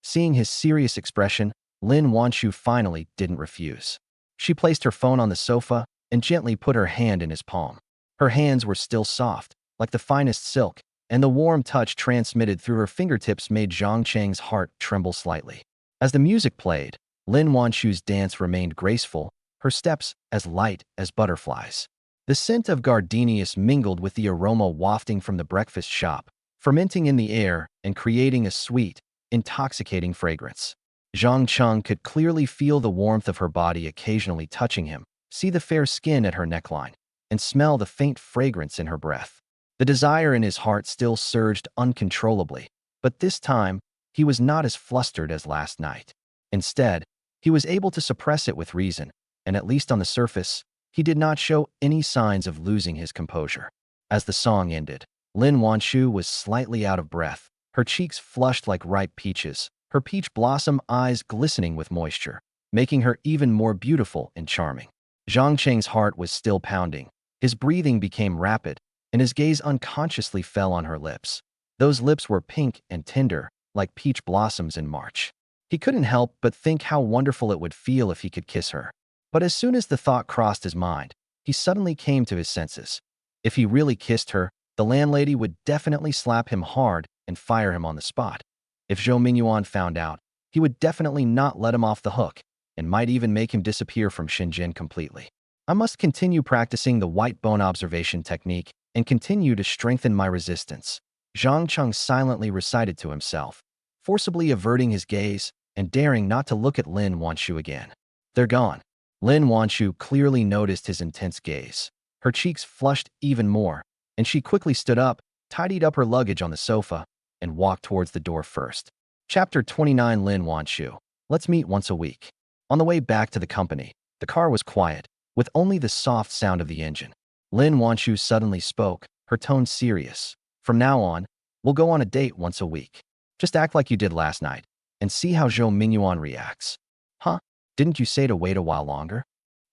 Seeing his serious expression, Lin Wanshu finally didn't refuse. She placed her phone on the sofa and gently put her hand in his palm. Her hands were still soft, like the finest silk, and the warm touch transmitted through her fingertips made Zhang Cheng's heart tremble slightly. As the music played, Lin Wanshu's dance remained graceful, her steps as light as butterflies. The scent of gardenias mingled with the aroma wafting from the breakfast shop, fermenting in the air and creating a sweet, intoxicating fragrance. Zhang Cheng could clearly feel the warmth of her body occasionally touching him, see the fair skin at her neckline, and smell the faint fragrance in her breath. The desire in his heart still surged uncontrollably, but this time, he was not as flustered as last night. Instead, he was able to suppress it with reason, and at least on the surface, he did not show any signs of losing his composure. As the song ended, Lin Wanshu was slightly out of breath, her cheeks flushed like ripe peaches, her peach blossom eyes glistening with moisture, making her even more beautiful and charming. Zhang Cheng's heart was still pounding. His breathing became rapid, and his gaze unconsciously fell on her lips. Those lips were pink and tender, like peach blossoms in March. He couldn't help but think how wonderful it would feel if he could kiss her. But as soon as the thought crossed his mind, he suddenly came to his senses. If he really kissed her, the landlady would definitely slap him hard and fire him on the spot. If Zhou Mingyuan found out, he would definitely not let him off the hook and might even make him disappear from Shenzhen completely. I must continue practicing the white bone observation technique and continue to strengthen my resistance, Zhang Cheng silently recited to himself, forcibly averting his gaze and daring not to look at Lin Wanshu again. They're gone. Lin Wanshu clearly noticed his intense gaze. Her cheeks flushed even more, and she quickly stood up, tidied up her luggage on the sofa, and walked towards the door first. Chapter 29 Lin Wanshu. Let's meet once a week. On the way back to the company, the car was quiet, with only the soft sound of the engine. Lin Wanshu suddenly spoke, her tone serious. From now on, we'll go on a date once a week. Just act like you did last night, and see how Zhou Mingyuan reacts. Huh? Didn't you say to wait a while longer?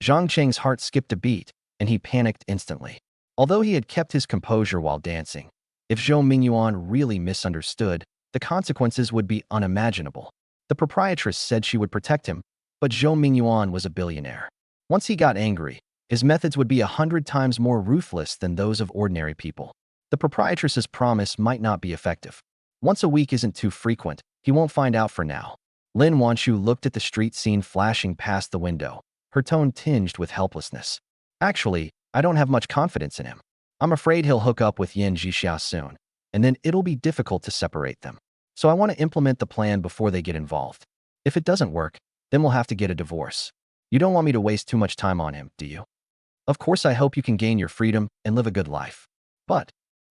Zhang Cheng's heart skipped a beat, and he panicked instantly. Although he had kept his composure while dancing, if Zhou Mingyuan really misunderstood, the consequences would be unimaginable. The proprietress said she would protect him, but Zhou Mingyuan was a billionaire. Once he got angry, his methods would be 100 times more ruthless than those of ordinary people. The proprietress's promise might not be effective. Once a week isn't too frequent, he won't find out for now. Lin Wanshu looked at the street scene flashing past the window, her tone tinged with helplessness. Actually, I don't have much confidence in him. I'm afraid he'll hook up with Yin Jixia soon, and then it'll be difficult to separate them. So I want to implement the plan before they get involved. If it doesn't work, then we'll have to get a divorce. You don't want me to waste too much time on him, do you? Of course I hope you can gain your freedom and live a good life. But,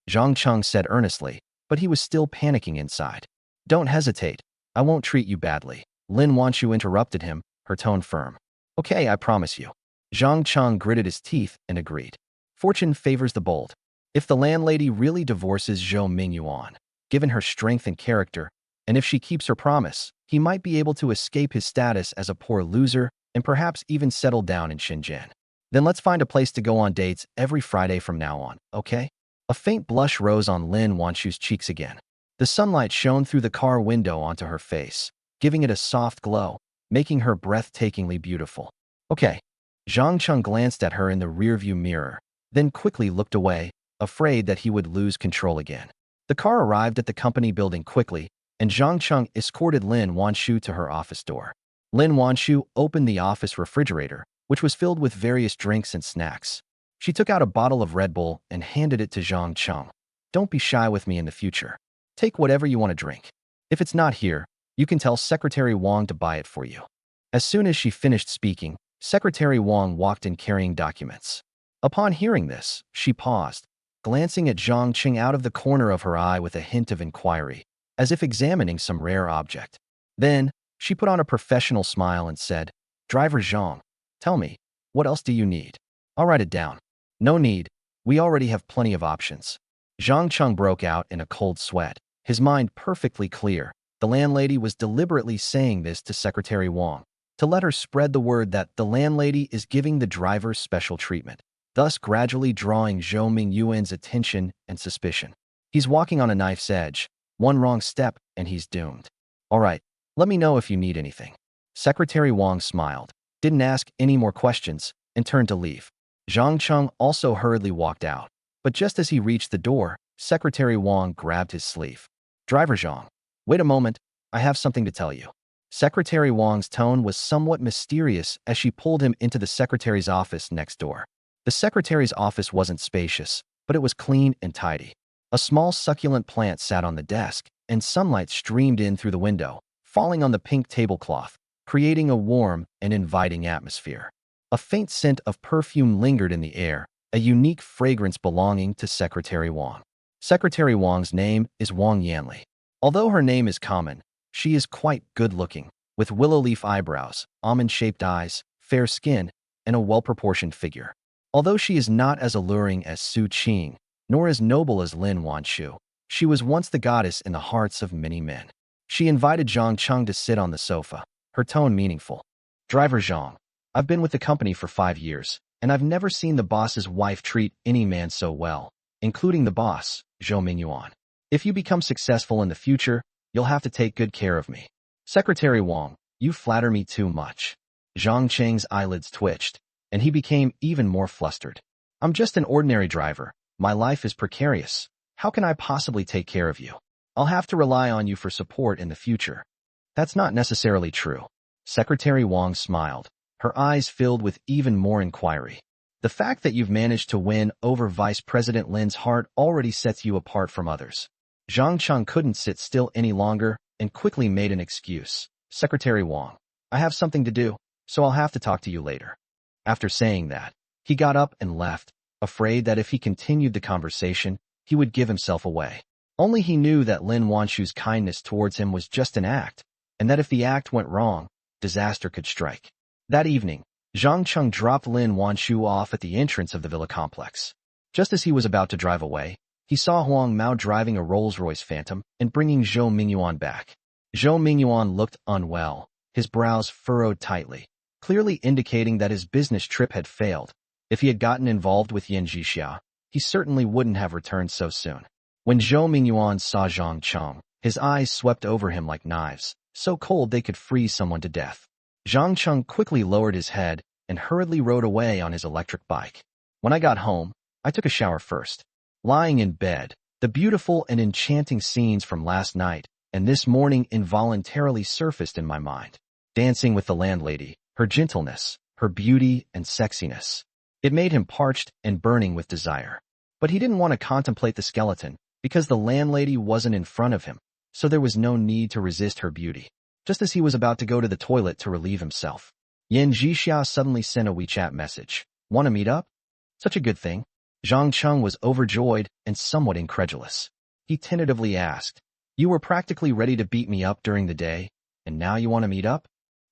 Zhang Cheng said earnestly, but he was still panicking inside. Don't hesitate. I won't treat you badly. Lin Wanshu interrupted him, her tone firm. Okay, I promise you. Zhang Cheng gritted his teeth and agreed. Fortune favors the bold. If the landlady really divorces Zhou Mingyuan, given her strength and character, and if she keeps her promise, he might be able to escape his status as a poor loser and perhaps even settle down in Shenzhen. Then let's find a place to go on dates every Friday from now on, okay? A faint blush rose on Lin Wanshu's cheeks again. The sunlight shone through the car window onto her face, giving it a soft glow, making her breathtakingly beautiful. Okay. Zhang Cheng glanced at her in the rearview mirror, then quickly looked away, afraid that he would lose control again. The car arrived at the company building quickly, and Zhang Cheng escorted Lin Wanshu to her office door. Lin Wanshu opened the office refrigerator, which was filled with various drinks and snacks. She took out a bottle of Red Bull and handed it to Zhang Cheng. Don't be shy with me in the future. Take whatever you want to drink. If it's not here, you can tell Secretary Wang to buy it for you. As soon as she finished speaking, Secretary Wang walked in carrying documents. Upon hearing this, she paused, glancing at Zhang Cheng out of the corner of her eye with a hint of inquiry, as if examining some rare object. Then, she put on a professional smile and said, Driver Zhang, tell me, what else do you need? I'll write it down. No need. We already have plenty of options. Zhang Cheng broke out in a cold sweat, his mind perfectly clear. The landlady was deliberately saying this to Secretary Wang, to let her spread the word that the landlady is giving the driver special treatment, thus gradually drawing Zhou Mingyuan's attention and suspicion. He's walking on a knife's edge. One wrong step, and he's doomed. All right, let me know if you need anything. Secretary Wang smiled, didn't ask any more questions, and turned to leave. Zhang Cheng also hurriedly walked out, but just as he reached the door, Secretary Wang grabbed his sleeve. Driver Zhang, wait a moment, I have something to tell you. Secretary Wang's tone was somewhat mysterious as she pulled him into the secretary's office next door. The secretary's office wasn't spacious, but it was clean and tidy. A small succulent plant sat on the desk, and sunlight streamed in through the window, falling on the pink tablecloth, creating a warm and inviting atmosphere. A faint scent of perfume lingered in the air, a unique fragrance belonging to Secretary Wang. Secretary Wang's name is Wang Yanli. Although her name is common, she is quite good-looking, with willow leaf eyebrows, almond-shaped eyes, fair skin, and a well-proportioned figure. Although she is not as alluring as Su Qing, nor as noble as Lin Wanshu, she was once the goddess in the hearts of many men. She invited Zhang Cheng to sit on the sofa, her tone meaningful. Driver Zhang, I've been with the company for 5 years, and I've never seen the boss's wife treat any man so well, including the boss, Zhou Yuan. If you become successful in the future, you'll have to take good care of me. Secretary Wang, you flatter me too much. Zhang Cheng's eyelids twitched, and he became even more flustered. I'm just an ordinary driver. My life is precarious. How can I possibly take care of you? I'll have to rely on you for support in the future. That's not necessarily true. Secretary Wang smiled, her eyes filled with even more inquiry. The fact that you've managed to win over Vice President Lin's heart already sets you apart from others. Zhang Cheng couldn't sit still any longer and quickly made an excuse. Secretary Wang, I have something to do, so I'll have to talk to you later. After saying that, he got up and left, afraid that if he continued the conversation, he would give himself away. Only he knew that Lin Wanshu's kindness towards him was just an act, and that if the act went wrong, disaster could strike. That evening, Zhang Cheng dropped Lin Wanshu off at the entrance of the villa complex. Just as he was about to drive away, he saw Huang Mao driving a Rolls-Royce Phantom and bringing Zhou Mingyuan back. Zhou Mingyuan looked unwell, his brows furrowed tightly, clearly indicating that his business trip had failed. If he had gotten involved with Yan Zhixia, he certainly wouldn't have returned so soon. When Zhou Mingyuan saw Zhang Cheng, his eyes swept over him like knives, so cold they could freeze someone to death. Zhang Cheng quickly lowered his head and hurriedly rode away on his electric bike. When I got home, I took a shower first. Lying in bed, the beautiful and enchanting scenes from last night and this morning involuntarily surfaced in my mind. Dancing with the landlady, her gentleness, her beauty and sexiness. It made him parched and burning with desire. But he didn't want to contemplate the skeleton, because the landlady wasn't in front of him, so there was no need to resist her beauty. Just as he was about to go to the toilet to relieve himself, Yan Zhixia suddenly sent a WeChat message. Want to meet up? Such a good thing. Zhang Cheng was overjoyed and somewhat incredulous. He tentatively asked, You were practically ready to beat me up during the day, and now you want to meet up?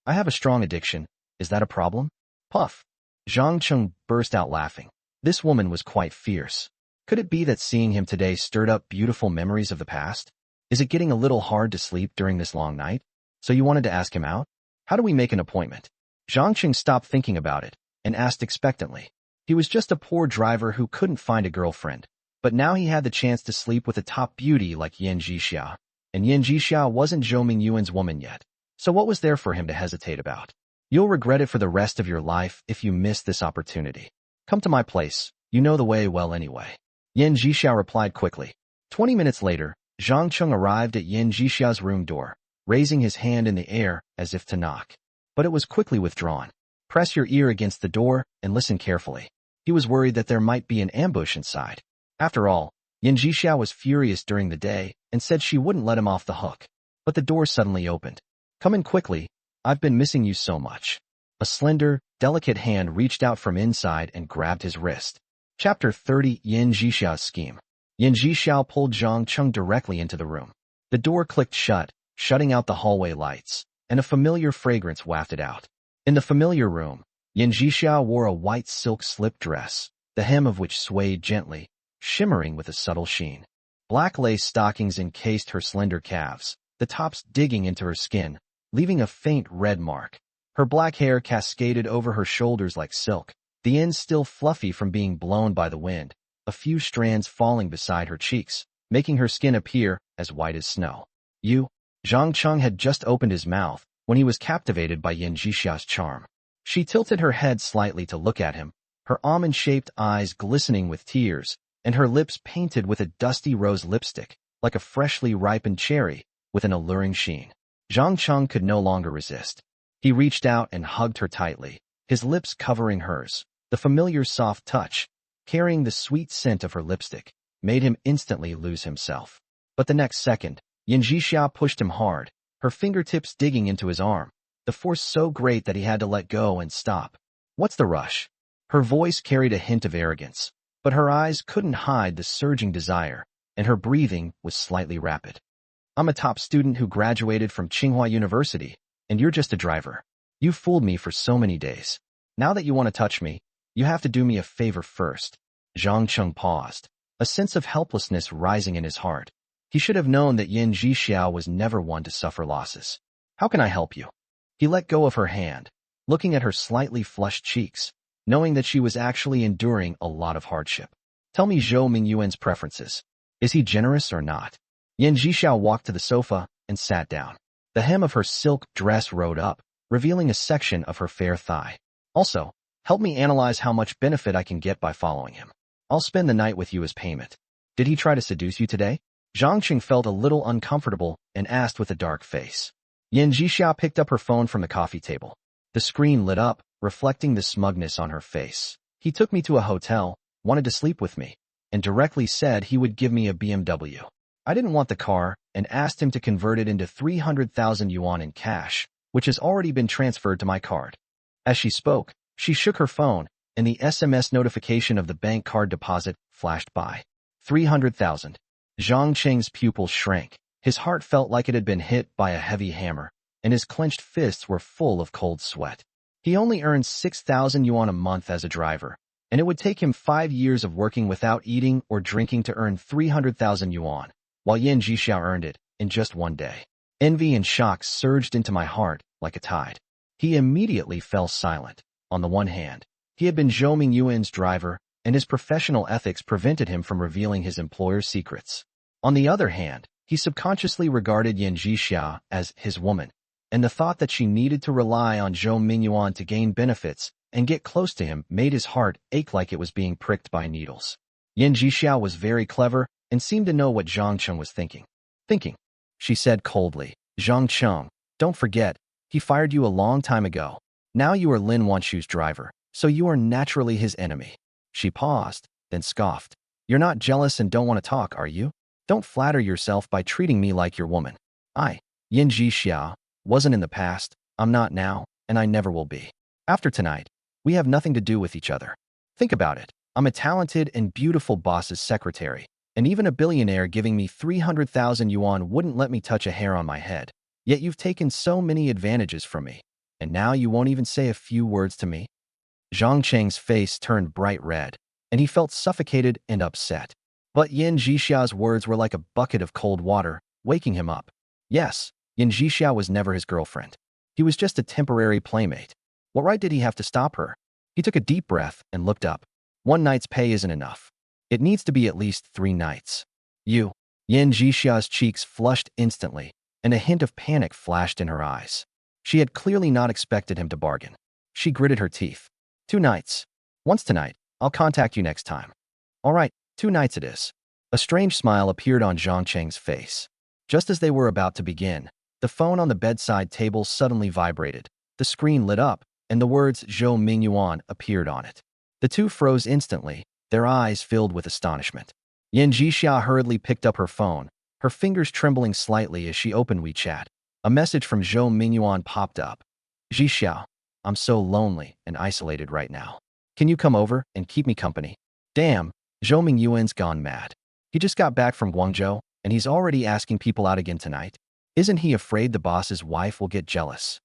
I have a strong addiction. Is that a problem? Puff. Zhang Cheng burst out laughing. This woman was quite fierce. Could it be that seeing him today stirred up beautiful memories of the past? Is it getting a little hard to sleep during this long night? So you wanted to ask him out? How do we make an appointment? Zhang Cheng stopped thinking about it and asked expectantly. He was just a poor driver who couldn't find a girlfriend, but now he had the chance to sleep with a top beauty like Yan Zhixia, and Yan Zhixia wasn't Zhou Mingyuan's woman yet. So what was there for him to hesitate about? You'll regret it for the rest of your life if you miss this opportunity. Come to my place. You know the way well anyway. Yan Zhixia replied quickly. 20 minutes later, Zhang Cheng arrived at Yan Zhixia's room door, raising his hand in the air as if to knock. But it was quickly withdrawn. Press your ear against the door and listen carefully. He was worried that there might be an ambush inside. After all, Yan Zhixia was furious during the day and said she wouldn't let him off the hook. But the door suddenly opened. Come in quickly. I've been missing you so much. A slender, delicate hand reached out from inside and grabbed his wrist. Chapter 30 Yan Zhixia's Scheme. Yan Zhixia pulled Zhang Cheng directly into the room. The door clicked shut, shutting out the hallway lights, and a familiar fragrance wafted out. In the familiar room, Yan Zhixia wore a white silk slip dress, the hem of which swayed gently, shimmering with a subtle sheen. Black lace stockings encased her slender calves, the tops digging into her skin, leaving a faint red mark. Her black hair cascaded over her shoulders like silk, the ends still fluffy from being blown by the wind, a few strands falling beside her cheeks, making her skin appear as white as snow. You? Zhang Cheng had just opened his mouth when he was captivated by Yan Zhixia's charm. She tilted her head slightly to look at him, her almond-shaped eyes glistening with tears, and her lips painted with a dusty rose lipstick, like a freshly ripened cherry, with an alluring sheen. Zhang Cheng could no longer resist. He reached out and hugged her tightly, his lips covering hers, the familiar soft touch, carrying the sweet scent of her lipstick, made him instantly lose himself. But the next second, Yan Zhixia pushed him hard, her fingertips digging into his arm, the force so great that he had to let go and stop. What's the rush? Her voice carried a hint of arrogance, but her eyes couldn't hide the surging desire, and her breathing was slightly rapid. I'm a top student who graduated from Tsinghua University, and you're just a driver. You fooled me for so many days. Now that you want to touch me, you have to do me a favor first. Cheng paused, a sense of helplessness rising in his heart. He should have known that Yan Zhixia was never one to suffer losses. How can I help you? He let go of her hand, looking at her slightly flushed cheeks, knowing that she was actually enduring a lot of hardship. Tell me Zhou Mingyuan's preferences. Is he generous or not? Yan Zhixia walked to the sofa and sat down. The hem of her silk dress rode up, revealing a section of her fair thigh. Also, help me analyze how much benefit I can get by following him. I'll spend the night with you as payment. Did he try to seduce you today? Zhang felt a little uncomfortable and asked with a dark face. Yan Zhixia picked up her phone from the coffee table. The screen lit up, reflecting the smugness on her face. He took me to a hotel, wanted to sleep with me, and directly said he would give me a BMW. I didn't want the car and asked him to convert it into 300,000 yuan in cash, which has already been transferred to my card. As she spoke, she shook her phone, and the SMS notification of the bank card deposit flashed by. 300,000. Cheng's pupils shrank. His heart felt like it had been hit by a heavy hammer, and his clenched fists were full of cold sweat. He only earned 6,000 yuan a month as a driver, and it would take him 5 years of working without eating or drinking to earn 300,000 yuan, while Yan Zhixia earned it in just one day. Envy and shock surged into my heart like a tide. He immediately fell silent. On the one hand, he had been Zhou Mingyuan's driver, and his professional ethics prevented him from revealing his employer's secrets. On the other hand, he subconsciously regarded Yan Zhixia as his woman, and the thought that she needed to rely on Zhou Mingyuan to gain benefits and get close to him made his heart ache like it was being pricked by needles. Yan Zhixia was very clever and seemed to know what Cheng was thinking. She said coldly, Cheng, don't forget, he fired you a long time ago. Now you are Lin Wanshu's driver, so you are naturally his enemy. She paused, then scoffed. You're not jealous and don't want to talk, are you? Don't flatter yourself by treating me like your woman. Yan Zhixia, wasn't in the past, I'm not now, and I never will be. After tonight, we have nothing to do with each other. Think about it. I'm a talented and beautiful boss's secretary, and even a billionaire giving me 300,000 yuan wouldn't let me touch a hair on my head. Yet you've taken so many advantages from me, and now you won't even say a few words to me? Cheng's face turned bright red, and he felt suffocated and upset. But Yan Zhixia's words were like a bucket of cold water, waking him up. Yes, Yan Zhixia was never his girlfriend. He was just a temporary playmate. What right did he have to stop her? He took a deep breath and looked up. 1 night's pay isn't enough. It needs to be at least 3 nights. Yan Zhixia's cheeks flushed instantly, and a hint of panic flashed in her eyes. She had clearly not expected him to bargain. She gritted her teeth. 2 nights. Once tonight, I'll contact you next time. All right, 2 nights it is. A strange smile appeared on Cheng's face. Just as they were about to begin, the phone on the bedside table suddenly vibrated. The screen lit up, and the words Zhou Mingyuan appeared on it. The two froze instantly, their eyes filled with astonishment. Yan Zhixia hurriedly picked up her phone, her fingers trembling slightly as she opened WeChat. A message from Zhou Mingyuan popped up. Zhixia, I'm so lonely and isolated right now. Can you come over and keep me company? Damn, Zhou Mingyuan's gone mad. He just got back from Guangzhou, and he's already asking people out again tonight. Isn't he afraid the boss's wife will get jealous?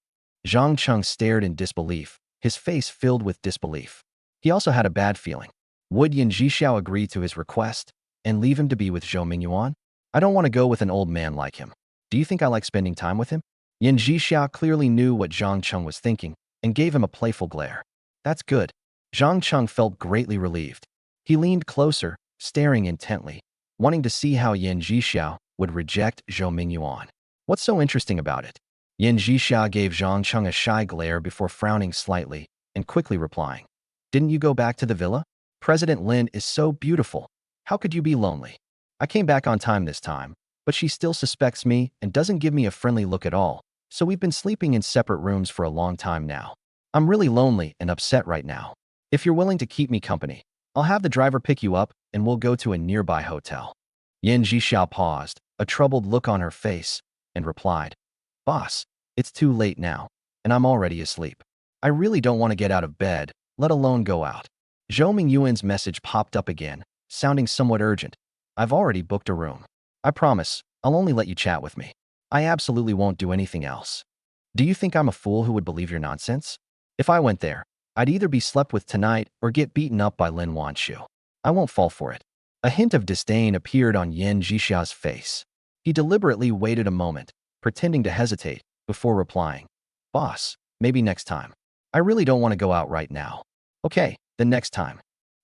Cheng stared in disbelief, his face filled with disbelief. He also had a bad feeling. Would Yan Zhixia agree to his request and leave him to be with Zhou Mingyuan? I don't want to go with an old man like him. Do you think I like spending time with him? Yan Zhixia clearly knew what Cheng was thinking and gave him a playful glare. That's good. Cheng felt greatly relieved. He leaned closer, staring intently, wanting to see how Yan Zhixia would reject Zhou Mingyuan. What's so interesting about it? Yan Zhixia gave Cheng a shy glare before frowning slightly and quickly replying. Didn't you go back to the villa? President Lin is so beautiful. How could you be lonely? I came back on time this time, but she still suspects me and doesn't give me a friendly look at all, so we've been sleeping in separate rooms for a long time now. I'm really lonely and upset right now. If you're willing to keep me company, I'll have the driver pick you up and we'll go to a nearby hotel. Yan Zhixiao paused, a troubled look on her face, and replied, Boss, it's too late now, and I'm already asleep. I really don't want to get out of bed, let alone go out. Zhou Mingyuan's message popped up again, sounding somewhat urgent. I've already booked a room. I promise, I'll only let you chat with me. I absolutely won't do anything else. Do you think I'm a fool who would believe your nonsense? If I went there, I'd either be slept with tonight or get beaten up by Lin Wanshu. I won't fall for it. A hint of disdain appeared on Yan Zhixiao's face. He deliberately waited a moment, pretending to hesitate, before replying, Boss, maybe next time. I really don't want to go out right now. Okay, then next time.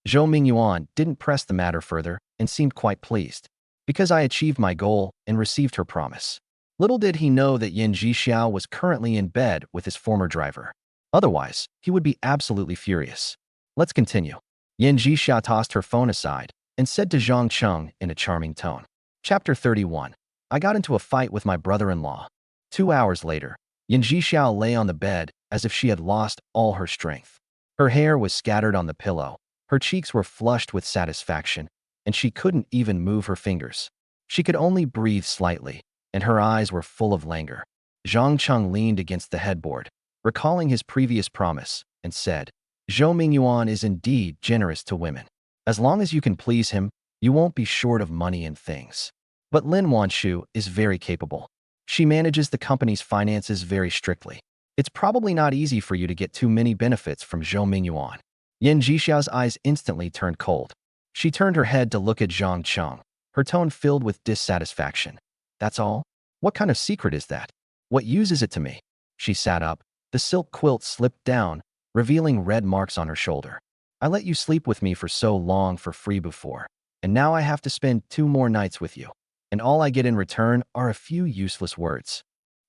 Zhou Mingyuan didn't press the matter further and seemed quite pleased, because I achieved my goal and received her promise. Little did he know that Yan Zhixiao was currently in bed with his former driver. Otherwise, he would be absolutely furious. Let's continue. Yan Zhixiao tossed her phone aside and said to Zhang Cheng in a charming tone. Chapter 31. I got into a fight with my brother-in-law. 2 hours later, Yan Zhixiao lay on the bed as if she had lost all her strength. Her hair was scattered on the pillow, her cheeks were flushed with satisfaction, and she couldn't even move her fingers. She could only breathe slightly, and her eyes were full of languor. Zhang Cheng leaned against the headboard, recalling his previous promise, and said, Zhou Mingyuan is indeed generous to women. As long as you can please him, you won't be short of money and things. But Lin Wanshu is very capable. She manages the company's finances very strictly. It's probably not easy for you to get too many benefits from Zhou Mingyuan. Yan Zhixiao's eyes instantly turned cold. She turned her head to look at Zhang Cheng, her tone filled with dissatisfaction. That's all? What kind of secret is that? What use is it to me? She sat up. The silk quilt slipped down, revealing red marks on her shoulder. I let you sleep with me for so long for free before, and now I have to spend 2 more nights with you, and all I get in return are a few useless words.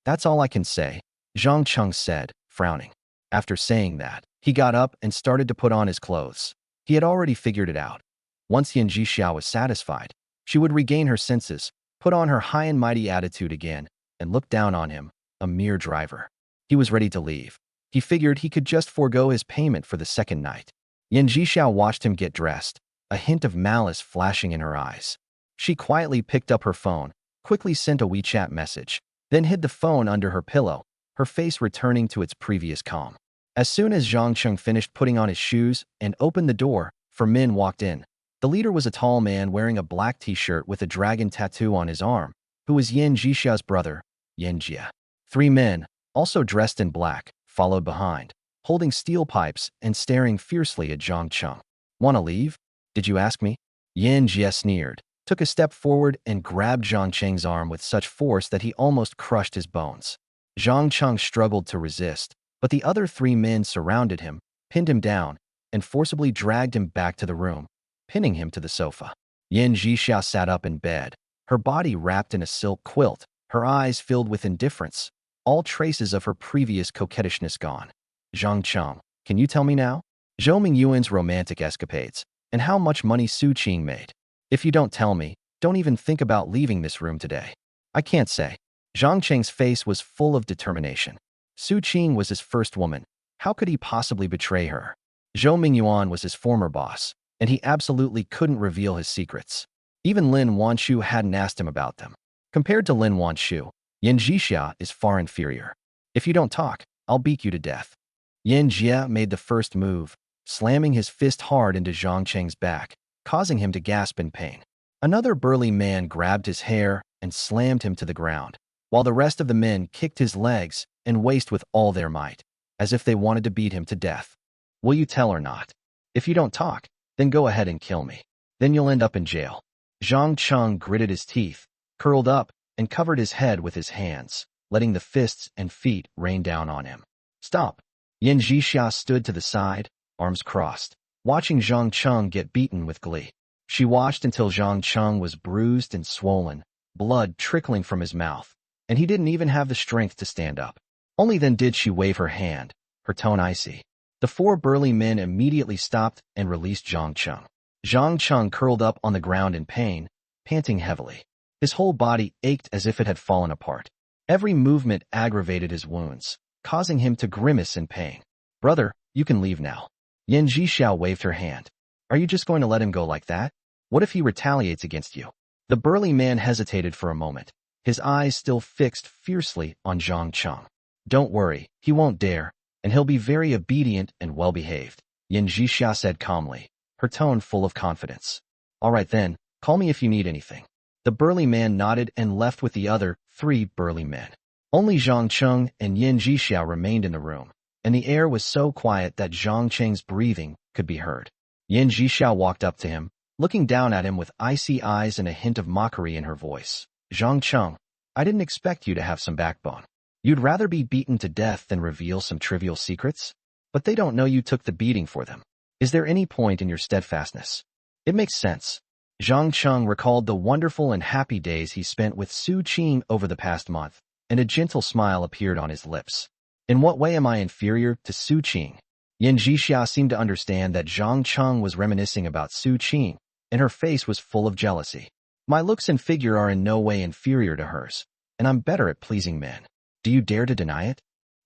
That's all I can say, Zhang Cheng said, frowning. After saying that, he got up and started to put on his clothes. He had already figured it out. Once Yan Zhixiao was satisfied, she would regain her senses, put on her high and mighty attitude again, and look down on him, a mere driver. He was ready to leave. He figured he could just forego his payment for the second night. Yan Zhixiao watched him get dressed, a hint of malice flashing in her eyes. She quietly picked up her phone, quickly sent a WeChat message, then hid the phone under her pillow, her face returning to its previous calm. As soon as Zhang Cheng finished putting on his shoes and opened the door, 4 men walked in. The leader was a tall man wearing a black t-shirt with a dragon tattoo on his arm, who was Yan Zhixiao's brother, Yan Jia. 3 men, also dressed in black, followed behind, holding steel pipes and staring fiercely at Zhang Cheng. Want to leave? Did you ask me? Yan Jia sneered, took a step forward and grabbed Zhang Cheng's arm with such force that he almost crushed his bones. Zhang Cheng struggled to resist, but the other 3 men surrounded him, pinned him down, and forcibly dragged him back to the room, pinning him to the sofa. Yan Zhixiao sat up in bed, her body wrapped in a silk quilt, her eyes filled with indifference, all traces of her previous coquettishness gone. Zhang Cheng, can you tell me now? Zhou Mingyuan's romantic escapades, and how much money Su Qing made. If you don't tell me, don't even think about leaving this room today. I can't say. Zhang Cheng's face was full of determination. Su Qing was his first woman. How could he possibly betray her? Zhou Mingyuan was his former boss, and he absolutely couldn't reveal his secrets. Even Lin Wanshu hadn't asked him about them. Compared to Lin Wanshu, Yan Zhixiao is far inferior. If you don't talk, I'll beat you to death. Yan Jia made the first move, slamming his fist hard into Zhang Cheng's back, causing him to gasp in pain. Another burly man grabbed his hair and slammed him to the ground, while the rest of the men kicked his legs and waist with all their might, as if they wanted to beat him to death. Will you tell or not? If you don't talk, then go ahead and kill me. Then you'll end up in jail. Zhang Cheng gritted his teeth, curled up, and covered his head with his hands, letting the fists and feet rain down on him. Stop! Yan Zhixiao stood to the side, arms crossed, watching Zhang Cheng get beaten with glee. She watched until Zhang Cheng was bruised and swollen, blood trickling from his mouth, and he didn't even have the strength to stand up. Only then did she wave her hand, her tone icy. The 4 burly men immediately stopped and released Zhang Cheng. Zhang Cheng curled up on the ground in pain, panting heavily. His whole body ached as if it had fallen apart. Every movement aggravated his wounds, causing him to grimace in pain. Brother, you can leave now. Yan Zhixiao waved her hand. Are you just going to let him go like that? What if he retaliates against you? The burly man hesitated for a moment, his eyes still fixed fiercely on Zhang Cheng. Don't worry, he won't dare, and he'll be very obedient and well-behaved, Yin Zhixia said calmly, her tone full of confidence. All right then, call me if you need anything. The burly man nodded and left with the other 3 burly men. Only Zhang Cheng and Yin Zhixia remained in the room, and the air was so quiet that Zhang Cheng's breathing could be heard. Yin Zhixia walked up to him, looking down at him with icy eyes and a hint of mockery in her voice. Zhang Cheng, I didn't expect you to have some backbone. You'd rather be beaten to death than reveal some trivial secrets? But they don't know you took the beating for them. Is there any point in your steadfastness? It makes sense. Zhang Cheng recalled the wonderful and happy days he spent with Su Qing over the past month, and a gentle smile appeared on his lips. In what way am I inferior to Su Qing? Yin Zhixia seemed to understand that Zhang Cheng was reminiscing about Su Qing, and her face was full of jealousy. My looks and figure are in no way inferior to hers, and I'm better at pleasing men. Do you dare to deny it?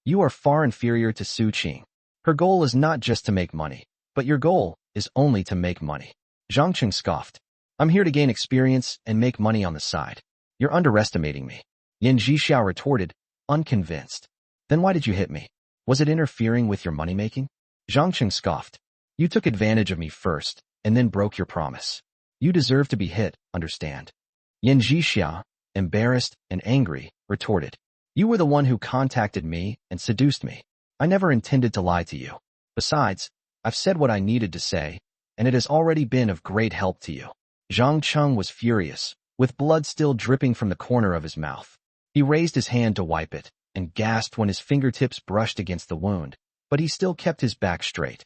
You are far inferior to Su Qing. Her goal is not just to make money, but your goal is only to make money. Zhang Cheng scoffed. I'm here to gain experience and make money on the side. You're underestimating me. Yin Zhixia retorted, unconvinced. Then why did you hit me? Was it interfering with your money-making? Zhang Cheng scoffed. You took advantage of me first, and then broke your promise. You deserve to be hit, understand? Yin Zhixia, embarrassed and angry, retorted. You were the one who contacted me and seduced me. I never intended to lie to you. Besides, I've said what I needed to say, and it has already been of great help to you. Zhang Cheng was furious, with blood still dripping from the corner of his mouth. He raised his hand to wipe it, and gasped when his fingertips brushed against the wound, but he still kept his back straight.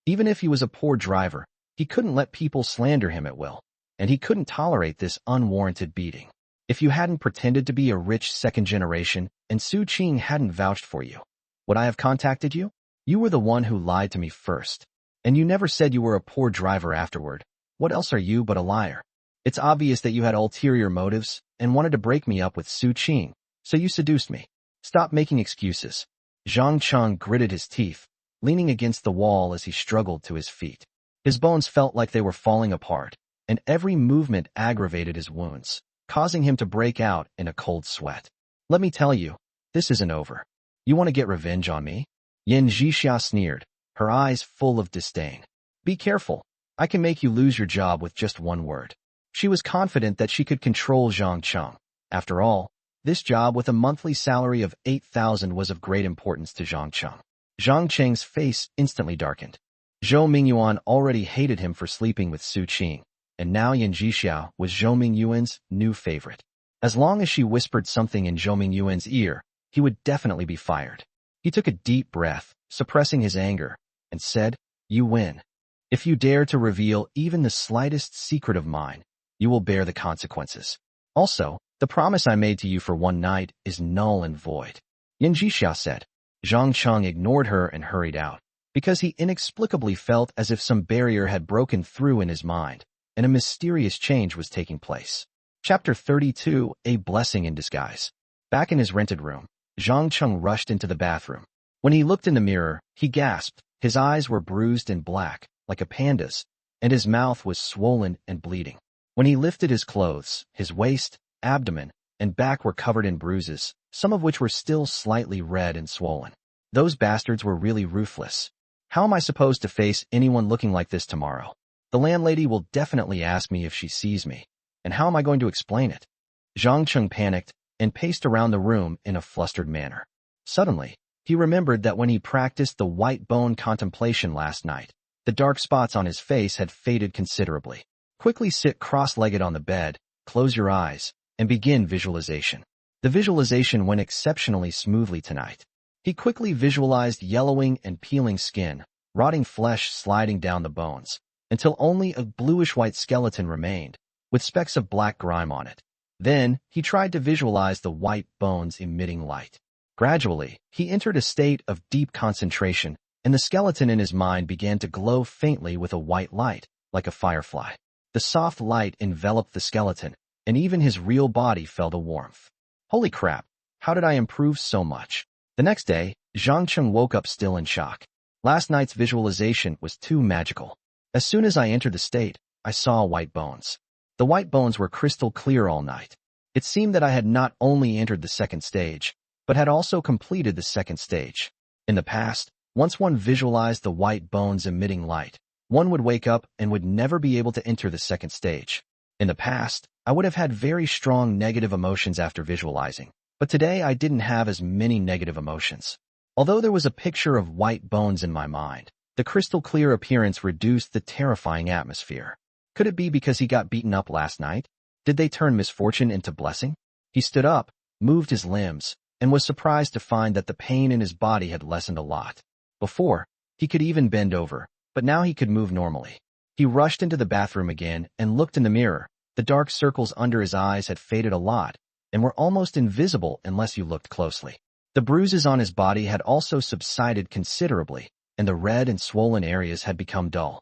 Even if he was a poor driver, he couldn't let people slander him at will, and he couldn't tolerate this unwarranted beating. If you hadn't pretended to be a rich second generation, and Su Qing hadn't vouched for you, would I have contacted you? You were the one who lied to me first, and you never said you were a poor driver afterward. What else are you but a liar? It's obvious that you had ulterior motives and wanted to break me up with Su Qing, so you seduced me. Stop making excuses. Zhang Cheng gritted his teeth, leaning against the wall as he struggled to his feet. His bones felt like they were falling apart, and every movement aggravated his wounds, causing him to break out in a cold sweat. Let me tell you, this isn't over. You want to get revenge on me? Yin Zhixia sneered, her eyes full of disdain. Be careful. I can make you lose your job with just one word. She was confident that she could control Zhang Cheng. After all, this job with a monthly salary of 8,000 was of great importance to Zhang Cheng. Zhang Cheng's face instantly darkened. Zhou Mingyuan already hated him for sleeping with Su Qing, and now Yin Zhixia was Zhou Mingyuan's new favorite. As long as she whispered something in Zhou Mingyuan's ear, he would definitely be fired. He took a deep breath, suppressing his anger, and said, You win. If you dare to reveal even the slightest secret of mine, you will bear the consequences. Also, the promise I made to you for one night is null and void. Yin Zhixia said. Zhang Cheng ignored her and hurried out, because he inexplicably felt as if some barrier had broken through in his mind, and a mysterious change was taking place. Chapter 32, A Blessing in Disguise. Back in his rented room, Zhang Cheng rushed into the bathroom. When he looked in the mirror, he gasped. His eyes were bruised and black, like a panda's, and his mouth was swollen and bleeding. When he lifted his clothes, his waist, abdomen, and back were covered in bruises, some of which were still slightly red and swollen. Those bastards were really ruthless. How am I supposed to face anyone looking like this tomorrow? The landlady will definitely ask me if she sees me, and how am I going to explain it? Zhang Cheng panicked and paced around the room in a flustered manner. Suddenly, he remembered that when he practiced the white bone contemplation last night, the dark spots on his face had faded considerably. Quickly sit cross-legged on the bed, close your eyes, and begin visualization. The visualization went exceptionally smoothly tonight. He quickly visualized yellowing and peeling skin, rotting flesh sliding down the bones, until only a bluish-white skeleton remained, with specks of black grime on it. Then, he tried to visualize the white bones emitting light. Gradually, he entered a state of deep concentration, and the skeleton in his mind began to glow faintly with a white light, like a firefly. The soft light enveloped the skeleton, and even his real body felt a warmth. Holy crap, how did I improve so much? The next day, Zhang Cheng woke up still in shock. Last night's visualization was too magical. As soon as I entered the state, I saw white bones. The white bones were crystal clear all night. It seemed that I had not only entered the second stage, but had also completed the second stage. In the past, once one visualized the white bones emitting light, one would wake up and would never be able to enter the second stage. In the past, I would have had very strong negative emotions after visualizing, but today I didn't have as many negative emotions. Although there was a picture of white bones in my mind, the crystal clear appearance reduced the terrifying atmosphere. Could it be because he got beaten up last night? Did they turn misfortune into blessing? He stood up, moved his limbs, and was surprised to find that the pain in his body had lessened a lot. Before, he could even bend over, but now he could move normally. He rushed into the bathroom again and looked in the mirror. The dark circles under his eyes had faded a lot and were almost invisible unless you looked closely. The bruises on his body had also subsided considerably, and the red and swollen areas had become dull.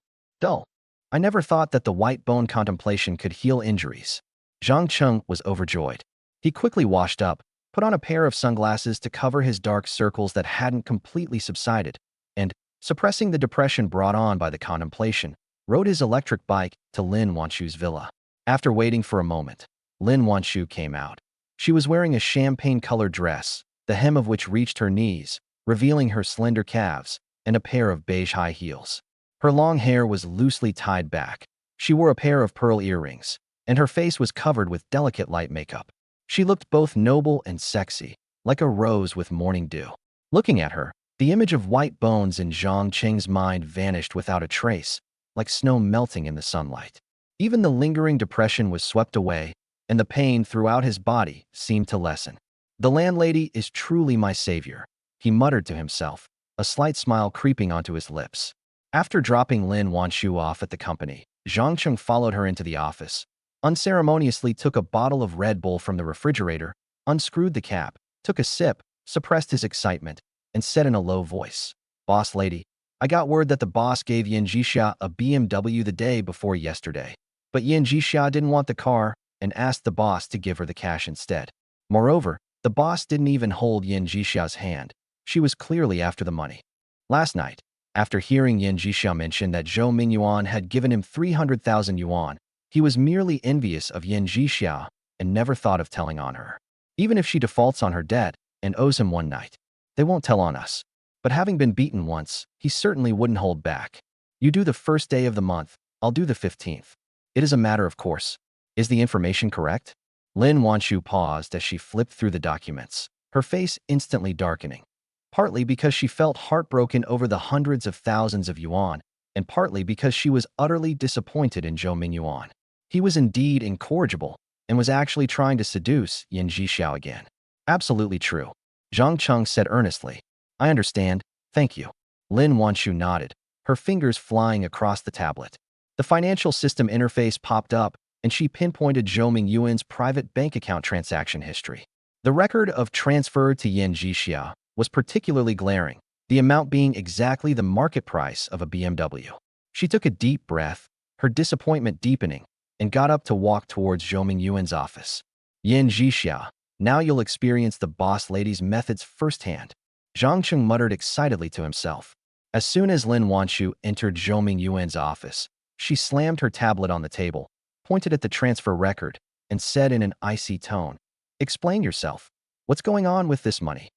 I never thought that the white bone contemplation could heal injuries. Cheng was overjoyed. He quickly washed up, put on a pair of sunglasses to cover his dark circles that hadn't completely subsided, and, suppressing the depression brought on by the contemplation, rode his electric bike to Lin Wanshu's villa. After waiting for a moment, Lin Wanshu came out. She was wearing a champagne-colored dress, the hem of which reached her knees, revealing her slender calves, and a pair of beige high heels. Her long hair was loosely tied back. She wore a pair of pearl earrings, and her face was covered with delicate light makeup. She looked both noble and sexy, like a rose with morning dew. Looking at her, the image of white bones in Zhang Cheng's mind vanished without a trace, like snow melting in the sunlight. Even the lingering depression was swept away, and the pain throughout his body seemed to lessen. "The landlady is truly my savior," he muttered to himself, a slight smile creeping onto his lips. After dropping Lin Wanshu off at the company, Zhang Cheng followed her into the office, unceremoniously took a bottle of Red Bull from the refrigerator, unscrewed the cap, took a sip, suppressed his excitement, and said in a low voice, "Boss lady, I got word that the boss gave Yan Jixia a BMW the day before yesterday, but Yan Jixia didn't want the car and asked the boss to give her the cash instead. Moreover, the boss didn't even hold Yan Jixia's hand. She was clearly after the money. Last night, after hearing Yan Jixia mention that Zhou Mingyuan had given him 300,000 yuan, he was merely envious of Yan Jixia and never thought of telling on her. Even if she defaults on her debt and owes him one night, they won't tell on us. But having been beaten once, he certainly wouldn't hold back. You do the first day of the month, I'll do the 15th. It is a matter of course. Is the information correct?" Lin Wanshu paused as she flipped through the documents, her face instantly darkening. Partly because she felt heartbroken over the hundreds of thousands of yuan, and partly because she was utterly disappointed in Zhou Mingyuan. He was indeed incorrigible, and was actually trying to seduce Yan Jixia again. "Absolutely true," Zhang Cheng said earnestly. "I understand, thank you." Lin Wanshu nodded, her fingers flying across the tablet. The financial system interface popped up, and she pinpointed Zhou Mingyuan's private bank account transaction history. The record of transfer to Yan Jixia was particularly glaring, the amount being exactly the market price of a BMW. She took a deep breath, her disappointment deepening, and got up to walk towards Zhou Mingyuan's office. "Yan Jixia, now you'll experience the boss lady's methods firsthand," Zhang Cheng muttered excitedly to himself. As soon as Lin Wanshu entered Zhou Mingyuan's office, she slammed her tablet on the table, pointed at the transfer record, and said in an icy tone, "Explain yourself. What's going on with this money?"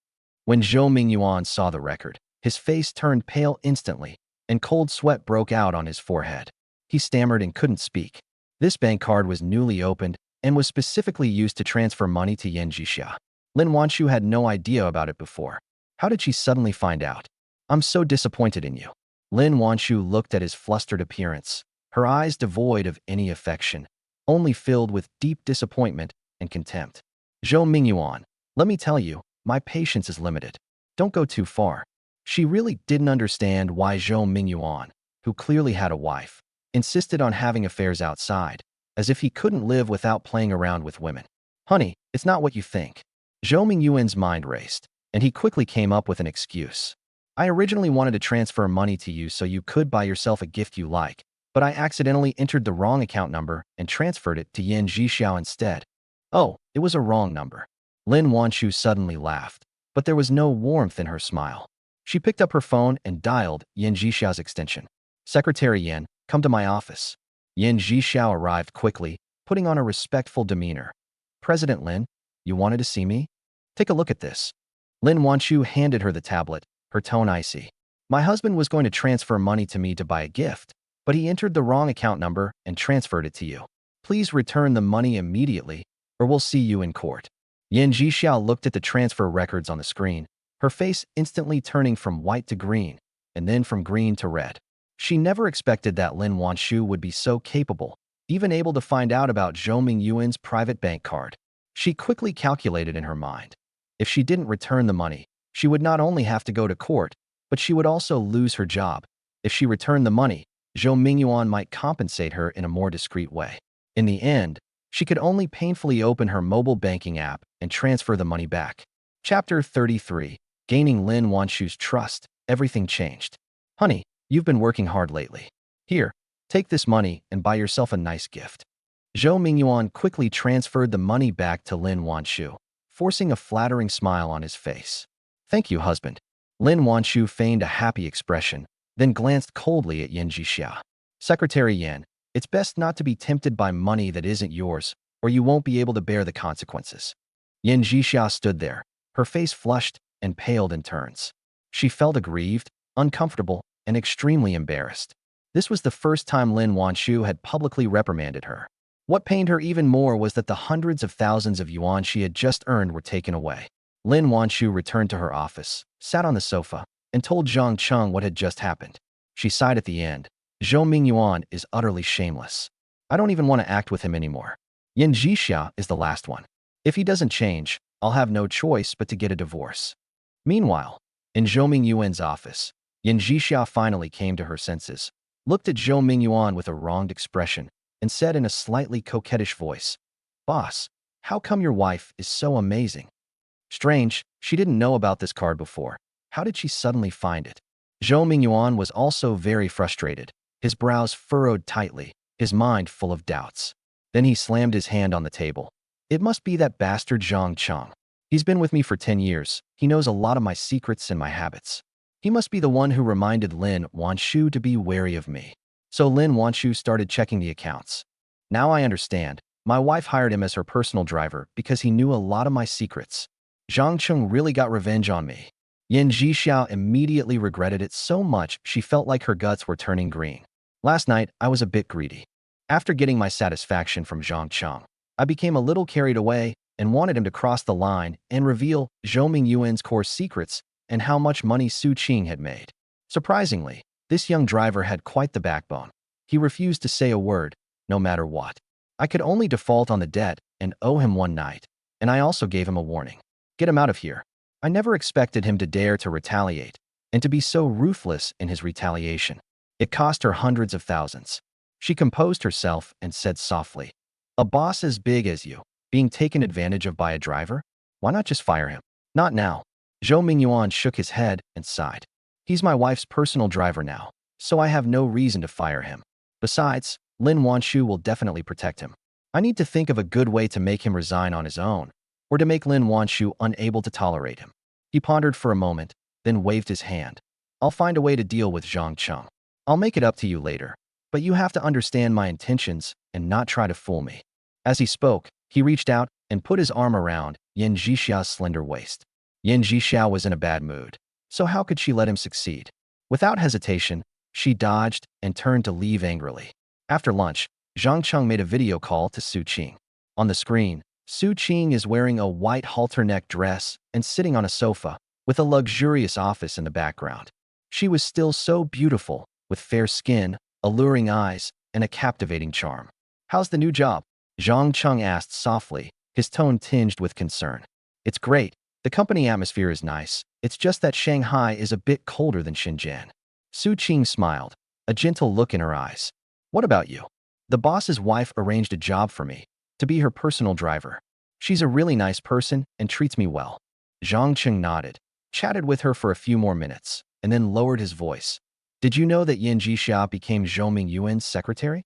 When Zhou Mingyuan saw the record, his face turned pale instantly, and cold sweat broke out on his forehead. He stammered and couldn't speak. This bank card was newly opened and was specifically used to transfer money to Yan Jixia. Lin Wanshu had no idea about it before. How did she suddenly find out? "I'm so disappointed in you." Lin Wanshu looked at his flustered appearance, her eyes devoid of any affection, only filled with deep disappointment and contempt. "Zhou Mingyuan, let me tell you, my patience is limited. Don't go too far." She really didn't understand why Zhou Mingyuan, who clearly had a wife, insisted on having affairs outside, as if he couldn't live without playing around with women. "Honey, it's not what you think." Zhou Mingyuan's mind raced, and he quickly came up with an excuse. "I originally wanted to transfer money to you so you could buy yourself a gift you like, but I accidentally entered the wrong account number and transferred it to Yan Jixia instead." "Oh, it was a wrong number." Lin Wanshu suddenly laughed, but there was no warmth in her smile. She picked up her phone and dialed Yan Jixia's extension. "Secretary Yan, Come to my office. Yin Zhixiao arrived quickly, putting on a respectful demeanor. President Lin, you wanted to see me? Take a look at this. Lin Wanchu handed her the tablet, her tone icy. My husband was going to transfer money to me to buy a gift, but he entered the wrong account number and transferred it to you. Please return the money immediately, or we'll see you in court. Yin Zhixiao looked at the transfer records on the screen, her face instantly turning from white to green, and then from green to red. She never expected that Lin Wanchu would be so capable, even able to find out about Zhou Mingyuan's private bank card. She quickly calculated in her mind. If she didn't return the money, she would not only have to go to court, but she would also lose her job. If she returned the money, Zhou Mingyuan might compensate her in a more discreet way. In the end, she could only painfully open her mobile banking app and transfer the money back. Chapter 33. Gaining Lin Wanchu's trust. Everything changed. Honey, you've been working hard lately. Here, take this money and buy yourself a nice gift. Zhou Mingyuan quickly transferred the money back to Lin Wanchu, forcing a flattering smile on his face. Thank you, husband. Lin Wanchu feigned a happy expression, then glanced coldly at Yin Zhixia. Secretary Yan, it's best not to be tempted by money that isn't yours, or you won't be able to bear the consequences. Yin Zhixia stood there, her face flushed and paled in turns. She felt aggrieved, uncomfortable, and extremely embarrassed. This was the first time Lin Wanchu had publicly reprimanded her. What pained her even more was that the hundreds of thousands of yuan she had just earned were taken away. Lin Wanchu returned to her office, sat on the sofa, and told Cheng what had just happened. She sighed at the end. Zhou Mingyuan is utterly shameless. I don't even want to act with him anymore. Yin Zhixia is the last one. If he doesn't change, I'll have no choice but to get a divorce. Meanwhile, in Zhou Mingyuan's office, Yin Zhixia finally came to her senses, looked at Zhou Mingyuan with a wronged expression, and said in a slightly coquettish voice, Boss, how come your wife is so amazing? Strange, she didn't know about this card before. How did she suddenly find it? Zhou Mingyuan was also very frustrated, his brows furrowed tightly, his mind full of doubts. Then he slammed his hand on the table. It must be that bastard Zhang Cheng. He's been with me for 10 years. He knows a lot of my secrets and my habits. He must be the one who reminded Lin Wanchu to be wary of me. So Lin Wanchu started checking the accounts. Now I understand. My wife hired him as her personal driver because he knew a lot of my secrets. Zhang Cheng really got revenge on me. Yin Zhixiao immediately regretted it so much she felt like her guts were turning green. Last night, I was a bit greedy. After getting my satisfaction from Zhang Cheng, I became a little carried away and wanted him to cross the line and reveal Zhou Mingyuan's core secrets and how much money Su Qing had made. Surprisingly, this young driver had quite the backbone. He refused to say a word, no matter what. I could only default on the debt and owe him one night, and I also gave him a warning. Get him out of here. I never expected him to dare to retaliate, and to be so ruthless in his retaliation. It cost her hundreds of thousands. She composed herself and said softly, A boss as big as you, being taken advantage of by a driver? Why not just fire him? Not now. Zhou Mingyuan shook his head and sighed. He's my wife's personal driver now, so I have no reason to fire him. Besides, Lin Wanchu will definitely protect him. I need to think of a good way to make him resign on his own, or to make Lin Wanchu unable to tolerate him. He pondered for a moment, then waved his hand. I'll find a way to deal with Zhang Cheng. I'll make it up to you later, but you have to understand my intentions and not try to fool me. As he spoke, he reached out and put his arm around Yin Zhixiao's slender waist. Yin Zhixiao was in a bad mood, so how could she let him succeed? Without hesitation, she dodged and turned to leave angrily. After lunch, Zhang Cheng made a video call to Su Qing. On the screen, Su Qing is wearing a white halter-neck dress and sitting on a sofa, with a luxurious office in the background. She was still so beautiful, with fair skin, alluring eyes, and a captivating charm. How's the new job? Zhang Cheng asked softly, his tone tinged with concern. It's great. The company atmosphere is nice. It's just that Shanghai is a bit colder than Shenzhen. Su Qing smiled, a gentle look in her eyes. What about you? The boss's wife arranged a job for me, to be her personal driver. She's a really nice person and treats me well. Zhang Cheng nodded, chatted with her for a few more minutes, and then lowered his voice. Did you know that Yin Zhixia became Zhou Mingyuan's secretary?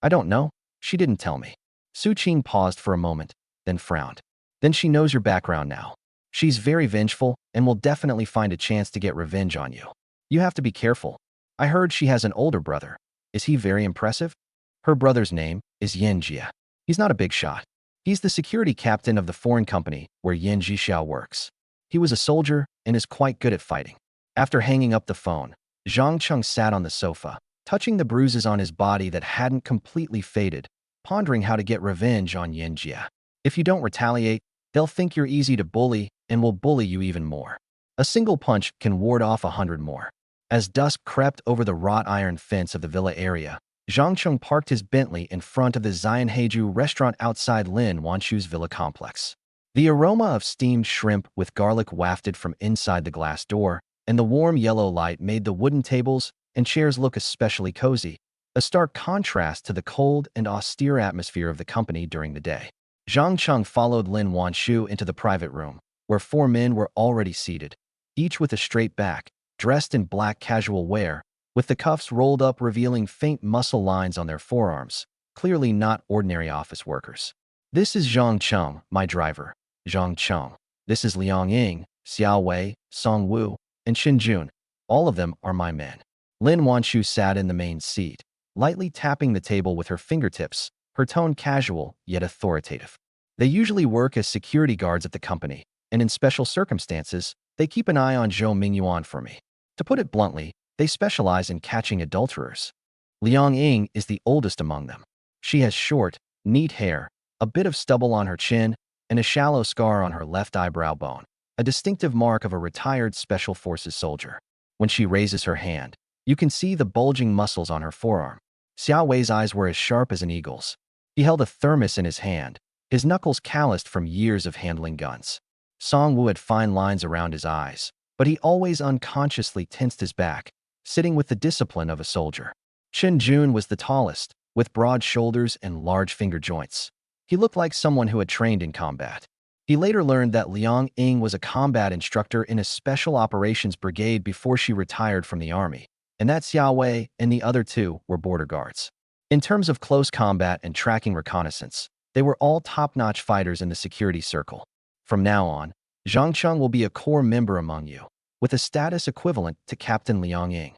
I don't know. She didn't tell me. Su Qing paused for a moment, then frowned. Then she knows your background now. She's very vengeful and will definitely find a chance to get revenge on you. You have to be careful. I heard she has an older brother. Is he very impressive? Her brother's name is Yin Jia. He's not a big shot. He's the security captain of the foreign company where Yin Jixia works. He was a soldier and is quite good at fighting. After hanging up the phone, Zhang Cheng sat on the sofa, touching the bruises on his body that hadn't completely faded, pondering how to get revenge on Yin Jia. If you don't retaliate, they'll think you're easy to bully and will bully you even more. A single punch can ward off 100 more. As dusk crept over the wrought iron fence of the villa area, Zhang Cheng parked his Bentley in front of the Xianheiju restaurant outside Lin Wanchu's villa complex. The aroma of steamed shrimp with garlic wafted from inside the glass door, and the warm yellow light made the wooden tables and chairs look especially cozy, a stark contrast to the cold and austere atmosphere of the company during the day. Zhang Cheng followed Lin Wanchu into the private room, where 4 men were already seated, each with a straight back, dressed in black casual wear, with the cuffs rolled up revealing faint muscle lines on their forearms, clearly not ordinary office workers. This is Zhang Cheng, my driver, Zhang Cheng. This is Liang Ying, Xiao Wei, Song Wu, and Xin Jun. All of them are my men. Lin Wanchu sat in the main seat, lightly tapping the table with her fingertips, her tone casual yet authoritative. They usually work as security guards at the company, and in special circumstances, they keep an eye on Zhou Mingyuan for me. To put it bluntly, they specialize in catching adulterers. Liang Ying is the oldest among them. She has short, neat hair, a bit of stubble on her chin, and a shallow scar on her left eyebrow bone, a distinctive mark of a retired Special Forces soldier. When she raises her hand, you can see the bulging muscles on her forearm. Xiao Wei's eyes were as sharp as an eagle's. He held a thermos in his hand, his knuckles calloused from years of handling guns. Song Wu had fine lines around his eyes, but he always unconsciously tensed his back, sitting with the discipline of a soldier. Xin Jun was the tallest, with broad shoulders and large finger joints. He looked like someone who had trained in combat. He later learned that Liang Ying was a combat instructor in a special operations brigade before she retired from the army, and that Xiao Wei and the other 2 were border guards. In terms of close combat and tracking reconnaissance, they were all top-notch fighters in the security circle. From now on, Zhang Cheng will be a core member among you, with a status equivalent to Captain Liang Ying.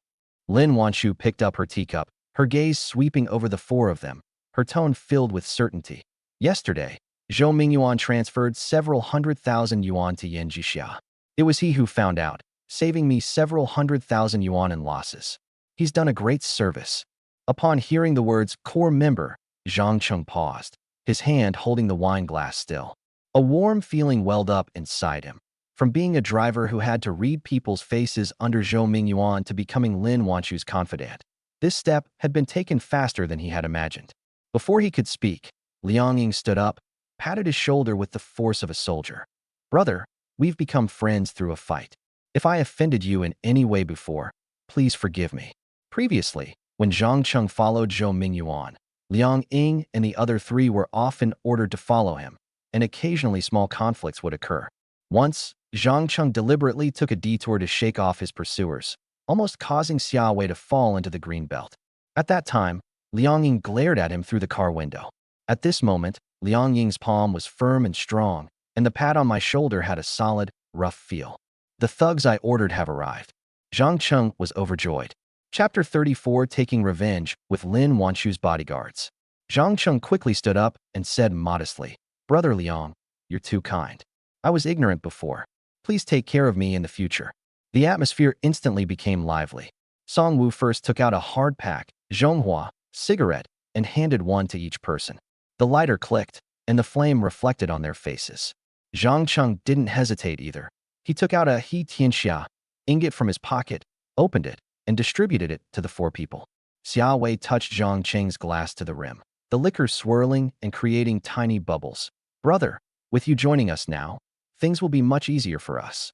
Lin Wanchu picked up her teacup, her gaze sweeping over the 4 of them, her tone filled with certainty. Yesterday, Zhou Mingyuan transferred several 100,000 yuan to Yin Jixia. It was he who found out, saving me several 100,000 yuan in losses. He's done a great service. Upon hearing the words core member, Zhang Cheng paused, his hand holding the wine glass still. A warm feeling welled up inside him. From being a driver who had to read people's faces under Zhou Mingyuan to becoming Lin Wanchu's confidant, this step had been taken faster than he had imagined. Before he could speak, Liang Ying stood up, patted his shoulder with the force of a soldier. Brother, we've become friends through a fight. If I offended you in any way before, please forgive me. Previously, when Zhang Cheng followed Zhou Mingyuan, Liang Ying and the other 3 were often ordered to follow him, and occasionally small conflicts would occur. Once, Zhang Cheng deliberately took a detour to shake off his pursuers, almost causing Xiao Wei to fall into the green belt. At that time, Liang Ying glared at him through the car window. At this moment, Liang Ying's palm was firm and strong, and the pat on my shoulder had a solid, rough feel. The thugs I ordered have arrived. Zhang Cheng was overjoyed. Chapter 34, Taking Revenge with Lin Wanchu's bodyguards. Zhang Cheng quickly stood up and said modestly, Brother Liang, you're too kind. I was ignorant before. Please take care of me in the future. The atmosphere instantly became lively. Song Wu first took out a hard pack, Zhonghua, cigarette, and handed one to each person. The lighter clicked, and the flame reflected on their faces. Zhang Cheng didn't hesitate either. He took out a He Tianxia ingot from his pocket, opened it, and distributed it to the 4 people. Xiao Wei touched Zhang Cheng's glass to the rim, the liquor swirling and creating tiny bubbles. Brother, with you joining us now, things will be much easier for us.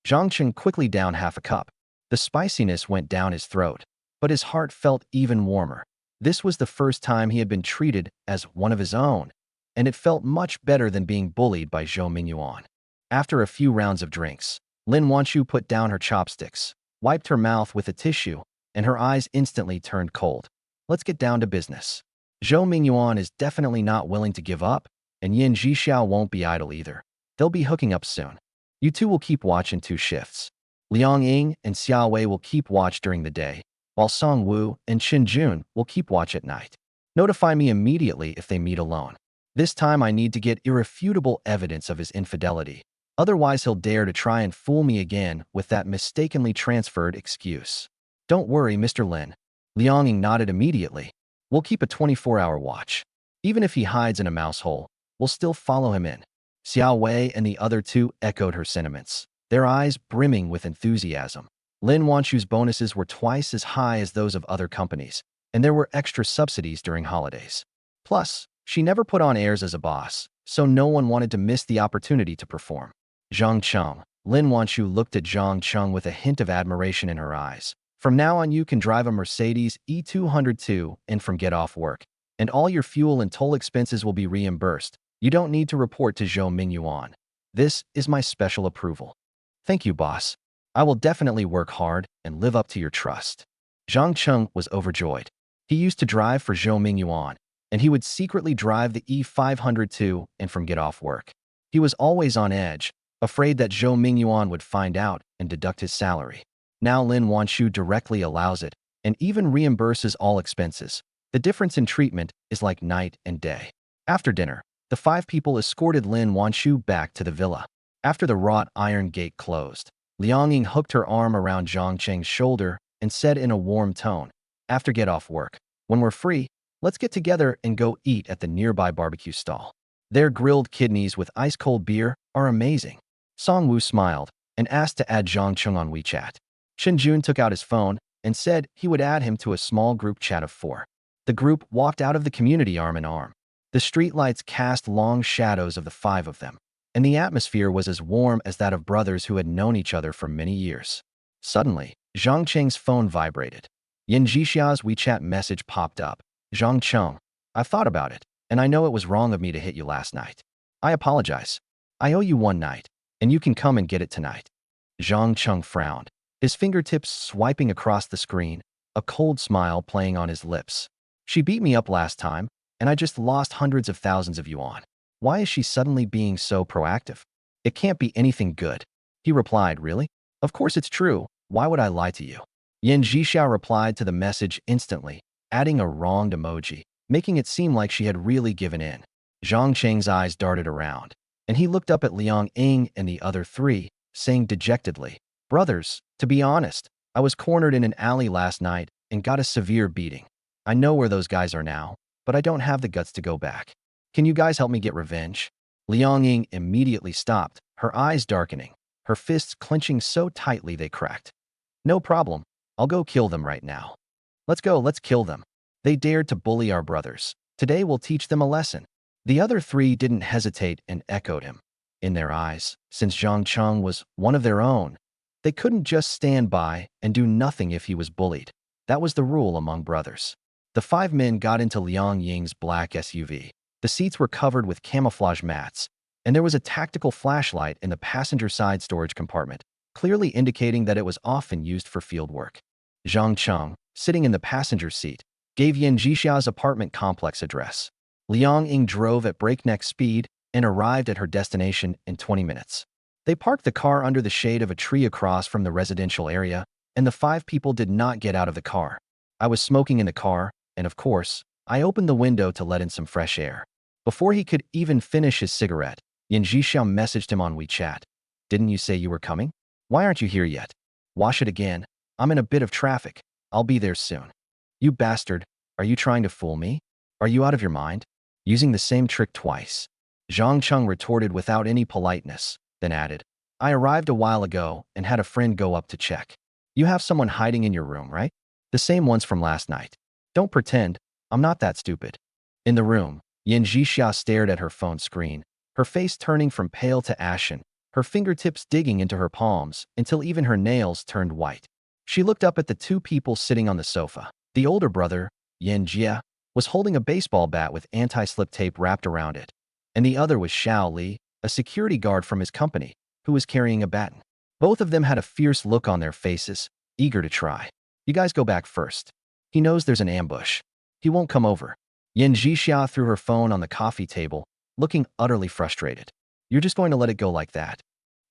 Zhang Cheng quickly downed half a cup. The spiciness went down his throat, but his heart felt even warmer. This was the first time he had been treated as one of his own, and it felt much better than being bullied by Zhou Mingyuan. After a few rounds of drinks, Lin Wanchu put down her chopsticks, wiped her mouth with a tissue, and her eyes instantly turned cold. Let's get down to business. Zhou Mingyuan is definitely not willing to give up, and Yin Jixia won't be idle either. They'll be hooking up soon. You 2 will keep watch in 2 shifts. Liang Ying and Xiao Wei will keep watch during the day, while Song Wu and Qin Jun will keep watch at night. Notify me immediately if they meet alone. This time I need to get irrefutable evidence of his infidelity. Otherwise he'll dare to try and fool me again with that mistakenly transferred excuse. Don't worry, Mr. Lin. Liang Ying nodded immediately. We'll keep a 24-hour watch. Even if he hides in a mouse hole, we'll still follow him in. Xiao Wei and the other two echoed her sentiments, their eyes brimming with enthusiasm. Lin Wanshu's bonuses were twice as high as those of other companies, and there were extra subsidies during holidays. Plus, she never put on airs as a boss, so no one wanted to miss the opportunity to perform. Zhang Cheng. Lin Wanshu looked at Zhang Cheng with a hint of admiration in her eyes. From now on you can drive a Mercedes E202 and from get off work, and all your fuel and toll expenses will be reimbursed. You don't need to report to Zhou Mingyuan. This is my special approval. Thank you, boss. I will definitely work hard and live up to your trust. Zhang Cheng was overjoyed. He used to drive for Zhou Mingyuan, and he would secretly drive the E502 and from get off work. He was always on edge, afraid that Zhou Mingyuan would find out and deduct his salary. Now Lin Wanshu directly allows it and even reimburses all expenses. The difference in treatment is like night and day. After dinner, the 5 people escorted Lin Wanshu back to the villa. After the wrought iron gate closed, Liang Ying hooked her arm around Zhang Cheng's shoulder and said in a warm tone, "After get off work, when we're free, let's get together and go eat at the nearby barbecue stall. Their grilled kidneys with ice-cold beer are amazing." Song Wu smiled and asked to add Zhang Cheng on WeChat. Qin Jun took out his phone and said he would add him to a small group chat of 4. The group walked out of the community arm in arm. The streetlights cast long shadows of the 5 of them, and the atmosphere was as warm as that of brothers who had known each other for many years. Suddenly, Zhang Cheng's phone vibrated. Yin Jixia's WeChat message popped up. "Zhang Cheng, I've thought about it, and I know it was wrong of me to hit you last night. I apologize. I owe you one night, and you can come and get it tonight." Zhang Cheng frowned, his fingertips swiping across the screen, a cold smile playing on his lips. "She beat me up last time, and I just lost hundreds of thousands of yuan. Why is she suddenly being so proactive? It can't be anything good." He replied, "Really? Of course it's true. Why would I lie to you?" Yin Jixia replied to the message instantly, adding a wronged emoji, making it seem like she had really given in. Zhang Cheng's eyes darted around, and he looked up at Liang Ying and the other 3, saying dejectedly, "Brothers, to be honest, I was cornered in an alley last night and got a severe beating. I know where those guys are now, but I don't have the guts to go back. Can you guys help me get revenge?" Liang Ying immediately stopped, her eyes darkening, her fists clenching so tightly they cracked. "No problem. I'll go kill them right now." "Let's go, let's kill them. They dared to bully our brothers. Today we'll teach them a lesson." The other 3 didn't hesitate and echoed him. In their eyes, since Zhang Cheng was one of their own, they couldn't just stand by and do nothing if he was bullied. That was the rule among brothers. The 5 men got into Liang Ying's black SUV. The seats were covered with camouflage mats, and there was a tactical flashlight in the passenger side storage compartment, clearly indicating that it was often used for field work. Zhang Cheng, sitting in the passenger seat, gave Yin Jixia's apartment complex address. Liang Ying drove at breakneck speed and arrived at her destination in 20 minutes. They parked the car under the shade of a tree across from the residential area, and the 5 people did not get out of the car. I was smoking in the car, and of course, I opened the window to let in some fresh air. Before he could even finish his cigarette, Yin Jixia messaged him on WeChat. "Didn't you say you were coming? Why aren't you here yet? Wash it again. I'm in a bit of traffic. I'll be there soon." "You bastard, are you trying to fool me? Are you out of your mind? Using the same trick twice?" Zhang Cheng retorted without any politeness, then added, "I arrived a while ago and had a friend go up to check. You have someone hiding in your room, right? The same ones from last night. Don't pretend. I'm not that stupid." In the room, Yin Jixia stared at her phone screen, her face turning from pale to ashen, her fingertips digging into her palms until even her nails turned white. She looked up at the 2 people sitting on the sofa. The older brother, Yin Jia, was holding a baseball bat with anti-slip tape wrapped around it, and the other was Xiao Li, a security guard from his company, who was carrying a baton. Both of them had a fierce look on their faces, eager to try. "You guys go back first. He knows there's an ambush. He won't come over." Yin Jixia threw her phone on the coffee table, looking utterly frustrated. "You're just going to let it go like that?"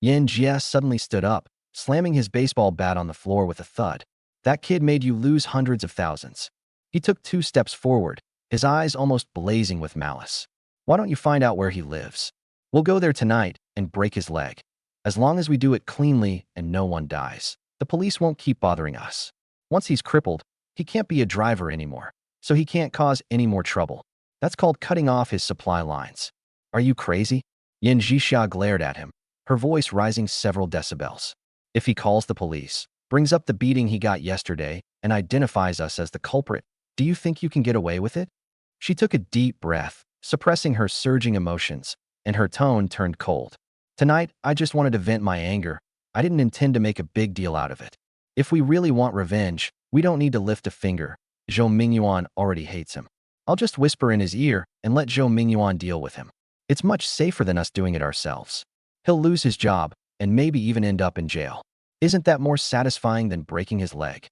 Yin Jia suddenly stood up, slamming his baseball bat on the floor with a thud. That kid made you lose hundreds of thousands. He took 2 steps forward, his eyes almost blazing with malice. Why don't you find out where he lives? We'll go there tonight and break his leg. As long as we do it cleanly and no one dies, the police won't keep bothering us. Once he's crippled, he can't be a driver anymore, so he can't cause any more trouble. That's called cutting off his supply lines. Are you crazy? Yin Jixia glared at him, her voice rising several decibels. If he calls the police, brings up the beating he got yesterday, and identifies us as the culprit, do you think you can get away with it? She took a deep breath, suppressing her surging emotions, and her tone turned cold. Tonight, I just wanted to vent my anger. I didn't intend to make a big deal out of it. If we really want revenge, we don't need to lift a finger. Zhou Mingyuan already hates him. I'll just whisper in his ear and let Zhou Mingyuan deal with him. It's much safer than us doing it ourselves. He'll lose his job and maybe even end up in jail. Isn't that more satisfying than breaking his leg?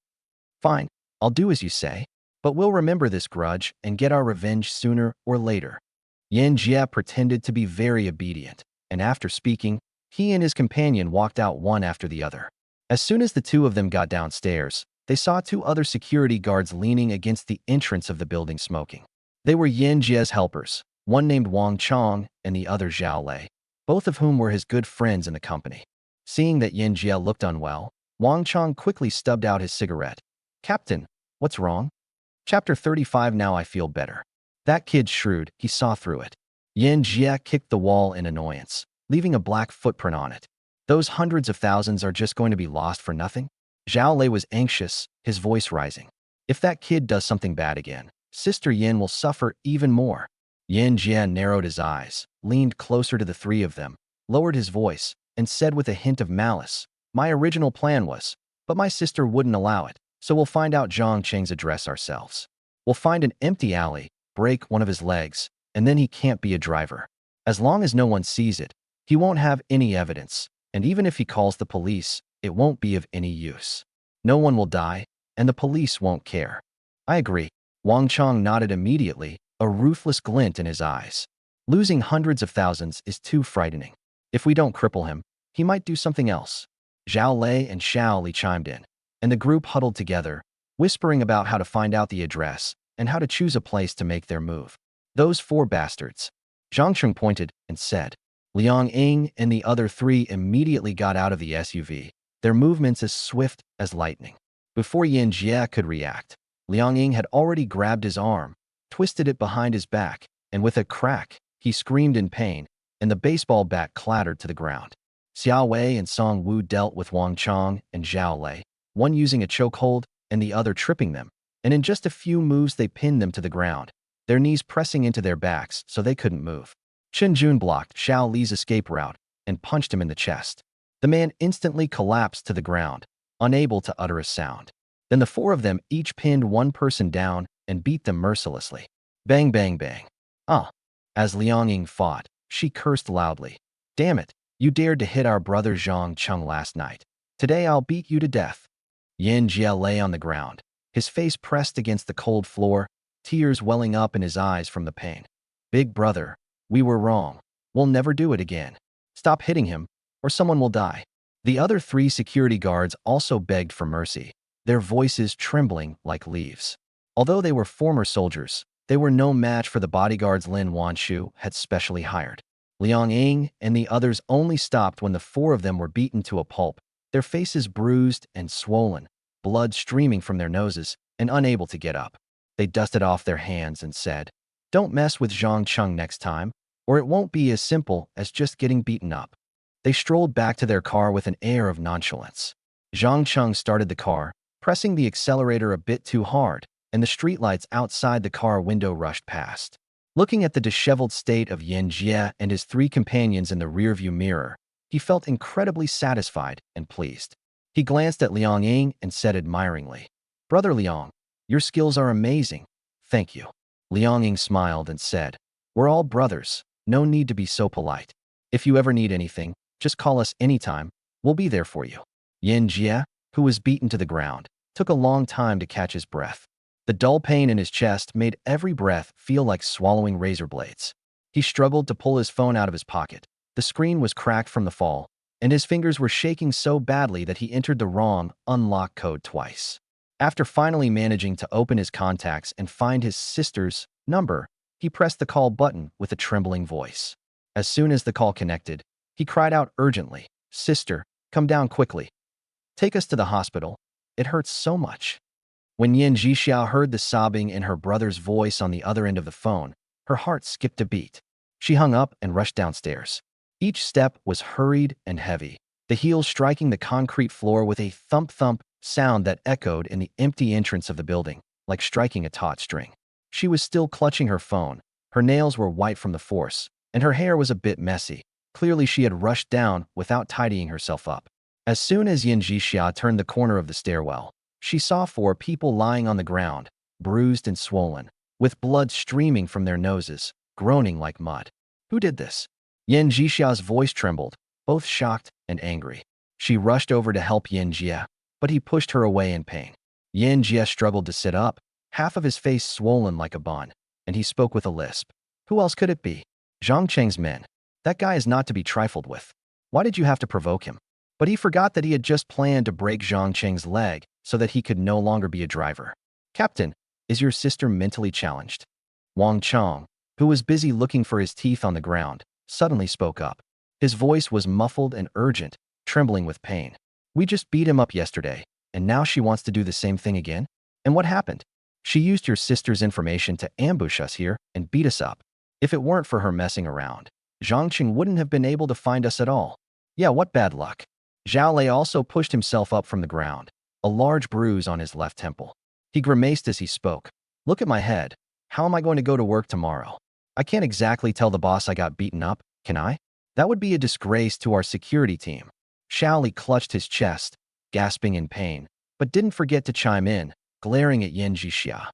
Fine, I'll do as you say, but we'll remember this grudge and get our revenge sooner or later. Yan Jie pretended to be very obedient, and after speaking, he and his companion walked out one after the other. As soon as the two of them got downstairs, they saw 2 other security guards leaning against the entrance of the building smoking. They were Yan Jie's helpers, one named Wang Chong and the other Zhao Lei, both of whom were his good friends in the company. Seeing that Yan Jie looked unwell, Wang Chong quickly stubbed out his cigarette. Captain, what's wrong? Chapter 35. Now I feel better. That kid's shrewd, he saw through it. Yan Jie kicked the wall in annoyance, leaving a black footprint on it. Those hundreds of thousands are just going to be lost for nothing? Zhao Lei was anxious, his voice rising. If that kid does something bad again, Sister Yin will suffer even more. Yan Jie narrowed his eyes, leaned closer to the 3 of them, lowered his voice, and said with a hint of malice, my original plan was, but my sister wouldn't allow it, so we'll find out Zhang Cheng's address ourselves. We'll find an empty alley, break one of his legs, and then he can't be a driver. As long as no one sees it, he won't have any evidence, and even if he calls the police, it won't be of any use. No one will die, and the police won't care. I agree. Wang Chong nodded immediately, a ruthless glint in his eyes. Losing hundreds of thousands is too frightening. If we don't cripple him, he might do something else. Zhao Lei and Xiao Li chimed in, and the group huddled together, whispering about how to find out the address and how to choose a place to make their move. Those 4 bastards. Zhang Cheng pointed and said. Liang Ying and the other 3 immediately got out of the SUV, their movements as swift as lightning. Before Yan Jie could react, Liang Ying had already grabbed his arm, twisted it behind his back, and with a crack, he screamed in pain, and the baseball bat clattered to the ground. Xiao Wei and Song Wu dealt with Wang Chong and Zhao Lei, one using a chokehold and the other tripping them, and in just a few moves they pinned them to the ground, their knees pressing into their backs so they couldn't move. Chen Jun blocked Xiao Li's escape route and punched him in the chest. The man instantly collapsed to the ground, unable to utter a sound. Then the 4 of them each pinned one person down and beat them mercilessly. Bang, bang, bang. As Liang Ying fought, she cursed loudly. Damn it, you dared to hit our brother Zhang Cheng last night. Today I'll beat you to death. Yan Jie lay on the ground, his face pressed against the cold floor, tears welling up in his eyes from the pain. Big brother, we were wrong. We'll never do it again. Stop hitting him, or someone will die. The other 3 security guards also begged for mercy, their voices trembling like leaves. Although they were former soldiers, they were no match for the bodyguards Lin Wanshu had specially hired. Liang Ying and the others only stopped when the 4 of them were beaten to a pulp, their faces bruised and swollen, blood streaming from their noses, and unable to get up. They dusted off their hands and said, Don't mess with Zhang Cheng next time, or it won't be as simple as just getting beaten up. They strolled back to their car with an air of nonchalance. Zhang Cheng started the car, pressing the accelerator a bit too hard, and the streetlights outside the car window rushed past. Looking at the disheveled state of Yan Jie and his 3 companions in the rearview mirror, he felt incredibly satisfied and pleased. He glanced at Liang Ying and said admiringly, Brother Liang, your skills are amazing. Thank you. Liang Ying smiled and said, We're all brothers. No need to be so polite. If you ever need anything, just call us anytime. We'll be there for you. Yan Jie, who was beaten to the ground, took a long time to catch his breath. The dull pain in his chest made every breath feel like swallowing razor blades. He struggled to pull his phone out of his pocket. The screen was cracked from the fall, and his fingers were shaking so badly that he entered the wrong unlock code twice. After finally managing to open his contacts and find his sister's number, he pressed the call button with a trembling voice. As soon as the call connected, he cried out urgently, "Sister, come down quickly. Take us to the hospital. It hurts so much." When Yin Jixia heard the sobbing in her brother's voice on the other end of the phone, her heart skipped a beat. She hung up and rushed downstairs. Each step was hurried and heavy, the heels striking the concrete floor with a thump-thump sound that echoed in the empty entrance of the building, like striking a taut string. She was still clutching her phone. Her nails were white from the force, and her hair was a bit messy. Clearly, she had rushed down without tidying herself up. As soon as Yin Jixia turned the corner of the stairwell, she saw 4 people lying on the ground, bruised and swollen, with blood streaming from their noses, groaning like mud. Who did this? Yin Jixia's voice trembled, both shocked and angry. She rushed over to help Yin Jia, but he pushed her away in pain. Yin Jia struggled to sit up, half of his face swollen like a bun, and he spoke with a lisp. Who else could it be? Zhang Cheng's men. That guy is not to be trifled with. Why did you have to provoke him? But he forgot that he had just planned to break Zhang Cheng's leg so that he could no longer be a driver. Captain, is your sister mentally challenged? Wang Chong, who was busy looking for his teeth on the ground, suddenly spoke up. His voice was muffled and urgent, trembling with pain. We just beat him up yesterday, and now she wants to do the same thing again? And what happened? She used your sister's information to ambush us here and beat us up. If it weren't for her messing around, Zhang Cheng wouldn't have been able to find us at all. Yeah, what bad luck. Zhao Lei also pushed himself up from the ground, a large bruise on his left temple. He grimaced as he spoke. Look at my head. How am I going to go to work tomorrow? I can't exactly tell the boss I got beaten up, can I? That would be a disgrace to our security team. Xiao Li clutched his chest, gasping in pain, but didn't forget to chime in, glaring at Yin Jixia.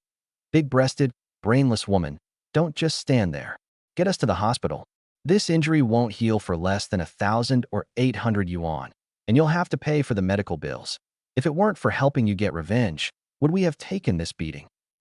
Big-breasted, brainless woman, don't just stand there. Get us to the hospital. This injury won't heal for less than 1,000 or 800 yuan, and you'll have to pay for the medical bills. If it weren't for helping you get revenge, would we have taken this beating?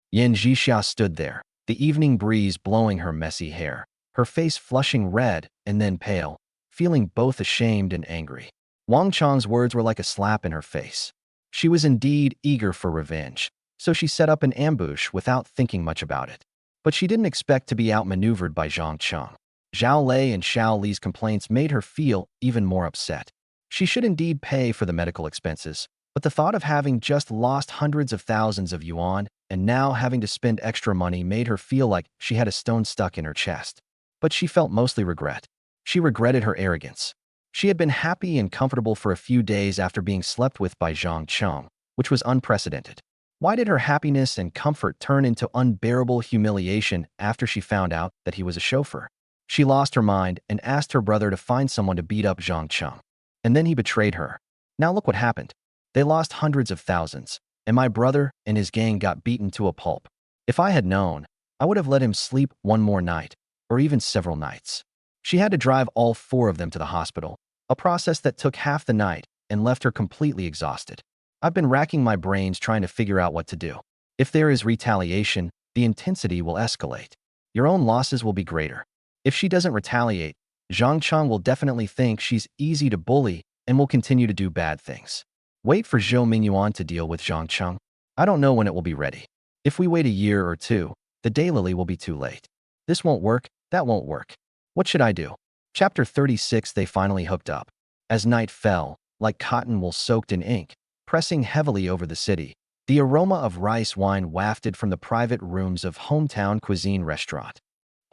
Yin Jixia stood there, the evening breeze blowing her messy hair, her face flushing red and then pale, feeling both ashamed and angry. Wang Chong's words were like a slap in her face. She was indeed eager for revenge, so she set up an ambush without thinking much about it. But she didn't expect to be outmaneuvered by Zhang Cheng. Zhao Lei and Xiao Li's complaints made her feel even more upset. She should indeed pay for the medical expenses, but the thought of having just lost hundreds of thousands of yuan and now having to spend extra money made her feel like she had a stone stuck in her chest. But she felt mostly regret. She regretted her arrogance. She had been happy and comfortable for a few days after being slept with by Zhang Cheng, which was unprecedented. Why did her happiness and comfort turn into unbearable humiliation after she found out that he was a chauffeur? She lost her mind and asked her brother to find someone to beat up Zhang Cheng. And then he betrayed her. Now look what happened. They lost hundreds of thousands, and my brother and his gang got beaten to a pulp. If I had known, I would have let him sleep one more night, or even several nights. She had to drive all 4 of them to the hospital, a process that took half the night and left her completely exhausted. I've been racking my brains trying to figure out what to do. If there is retaliation, the intensity will escalate. Your own losses will be greater. If she doesn't retaliate, Zhang Cheng will definitely think she's easy to bully and will continue to do bad things. Wait for Zhou Mingyuan to deal with Zhang Cheng. I don't know when it will be ready. If we wait a year or 2, the daylily will be too late. This won't work, that won't work. What should I do? Chapter 36. They finally hooked up. As night fell, like cotton wool soaked in ink, pressing heavily over the city, the aroma of rice wine wafted from the private rooms of hometown cuisine restaurant.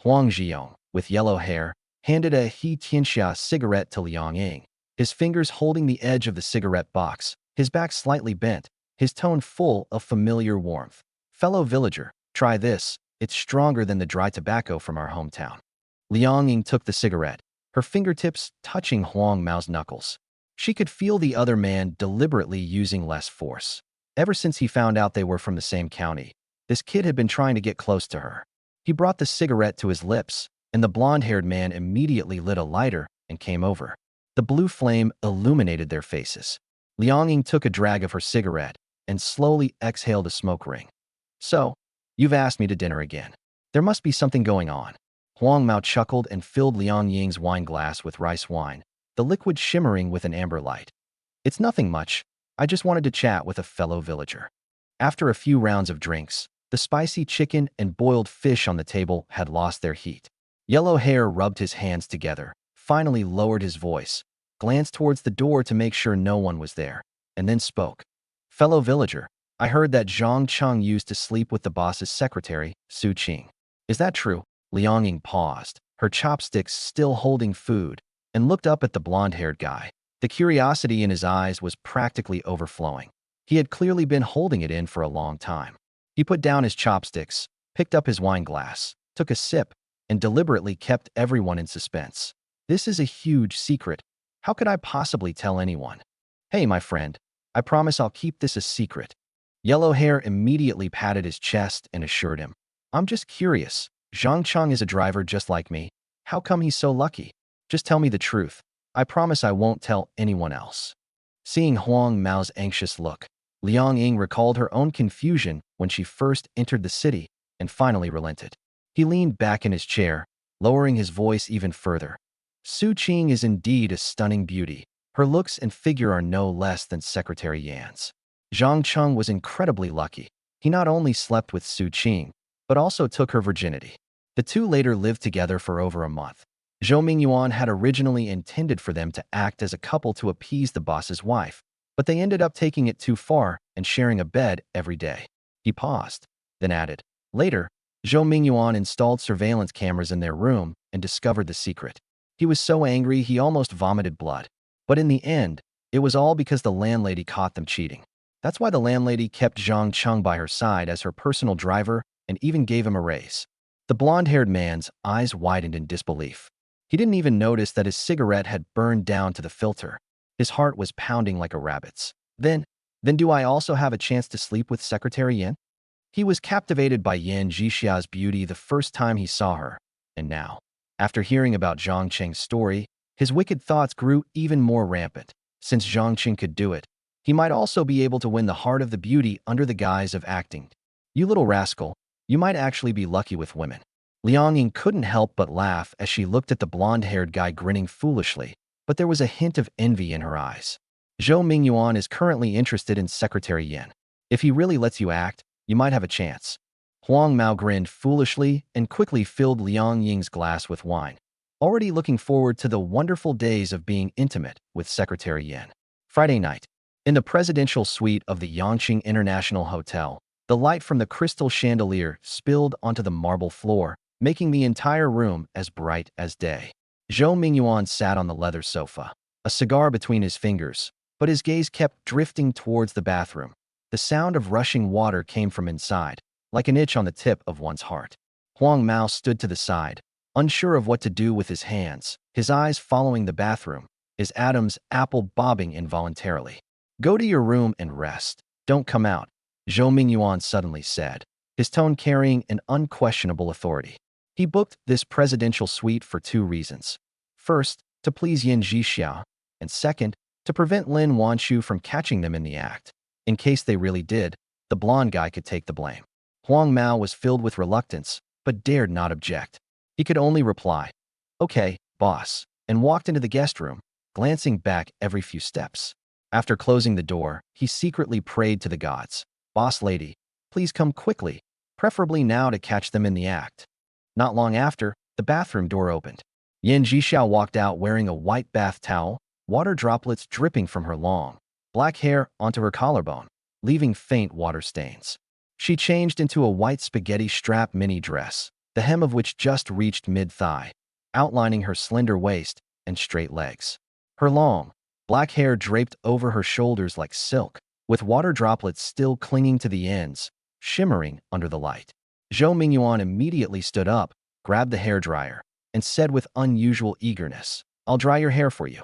Huang Zhiyong, with yellow hair, handed a He Tianxia cigarette to Liang Ying, his fingers holding the edge of the cigarette box, his back slightly bent, his tone full of familiar warmth. Fellow villager, try this. It's stronger than the dry tobacco from our hometown. Liang Ying took the cigarette, her fingertips touching Huang Mao's knuckles. She could feel the other man deliberately using less force. Ever since he found out they were from the same county, this kid had been trying to get close to her. He brought the cigarette to his lips, and the blonde-haired man immediately lit a lighter and came over. The blue flame illuminated their faces. Liang Ying took a drag of her cigarette and slowly exhaled a smoke ring. So, you've asked me to dinner again. There must be something going on. Huang Mao chuckled and filled Liang Ying's wine glass with rice wine, the liquid shimmering with an amber light. It's nothing much. I just wanted to chat with a fellow villager. After a few rounds of drinks, the spicy chicken and boiled fish on the table had lost their heat. Yellow Hair rubbed his hands together, finally lowered his voice, glanced towards the door to make sure no one was there, and then spoke. "Fellow villager, I heard that Zhang Cheng used to sleep with the boss's secretary, Su Qing. Is that true?" Liang Ying paused, her chopsticks still holding food, and looked up at the blonde-haired guy. The curiosity in his eyes was practically overflowing. He had clearly been holding it in for a long time. He put down his chopsticks, picked up his wine glass, took a sip, and deliberately kept everyone in suspense. "This is a huge secret. How could I possibly tell anyone?" "Hey, my friend, I promise I'll keep this a secret." Yellow Hair immediately patted his chest and assured him, "I'm just curious. Zhang Cheng is a driver just like me. How come he's so lucky? Just tell me the truth. I promise I won't tell anyone else." Seeing Huang Mao's anxious look, Liang Ying recalled her own confusion when she first entered the city and finally relented. He leaned back in his chair, lowering his voice even further. "Su Qing is indeed a stunning beauty. Her looks and figure are no less than Secretary Yan's. Zhang Cheng was incredibly lucky. He not only slept with Su Qing, but also took her virginity. The two later lived together for over a month. Zhou Yuan had originally intended for them to act as a couple to appease the boss's wife, but they ended up taking it too far and sharing a bed every day." He paused, then added, "Later, Zhou Yuan installed surveillance cameras in their room and discovered the secret. He was so angry he almost vomited blood. But in the end, it was all because the landlady caught them cheating. That's why the landlady kept Zhang Cheng by her side as her personal driver and even gave him a raise." The blonde-haired man's eyes widened in disbelief. He didn't even notice that his cigarette had burned down to the filter. His heart was pounding like a rabbit's. Then do I also have a chance to sleep with Secretary Yan?" He was captivated by Yan Jixia's beauty the first time he saw her, and now, after hearing about Zhang Cheng's story, his wicked thoughts grew even more rampant. Since Zhang Cheng could do it, he might also be able to win the heart of the beauty under the guise of acting. "You little rascal, you might actually be lucky with women." Liang Ying couldn't help but laugh as she looked at the blonde-haired guy grinning foolishly, but there was a hint of envy in her eyes. "Zhou Yuan is currently interested in Secretary Yan. If he really lets you act, you might have a chance." Huang Mao grinned foolishly and quickly filled Liang Ying's glass with wine, already looking forward to the wonderful days of being intimate with Secretary Yan. Friday night. In the presidential suite of the Yangqing International Hotel, the light from the crystal chandelier spilled onto the marble floor, making the entire room as bright as day. Zhou Yuan sat on the leather sofa, a cigar between his fingers, but his gaze kept drifting towards the bathroom. The sound of rushing water came from inside, like an itch on the tip of one's heart. Huang Mao stood to the side, unsure of what to do with his hands, his eyes following the bathroom, his Adam's apple bobbing involuntarily. "Go to your room and rest. Don't come out," Zhou Yuan suddenly said, his tone carrying an unquestionable authority. He booked this presidential suite for two reasons. First, to please Yan Jixia, and second, to prevent Lin Wanshu from catching them in the act. In case they really did, the blonde guy could take the blame. Huang Mao was filled with reluctance, but dared not object. He could only reply, "Okay, boss," and walked into the guest room, glancing back every few steps. After closing the door, he secretly prayed to the gods, "Boss lady, please come quickly, preferably now to catch them in the act." Not long after, the bathroom door opened. Yan Jixia walked out wearing a white bath towel, water droplets dripping from her long, black hair onto her collarbone, leaving faint water stains. She changed into a white spaghetti strap mini dress, the hem of which just reached mid-thigh, outlining her slender waist and straight legs. Her long, black hair draped over her shoulders like silk, with water droplets still clinging to the ends, shimmering under the light. Zhou Yuan immediately stood up, grabbed the hairdryer, and said with unusual eagerness, "I'll dry your hair for you."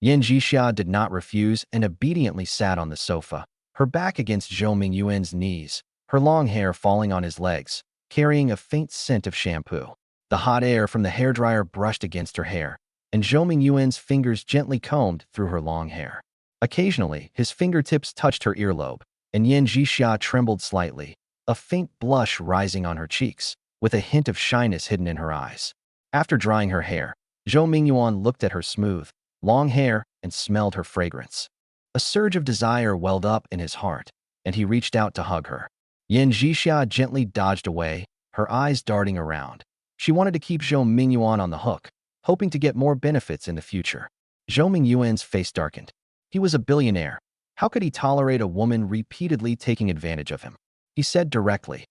Yan Jixia did not refuse and obediently sat on the sofa, her back against Zhou Yuan's knees, her long hair falling on his legs, carrying a faint scent of shampoo. The hot air from the hairdryer brushed against her hair, and Zhou Yuan's fingers gently combed through her long hair. Occasionally, his fingertips touched her earlobe, and Yan Jixia trembled slightly, a faint blush rising on her cheeks, with a hint of shyness hidden in her eyes. After drying her hair, Zhou Yuan looked at her smooth, long hair and smelled her fragrance. A surge of desire welled up in his heart. and he reached out to hug her. Yan Zhixia gently dodged away, her eyes darting around. She wanted to keep Zhou Mingyuan on the hook, hoping to get more benefits in the future. Zhou Mingyuan's face darkened. He was a billionaire. How could he tolerate a woman repeatedly taking advantage of him? He said directly,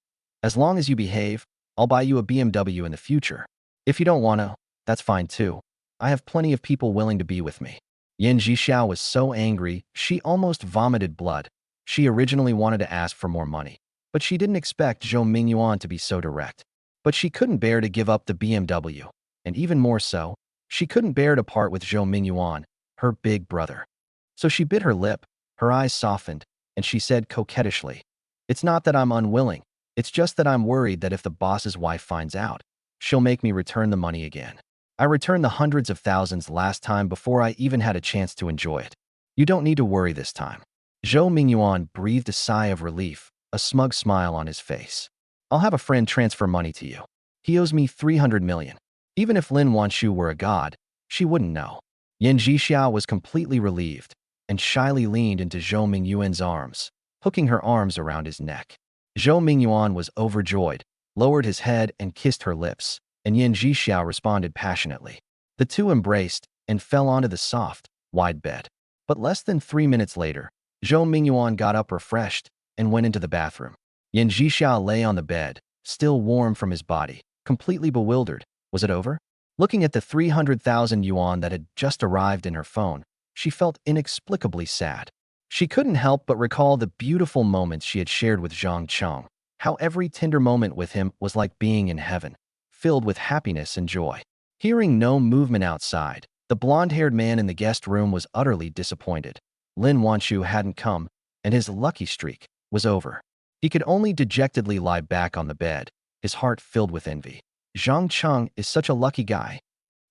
"As long as you behave, I'll buy you a BMW in the future. If you don't want to, that's fine too. I have plenty of people willing to be with me." Yan Zhixiao was so angry, she almost vomited blood. She originally wanted to ask for more money, but she didn't expect Zhou Mingyuan to be so direct. But she couldn't bear to give up the BMW, and even more so, she couldn't bear to part with Zhou Mingyuan, her big brother. So she bit her lip, her eyes softened, and she said coquettishly, "It's not that I'm unwilling, it's just that I'm worried that if the boss's wife finds out, she'll make me return the money again. I returned the hundreds of thousands last time before I even had a chance to enjoy it. You don't need to worry this time." Zhou Mingyuan breathed a sigh of relief, a smug smile on his face. "I'll have a friend transfer money to you. He owes me 300 million. Even if Lin Wanshu were a god, she wouldn't know." Yan Zhixiao was completely relieved and shyly leaned into Zhou Mingyuan's arms, hooking her arms around his neck. Zhou Mingyuan was overjoyed, lowered his head and kissed her lips, and Yan Zhixiao responded passionately. The two embraced and fell onto the soft, wide bed. But less than 3 minutes later, Zhou Mingyuan got up refreshed and went into the bathroom. Yan Zhixiao lay on the bed, still warm from his body, completely bewildered. Was it over? Looking at the 300,000 yuan that had just arrived in her phone, she felt inexplicably sad. She couldn't help but recall the beautiful moments she had shared with Zhang Cheng, how every tender moment with him was like being in heaven, filled with happiness and joy. Hearing no movement outside, the blonde-haired man in the guest room was utterly disappointed. Lin Wanshu hadn't come, and his lucky streak was over. He could only dejectedly lie back on the bed, his heart filled with envy. Zhang Cheng is such a lucky guy.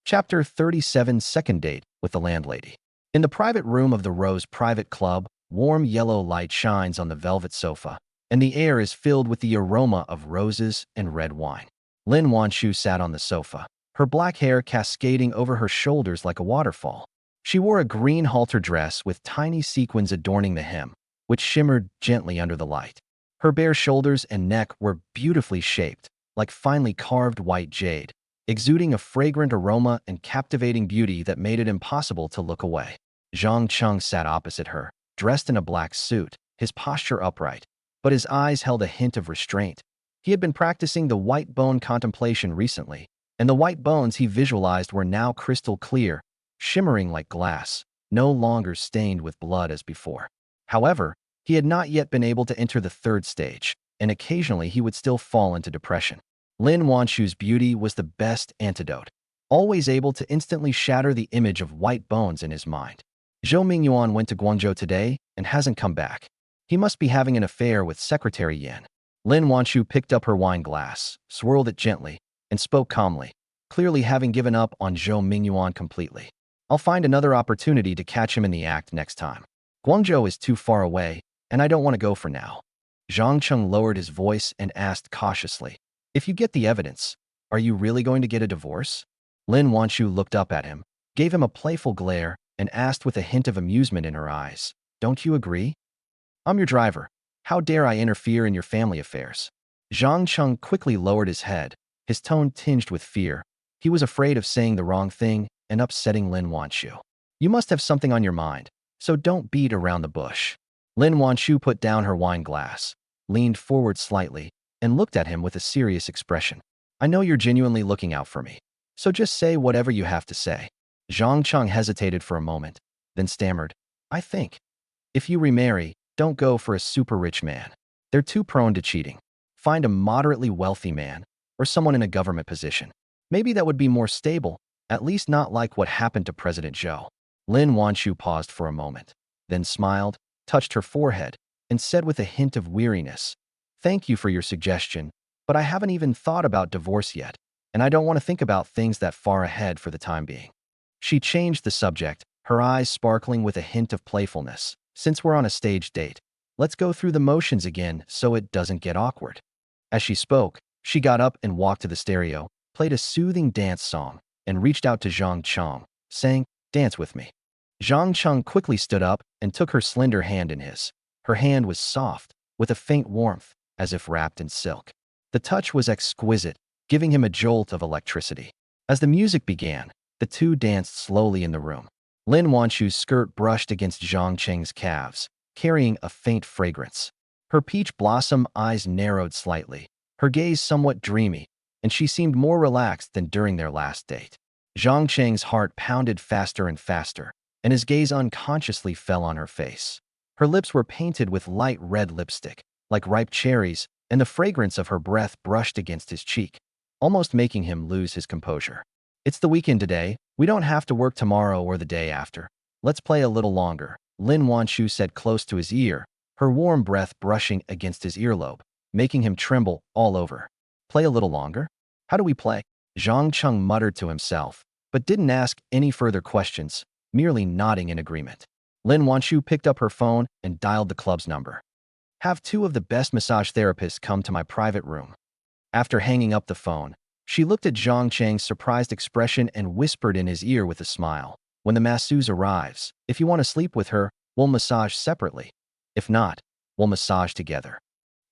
Chapter 37 Second Date with the Landlady. In the private room of the Rose Private Club, warm yellow light shines on the velvet sofa, and the air is filled with the aroma of roses and red wine. Lin Wanshu sat on the sofa, her black hair cascading over her shoulders like a waterfall. She wore a green halter dress with tiny sequins adorning the hem, which shimmered gently under the light. Her bare shoulders and neck were beautifully shaped, like finely carved white jade, exuding a fragrant aroma and captivating beauty that made it impossible to look away. Zhang Cheng sat opposite her, dressed in a black suit, his posture upright, but his eyes held a hint of restraint. He had been practicing the white bone contemplation recently, and the white bones he visualized were now crystal clear, shimmering like glass, no longer stained with blood as before. However, he had not yet been able to enter the third stage, and occasionally he would still fall into depression. Lin Wanshu's beauty was the best antidote, always able to instantly shatter the image of white bones in his mind. Zhou Mingyuan went to Guangzhou today and hasn't come back. He must be having an affair with Secretary Yan. Lin Wanshu picked up her wine glass, swirled it gently, and spoke calmly, clearly having given up on Zhou Mingyuan completely. "I'll find another opportunity to catch him in the act next time. Guangzhou is too far away, and I don't want to go for now." Zhang Cheng lowered his voice and asked cautiously, "If you get the evidence, are you really going to get a divorce?" Lin Wanshu looked up at him, gave him a playful glare, and asked with a hint of amusement in her eyes, "Don't you agree? I'm your driver. How dare I interfere in your family affairs?" Zhang Cheng quickly lowered his head, his tone tinged with fear. He was afraid of saying the wrong thing and upsetting Lin Wanshu. "You must have something on your mind, so don't beat around the bush." Lin Wanshu put down her wine glass, leaned forward slightly, and looked at him with a serious expression. "I know you're genuinely looking out for me, so just say whatever you have to say." Zhang Cheng hesitated for a moment, then stammered, "I think. If you remarry, don't go for a super rich man. They're too prone to cheating. Find a moderately wealthy man, or someone in a government position. Maybe that would be more stable, at least not like what happened to President Zhou." Lin Wanshu paused for a moment, then smiled, touched her forehead, and said with a hint of weariness, "Thank you for your suggestion, but I haven't even thought about divorce yet, and I don't want to think about things that far ahead for the time being." She changed the subject, her eyes sparkling with a hint of playfulness. "Since we're on a stage date, let's go through the motions again so it doesn't get awkward." As she spoke, she got up and walked to the stereo, played a soothing dance song, and reached out to Zhang Cheng, saying, "Dance with me." Zhang Cheng quickly stood up and took her slender hand in his. Her hand was soft, with a faint warmth, as if wrapped in silk. The touch was exquisite, giving him a jolt of electricity. As the music began, the two danced slowly in the room. Lin Wanchu's skirt brushed against Zhang Cheng's calves, carrying a faint fragrance. Her peach blossom eyes narrowed slightly, her gaze somewhat dreamy, and she seemed more relaxed than during their last date. Zhang Cheng's heart pounded faster and faster, and his gaze unconsciously fell on her face. Her lips were painted with light red lipstick, like ripe cherries, and the fragrance of her breath brushed against his cheek, almost making him lose his composure. "It's the weekend today. We don't have to work tomorrow or the day after. Let's play a little longer," Lin Wanchu said close to his ear, her warm breath brushing against his earlobe, making him tremble all over. "Play a little longer? How do we play?" Zhang Cheng muttered to himself, but didn't ask any further questions, merely nodding in agreement. Lin Wanchu picked up her phone and dialed the club's number. "Have two of the best massage therapists come to my private room." After hanging up the phone, she looked at Zhang Cheng's surprised expression and whispered in his ear with a smile, "When the masseuse arrives, if you want to sleep with her, we'll massage separately. If not, we'll massage together."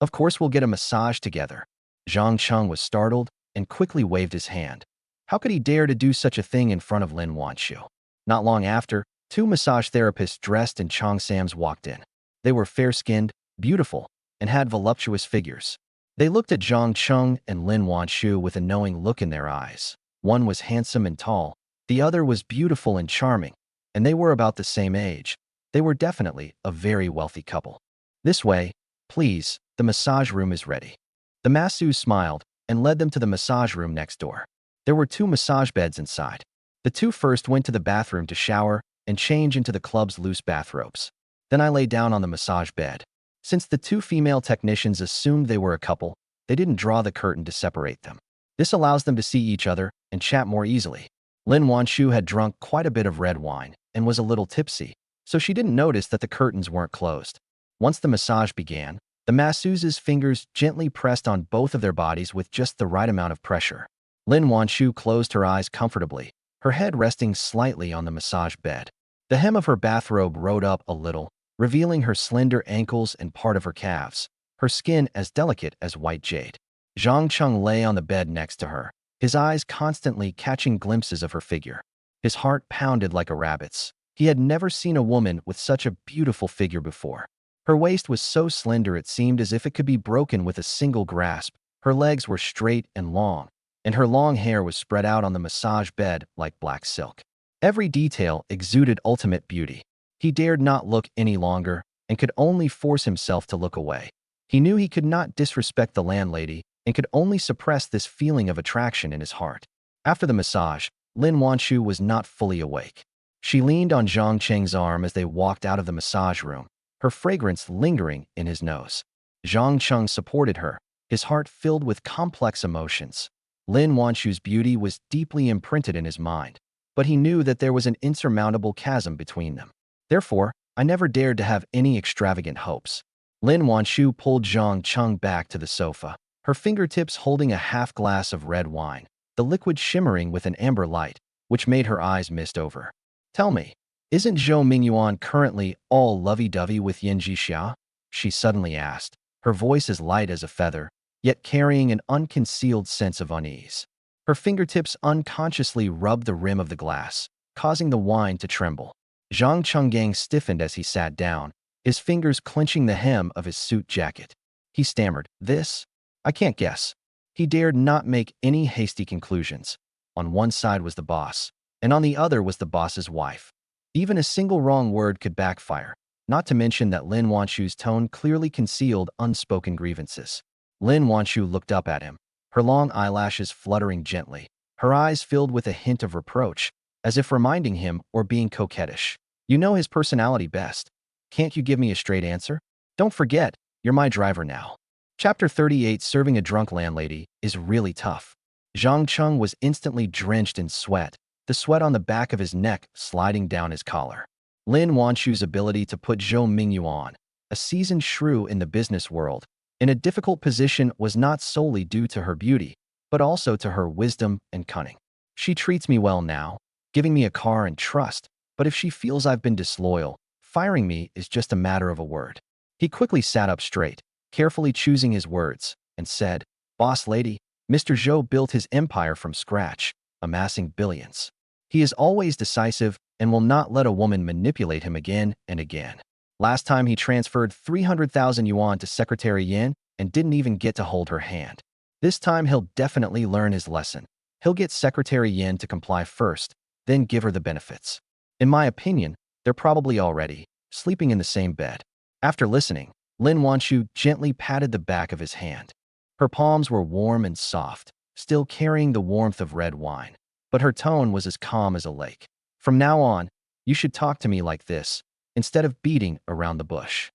"Of course we'll get a massage together." Zhang Cheng was startled and quickly waved his hand. How could he dare to do such a thing in front of Lin Wanchu? Not long after, two massage therapists dressed in cheongsams walked in. They were fair-skinned, beautiful, and had voluptuous figures. They looked at Zhang Cheng and Lin Wanchu with a knowing look in their eyes. One was handsome and tall, the other was beautiful and charming, and they were about the same age. They were definitely a very wealthy couple. "This way, please, the massage room is ready." The masseuse smiled and led them to the massage room next door. There were two massage beds inside. The two first went to the bathroom to shower and change into the club's loose bathrobes. Then I lay down on the massage bed. Since the two female technicians assumed they were a couple, they didn't draw the curtain to separate them. This allows them to see each other and chat more easily. Lin Wanchu had drunk quite a bit of red wine and was a little tipsy, so she didn't notice that the curtains weren't closed. Once the massage began, the masseuse's fingers gently pressed on both of their bodies with just the right amount of pressure. Lin Wanchu closed her eyes comfortably, her head resting slightly on the massage bed. The hem of her bathrobe rode up a little, revealing her slender ankles and part of her calves, her skin as delicate as white jade. Zhang Cheng lay on the bed next to her, his eyes constantly catching glimpses of her figure. His heart pounded like a rabbit's. He had never seen a woman with such a beautiful figure before. Her waist was so slender it seemed as if it could be broken with a single grasp. Her legs were straight and long, and her long hair was spread out on the massage bed like black silk. Every detail exuded ultimate beauty. He dared not look any longer and could only force himself to look away. He knew he could not disrespect the landlady and could only suppress this feeling of attraction in his heart. After the massage, Lin Wanchu was not fully awake. She leaned on Zhang Cheng's arm as they walked out of the massage room, her fragrance lingering in his nose. Zhang Cheng supported her, his heart filled with complex emotions. Lin Wanchu's beauty was deeply imprinted in his mind, but he knew that there was an insurmountable chasm between them. Therefore, I never dared to have any extravagant hopes. Lin Wanchu pulled Zhang Cheng back to the sofa, her fingertips holding a half glass of red wine, the liquid shimmering with an amber light, which made her eyes mist over. "Tell me, isn't Zhou Mingyuan currently all lovey-dovey with Yin Jixia?" she suddenly asked, her voice as light as a feather, yet carrying an unconcealed sense of unease. Her fingertips unconsciously rubbed the rim of the glass, causing the wine to tremble. Zhang Chenggang stiffened as he sat down, his fingers clenching the hem of his suit jacket. He stammered, "This? I can't guess." He dared not make any hasty conclusions. On one side was the boss, and on the other was the boss's wife. Even a single wrong word could backfire, not to mention that Lin Wanchu's tone clearly concealed unspoken grievances. Lin Wanchu looked up at him, her long eyelashes fluttering gently, her eyes filled with a hint of reproach, as if reminding him or being coquettish. "You know his personality best. Can't you give me a straight answer? Don't forget, you're my driver now." Chapter 38 Serving a drunk landlady is really tough. Zhang Cheng was instantly drenched in sweat, the sweat on the back of his neck sliding down his collar. Lin Wanchu's ability to put Zhou Mingyuan, a seasoned shrew in the business world, in a difficult position was not solely due to her beauty, but also to her wisdom and cunning. "She treats me well now, giving me a car and trust, but if she feels I've been disloyal, firing me is just a matter of a word." He quickly sat up straight, carefully choosing his words, and said, "Boss lady, Mr. Zhou built his empire from scratch, amassing billions. He is always decisive and will not let a woman manipulate him again and again. Last time he transferred 300,000 yuan to Secretary Yin and didn't even get to hold her hand. This time he'll definitely learn his lesson. He'll get Secretary Yin to comply first, then give her the benefits. In my opinion, they're probably already sleeping in the same bed." After listening, Lin Wanshu gently patted the back of his hand. Her palms were warm and soft, still carrying the warmth of red wine, but her tone was as calm as a lake. "From now on, you should talk to me like this, instead of beating around the bush."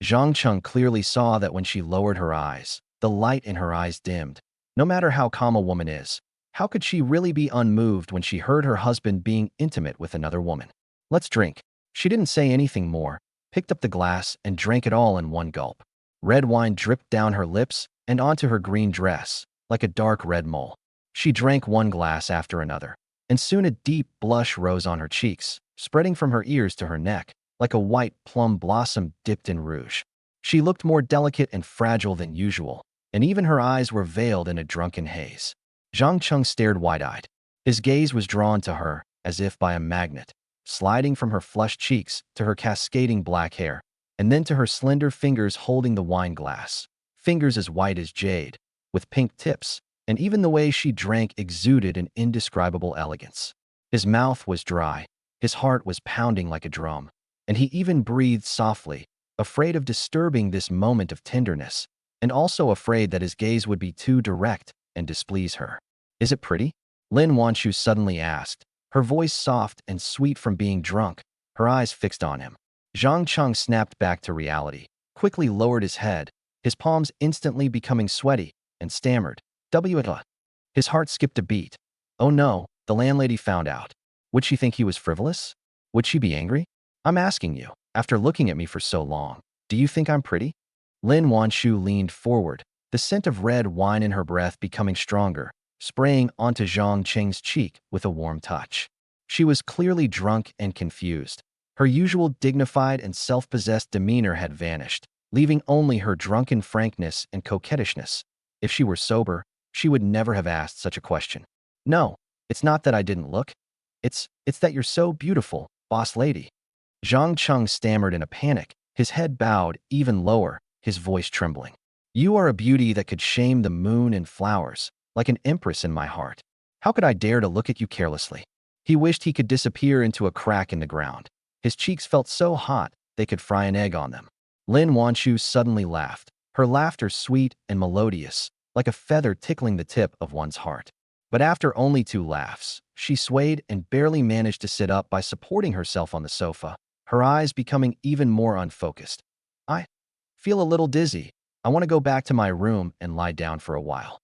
Cheng clearly saw that when she lowered her eyes, the light in her eyes dimmed. No matter how calm a woman is, how could she really be unmoved when she heard her husband being intimate with another woman? "Let's drink." She didn't say anything more, picked up the glass and drank it all in one gulp. Red wine dripped down her lips and onto her green dress, like a dark red mole. She drank one glass after another, and soon a deep blush rose on her cheeks, spreading from her ears to her neck, like a white plum blossom dipped in rouge. She looked more delicate and fragile than usual, and even her eyes were veiled in a drunken haze. Cheng stared wide-eyed. His gaze was drawn to her, as if by a magnet, sliding from her flushed cheeks to her cascading black hair, and then to her slender fingers holding the wine glass, fingers as white as jade, with pink tips, and even the way she drank exuded an indescribable elegance. His mouth was dry, his heart was pounding like a drum, and he even breathed softly, afraid of disturbing this moment of tenderness, and also afraid that his gaze would be too direct and displease her. "Is it pretty?" Lin Wanshu suddenly asked, her voice soft and sweet from being drunk, her eyes fixed on him. Cheng snapped back to reality, quickly lowered his head, his palms instantly becoming sweaty, and stammered, "W-it-la." His heart skipped a beat. Oh no, the landlady found out. Would she think he was frivolous? Would she be angry? "I'm asking you, after looking at me for so long, do you think I'm pretty?" Lin Wanshu leaned forward, the scent of red wine in her breath becoming stronger, spraying onto Zhang Cheng's cheek with a warm touch. She was clearly drunk and confused. Her usual dignified and self-possessed demeanor had vanished, leaving only her drunken frankness and coquettishness. If she were sober, she would never have asked such a question. "No, it's not that I didn't look. It's that you're so beautiful, boss lady." Cheng stammered in a panic, his head bowed even lower, his voice trembling. "You are a beauty that could shame the moon and flowers, like an empress in my heart. How could I dare to look at you carelessly?" He wished he could disappear into a crack in the ground. His cheeks felt so hot they could fry an egg on them. Lin Wanshu suddenly laughed, her laughter sweet and melodious, like a feather tickling the tip of one's heart. But after only 2 laughs, she swayed and barely managed to sit up by supporting herself on the sofa, her eyes becoming even more unfocused. "I feel a little dizzy. I want to go back to my room and lie down for a while."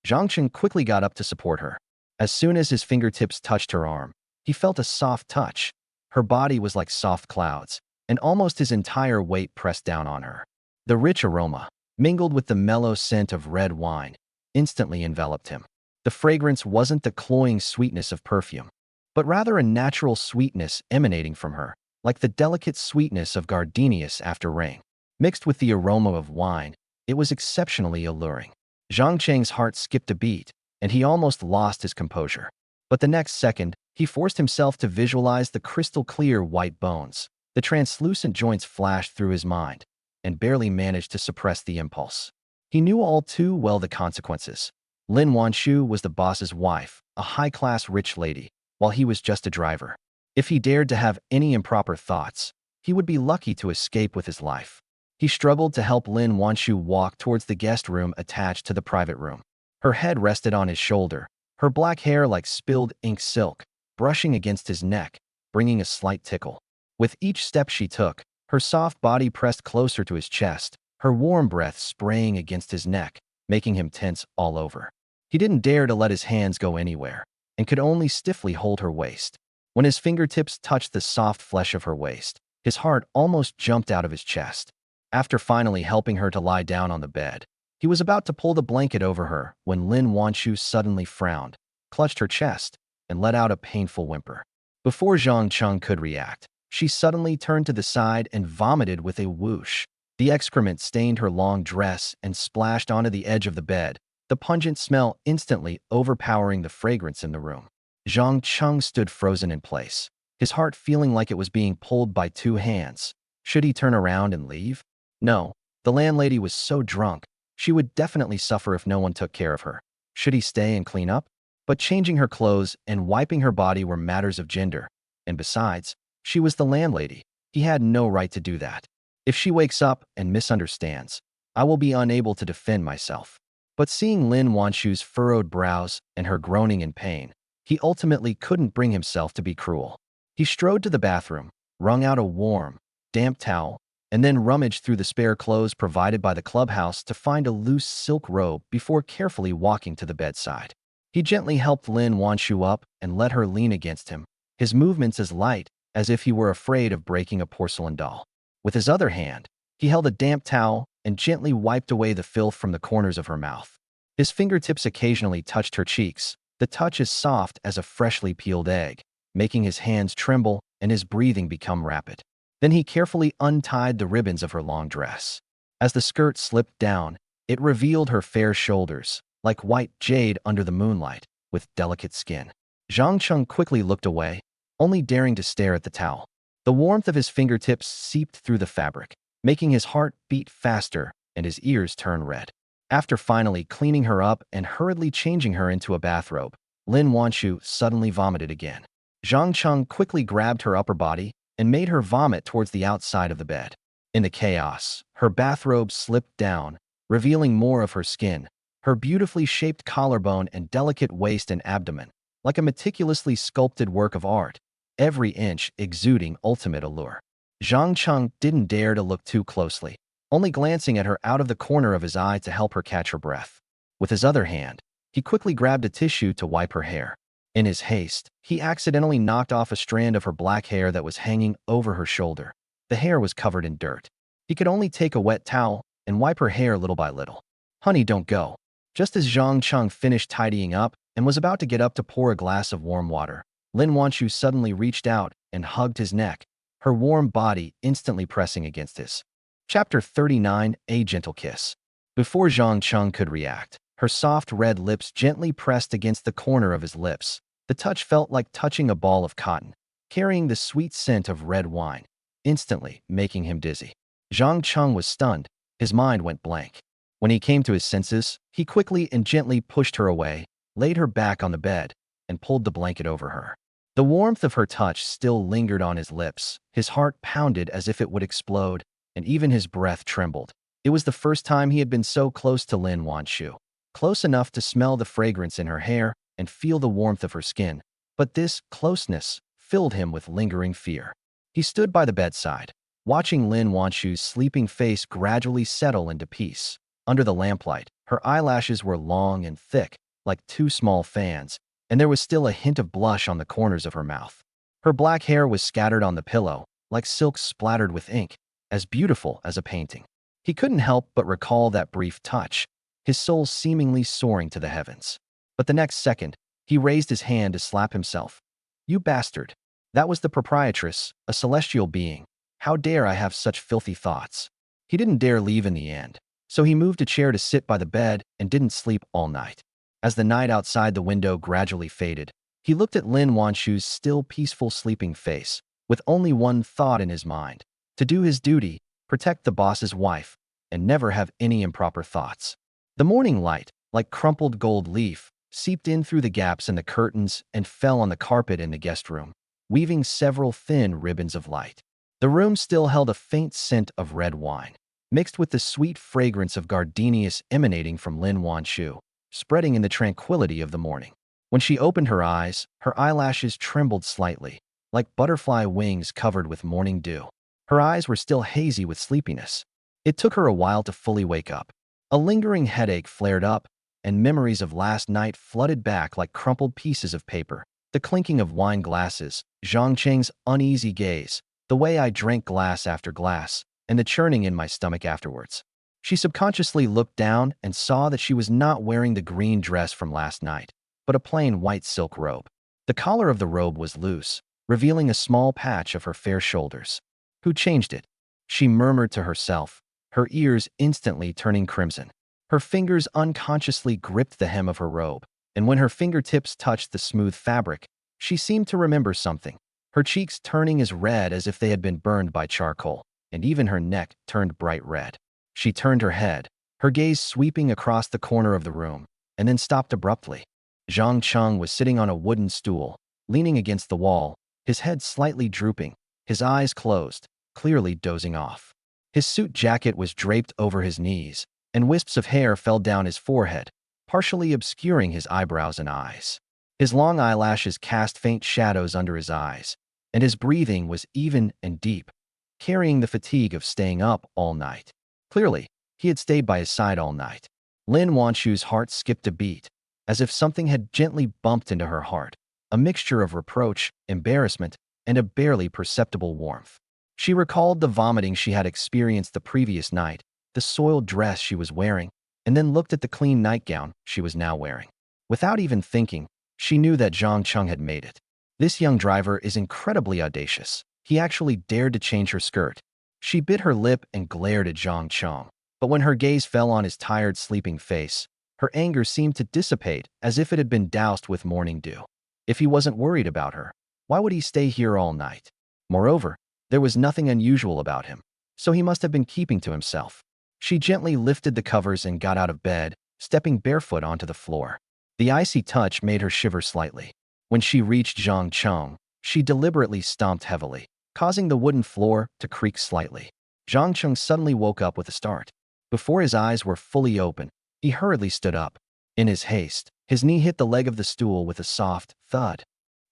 Cheng quickly got up to support her. As soon as his fingertips touched her arm, he felt a soft touch. Her body was like soft clouds, and almost his entire weight pressed down on her. The rich aroma, mingled with the mellow scent of red wine, instantly enveloped him. The fragrance wasn't the cloying sweetness of perfume, but rather a natural sweetness emanating from her, like the delicate sweetness of gardenias after rain. Mixed with the aroma of wine, it was exceptionally alluring. Zhang Cheng's heart skipped a beat, and he almost lost his composure. But the next second, he forced himself to visualize the crystal-clear white bones. The translucent joints flashed through his mind, and barely managed to suppress the impulse. He knew all too well the consequences. Lin Wanshu was the boss's wife, a high-class rich lady, while he was just a driver. If he dared to have any improper thoughts, he would be lucky to escape with his life. He struggled to help Lin Wanshu walk towards the guest room attached to the private room. Her head rested on his shoulder, her black hair like spilled ink silk, brushing against his neck, bringing a slight tickle. With each step she took, her soft body pressed closer to his chest, her warm breath spraying against his neck, making him tense all over. He didn't dare to let his hands go anywhere, and could only stiffly hold her waist. When his fingertips touched the soft flesh of her waist, his heart almost jumped out of his chest. After finally helping her to lie down on the bed, he was about to pull the blanket over her when Lin Wanshu suddenly frowned, clutched her chest, and let out a painful whimper. Before Zhang Cheng could react, she suddenly turned to the side and vomited with a whoosh. The excrement stained her long dress and splashed onto the edge of the bed, the pungent smell instantly overpowering the fragrance in the room. Zhang Cheng stood frozen in place, his heart feeling like it was being pulled by two hands. Should he turn around and leave? No, the landlady was so drunk, she would definitely suffer if no one took care of her. Should he stay and clean up? But changing her clothes and wiping her body were matters of gender. And besides, she was the landlady. He had no right to do that. If she wakes up and misunderstands, I will be unable to defend myself. But seeing Lin Wanshu's furrowed brows and her groaning in pain, he ultimately couldn't bring himself to be cruel. He strode to the bathroom, wrung out a warm, damp towel, and then rummaged through the spare clothes provided by the clubhouse to find a loose silk robe before carefully walking to the bedside. He gently helped Lin Wanshu up and let her lean against him, his movements as light as if he were afraid of breaking a porcelain doll. With his other hand, he held a damp towel and gently wiped away the filth from the corners of her mouth. His fingertips occasionally touched her cheeks, the touch as soft as a freshly peeled egg, making his hands tremble and his breathing become rapid. Then he carefully untied the ribbons of her long dress. As the skirt slipped down, it revealed her fair shoulders, like white jade under the moonlight, with delicate skin. Zhang Cheng quickly looked away, only daring to stare at the towel. The warmth of his fingertips seeped through the fabric, making his heart beat faster and his ears turn red. After finally cleaning her up and hurriedly changing her into a bathrobe, Lin Wanshu suddenly vomited again. Zhang Cheng quickly grabbed her upper body and made her vomit towards the outside of the bed. In the chaos, her bathrobe slipped down, revealing more of her skin, her beautifully shaped collarbone and delicate waist and abdomen, like a meticulously sculpted work of art, every inch exuding ultimate allure. Zhang Cheng didn't dare to look too closely, only glancing at her out of the corner of his eye to help her catch her breath. With his other hand, he quickly grabbed a tissue to wipe her hair. In his haste, he accidentally knocked off a strand of her black hair that was hanging over her shoulder. The hair was covered in dirt. He could only take a wet towel and wipe her hair little by little. "Honey, don't go." Just as Zhang Cheng finished tidying up and was about to get up to pour a glass of warm water, Lin Wanshu suddenly reached out and hugged his neck, her warm body instantly pressing against his. Chapter 39, A Gentle Kiss. Before Zhang Cheng could react, her soft red lips gently pressed against the corner of his lips. The touch felt like touching a ball of cotton, carrying the sweet scent of red wine, instantly making him dizzy. Zhang Cheng was stunned. His mind went blank. When he came to his senses, he quickly and gently pushed her away, laid her back on the bed, and pulled the blanket over her. The warmth of her touch still lingered on his lips. His heart pounded as if it would explode, and even his breath trembled. It was the first time he had been so close to Lin Wanshu, close enough to smell the fragrance in her hair and feel the warmth of her skin. But this closeness filled him with lingering fear. He stood by the bedside, watching Lin Wanshu's sleeping face gradually settle into peace. Under the lamplight, her eyelashes were long and thick, like two small fans, and there was still a hint of blush on the corners of her mouth. Her black hair was scattered on the pillow, like silk splattered with ink, as beautiful as a painting. He couldn't help but recall that brief touch, his soul seemingly soaring to the heavens. But the next second, he raised his hand to slap himself. "You bastard." That was the proprietress, a celestial being. How dare I have such filthy thoughts? He didn't dare leave in the end, so he moved a chair to sit by the bed and didn't sleep all night. As the night outside the window gradually faded, he looked at Lin Wanshu's still peaceful sleeping face, with only one thought in his mind: to do his duty, protect the boss's wife, and never have any improper thoughts. The morning light, like crumpled gold leaf, seeped in through the gaps in the curtains and fell on the carpet in the guest room, weaving several thin ribbons of light. The room still held a faint scent of red wine, mixed with the sweet fragrance of gardenias emanating from Lin Wanshu, spreading in the tranquility of the morning. When she opened her eyes, her eyelashes trembled slightly, like butterfly wings covered with morning dew. Her eyes were still hazy with sleepiness. It took her a while to fully wake up. A lingering headache flared up, and memories of last night flooded back like crumpled pieces of paper. The clinking of wine glasses, Zhang Cheng's uneasy gaze, the way I drank glass after glass, and the churning in my stomach afterwards. She subconsciously looked down and saw that she was not wearing the green dress from last night, but a plain white silk robe. The collar of the robe was loose, revealing a small patch of her fair shoulders. "Who changed it?" she murmured to herself, her ears instantly turning crimson. Her fingers unconsciously gripped the hem of her robe, and when her fingertips touched the smooth fabric, she seemed to remember something, her cheeks turning as red as if they had been burned by charcoal, and even her neck turned bright red. She turned her head, her gaze sweeping across the corner of the room, and then stopped abruptly. Zhang Cheng was sitting on a wooden stool, leaning against the wall, his head slightly drooping, his eyes closed, clearly dozing off. His suit jacket was draped over his knees, and wisps of hair fell down his forehead, partially obscuring his eyebrows and eyes. His long eyelashes cast faint shadows under his eyes, and his breathing was even and deep, carrying the fatigue of staying up all night. Clearly, he had stayed by his side all night. Lin Wanshu's heart skipped a beat, as if something had gently bumped into her heart, a mixture of reproach, embarrassment, and a barely perceptible warmth. She recalled the vomiting she had experienced the previous night, the soiled dress she was wearing, and then looked at the clean nightgown she was now wearing. Without even thinking, she knew that Zhang Cheng had made it. This young driver is incredibly audacious. He actually dared to change her skirt. She bit her lip and glared at Zhang Cheng, but when her gaze fell on his tired, sleeping face, her anger seemed to dissipate as if it had been doused with morning dew. If he wasn't worried about her, why would he stay here all night? Moreover, there was nothing unusual about him, so he must have been keeping to himself. She gently lifted the covers and got out of bed, stepping barefoot onto the floor. The icy touch made her shiver slightly. When she reached Zhang Cheng, she deliberately stomped heavily, causing the wooden floor to creak slightly. Zhang Cheng suddenly woke up with a start. Before his eyes were fully open, he hurriedly stood up. In his haste, his knee hit the leg of the stool with a soft thud.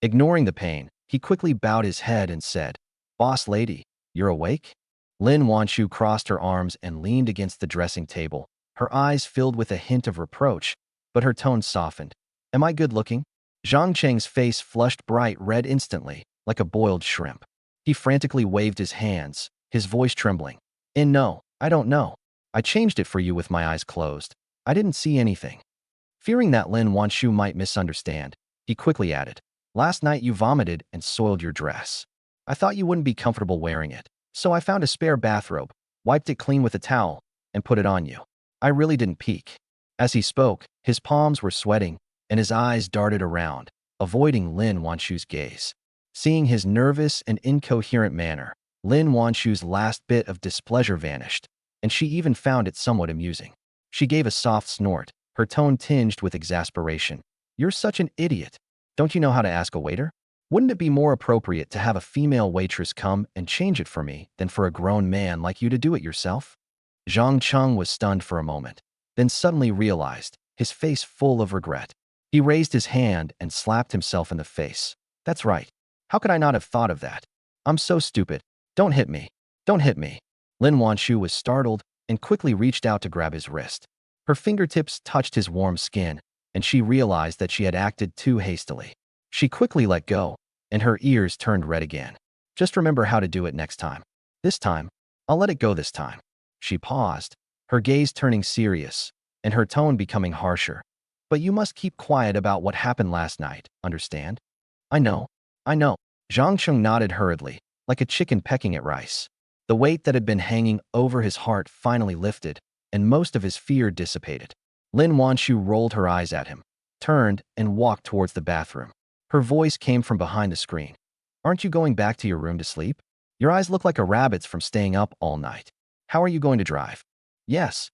Ignoring the pain, he quickly bowed his head and said, "Boss lady, you're awake?" Lin Wanshu crossed her arms and leaned against the dressing table, her eyes filled with a hint of reproach, but her tone softened. "Am I good looking?" Zhang Cheng's face flushed bright red instantly, like a boiled shrimp. He frantically waved his hands, his voice trembling. No, I don't know. I changed it for you with my eyes closed. I didn't see anything." Fearing that Lin Wanshu might misunderstand, he quickly added, "Last night you vomited and soiled your dress. I thought you wouldn't be comfortable wearing it, so I found a spare bathrobe, wiped it clean with a towel, and put it on you. I really didn't peek." As he spoke, his palms were sweating, and his eyes darted around, avoiding Lin Wanshu's gaze. Seeing his nervous and incoherent manner, Lin Wanshu's last bit of displeasure vanished, and she even found it somewhat amusing. She gave a soft snort, her tone tinged with exasperation. "You're such an idiot. Don't you know how to ask a waiter? Wouldn't it be more appropriate to have a female waitress come and change it for me than for a grown man like you to do it yourself?" Zhang Cheng was stunned for a moment, then suddenly realized, his face full of regret. He raised his hand and slapped himself in the face. "That's right. How could I not have thought of that? I'm so stupid. Don't hit me. Don't hit me." Lin Wanshu was startled and quickly reached out to grab his wrist. Her fingertips touched his warm skin, and she realized that she had acted too hastily. She quickly let go, and her ears turned red again. "Just remember how to do it next time. This time, I'll let it go this time." She paused, her gaze turning serious, and her tone becoming harsher. "But you must keep quiet about what happened last night, understand?" I know. Zhang Cheng nodded hurriedly, like a chicken pecking at rice. The weight that had been hanging over his heart finally lifted, and most of his fear dissipated. Lin Wanshu rolled her eyes at him, turned, and walked towards the bathroom. Her voice came from behind the screen. "Aren't you going back to your room to sleep? Your eyes look like a rabbit's from staying up all night. How are you going to drive?" "Yes."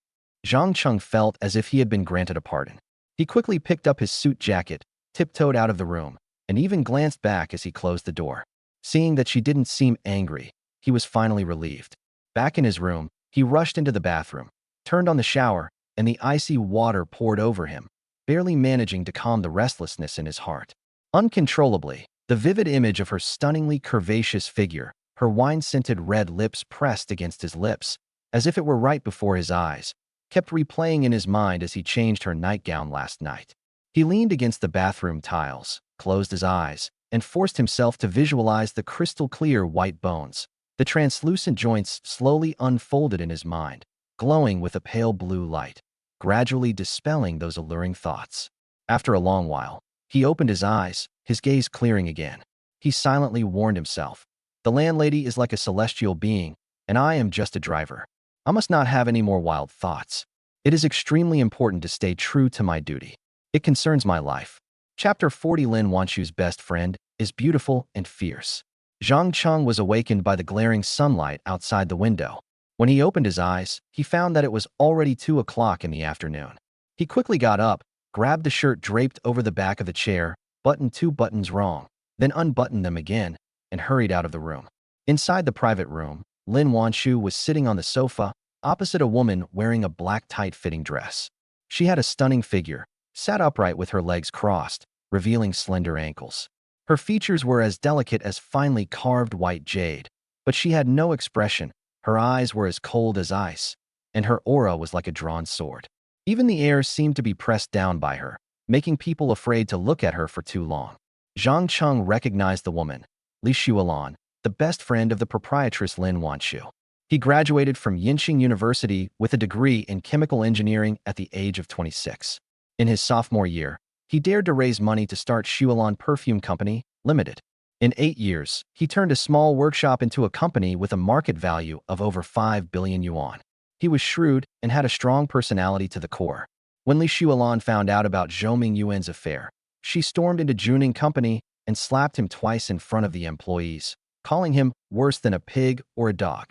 Zhang Cheng felt as if he had been granted a pardon. He quickly picked up his suit jacket, tiptoed out of the room, and even glanced back as he closed the door. Seeing that she didn't seem angry, he was finally relieved. Back in his room, he rushed into the bathroom, turned on the shower, and the icy water poured over him, barely managing to calm the restlessness in his heart. Uncontrollably, the vivid image of her stunningly curvaceous figure, her wine-scented red lips pressed against his lips, as if it were right before his eyes, kept replaying in his mind as he changed her nightgown last night. He leaned against the bathroom tiles, closed his eyes, and forced himself to visualize the crystal-clear white bones. The translucent joints slowly unfolded in his mind, glowing with a pale blue light, gradually dispelling those alluring thoughts. After a long while, he opened his eyes, his gaze clearing again. He silently warned himself, "The landlady is like a celestial being, and I am just a driver. I must not have any more wild thoughts. It is extremely important to stay true to my duty. It concerns my life. Chapter 40. Lin Wanshu's best friend is beautiful and fierce. Zhang Cheng was awakened by the glaring sunlight outside the window. When he opened his eyes, he found that it was already 2 o'clock in the afternoon. He quickly got up, grabbed the shirt draped over the back of the chair, buttoned 2 buttons wrong, then unbuttoned them again, and hurried out of the room. Inside the private room, Lin Wanshu was sitting on the sofa, opposite a woman wearing a black tight-fitting dress. She had a stunning figure, sat upright with her legs crossed, revealing slender ankles. Her features were as delicate as finely carved white jade, but she had no expression. Her eyes were as cold as ice, and her aura was like a drawn sword. Even the air seemed to be pressed down by her, making people afraid to look at her for too long. Zhang Cheng recognized the woman, Li Xuelan, the best friend of the proprietress Lin Wanshu. He graduated from Yinxing University with a degree in chemical engineering at the age of 26. In his sophomore year, he dared to raise money to start Xuelan Perfume Company, Limited. In 8 years, he turned a small workshop into a company with a market value of over 5 billion yuan. He was shrewd and had a strong personality to the core. When Li Xuelan found out about Zhou Yuan's affair, she stormed into Juning Company and slapped him twice in front of the employees, calling him worse than a pig or a dog.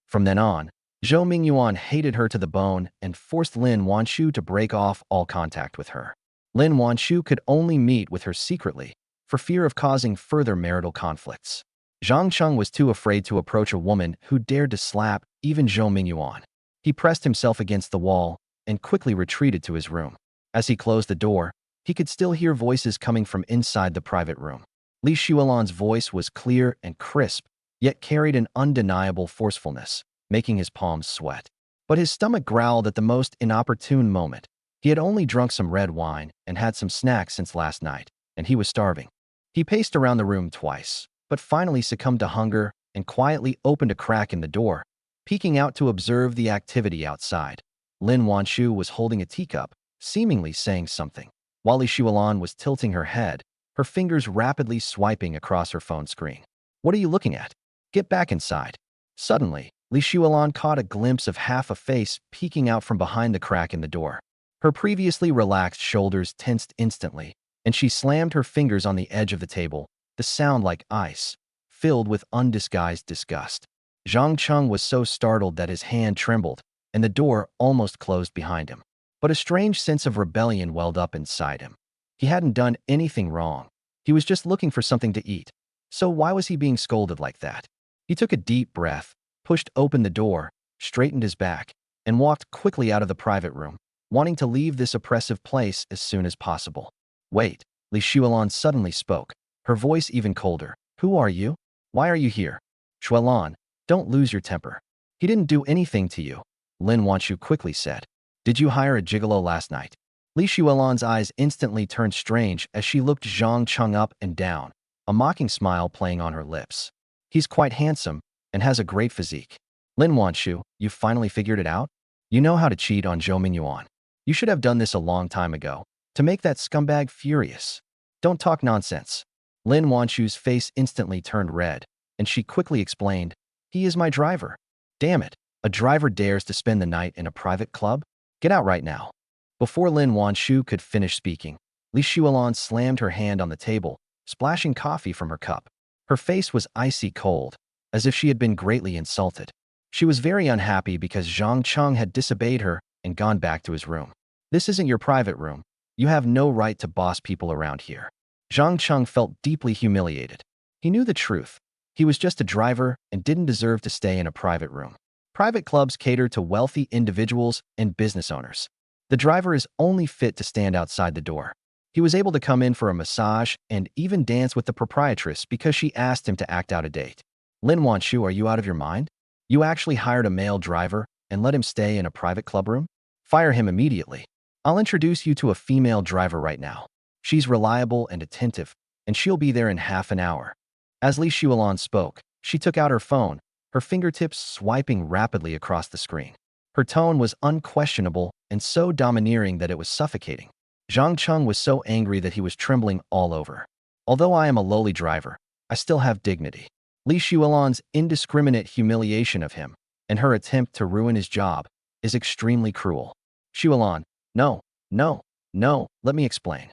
From then on, Zhou Yuan hated her to the bone and forced Lin Wanshu to break off all contact with her. Lin Wanshu could only meet with her secretly, for fear of causing further marital conflicts. Zhang Cheng was too afraid to approach a woman who dared to slap even Zhou Yuan. He pressed himself against the wall and quickly retreated to his room. As he closed the door, he could still hear voices coming from inside the private room. Li Xuelan's voice was clear and crisp, yet carried an undeniable forcefulness, making his palms sweat. But his stomach growled at the most inopportune moment. He had only drunk some red wine and had some snacks since last night, and he was starving. He paced around the room twice, but finally succumbed to hunger and quietly opened a crack in the door, peeking out to observe the activity outside. Lin Wanshu was holding a teacup, seemingly saying something, while Li Xuelan was tilting her head, her fingers rapidly swiping across her phone screen. "What are you looking at? Get back inside." Suddenly, Li Xuelan caught a glimpse of half a face peeking out from behind the crack in the door. Her previously relaxed shoulders tensed instantly, and she slammed her fingers on the edge of the table, the sound like ice, filled with undisguised disgust. Zhang Cheng was so startled that his hand trembled, and the door almost closed behind him. But a strange sense of rebellion welled up inside him. He hadn't done anything wrong. He was just looking for something to eat. So why was he being scolded like that? He took a deep breath, pushed open the door, straightened his back, and walked quickly out of the private room, wanting to leave this oppressive place as soon as possible. "Wait," Li Xuelan suddenly spoke, her voice even colder. "Who are you? Why are you here?" "Xuelan, don't lose your temper. He didn't do anything to you," Lin Wanshu quickly said. "Did you hire a gigolo last night?" Li Xuelan's eyes instantly turned strange as she looked Zhang Cheng up and down, a mocking smile playing on her lips. "He's quite handsome and has a great physique." "Lin Wanshu, you finally figured it out? You know how to cheat on Zhou Yuan. You should have done this a long time ago, to make that scumbag furious. Don't talk nonsense." Lin Wanshu's face instantly turned red, and she quickly explained, "He is my driver." "Damn it, a driver dares to spend the night in a private club? Get out right now." Before Lin Wanshu could finish speaking, Li Xuelan slammed her hand on the table, splashing coffee from her cup. Her face was icy cold, as if she had been greatly insulted. She was very unhappy because Zhang Cheng had disobeyed her and gone back to his room. "This isn't your private room. You have no right to boss people around here." Zhang Cheng felt deeply humiliated. He knew the truth. He was just a driver and didn't deserve to stay in a private room. Private clubs cater to wealthy individuals and business owners. The driver is only fit to stand outside the door. He was able to come in for a massage and even dance with the proprietress because she asked him to act out a date. "Lin Wanshu, are you out of your mind? You actually hired a male driver and let him stay in a private club room? Fire him immediately. I'll introduce you to a female driver right now. She's reliable and attentive, and she'll be there in half an hour." As Li Xuelan spoke, she took out her phone, her fingertips swiping rapidly across the screen. Her tone was unquestionable and so domineering that it was suffocating. Zhang Cheng was so angry that he was trembling all over. "Although I am a lowly driver, I still have dignity." Li Xuelan's indiscriminate humiliation of him, and her attempt to ruin his job is extremely cruel. Xuelan, no, no, no, let me explain.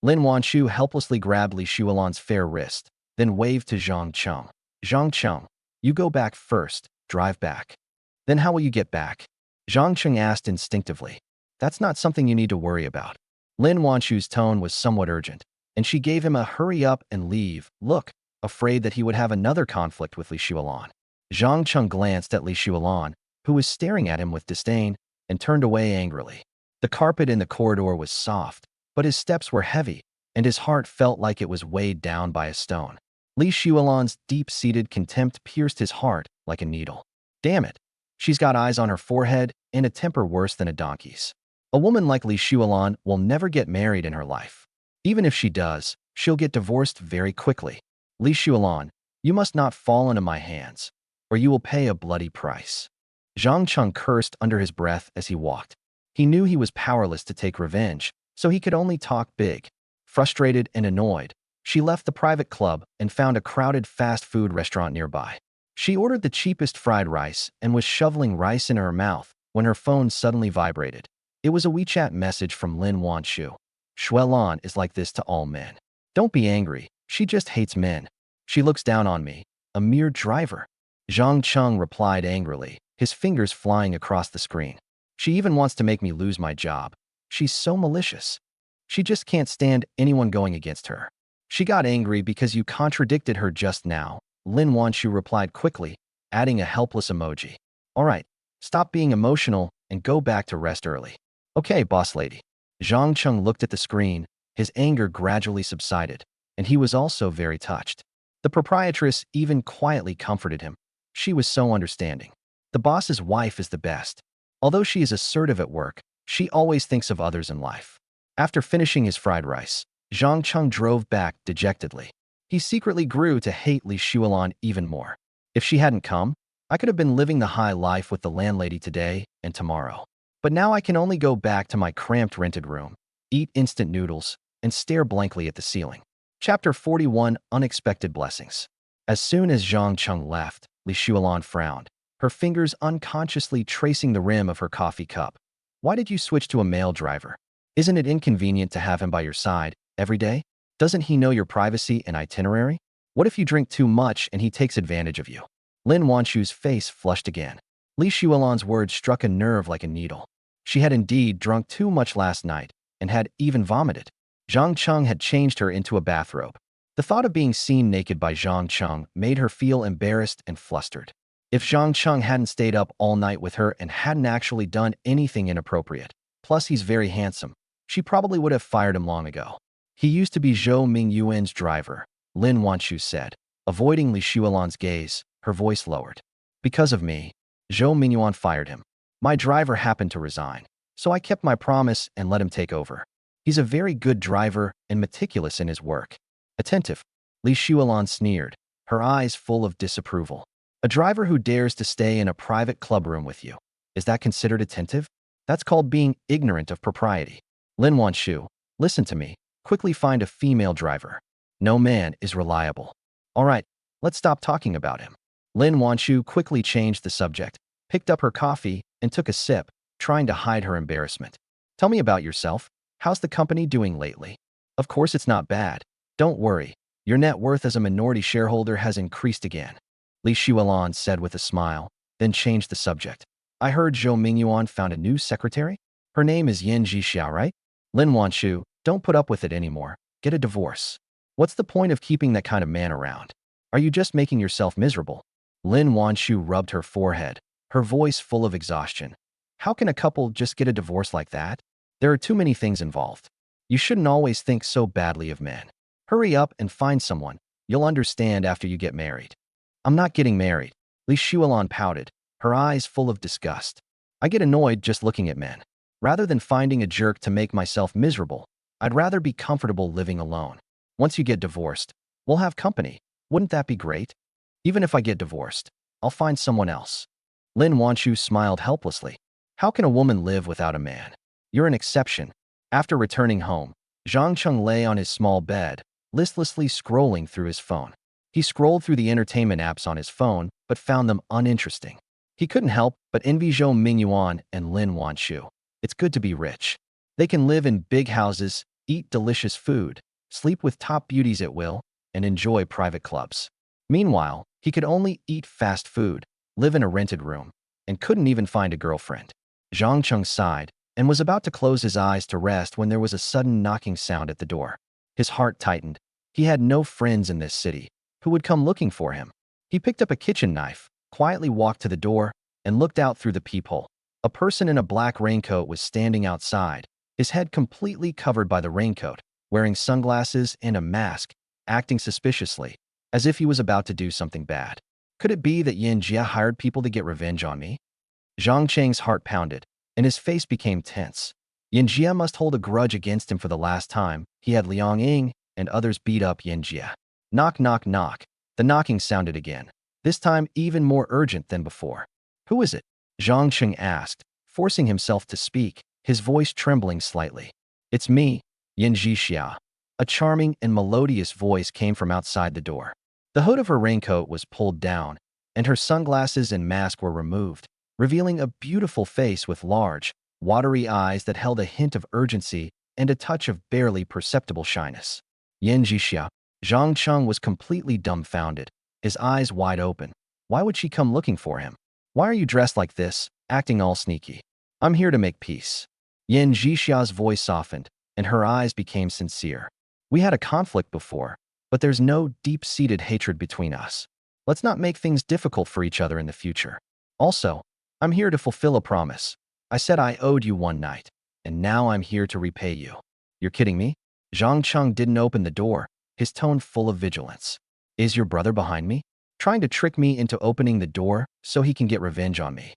Lin Wanshu helplessly grabbed Li Xuelan's fair wrist, then waved to Zhang Cheng. Zhang Cheng, you go back first, drive back. Then how will you get back? Zhang Cheng asked instinctively. That's not something you need to worry about. Lin Wanshu's tone was somewhat urgent, and she gave him a hurry up and leave look, afraid that he would have another conflict with Li Xuelan. Zhang Cheng glanced at Li Xuelan, who was staring at him with disdain, and turned away angrily. The carpet in the corridor was soft, but his steps were heavy, and his heart felt like it was weighed down by a stone. Li Xuelan's deep-seated contempt pierced his heart like a needle. Damn it! She's got eyes on her forehead and a temper worse than a donkey's. A woman like Li Xuelan will never get married in her life. Even if she does, she'll get divorced very quickly. Li Xuelan, you must not fall into my hands, or you will pay a bloody price. Zhang Cheng cursed under his breath as he walked. He knew he was powerless to take revenge, so he could only talk big. Frustrated and annoyed, she left the private club and found a crowded fast food restaurant nearby. She ordered the cheapest fried rice and was shoveling rice in her mouth when her phone suddenly vibrated. It was a WeChat message from Lin Wanshu. Xuelan is like this to all men. Don't be angry, she just hates men. She looks down on me, a mere driver. Zhang Cheng replied angrily, his fingers flying across the screen. She even wants to make me lose my job. She's so malicious. She just can't stand anyone going against her. She got angry because you contradicted her just now. Lin Wanshu replied quickly, adding a helpless emoji. All right, stop being emotional and go back to rest early. Okay, boss lady. Zhang Cheng looked at the screen, his anger gradually subsided, and he was also very touched. The proprietress even quietly comforted him. She was so understanding. The boss's wife is the best. Although she is assertive at work, she always thinks of others in life. After finishing his fried rice, Zhang Cheng drove back dejectedly. He secretly grew to hate Li Xuelan even more. If she hadn't come, I could have been living the high life with the landlady today and tomorrow. But now I can only go back to my cramped rented room, eat instant noodles, and stare blankly at the ceiling. Chapter 41, Unexpected Blessings. As soon as Zhang Cheng left, Li Xuelan frowned, her fingers unconsciously tracing the rim of her coffee cup. Why did you switch to a male driver? Isn't it inconvenient to have him by your side every day? Doesn't he know your privacy and itinerary? What if you drink too much and he takes advantage of you? Lin Wanshu's face flushed again. Li Xuelan's words struck a nerve like a needle. She had indeed drunk too much last night and had even vomited. Zhang Cheng had changed her into a bathrobe. The thought of being seen naked by Zhang Cheng made her feel embarrassed and flustered. If Zhang Cheng hadn't stayed up all night with her and hadn't actually done anything inappropriate, plus he's very handsome, she probably would have fired him long ago. He used to be Zhou Mingyuan's driver, Lin Wanshu said. Avoiding Li Xuelan's gaze, her voice lowered. Because of me, Zhou Mingyuan fired him. My driver happened to resign, so I kept my promise and let him take over. He's a very good driver and meticulous in his work. Attentive, Li Xuelan sneered, her eyes full of disapproval. A driver who dares to stay in a private club room with you. Is that considered attentive? That's called being ignorant of propriety. Lin Wanshu, listen to me. Quickly find a female driver. No man is reliable. All right, let's stop talking about him. Lin Wanshu quickly changed the subject, picked up her coffee, and took a sip, trying to hide her embarrassment. Tell me about yourself. How's the company doing lately? Of course it's not bad. Don't worry. Your net worth as a minority shareholder has increased again. Li Xuelan said with a smile, then changed the subject. I heard Zhou Mingyuan found a new secretary? Her name is Yan Jixiao, right? Lin Wanshu, don't put up with it anymore. Get a divorce. What's the point of keeping that kind of man around? Are you just making yourself miserable? Lin Wanshu rubbed her forehead, her voice full of exhaustion. How can a couple just get a divorce like that? There are too many things involved. You shouldn't always think so badly of men. Hurry up and find someone. You'll understand after you get married. I'm not getting married. Li Xuelan pouted, her eyes full of disgust. I get annoyed just looking at men. Rather than finding a jerk to make myself miserable, I'd rather be comfortable living alone. Once you get divorced, we'll have company. Wouldn't that be great? Even if I get divorced, I'll find someone else. Lin Wanshu smiled helplessly. How can a woman live without a man? You're an exception. After returning home, Zhang Cheng lay on his small bed, listlessly scrolling through his phone. He scrolled through the entertainment apps on his phone, but found them uninteresting. He couldn't help but envy Zhou Mingyuan and Lin Wanshu. It's good to be rich. They can live in big houses, eat delicious food, sleep with top beauties at will, and enjoy private clubs. Meanwhile, he could only eat fast food, live in a rented room, and couldn't even find a girlfriend. Zhang Cheng sighed and was about to close his eyes to rest when there was a sudden knocking sound at the door. His heart tightened. He had no friends in this city who would come looking for him. He picked up a kitchen knife, quietly walked to the door, and looked out through the peephole. A person in a black raincoat was standing outside, his head completely covered by the raincoat, wearing sunglasses and a mask, acting suspiciously, as if he was about to do something bad. Could it be that Yin Jia hired people to get revenge on me? Zhang Cheng's heart pounded, and his face became tense. Yin Jia must hold a grudge against him for the last time he had Liang Ying and others beat up Yin Jia. Knock, knock, knock. The knocking sounded again, this time even more urgent than before. Who is it? Zhang Cheng asked, forcing himself to speak, his voice trembling slightly. It's me, Yin Jixia. A charming and melodious voice came from outside the door. The hood of her raincoat was pulled down, and her sunglasses and mask were removed, revealing a beautiful face with large, watery eyes that held a hint of urgency and a touch of barely perceptible shyness. Yin Jixia. Zhang Cheng was completely dumbfounded, his eyes wide open. Why would she come looking for him? Why are you dressed like this, acting all sneaky? I'm here to make peace. Yin Jixia's voice softened, and her eyes became sincere. We had a conflict before, but there's no deep-seated hatred between us. Let's not make things difficult for each other in the future. Also, I'm here to fulfill a promise. I said I owed you one night, and now I'm here to repay you. You're kidding me? Zhang Cheng didn't open the door, his tone full of vigilance. Is your brother behind me? Trying to trick me into opening the door so he can get revenge on me.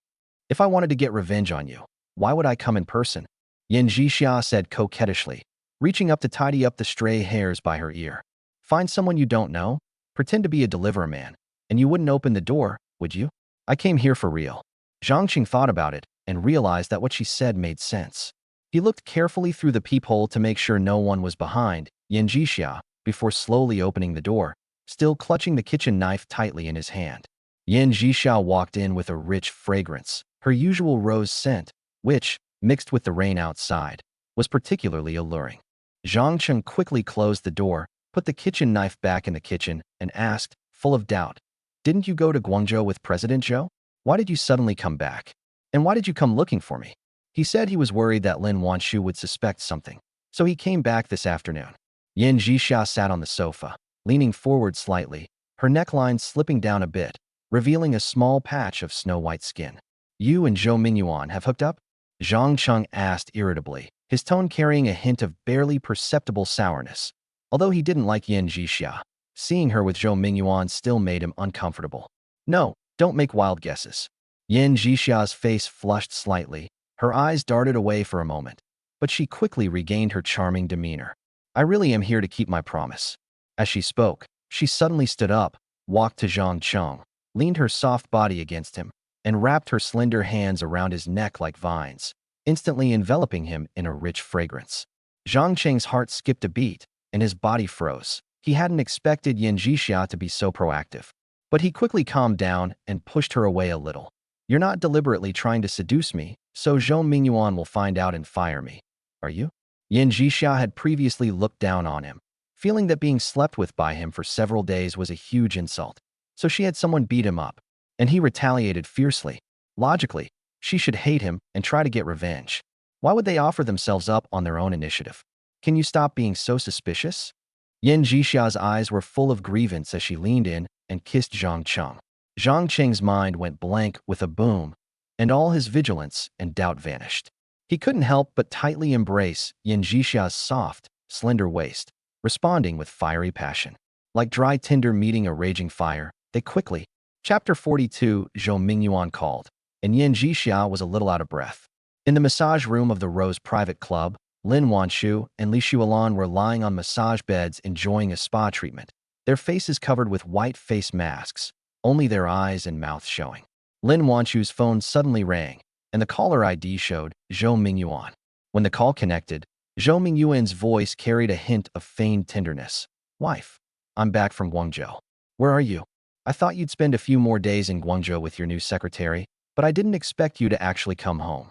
If I wanted to get revenge on you, why would I come in person? Yin Jixia said coquettishly, reaching up to tidy up the stray hairs by her ear. Find someone you don't know, pretend to be a deliverer man, and you wouldn't open the door, would you? I came here for real. Zhang Qing thought about it and realized that what she said made sense. He looked carefully through the peephole to make sure no one was behind Yin Jixia before slowly opening the door, still clutching the kitchen knife tightly in his hand. Yin Jixia walked in with a rich fragrance, her usual rose scent, which, mixed with the rain outside, was particularly alluring. Zhang Cheng quickly closed the door, put the kitchen knife back in the kitchen, and asked, full of doubt, "Didn't you go to Guangzhou with President Zhou? Why did you suddenly come back? And why did you come looking for me?" He said he was worried that Lin Wanshu would suspect something, so he came back this afternoon. Yin Jixia sat on the sofa, leaning forward slightly, her neckline slipping down a bit, revealing a small patch of snow-white skin. You and Zhou Mingyuan have hooked up? Zhang Cheng asked irritably, his tone carrying a hint of barely perceptible sourness. Although he didn't like Yin Jixia, seeing her with Zhou Mingyuan still made him uncomfortable. No, don't make wild guesses. Yin Jixia's face flushed slightly, her eyes darted away for a moment, but she quickly regained her charming demeanor. I really am here to keep my promise. As she spoke, she suddenly stood up, walked to Zhang Cheng, leaned her soft body against him, and wrapped her slender hands around his neck like vines, instantly enveloping him in a rich fragrance. Zhang Cheng's heart skipped a beat, and his body froze. He hadn't expected Yin Jixia to be so proactive. But he quickly calmed down and pushed her away a little. You're not deliberately trying to seduce me, so Zhou Mingyuan will find out and fire me. Are you? Yin Jixia had previously looked down on him, feeling that being slept with by him for several days was a huge insult. So she had someone beat him up, and he retaliated fiercely. Logically, she should hate him and try to get revenge. Why would they offer themselves up on their own initiative? Can you stop being so suspicious? Yin Jixia's eyes were full of grievance as she leaned in and kissed Zhang Cheng. Zhang Cheng's mind went blank with a boom, and all his vigilance and doubt vanished. He couldn't help but tightly embrace Yin Jixia's soft, slender waist, responding with fiery passion. Like dry tinder meeting a raging fire, they quickly. Chapter 42, Zhou Mingyuan called, and Yin Jixia was a little out of breath. In the massage room of the Rose Private Club, Lin Wanshu and Li Xuelan were lying on massage beds enjoying a spa treatment, their faces covered with white face masks, only their eyes and mouth showing. Lin Wanshu's phone suddenly rang, and the caller ID showed Zhou Mingyuan. When the call connected, Zhou Mingyuan's voice carried a hint of feigned tenderness. Wife, I'm back from Guangzhou. Where are you? I thought you'd spend a few more days in Guangzhou with your new secretary, but I didn't expect you to actually come home.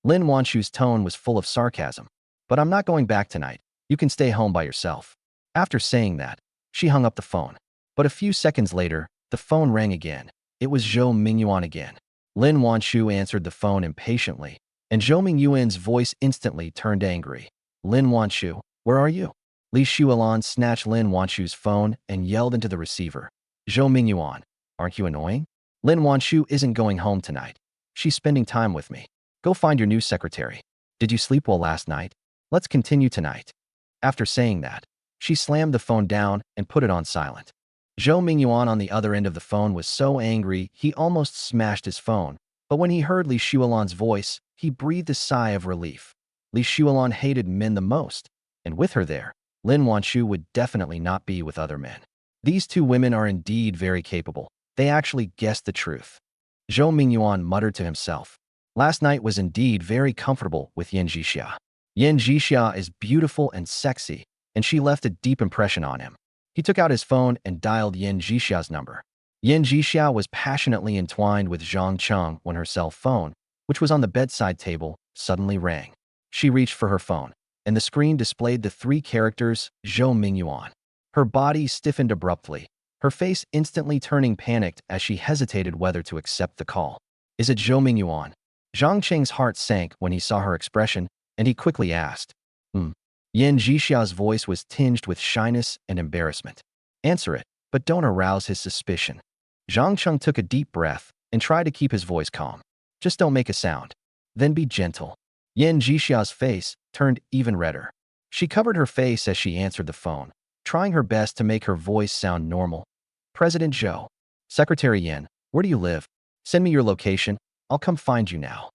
Lin Wanshu's tone was full of sarcasm. But I'm not going back tonight. You can stay home by yourself. After saying that, she hung up the phone. But a few seconds later, the phone rang again. It was Zhou Mingyuan again. Lin Wanshu answered the phone impatiently, and Zhou Mingyuan's voice instantly turned angry. Lin Wanshu, where are you? Li Shualan snatched Lin Wanshu's phone and yelled into the receiver. Zhou Mingyuan, aren't you annoying? Lin Wanshu isn't going home tonight. She's spending time with me. Go find your new secretary. Did you sleep well last night? Let's continue tonight. After saying that, she slammed the phone down and put it on silent. Zhou Mingyuan on the other end of the phone was so angry he almost smashed his phone, but when he heard Li Shualan's voice, he breathed a sigh of relief. Li Shualan hated men the most, and with her there, Lin Wanshu would definitely not be with other men. These two women are indeed very capable. They actually guessed the truth. Zhou Mingyuan muttered to himself. Last night was indeed very comfortable with Yan Jixia. Yan Jixia is beautiful and sexy, and she left a deep impression on him. He took out his phone and dialed Yan Jixia's number. Yan Jixia was passionately entwined with Zhang Cheng when her cell phone, which was on the bedside table, suddenly rang. She reached for her phone, and the screen displayed the three characters Zhou Mingyuan. Her body stiffened abruptly, her face instantly turning panicked as she hesitated whether to accept the call. Is it Zhou Mingyuan? Zhang Cheng's heart sank when he saw her expression, and he quickly asked. Yan Jixia's voice was tinged with shyness and embarrassment. Answer it, but don't arouse his suspicion. Zhang Cheng took a deep breath and tried to keep his voice calm. Just don't make a sound. Then be gentle. Yan Jixia's face turned even redder. She covered her face as she answered the phone, trying her best to make her voice sound normal. President Zhou. Secretary Yan, where do you live? Send me your location. I'll come find you now.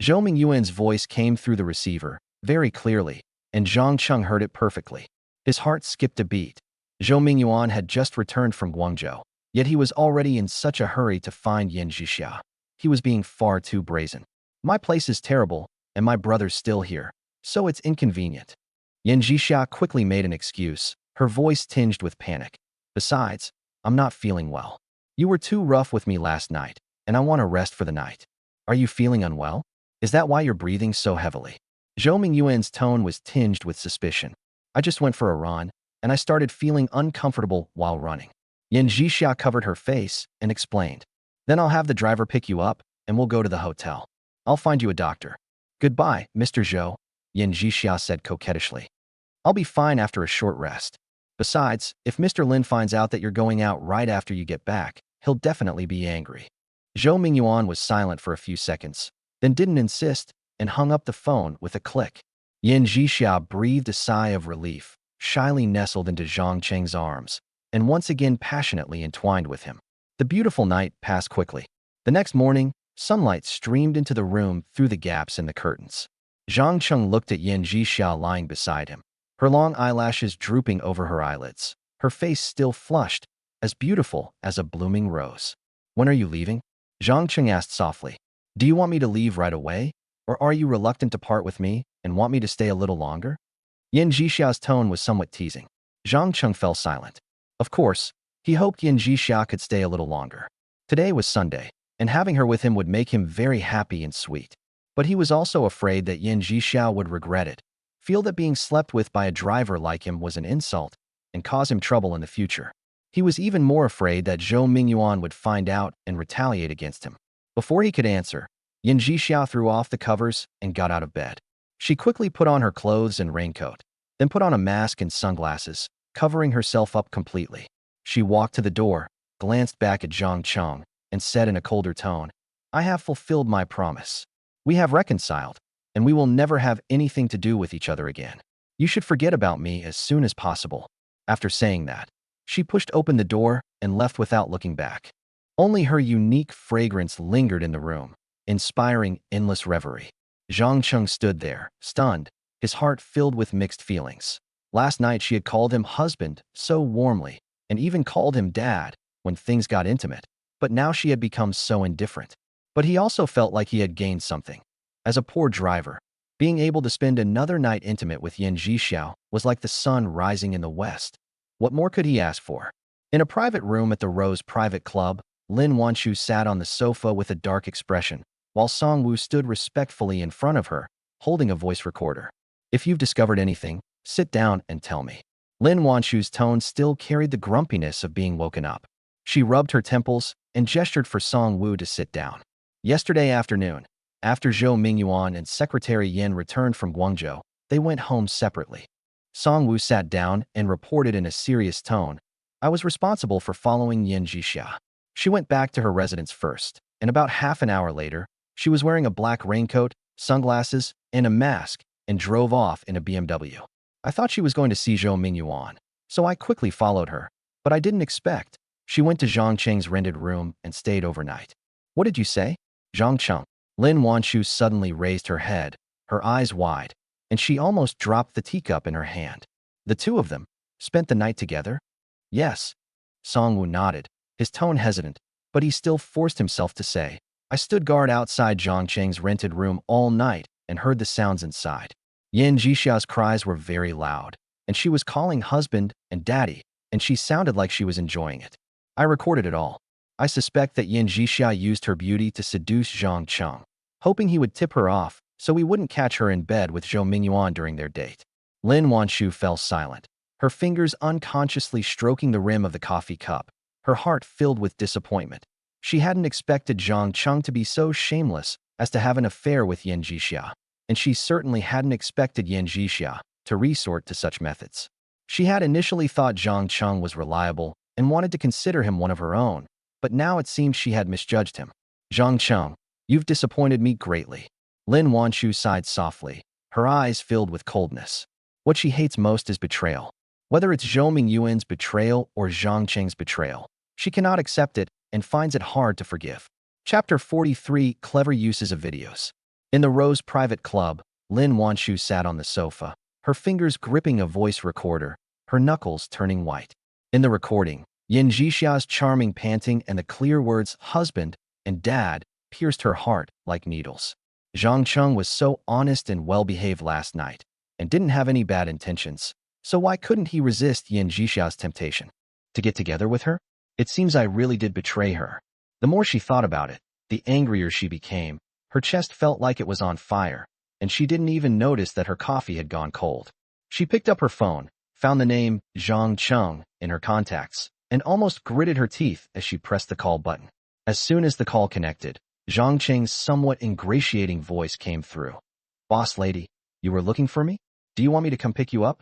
Zhou Mingyuan's voice came through the receiver, very clearly, and Zhang Cheng heard it perfectly. His heart skipped a beat. Zhou Mingyuan had just returned from Guangzhou, yet he was already in such a hurry to find Yan Jixia. He was being far too brazen. My place is terrible, and my brother's still here, so it's inconvenient. Yan Jixia quickly made an excuse, her voice tinged with panic. Besides, I'm not feeling well. You were too rough with me last night, and I want to rest for the night. Are you feeling unwell? Is that why you're breathing so heavily? Zhou Mingyuan's tone was tinged with suspicion. I just went for a run, and I started feeling uncomfortable while running. Yan Jixia covered her face and explained. Then I'll have the driver pick you up, and we'll go to the hotel. I'll find you a doctor. Goodbye, Mr. Zhou, Yan Jixia said coquettishly. I'll be fine after a short rest. Besides, if Mr. Lin finds out that you're going out right after you get back, he'll definitely be angry. Zhou Mingyuan was silent for a few seconds, then didn't insist, and hung up the phone with a click. Yan Jixia breathed a sigh of relief, shyly nestled into Zhang Cheng's arms, and once again passionately entwined with him. The beautiful night passed quickly. The next morning, sunlight streamed into the room through the gaps in the curtains. Zhang Cheng looked at Yan Jixia lying beside him, her long eyelashes drooping over her eyelids, her face still flushed, as beautiful as a blooming rose. When are you leaving? Zhang Cheng asked softly. Do you want me to leave right away? Or are you reluctant to part with me and want me to stay a little longer? Yan Jixia's tone was somewhat teasing. Zhang Cheng fell silent. Of course, he hoped Yan Jixia could stay a little longer. Today was Sunday, and having her with him would make him very happy and sweet. But he was also afraid that Yan Jixia would regret it, feel that being slept with by a driver like him was an insult, and cause him trouble in the future. He was even more afraid that Zhou Mingyuan would find out and retaliate against him. Before he could answer, Yan Jixia threw off the covers and got out of bed. She quickly put on her clothes and raincoat, then put on a mask and sunglasses, covering herself up completely. She walked to the door, glanced back at Zhang Cheng, and said in a colder tone, I have fulfilled my promise. We have reconciled, and we will never have anything to do with each other again. You should forget about me as soon as possible. After saying that, she pushed open the door and left without looking back. Only her unique fragrance lingered in the room, inspiring endless reverie. Zhang Cheng stood there, stunned, his heart filled with mixed feelings. Last night she had called him husband so warmly, and even called him dad when things got intimate, but now she had become so indifferent. But he also felt like he had gained something. As a poor driver, being able to spend another night intimate with Yan Jixia was like the sun rising in the west. What more could he ask for? In a private room at the Rose Private Club, Lin Wanshu sat on the sofa with a dark expression, while Song Wu stood respectfully in front of her, holding a voice recorder. If you've discovered anything, sit down and tell me. Lin Wanshu's tone still carried the grumpiness of being woken up. She rubbed her temples and gestured for Song Wu to sit down. Yesterday afternoon, after Zhou Yuan and Secretary Yin returned from Guangzhou, they went home separately. Song Wu sat down and reported in a serious tone, I was responsible for following Yin Jixia. She went back to her residence first, and about half an hour later, she was wearing a black raincoat, sunglasses, and a mask, and drove off in a BMW. I thought she was going to see Zhou Yuan, so I quickly followed her, but I didn't expect. She went to Zhang Cheng's rented room and stayed overnight. What did you say? Zhang Cheng. Lin Wanshu suddenly raised her head, her eyes wide, and she almost dropped the teacup in her hand. The two of them spent the night together? Yes. Song Wu nodded, his tone hesitant, but he still forced himself to say, I stood guard outside Zhang Cheng's rented room all night and heard the sounds inside. Yin Jixia's cries were very loud, and she was calling husband and daddy, and she sounded like she was enjoying it. I recorded it all. I suspect that Yin Jixia used her beauty to seduce Zhang Cheng, hoping he would tip her off so he wouldn't catch her in bed with Zhou Yuan during their date. Lin Wanshu fell silent, her fingers unconsciously stroking the rim of the coffee cup, her heart filled with disappointment. She hadn't expected Zhang Cheng to be so shameless as to have an affair with Yin Jixia, and she certainly hadn't expected Yin Jixia to resort to such methods. She had initially thought Zhang Cheng was reliable and wanted to consider him one of her own, but now it seemed she had misjudged him. Zhang Cheng, you've disappointed me greatly. Lin Wanshu sighed softly, her eyes filled with coldness. What she hates most is betrayal. Whether it's Zhou Yuan's betrayal or Zhang Cheng's betrayal, she cannot accept it and finds it hard to forgive. Chapter 43, Clever Uses of Videos. In the Rose Private Club, Lin Wanshu sat on the sofa, her fingers gripping a voice recorder, her knuckles turning white. In the recording, Yin Jixia's charming panting and the clear words husband and dad pierced her heart like needles. Zhang Cheng was so honest and well-behaved last night, and didn't have any bad intentions, so why couldn't he resist Yin Jixia's temptation? To get together with her? It seems I really did betray her. The more she thought about it, the angrier she became. Her chest felt like it was on fire, and she didn't even notice that her coffee had gone cold. She picked up her phone, found the name Zhang Cheng in her contacts, and almost gritted her teeth as she pressed the call button. As soon as the call connected, Zhang Cheng's somewhat ingratiating voice came through. Boss lady, you were looking for me? Do you want me to come pick you up?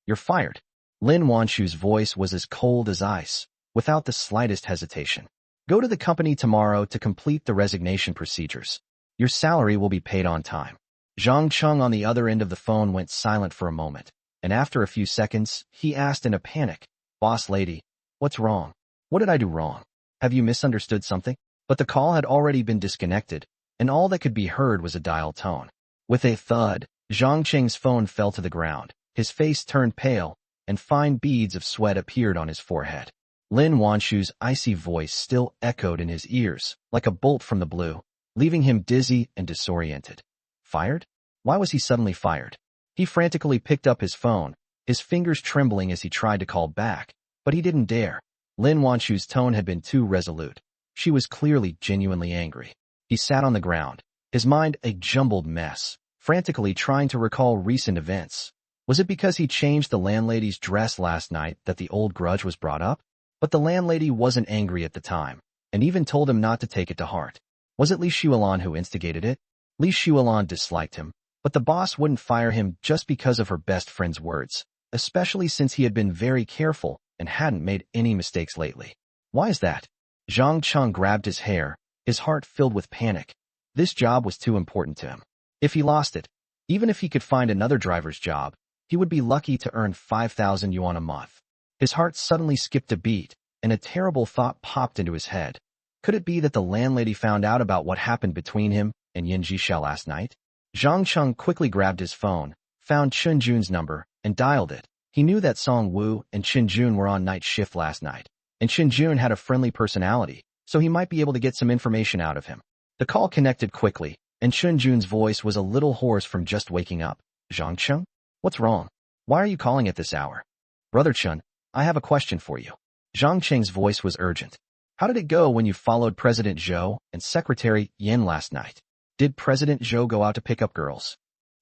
You're fired. Lin Wanshu's voice was as cold as ice, without the slightest hesitation. Go to the company tomorrow to complete the resignation procedures. Your salary will be paid on time. Zhang Cheng on the other end of the phone went silent for a moment, and after a few seconds, he asked in a panic, Boss lady, what's wrong? What did I do wrong? Have you misunderstood something? But the call had already been disconnected, and all that could be heard was a dial tone. With a thud, Zhang Cheng's phone fell to the ground, his face turned pale, and fine beads of sweat appeared on his forehead. Lin Wanshu's icy voice still echoed in his ears, like a bolt from the blue, leaving him dizzy and disoriented. Fired? Why was he suddenly fired? He frantically picked up his phone, his fingers trembling as he tried to call back, but he didn't dare. Lin Wanshu's tone had been too resolute. She was clearly genuinely angry. He sat on the ground, his mind a jumbled mess, frantically trying to recall recent events. Was it because he changed the landlady's dress last night that the old grudge was brought up? But the landlady wasn't angry at the time, and even told him not to take it to heart. Was it Li Xuelan who instigated it? Li Xuelan disliked him, but the boss wouldn't fire him just because of her best friend's words, especially since he had been very careful and hadn't made any mistakes lately. Why is that? Zhang Cheng grabbed his hair, his heart filled with panic. This job was too important to him. If he lost it, even if he could find another driver's job, he would be lucky to earn 5,000 yuan a month. His heart suddenly skipped a beat, and a terrible thought popped into his head. Could it be that the landlady found out about what happened between him and Yin Jixia last night? Zhang Cheng quickly grabbed his phone, found Chen Jun's number, and dialed it. He knew that Song Wu and Chen Jun were on night shift last night, and Chen Jun had a friendly personality, so he might be able to get some information out of him. The call connected quickly, and Chen Jun's voice was a little hoarse from just waking up. Zhang Cheng? What's wrong? Why are you calling at this hour? Brother Chen, I have a question for you. Zhang Cheng's voice was urgent. How did it go when you followed President Zhou and Secretary Yuan last night? Did President Zhou go out to pick up girls?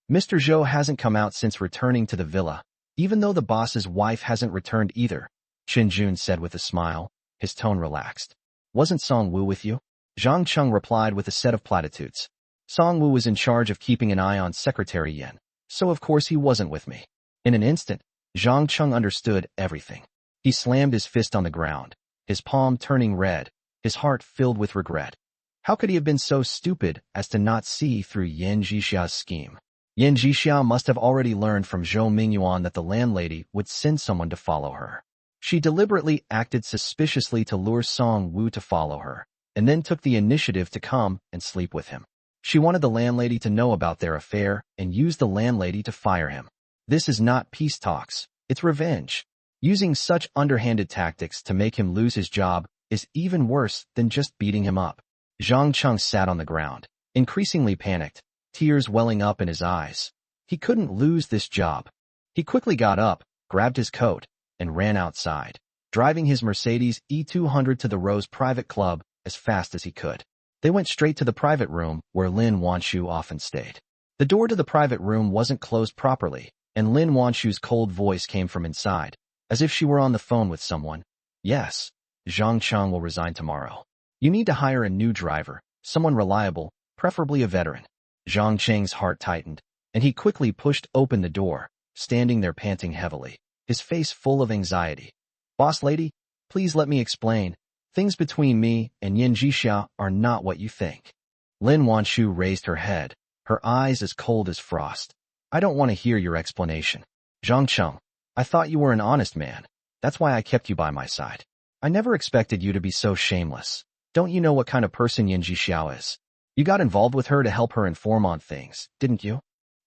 Mr. Zhou hasn't come out since returning to the villa, even though the boss's wife hasn't returned either, Cheng said with a smile, his tone relaxed. Wasn't Song Wu with you? Zhang Cheng replied with a set of platitudes. Song Wu was in charge of keeping an eye on Secretary Yuan, so of course he wasn't with me. In an instant, Zhang Cheng understood everything. He slammed his fist on the ground, his palm turning red, his heart filled with regret. How could he have been so stupid as to not see through Yan Zhixia's scheme? Yan Zhixia must have already learned from Zhou Mingyuan that the landlady would send someone to follow her. She deliberately acted suspiciously to lure Song Wu to follow her, and then took the initiative to come and sleep with him. She wanted the landlady to know about their affair and used the landlady to fire him. This is not peace talks, it's revenge. Using such underhanded tactics to make him lose his job is even worse than just beating him up. Zhang Cheng sat on the ground, increasingly panicked, tears welling up in his eyes. He couldn't lose this job. He quickly got up, grabbed his coat, and ran outside, driving his Mercedes E200 to the Rose private club as fast as he could. They went straight to the private room where Lin Wanshu often stayed. The door to the private room wasn't closed properly, and Lin Wanshu's cold voice came from inside, as if she were on the phone with someone. Yes, Zhang Cheng will resign tomorrow. You need to hire a new driver, someone reliable, preferably a veteran. Zhang Cheng's heart tightened, and he quickly pushed open the door, standing there panting heavily, his face full of anxiety. Boss lady, please let me explain. Things between me and Yan Zhixia are not what you think. Lin Wanshu raised her head, her eyes as cold as frost. I don't want to hear your explanation. Zhang Cheng, I thought you were an honest man. That's why I kept you by my side. I never expected you to be so shameless. Don't you know what kind of person Yan Zhixia is? You got involved with her to help her inform on things, didn't you?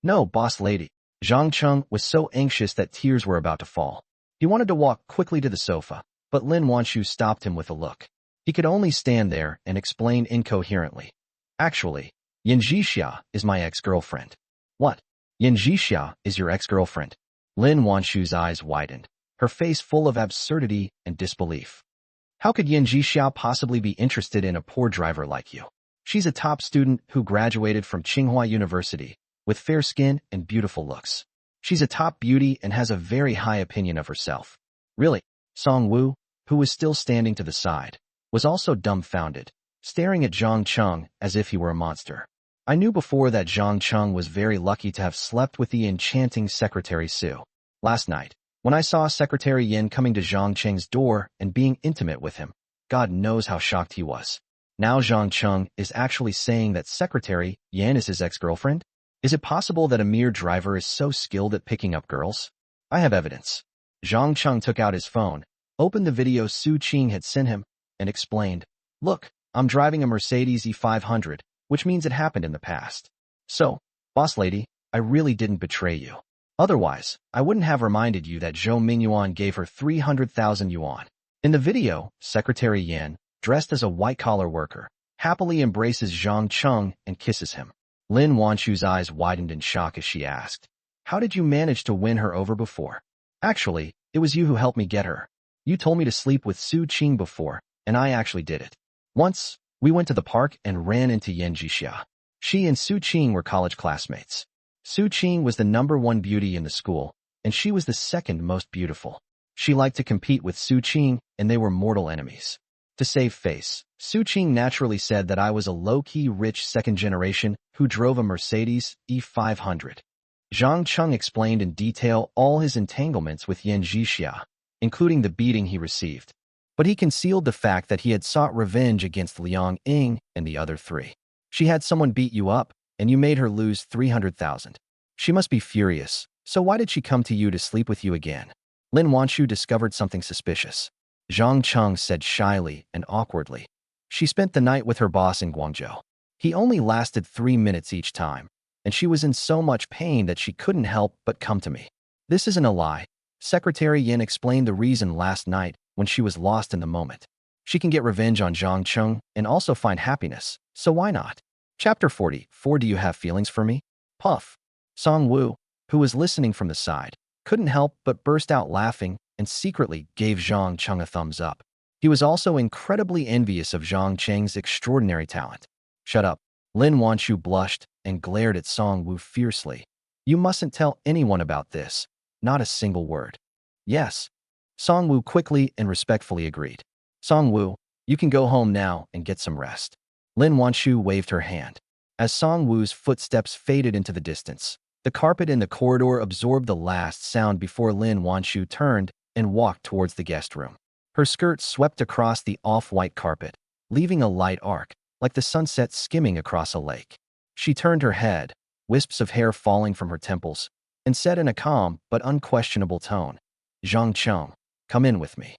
No, boss lady. Zhang Cheng was so anxious that tears were about to fall. He wanted to walk quickly to the sofa, but Lin Wanshu stopped him with a look. He could only stand there and explain incoherently. Actually, Yan Zhixia is my ex-girlfriend. What? Yan Zhixia is your ex-girlfriend? Lin Wanshu's eyes widened, her face full of absurdity and disbelief. How could Yan Zhixia possibly be interested in a poor driver like you? She's a top student who graduated from Tsinghua University, with fair skin and beautiful looks. She's a top beauty and has a very high opinion of herself. Really? Song Wu, who was still standing to the side, was also dumbfounded, staring at Zhang Cheng as if he were a monster. I knew before that Zhang Cheng was very lucky to have slept with the enchanting Secretary Su. Last night, when I saw Secretary Yin coming to Zhang Cheng's door and being intimate with him, God knows how shocked he was. Now Zhang Cheng is actually saying that Secretary Yan is his ex-girlfriend? Is it possible that a mere driver is so skilled at picking up girls? I have evidence. Zhang Cheng took out his phone, opened the video Su Qing had sent him, and explained, Look, I'm driving a Mercedes E500, which means it happened in the past. So, boss lady, I really didn't betray you. Otherwise, I wouldn't have reminded you that Zhou Mingyuan gave her 300,000 yuan. In the video, Secretary Yan, dressed as a white-collar worker, happily embraces Zhang Cheng and kisses him. Lin Wanshu's eyes widened in shock as she asked, How did you manage to win her over before? Actually, it was you who helped me get her. You told me to sleep with Su Qing before, and I actually did it. Once, we went to the park and ran into Yan Zhixia. She and Su Qing were college classmates. Su Qing was the #1 beauty in the school, and she was the second most beautiful. She liked to compete with Su Qing, and they were mortal enemies. To save face, Su Qing naturally said that I was a low-key rich second generation who drove a Mercedes E500. Zhang Cheng explained in detail all his entanglements with Yan Zhixia, including the beating he received. But he concealed the fact that he had sought revenge against Liang Ying and the other three. She had someone beat you up, and you made her lose 300,000. She must be furious, so why did she come to you to sleep with you again? Lin Wanshu discovered something suspicious. Zhang Cheng said shyly and awkwardly. She spent the night with her boss in Guangzhou. He only lasted 3 minutes each time, and she was in so much pain that she couldn't help but come to me. This isn't a lie. Secretary Yin explained the reason last night when she was lost in the moment. She can get revenge on Zhang Cheng and also find happiness, so why not? Chapter 44. Do you have feelings for me? Puff. Song Wu, who was listening from the side, couldn't help but burst out laughing and secretly gave Zhang Cheng a thumbs up. He was also incredibly envious of Zhang Cheng's extraordinary talent. Shut up. Lin Wanshu blushed and glared at Song Wu fiercely. You mustn't tell anyone about this. Not a single word. Yes. Song Wu quickly and respectfully agreed. Song Wu, you can go home now and get some rest. Lin Wanshu waved her hand. As Song Wu's footsteps faded into the distance, the carpet in the corridor absorbed the last sound before Lin Wanshu turned and walked towards the guest room. Her skirt swept across the off-white carpet, leaving a light arc, like the sunset skimming across a lake. She turned her head, wisps of hair falling from her temples, and said in a calm but unquestionable tone, Zhang Cheng, come in with me.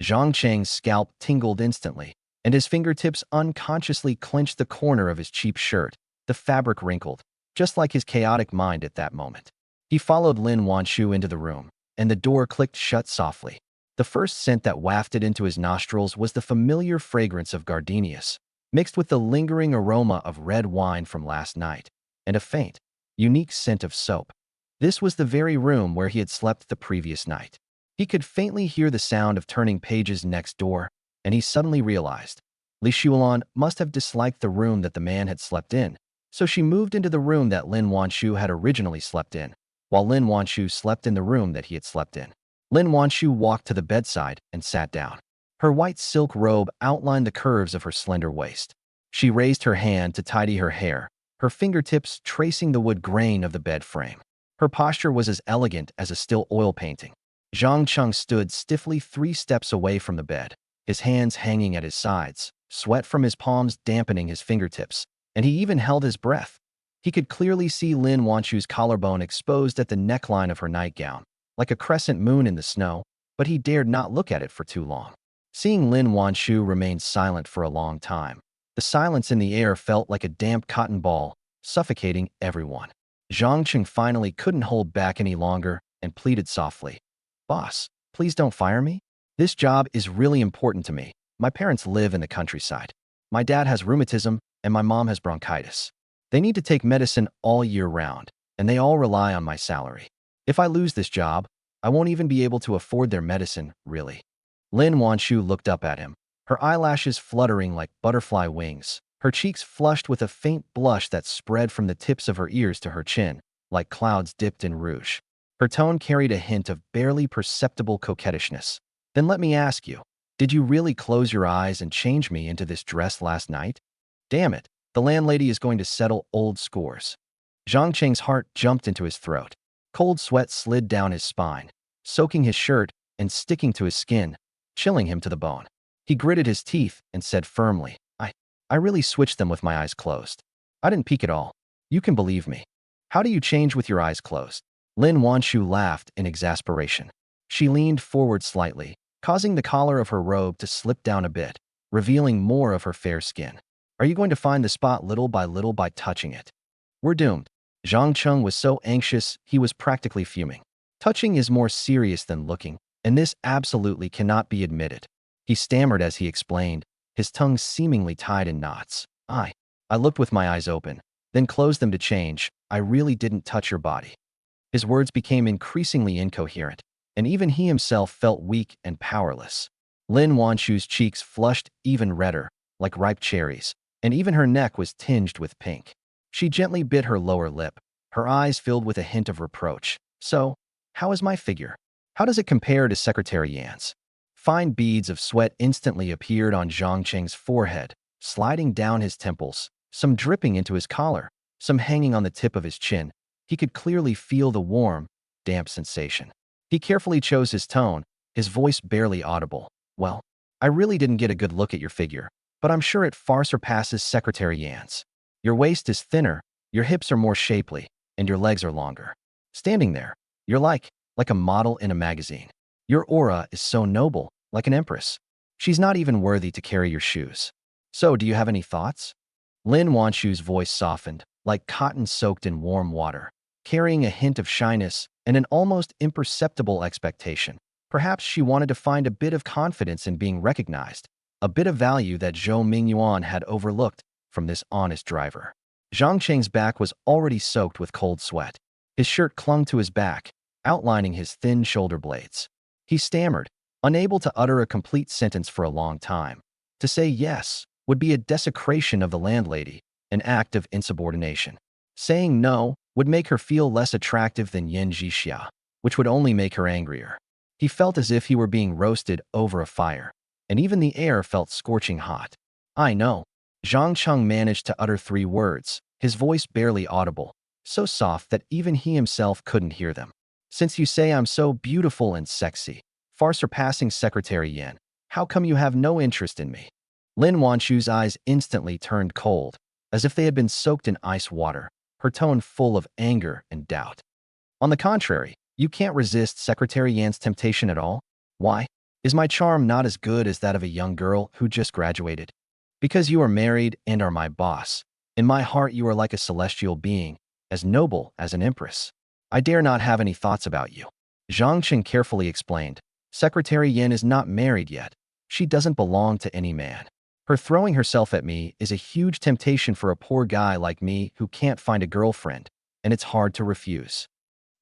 Zhang Cheng's scalp tingled instantly, and his fingertips unconsciously clenched the corner of his cheap shirt, the fabric wrinkled, just like his chaotic mind at that moment. He followed Lin Wanshu into the room, and the door clicked shut softly. The first scent that wafted into his nostrils was the familiar fragrance of gardenias, mixed with the lingering aroma of red wine from last night, and a faint, unique scent of soap. This was the very room where he had slept the previous night. He could faintly hear the sound of turning pages next door, and he suddenly realized Li Xulan must have disliked the room that the man had slept in, so she moved into the room that Lin Wanshu had originally slept in, while Lin Wanshu slept in the room that he had slept in. Lin Wanshu walked to the bedside and sat down. Her white silk robe outlined the curves of her slender waist. She raised her hand to tidy her hair, her fingertips tracing the wood grain of the bed frame. Her posture was as elegant as a still oil painting. Zhang Cheng stood stiffly 3 steps away from the bed, his hands hanging at his sides, sweat from his palms dampening his fingertips, and he even held his breath. He could clearly see Lin Wanshu's collarbone exposed at the neckline of her nightgown, like a crescent moon in the snow, but he dared not look at it for too long. Seeing Lin Wanshu remain silent for a long time, the silence in the air felt like a damp cotton ball, suffocating everyone. Zhang Cheng finally couldn't hold back any longer and pleaded softly. Boss, please don't fire me. This job is really important to me. My parents live in the countryside. My dad has rheumatism and my mom has bronchitis. They need to take medicine all year round, and they all rely on my salary. If I lose this job, I won't even be able to afford their medicine, really. Lin Wanshu looked up at him, her eyelashes fluttering like butterfly wings, her cheeks flushed with a faint blush that spread from the tips of her ears to her chin, like clouds dipped in rouge. Her tone carried a hint of barely perceptible coquettishness. Then let me ask you, did you really close your eyes and change me into this dress last night? Damn it, the landlady is going to settle old scores. Zhang Cheng's heart jumped into his throat. Cold sweat slid down his spine, soaking his shirt and sticking to his skin, chilling him to the bone. He gritted his teeth and said firmly, I really switched them with my eyes closed. I didn't peek at all. You can believe me. How do you change with your eyes closed? Lin Wanshu laughed in exasperation. She leaned forward slightly, causing the collar of her robe to slip down a bit, revealing more of her fair skin. Are you going to find the spot little by touching it? We're doomed. Zhang Cheng was so anxious he was practically fuming. Touching is more serious than looking, and this absolutely cannot be admitted. He stammered as he explained, his tongue seemingly tied in knots. I looked with my eyes open, then closed them to change. I really didn't touch your body. His words became increasingly incoherent, and even he himself felt weak and powerless. Lin Wanshu's cheeks flushed even redder, like ripe cherries, and even her neck was tinged with pink. She gently bit her lower lip, her eyes filled with a hint of reproach. So, how is my figure? How does it compare to Secretary Yan's? Fine beads of sweat instantly appeared on Zhang Cheng's forehead, sliding down his temples, some dripping into his collar, some hanging on the tip of his chin. He could clearly feel the warm, damp sensation. He carefully chose his tone, his voice barely audible. Well, I really didn't get a good look at your figure, but I'm sure it far surpasses Secretary Yan's. Your waist is thinner, your hips are more shapely, and your legs are longer. Standing there, you're like a model in a magazine. Your aura is so noble, like an empress. She's not even worthy to carry your shoes. So, do you have any thoughts? Lin Wanshu's voice softened, like cotton soaked in warm water, carrying a hint of shyness and an almost imperceptible expectation. Perhaps she wanted to find a bit of confidence in being recognized, a bit of value that Zhou Mingyuan had overlooked from this honest driver. Zhang Cheng's back was already soaked with cold sweat. His shirt clung to his back, outlining his thin shoulder blades. He stammered, unable to utter a complete sentence for a long time. To say yes would be a desecration of the landlady, an act of insubordination. Saying no would make her feel less attractive than Yin Jixia, which would only make her angrier. He felt as if he were being roasted over a fire, and even the air felt scorching hot. I know. Zhang Cheng managed to utter 3 words, his voice barely audible, so soft that even he himself couldn't hear them. Since you say I'm so beautiful and sexy, far surpassing Secretary Yan, how come you have no interest in me? Lin Wanchu's eyes instantly turned cold, as if they had been soaked in ice water, her tone full of anger and doubt. On the contrary, you can't resist Secretary Yan's temptation at all? Why? Is my charm not as good as that of a young girl who just graduated? Because you are married and are my boss. In my heart you are like a celestial being, as noble as an empress. I dare not have any thoughts about you. Zhang Cheng carefully explained. Secretary Yan is not married yet. She doesn't belong to any man. Her throwing herself at me is a huge temptation for a poor guy like me who can't find a girlfriend, and it's hard to refuse.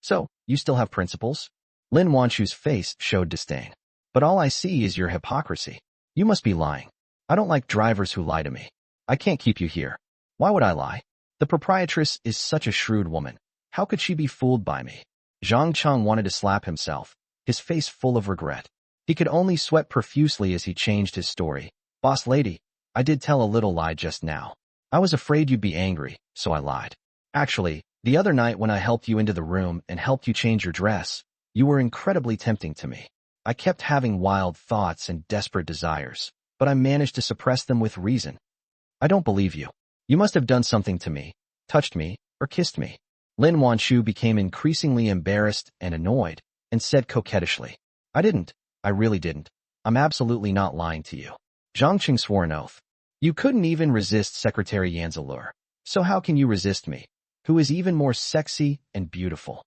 So, you still have principles? Lin Wanchu's face showed disdain. But all I see is your hypocrisy. You must be lying. I don't like drivers who lie to me. I can't keep you here. Why would I lie? The proprietress is such a shrewd woman. How could she be fooled by me? Zhang Cheng wanted to slap himself, his face full of regret. He could only sweat profusely as he changed his story. Boss lady, I did tell a little lie just now. I was afraid you'd be angry, so I lied. Actually, the other night when I helped you into the room and helped you change your dress, you were incredibly tempting to me. I kept having wild thoughts and desperate desires, but I managed to suppress them with reason. I don't believe you. You must have done something to me, touched me, or kissed me. Lin Wanchu became increasingly embarrassed and annoyed, and said coquettishly, I didn't. I really didn't. I'm absolutely not lying to you. Zhang Cheng swore an oath. You couldn't even resist Secretary Yan's allure. So how can you resist me, who is even more sexy and beautiful?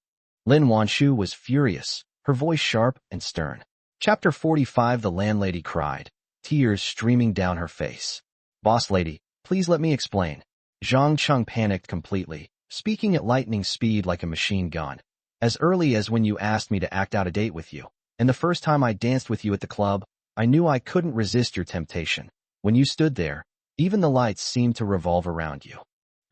Lin Wanchu was furious, her voice sharp and stern. Chapter 45. The landlady cried, tears streaming down her face. Boss lady, please let me explain. Zhang Cheng panicked completely, speaking at lightning speed like a machine gun. As early as when you asked me to act out a date with you, and the first time I danced with you at the club, I knew I couldn't resist your temptation. When you stood there, even the lights seemed to revolve around you.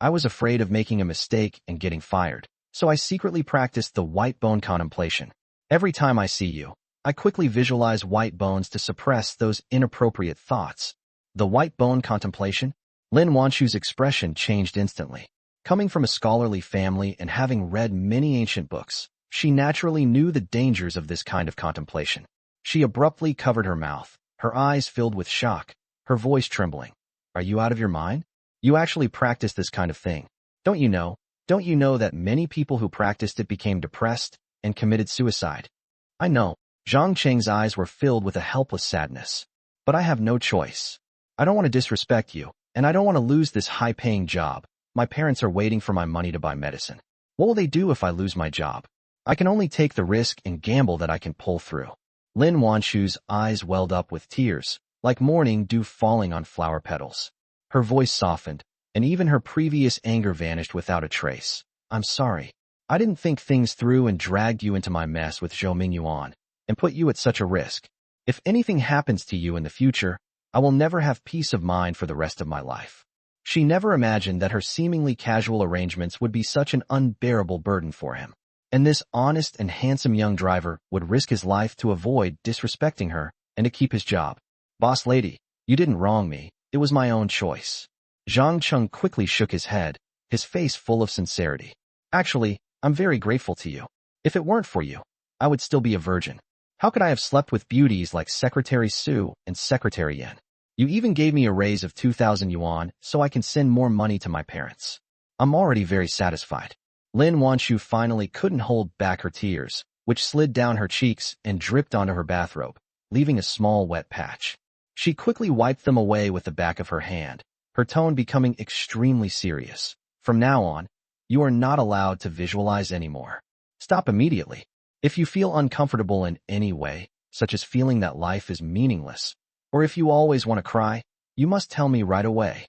I was afraid of making a mistake and getting fired, so I secretly practiced the white bone contemplation. Every time I see you, I quickly visualize white bones to suppress those inappropriate thoughts. The white bone contemplation? Lin Wanchu's expression changed instantly. Coming from a scholarly family and having read many ancient books, she naturally knew the dangers of this kind of contemplation. She abruptly covered her mouth, her eyes filled with shock, her voice trembling. Are you out of your mind? You actually practice this kind of thing. Don't you know that many people who practiced it became depressed and committed suicide? I know. Zhang Cheng's eyes were filled with a helpless sadness. But I have no choice. I don't want to disrespect you, and I don't want to lose this high-paying job. My parents are waiting for my money to buy medicine. What will they do if I lose my job? I can only take the risk and gamble that I can pull through. Lin Wanchu's eyes welled up with tears, like morning dew falling on flower petals. Her voice softened, and even her previous anger vanished without a trace. I'm sorry. I didn't think things through and dragged you into my mess with Zhou Yuan, and put you at such a risk. If anything happens to you in the future, I will never have peace of mind for the rest of my life. She never imagined that her seemingly casual arrangements would be such an unbearable burden for him. And this honest and handsome young driver would risk his life to avoid disrespecting her and to keep his job. Boss lady, you didn't wrong me. It was my own choice. Zhang Cheng quickly shook his head, his face full of sincerity. Actually, I'm very grateful to you. If it weren't for you, I would still be a virgin. How could I have slept with beauties like Secretary Su and Secretary Yan? You even gave me a raise of 2,000 yuan so I can send more money to my parents. I'm already very satisfied. Lin Wanchu finally couldn't hold back her tears, which slid down her cheeks and dripped onto her bathrobe, leaving a small wet patch. She quickly wiped them away with the back of her hand, her tone becoming extremely serious. From now on, you are not allowed to visualize anymore. Stop immediately. If you feel uncomfortable in any way, such as feeling that life is meaningless, or if you always want to cry, you must tell me right away.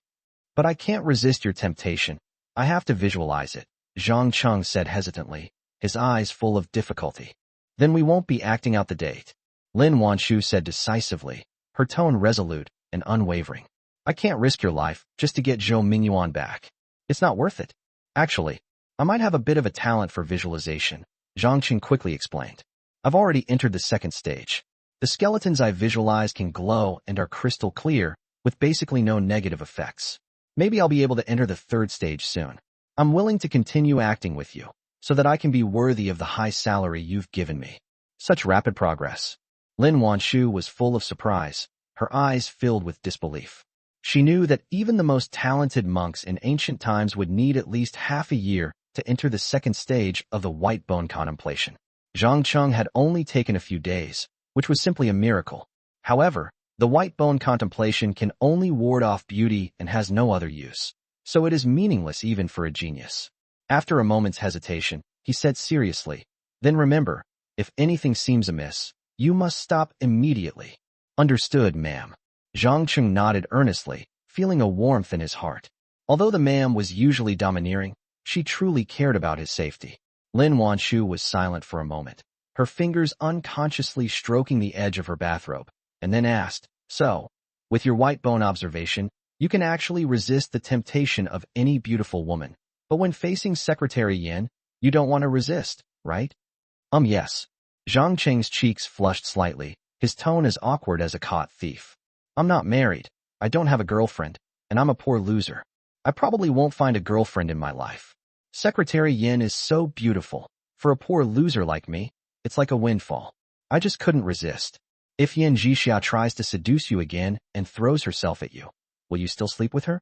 But I can't resist your temptation. I have to visualize it, Zhang Cheng said hesitantly, his eyes full of difficulty. Then we won't be acting out the date. Lin Wanshu said decisively, her tone resolute and unwavering. I can't risk your life just to get Zhou Mingyuan back. It's not worth it. Actually, I might have a bit of a talent for visualization, Zhang Cheng quickly explained. I've already entered the second stage. The skeletons I visualize can glow and are crystal clear, with basically no negative effects. Maybe I'll be able to enter the third stage soon. I'm willing to continue acting with you, so that I can be worthy of the high salary you've given me. Such rapid progress. Lin Wanshu was full of surprise, her eyes filled with disbelief. She knew that even the most talented monks in ancient times would need at least half a year to enter the second stage of the white bone contemplation. Zhang Cheng had only taken a few days, which was simply a miracle. However, the white bone contemplation can only ward off beauty and has no other use, so it is meaningless even for a genius. After a moment's hesitation, he said seriously, then remember, if anything seems amiss, you must stop immediately. Understood, ma'am. Zhang Cheng nodded earnestly, feeling a warmth in his heart. Although the ma'am was usually domineering, she truly cared about his safety. Lin Wanshu was silent for a moment, her fingers unconsciously stroking the edge of her bathrobe, and then asked, so, with your white bone observation, you can actually resist the temptation of any beautiful woman, but when facing Secretary Yuan, you don't want to resist, right? Yes. Zhang Cheng's cheeks flushed slightly, his tone as awkward as a caught thief. I'm not married, I don't have a girlfriend, and I'm a poor loser. I probably won't find a girlfriend in my life. Secretary Yuan is so beautiful. For a poor loser like me, it's like a windfall. I just couldn't resist. If Yan Zhixia tries to seduce you again and throws herself at you, will you still sleep with her?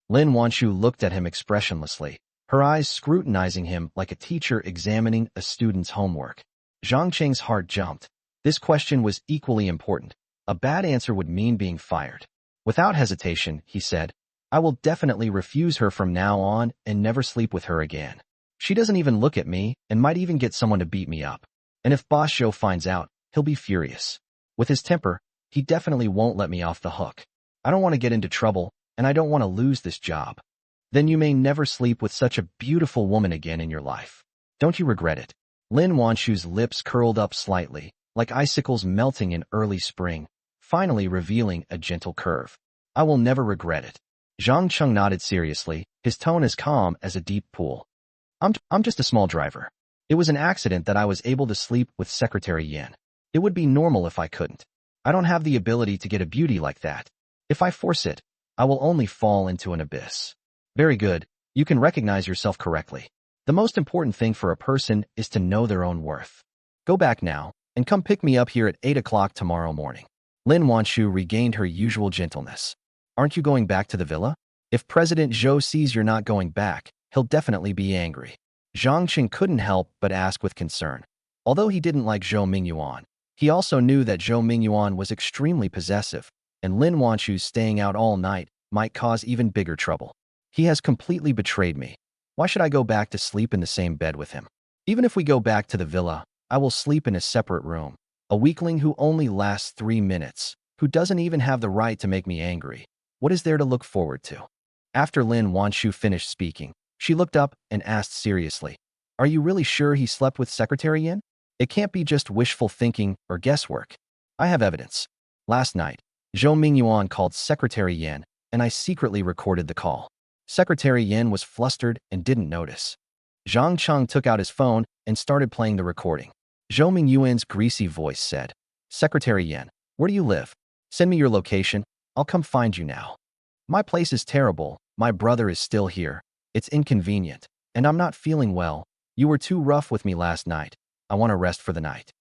Lin Wanshu looked at him expressionlessly, her eyes scrutinizing him like a teacher examining a student's homework. Zhang Cheng's heart jumped. This question was equally important. A bad answer would mean being fired. Without hesitation, he said, I will definitely refuse her from now on and never sleep with her again. She doesn't even look at me and might even get someone to beat me up. And if Boss Zhou finds out, he'll be furious. With his temper, he definitely won't let me off the hook. I don't want to get into trouble, and I don't want to lose this job. Then you may never sleep with such a beautiful woman again in your life. Don't you regret it? Lin Wanshu's lips curled up slightly, like icicles melting in early spring, finally revealing a gentle curve. I will never regret it. Zhang Cheng nodded seriously, his tone as calm as a deep pool. I'm just a small driver. It was an accident that I was able to sleep with Secretary Yuan. It would be normal if I couldn't. I don't have the ability to get a beauty like that. If I force it, I will only fall into an abyss. Very good, you can recognize yourself correctly. The most important thing for a person is to know their own worth. Go back now, and come pick me up here at 8 o'clock tomorrow morning. Lin Wanshu regained her usual gentleness. Aren't you going back to the villa? If President Zhou sees you're not going back, he'll definitely be angry. Zhang Cheng couldn't help but ask with concern. Although he didn't like Zhou Mingyuan, he also knew that Zhou Mingyuan was extremely possessive, and Lin Wanshu's staying out all night might cause even bigger trouble. He has completely betrayed me. Why should I go back to sleep in the same bed with him? Even if we go back to the villa, I will sleep in a separate room. A weakling who only lasts 3 minutes, who doesn't even have the right to make me angry. What is there to look forward to? After Lin Wanshu finished speaking, she looked up and asked seriously, are you really sure he slept with Secretary Yuan? It can't be just wishful thinking or guesswork. I have evidence. Last night, Zhou Mingyuan called Secretary Yuan, and I secretly recorded the call. Secretary Yuan was flustered and didn't notice. Zhang Cheng took out his phone and started playing the recording. Zhou Mingyuan's greasy voice said, Secretary Yuan, where do you live? Send me your location. I'll come find you now. My place is terrible. My brother is still here. It's inconvenient, and I'm not feeling well. You were too rough with me last night. I want to rest for the night.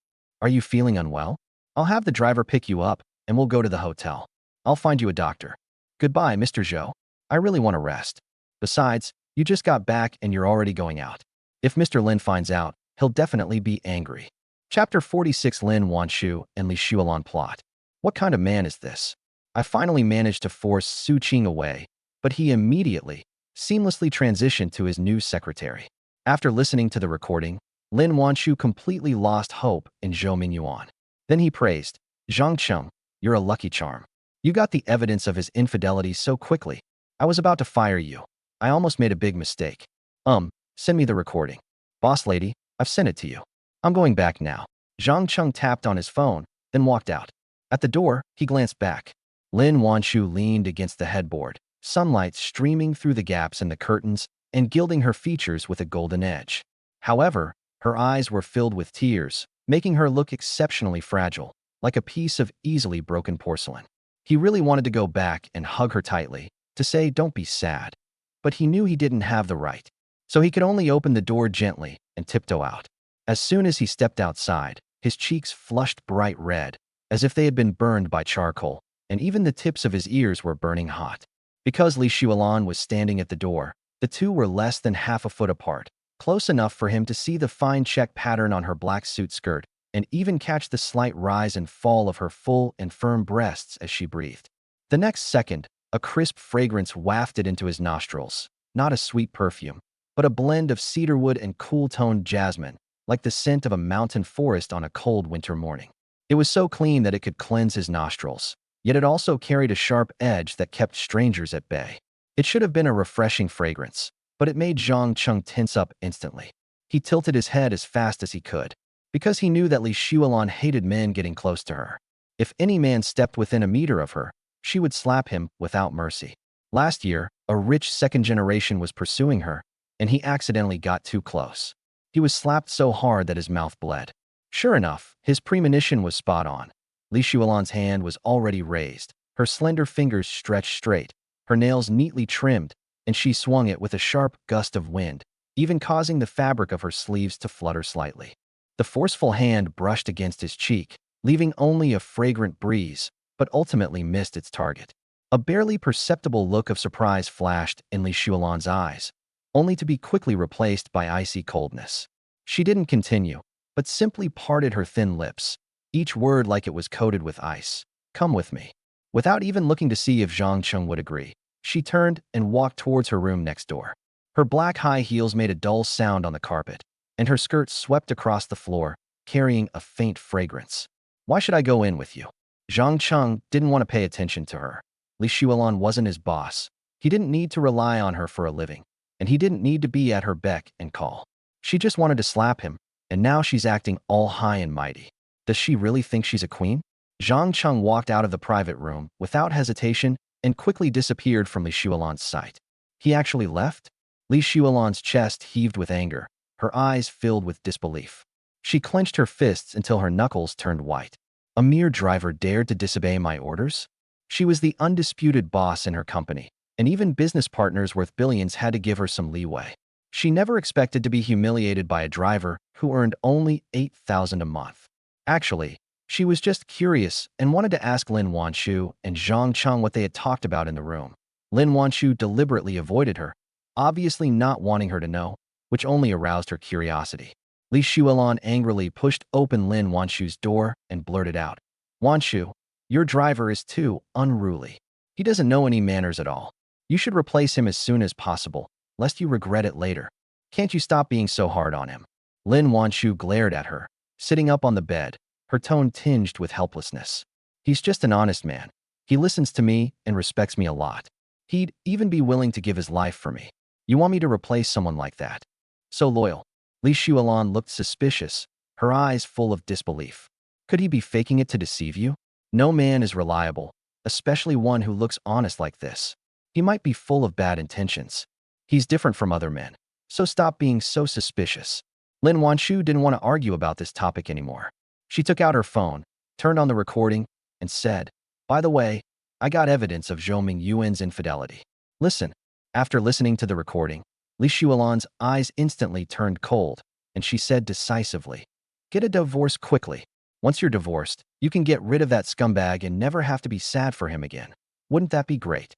Are you feeling unwell? I'll have the driver pick you up, and we'll go to the hotel. I'll find you a doctor. Goodbye, Mr. Zhou. I really want to rest. Besides, you just got back and you're already going out. If Mr. Lin finds out, he'll definitely be angry. Chapter 46 Lin Wanshu and Li Shuolan plot. What kind of man is this? I finally managed to force Su Qing away, but he immediately, seamlessly transitioned to his new secretary. After listening to the recording, Lin Wanshu completely lost hope in Zhou Mingyuan. Then he praised, Zhang Cheng, you're a lucky charm. You got the evidence of his infidelity so quickly. I was about to fire you. I almost made a big mistake. Send me the recording. Boss lady, I've sent it to you. I'm going back now. Zhang Cheng tapped on his phone, then walked out. At the door, he glanced back. Lin Wanshu leaned against the headboard, sunlight streaming through the gaps in the curtains and gilding her features with a golden edge. However, her eyes were filled with tears, making her look exceptionally fragile, like a piece of easily broken porcelain. He really wanted to go back and hug her tightly, to say, "Don't be sad." But he knew he didn't have the right, so he could only open the door gently and tiptoe out. As soon as he stepped outside, his cheeks flushed bright red, as if they had been burned by charcoal, and even the tips of his ears were burning hot. Because Li Xuelan was standing at the door, the two were less than half a foot apart, close enough for him to see the fine check pattern on her black suit skirt and even catch the slight rise and fall of her full and firm breasts as she breathed. The next second, a crisp fragrance wafted into his nostrils, not a sweet perfume, but a blend of cedarwood and cool-toned jasmine, like the scent of a mountain forest on a cold winter morning. It was so clean that it could cleanse his nostrils, yet it also carried a sharp edge that kept strangers at bay. It should have been a refreshing fragrance, but it made Zhang Cheng tense up instantly. He tilted his head as fast as he could, because he knew that Li Xuelan hated men getting close to her. If any man stepped within a meter of her, she would slap him without mercy. Last year, a rich second generation was pursuing her, and he accidentally got too close. He was slapped so hard that his mouth bled. Sure enough, his premonition was spot on. Li Xuelan's hand was already raised, her slender fingers stretched straight, her nails neatly trimmed, and she swung it with a sharp gust of wind, even causing the fabric of her sleeves to flutter slightly. The forceful hand brushed against his cheek, leaving only a fragrant breeze, but ultimately missed its target. A barely perceptible look of surprise flashed in Li Xuelan's eyes, only to be quickly replaced by icy coldness. She didn't continue, but simply parted her thin lips, each word like it was coated with ice. "Come with me." Without even looking to see if Zhang Cheng would agree, she turned and walked towards her room next door. Her black high heels made a dull sound on the carpet, and her skirt swept across the floor, carrying a faint fragrance. "Why should I go in with you?" Zhang Cheng didn't want to pay attention to her. Li Xuelan wasn't his boss. He didn't need to rely on her for a living, and he didn't need to be at her beck and call. She just wanted to slap him, and now she's acting all high and mighty. Does she really think she's a queen? Zhang Cheng walked out of the private room without hesitation and quickly disappeared from Li Xuelan's sight. He actually left? Li Xuelan's chest heaved with anger, her eyes filled with disbelief. She clenched her fists until her knuckles turned white. A mere driver dared to disobey my orders? She was the undisputed boss in her company, and even business partners worth billions had to give her some leeway. She never expected to be humiliated by a driver who earned only 8,000 a month. Actually, she was just curious and wanted to ask Lin Wanshu and Zhang Cheng what they had talked about in the room. Lin Wanshu deliberately avoided her, obviously not wanting her to know, which only aroused her curiosity. Li Xuelan angrily pushed open Lin Wanshu's door and blurted out, "Wanshu, your driver is too unruly. He doesn't know any manners at all. You should replace him as soon as possible, lest you regret it later. Can't you stop being so hard on him?" Lin Wanshu glared at her, sitting up on the bed, her tone tinged with helplessness. "He's just an honest man. He listens to me and respects me a lot. He'd even be willing to give his life for me. You want me to replace someone like that? So loyal." Li Xuelan looked suspicious, her eyes full of disbelief. Could he be faking it to deceive you? No man is reliable, especially one who looks honest like this. He might be full of bad intentions. He's different from other men, so stop being so suspicious. Lin Wanshu didn't want to argue about this topic anymore. She took out her phone, turned on the recording, and said, "By the way, I got evidence of Zhoming Yuan's infidelity. Listen." After listening to the recording, Li Xuelan's eyes instantly turned cold, and she said decisively, "Get a divorce quickly. Once you're divorced, you can get rid of that scumbag and never have to be sad for him again. Wouldn't that be great?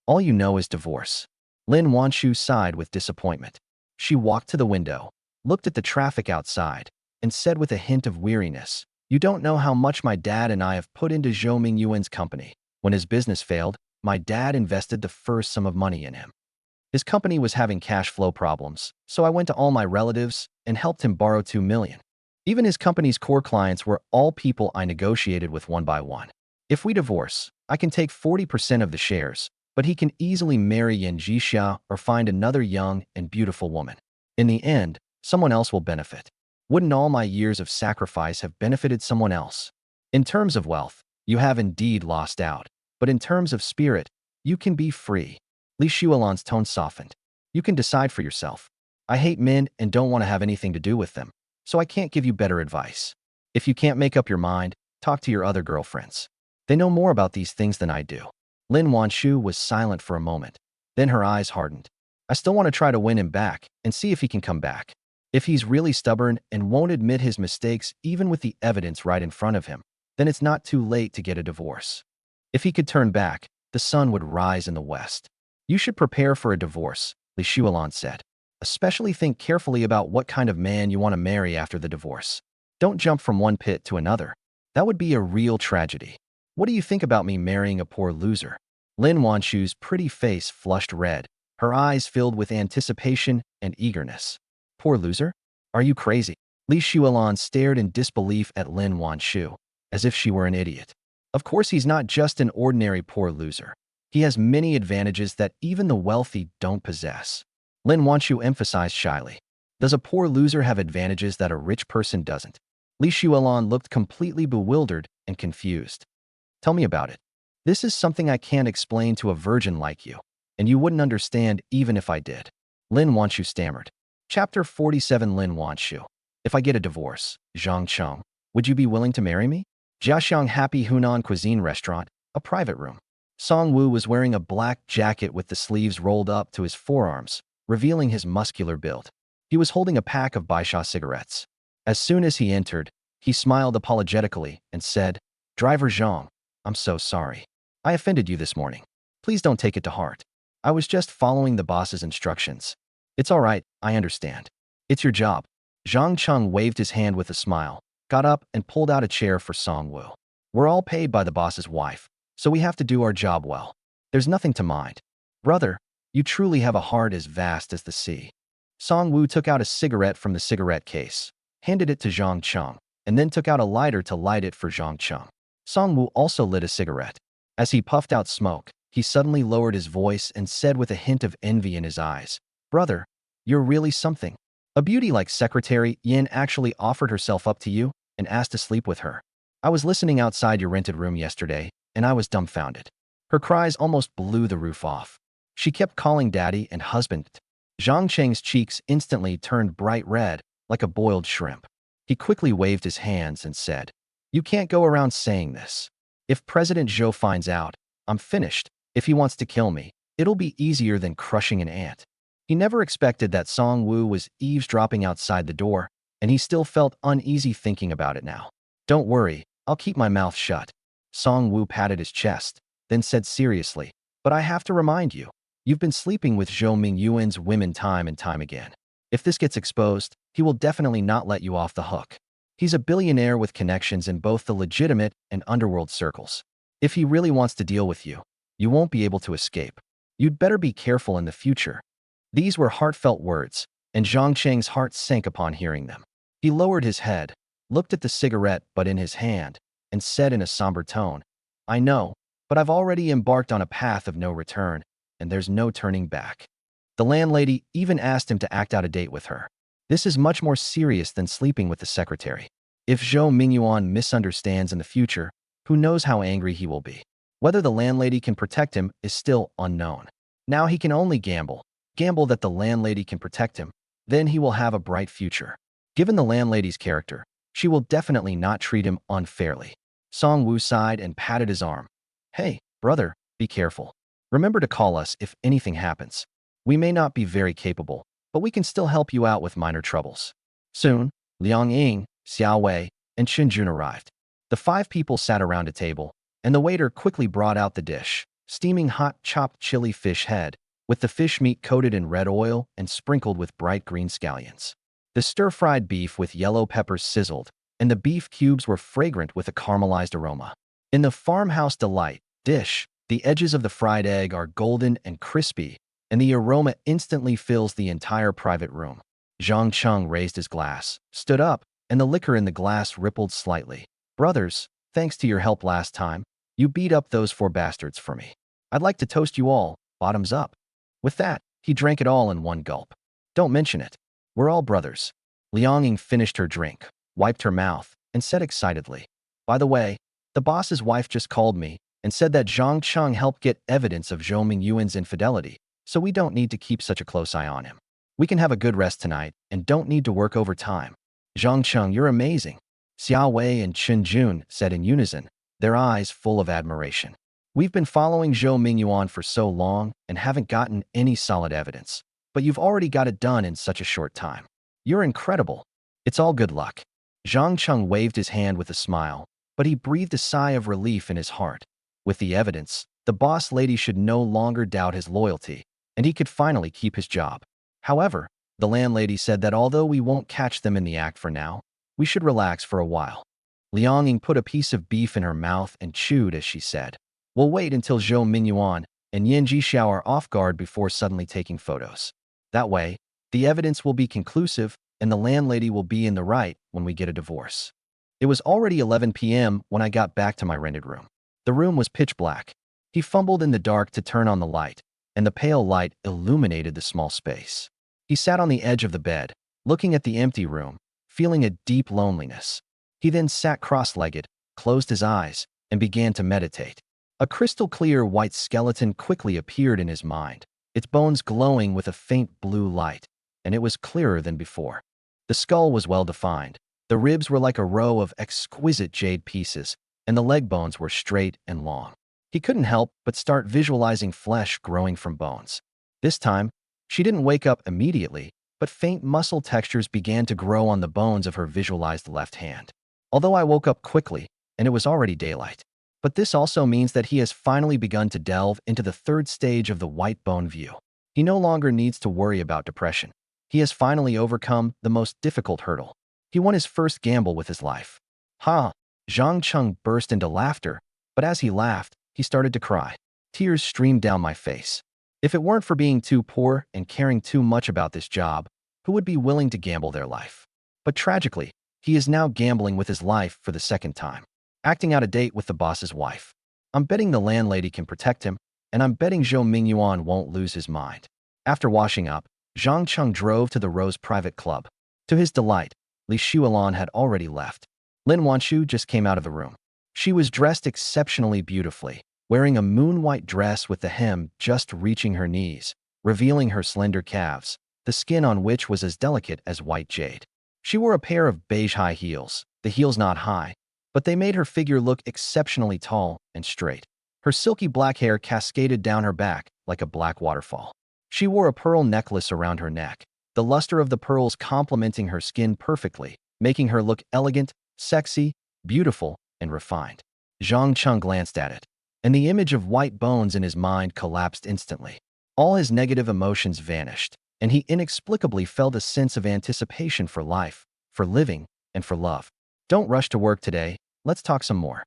All you know is divorce." Lin Wanshu sighed with disappointment. She walked to the window, looked at the traffic outside, and said with a hint of weariness, "You don't know how much my dad and I have put into Zhoming Yuan's company. When his business failed, my dad invested the first sum of money in him. His company was having cash flow problems, so I went to all my relatives and helped him borrow 2 million. Even his company's core clients were all people I negotiated with one by one. If we divorce, I can take 40% of the shares, but he can easily marry Yan Jixia or find another young and beautiful woman. In the end, someone else will benefit. Wouldn't all my years of sacrifice have benefited someone else?" In terms of wealth, you have indeed lost out. But in terms of spirit, you can be free. Li Shuolan's tone softened. You can decide for yourself. I hate men and don't want to have anything to do with them, so I can't give you better advice. If you can't make up your mind, talk to your other girlfriends. They know more about these things than I do. Lin Wanshu was silent for a moment. Then her eyes hardened. I still want to try to win him back and see if he can come back. If he's really stubborn and won't admit his mistakes even with the evidence right in front of him, then it's not too late to get a divorce. If he could turn back, the sun would rise in the west. You should prepare for a divorce, Li Shuolan said. Especially think carefully about what kind of man you want to marry after the divorce. Don't jump from one pit to another. That would be a real tragedy. What do you think about me marrying a poor loser? Lin Wanshu's pretty face flushed red, her eyes filled with anticipation and eagerness. Poor loser? Are you crazy? Li Shuolan stared in disbelief at Lin Wanshu, as if she were an idiot. Of course he's not just an ordinary poor loser. He has many advantages that even the wealthy don't possess. Lin Wanshu emphasized shyly. Does a poor loser have advantages that a rich person doesn't? Li Shuolan looked completely bewildered and confused. Tell me about it. This is something I can't explain to a virgin like you, and you wouldn't understand even if I did. Lin Wanshu stammered. Chapter 47 Lin Wanshu. If I get a divorce, Zhang Cheng, would you be willing to marry me? Jiaxiang Happy Hunan Cuisine Restaurant, a private room. Song Wu was wearing a black jacket with the sleeves rolled up to his forearms, revealing his muscular build. He was holding a pack of Baisha cigarettes. As soon as he entered, he smiled apologetically and said, Driver Zhang, I'm so sorry. I offended you this morning. Please don't take it to heart. I was just following the boss's instructions. It's all right, I understand. It's your job. Zhang Cheng waved his hand with a smile, got up and pulled out a chair for Song Wu. We're all paid by the boss's wife, so we have to do our job well. There's nothing to mind. Brother, you truly have a heart as vast as the sea. Song Wu took out a cigarette from the cigarette case, handed it to Zhang Cheng, and then took out a lighter to light it for Zhang Cheng. Song Wu also lit a cigarette. As he puffed out smoke, he suddenly lowered his voice and said with a hint of envy in his eyes, Brother, you're really something. A beauty like Secretary Yin actually offered herself up to you and asked to sleep with her. I was listening outside your rented room yesterday, and I was dumbfounded. Her cries almost blew the roof off. She kept calling daddy and husband. Zhang Cheng's cheeks instantly turned bright red, like a boiled shrimp. He quickly waved his hands and said, You can't go around saying this. If President Zhou finds out, I'm finished. If he wants to kill me, it'll be easier than crushing an ant. He never expected that Song Wu was eavesdropping outside the door, and he still felt uneasy thinking about it now. Don't worry, I'll keep my mouth shut. Song Wu patted his chest, then said seriously, But I have to remind you, you've been sleeping with Zhou Mingyuan's women time and time again. If this gets exposed, he will definitely not let you off the hook. He's a billionaire with connections in both the legitimate and underworld circles. If he really wants to deal with you, you won't be able to escape. You'd better be careful in the future. These were heartfelt words, and Zhang Cheng's heart sank upon hearing them. He lowered his head, looked at the cigarette butt in his hand, and said in a somber tone, I know, but I've already embarked on a path of no return, and there's no turning back. The landlady even asked him to act out a date with her. This is much more serious than sleeping with the secretary. If Zhou Mingyuan misunderstands in the future, who knows how angry he will be. Whether the landlady can protect him is still unknown. Now he can only gamble that the landlady can protect him, then he will have a bright future. Given the landlady's character, she will definitely not treat him unfairly. Song Wu sighed and patted his arm. Hey, brother, be careful. Remember to call us if anything happens. We may not be very capable, but we can still help you out with minor troubles. Soon, Liang Ying, Xiao Wei, and Chen Jun arrived. The 5 people sat around a table, and the waiter quickly brought out the dish, steaming hot chopped chili fish head, with the fish meat coated in red oil and sprinkled with bright green scallions. The stir-fried beef with yellow peppers sizzled, and the beef cubes were fragrant with a caramelized aroma. In the farmhouse delight dish, the edges of the fried egg are golden and crispy, and the aroma instantly fills the entire private room. Zhang Cheng raised his glass, stood up, and the liquor in the glass rippled slightly. Brothers, thanks to your help last time, you beat up those 4 bastards for me. I'd like to toast you all, bottoms up. With that, he drank it all in one gulp. Don't mention it. We're all brothers. Liang Ying finished her drink, wiped her mouth, and said excitedly, By the way, the boss's wife just called me and said that Zhang Cheng helped get evidence of Zhou Mingyuan's infidelity, so we don't need to keep such a close eye on him. We can have a good rest tonight and don't need to work overtime. Zhang Cheng, you're amazing, Xia Wei and Chen Jun said in unison, their eyes full of admiration. We've been following Zhou Mingyuan for so long and haven't gotten any solid evidence, but you've already got it done in such a short time. You're incredible. It's all good luck. Zhang Cheng waved his hand with a smile, but he breathed a sigh of relief in his heart. With the evidence, the boss lady should no longer doubt his loyalty, and he could finally keep his job. However, the landlady said that although we won't catch them in the act for now, we should relax for a while. Liang Ying put a piece of beef in her mouth and chewed as she said, we'll wait until Zhou Mingyuan and Yan Jixiao are off guard before suddenly taking photos. That way, the evidence will be conclusive and the landlady will be in the right when we get a divorce. It was already 11 p.m. when I got back to my rented room. The room was pitch black. He fumbled in the dark to turn on the light, and the pale light illuminated the small space. He sat on the edge of the bed, looking at the empty room, feeling a deep loneliness. He then sat cross-legged, closed his eyes, and began to meditate. A crystal-clear white skeleton quickly appeared in his mind, its bones glowing with a faint blue light, and it was clearer than before. The skull was well-defined. The ribs were like a row of exquisite jade pieces, and the leg bones were straight and long. He couldn't help but start visualizing flesh growing from bones. This time, she didn't wake up immediately, but faint muscle textures began to grow on the bones of her visualized left hand. Although I woke up quickly, and it was already daylight. But this also means that he has finally begun to delve into the third stage of the white bone view. He no longer needs to worry about depression. He has finally overcome the most difficult hurdle. He won his first gamble with his life. Ha! Zhang Cheng burst into laughter, but as he laughed, he started to cry. Tears streamed down my face. If it weren't for being too poor and caring too much about this job, who would be willing to gamble their life? But tragically, he is now gambling with his life for the second time, acting out a date with the boss's wife. I'm betting the landlady can protect him, and I'm betting Zhou Mingyuan won't lose his mind. After washing up, Zhang Cheng drove to the Rose Private Club. To his delight, Li Shuolan had already left. Lin Wanshu just came out of the room. She was dressed exceptionally beautifully, wearing a moon-white dress with the hem just reaching her knees, revealing her slender calves, the skin on which was as delicate as white jade. She wore a pair of beige high heels, the heels not high, but they made her figure look exceptionally tall and straight. Her silky black hair cascaded down her back like a black waterfall. She wore a pearl necklace around her neck, the luster of the pearls complementing her skin perfectly, making her look elegant, sexy, beautiful, and refined. Zhang Cheng glanced at it, and the image of white bones in his mind collapsed instantly. All his negative emotions vanished, and he inexplicably felt a sense of anticipation for life, for living, and for love. Don't rush to work today, let's talk some more.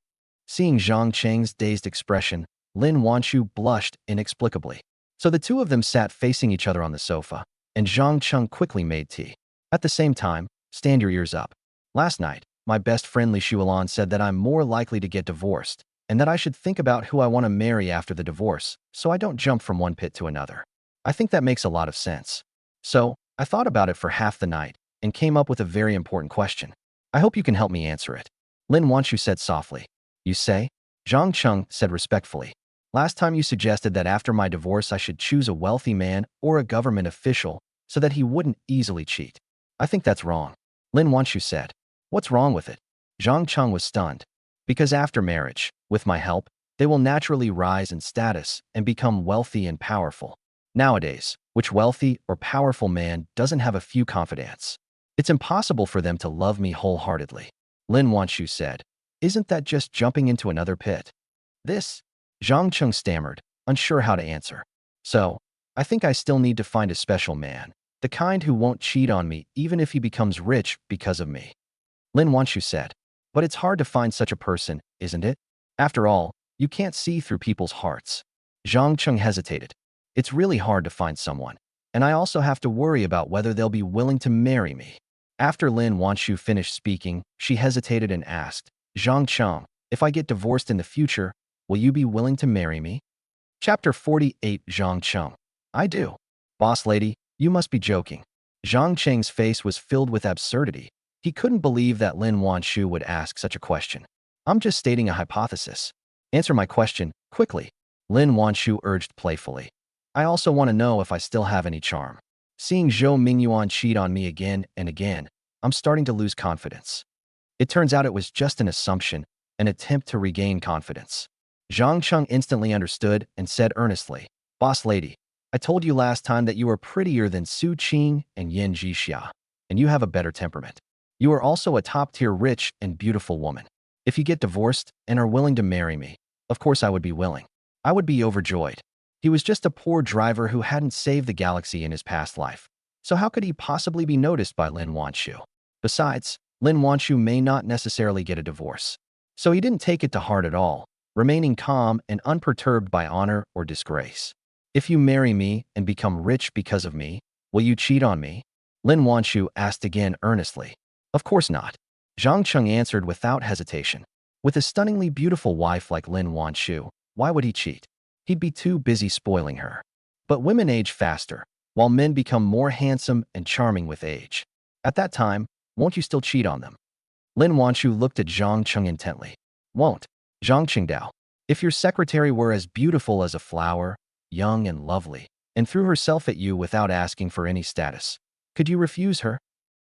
Seeing Zhang Cheng's dazed expression, Lin Wanshu blushed inexplicably. So the two of them sat facing each other on the sofa, and Zhang Cheng quickly made tea. At the same time, stand your ears up. Last night, my best friend Li Shuolan said that I'm more likely to get divorced, and that I should think about who I want to marry after the divorce, so I don't jump from one pit to another. I think that makes a lot of sense. So, I thought about it for half the night, and came up with a very important question. I hope you can help me answer it. Lin Wanshu said softly. You say? Zhang Cheng said respectfully. Last time you suggested that after my divorce I should choose a wealthy man or a government official so that he wouldn't easily cheat. I think that's wrong. Lin Wanshu said. What's wrong with it? Zhang Cheng was stunned. Because after marriage, with my help, they will naturally rise in status and become wealthy and powerful. Nowadays, which wealthy or powerful man doesn't have a few confidants? It's impossible for them to love me wholeheartedly. Lin Wanshu said. Isn't that just jumping into another pit? This? Zhang Cheng stammered, unsure how to answer. So, I think I still need to find a special man, the kind who won't cheat on me even if he becomes rich because of me. Lin Wanshu said. But it's hard to find such a person, isn't it? After all, you can't see through people's hearts. Zhang Cheng hesitated. It's really hard to find someone, and I also have to worry about whether they'll be willing to marry me. After Lin Wanshu finished speaking, she hesitated and asked, Zhang Cheng, if I get divorced in the future, will you be willing to marry me? Chapter 48 Zhang Cheng. I do. Boss lady, you must be joking. Zhang Cheng's face was filled with absurdity. He couldn't believe that Lin Wanshu would ask such a question. I'm just stating a hypothesis. Answer my question, quickly. Lin Wanshu urged playfully. I also want to know if I still have any charm. Seeing Zhou Mingyuan cheat on me again and again, I'm starting to lose confidence. It turns out it was just an assumption, an attempt to regain confidence. Zhang Cheng instantly understood and said earnestly, Boss lady, I told you last time that you were prettier than Su Qing and Yan Jixia, and you have a better temperament. You are also a top-tier rich and beautiful woman. If you get divorced and are willing to marry me, of course I would be willing. I would be overjoyed. He was just a poor driver who hadn't saved the galaxy in his past life. So how could he possibly be noticed by Lin Wanshu? Besides, Lin Wanshu may not necessarily get a divorce. So he didn't take it to heart at all, remaining calm and unperturbed by honor or disgrace. If you marry me and become rich because of me, will you cheat on me? Lin Wanshu asked again earnestly. Of course not. Zhang Cheng answered without hesitation. With a stunningly beautiful wife like Lin Wanshu, why would he cheat? He'd be too busy spoiling her. But women age faster, while men become more handsome and charming with age. At that time, won't you still cheat on them? Lin Wanshu looked at Zhang Cheng intently. Won't. Zhang Qingdao. If your secretary were as beautiful as a flower, young and lovely, and threw herself at you without asking for any status, could you refuse her?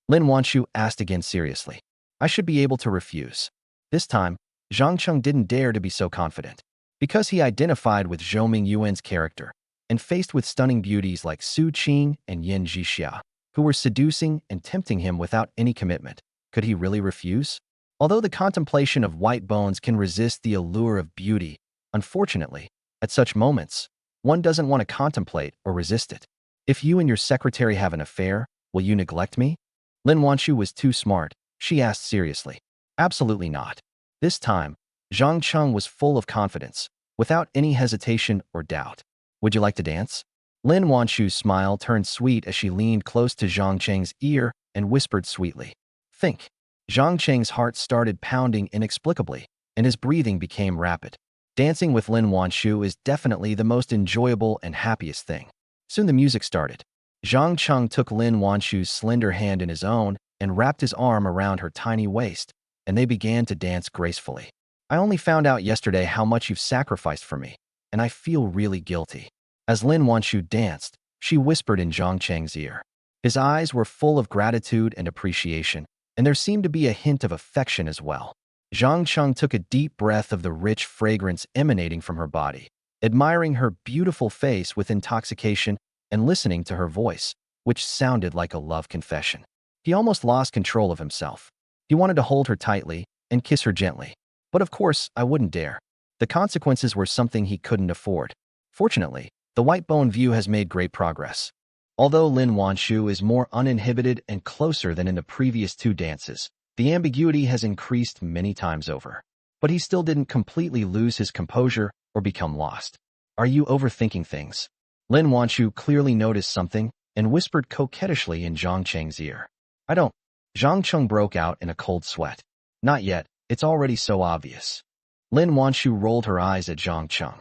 Lin Wanshu asked again seriously. I should be able to refuse. This time, Zhang Cheng didn't dare to be so confident. Because he identified with Zhou Mingyuan's character, and faced with stunning beauties like Su Qing and Yan Jixia, who were seducing and tempting him without any commitment, could he really refuse? Although the contemplation of white bones can resist the allure of beauty, unfortunately, at such moments, one doesn't want to contemplate or resist it. If you and your secretary have an affair, will you neglect me? Lin Wanshu was too smart. She asked seriously. Absolutely not. This time, Zhang Cheng was full of confidence, without any hesitation or doubt. Would you like to dance? Lin Wanshu's smile turned sweet as she leaned close to Zhang Cheng's ear and whispered sweetly. Think. Zhang Cheng's heart started pounding inexplicably, and his breathing became rapid. Dancing with Lin Wanshu is definitely the most enjoyable and happiest thing. Soon the music started. Zhang Cheng took Lin Wanshu's slender hand in his own and wrapped his arm around her tiny waist, and they began to dance gracefully. I only found out yesterday how much you've sacrificed for me, and I feel really guilty. As Lin Wanshu danced, she whispered in Zhang Cheng's ear. His eyes were full of gratitude and appreciation, and there seemed to be a hint of affection as well. Zhang Cheng took a deep breath of the rich fragrance emanating from her body, admiring her beautiful face with intoxication and listening to her voice, which sounded like a love confession. He almost lost control of himself. He wanted to hold her tightly and kiss her gently. But of course, I wouldn't dare. The consequences were something he couldn't afford. Fortunately, the white bone view has made great progress. Although Lin Wanshu is more uninhibited and closer than in the previous two dances, the ambiguity has increased many times over. But he still didn't completely lose his composure or become lost. Are you overthinking things? Lin Wanshu clearly noticed something and whispered coquettishly in Zhang Cheng's ear. I don't. Zhang Cheng broke out in a cold sweat. Not yet. It's already so obvious. Lin Wanshu rolled her eyes at Zhang Cheng.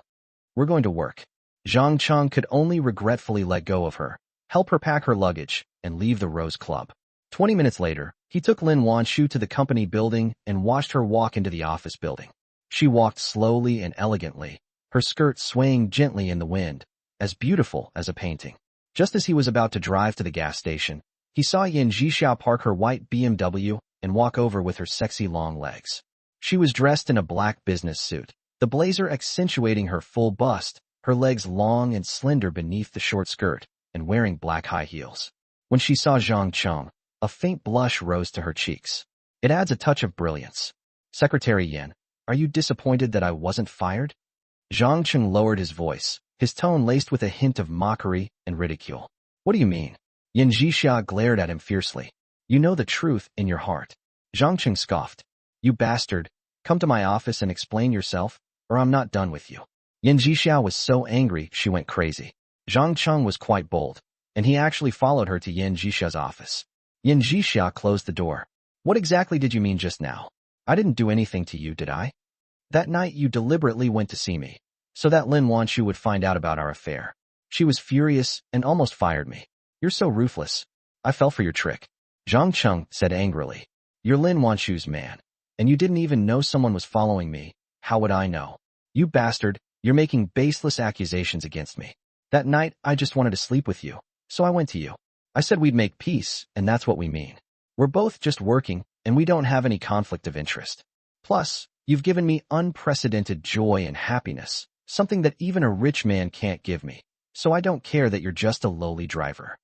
We're going to work. Zhang Cheng could only regretfully let go of her, help her pack her luggage, and leave the Rose Club. 20 minutes later, he took Lin Wanshu to the company building and watched her walk into the office building. She walked slowly and elegantly, her skirt swaying gently in the wind, as beautiful as a painting. Just as he was about to drive to the gas station, he saw Yan Jixia park her white BMW and walk over with her sexy long legs. She was dressed in a black business suit, the blazer accentuating her full bust, her legs long and slender beneath the short skirt, and wearing black high heels. When she saw Zhang Cheng, a faint blush rose to her cheeks. It adds a touch of brilliance. Secretary Yan, are you disappointed that I wasn't fired? Zhang Cheng lowered his voice, his tone laced with a hint of mockery and ridicule. What do you mean? Yan Jixia glared at him fiercely. You know the truth in your heart. Zhang Cheng scoffed. You bastard, come to my office and explain yourself, or I'm not done with you. Yan Jixia was so angry she went crazy. Zhang Cheng was quite bold, and he actually followed her to Yan Jixia's office. Yan Jixia closed the door. What exactly did you mean just now? I didn't do anything to you, did I? That night you deliberately went to see me, so that Lin Wanshu would find out about our affair. She was furious and almost fired me. You're so ruthless. I fell for your trick. Zhang Cheng said angrily. You're Lin Wanshu's man. And you didn't even know someone was following me. How would I know? You bastard, you're making baseless accusations against me. That night, I just wanted to sleep with you. So I went to you. I said we'd make peace, and that's what we mean. We're both just working, and we don't have any conflict of interest. Plus, you've given me unprecedented joy and happiness, something that even a rich man can't give me. So I don't care that you're just a lowly driver.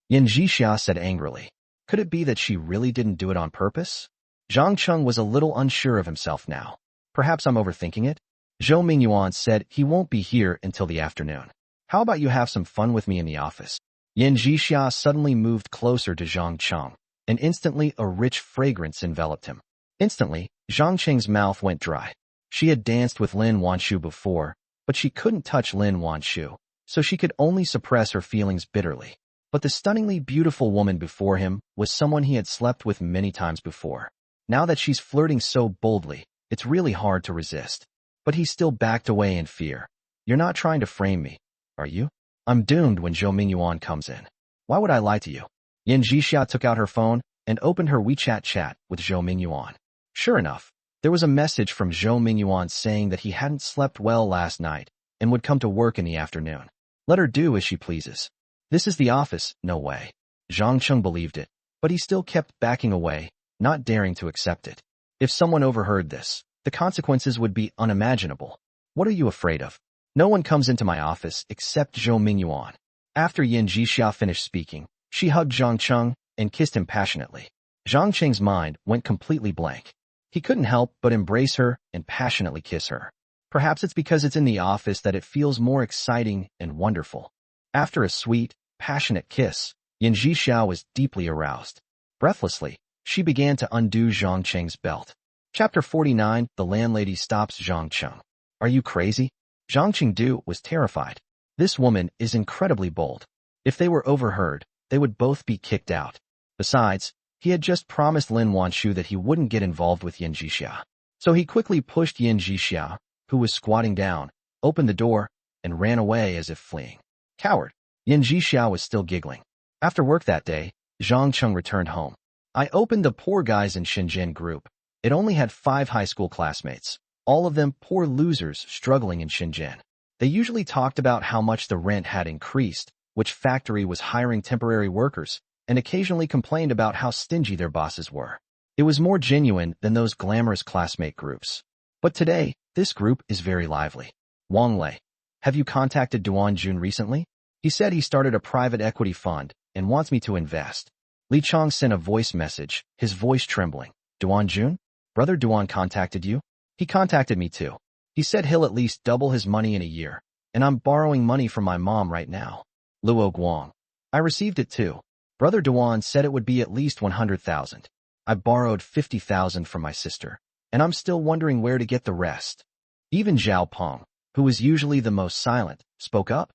Yan Zhixia said angrily. Could it be that she really didn't do it on purpose? Zhang Cheng was a little unsure of himself now. Perhaps I'm overthinking it? Zhou Mingyuan said he won't be here until the afternoon. How about you have some fun with me in the office? Yan Zhixia suddenly moved closer to Zhang Cheng, and instantly a rich fragrance enveloped him. Instantly, Zhang Cheng's mouth went dry. She had danced with Lin Wanshu before, but she couldn't touch Lin Wanshu, so she could only suppress her feelings bitterly. But the stunningly beautiful woman before him was someone he had slept with many times before. Now that she's flirting so boldly, it's really hard to resist. But he still backed away in fear. You're not trying to frame me, are you? I'm doomed when Zhou Mingyuan comes in. Why would I lie to you? Yan Zhixia took out her phone and opened her WeChat chat with Zhou Mingyuan. Sure enough, there was a message from Zhou Mingyuan saying that he hadn't slept well last night and would come to work in the afternoon. Let her do as she pleases. This is the office, no way. Zhang Cheng believed it, but he still kept backing away, not daring to accept it. If someone overheard this, the consequences would be unimaginable. What are you afraid of? No one comes into my office except Zhou Mingyuan. After Yan Zhixia finished speaking, she hugged Zhang Cheng and kissed him passionately. Zhang Cheng's mind went completely blank. He couldn't help but embrace her and passionately kiss her. Perhaps it's because it's in the office that it feels more exciting and wonderful. After a sweet, passionate kiss, Yan Zhixia was deeply aroused. Breathlessly, she began to undo Zhang Cheng's belt. Chapter 49, The landlady stops Zhang Cheng. Are you crazy? Zhang Chengdu was terrified. This woman is incredibly bold. If they were overheard, they would both be kicked out. Besides, he had just promised Lin Wanshu that he wouldn't get involved with Yan Zhixia. So he quickly pushed Yan Zhixia, who was squatting down, opened the door, and ran away as if fleeing. Coward. Yan Zhixia was still giggling. After work that day, Zhang Cheng returned home. I opened the Poor Guys in Shenzhen group. It only had 5 high school classmates, all of them poor losers struggling in Shenzhen. They usually talked about how much the rent had increased, which factory was hiring temporary workers, and occasionally complained about how stingy their bosses were. It was more genuine than those glamorous classmate groups. But today, this group is very lively. Wang Lei, have you contacted Duan Jun recently? He said he started a private equity fund and wants me to invest. Li Chong sent a voice message, his voice trembling. Duan Jun? Brother Duan contacted you? He contacted me too. He said he'll at least double his money in a year, and I'm borrowing money from my mom right now. Luo Guang. I received it too. Brother Duan said it would be at least 100,000. I borrowed 50,000 from my sister, and I'm still wondering where to get the rest. Even Zhao Peng, who is usually the most silent, spoke up.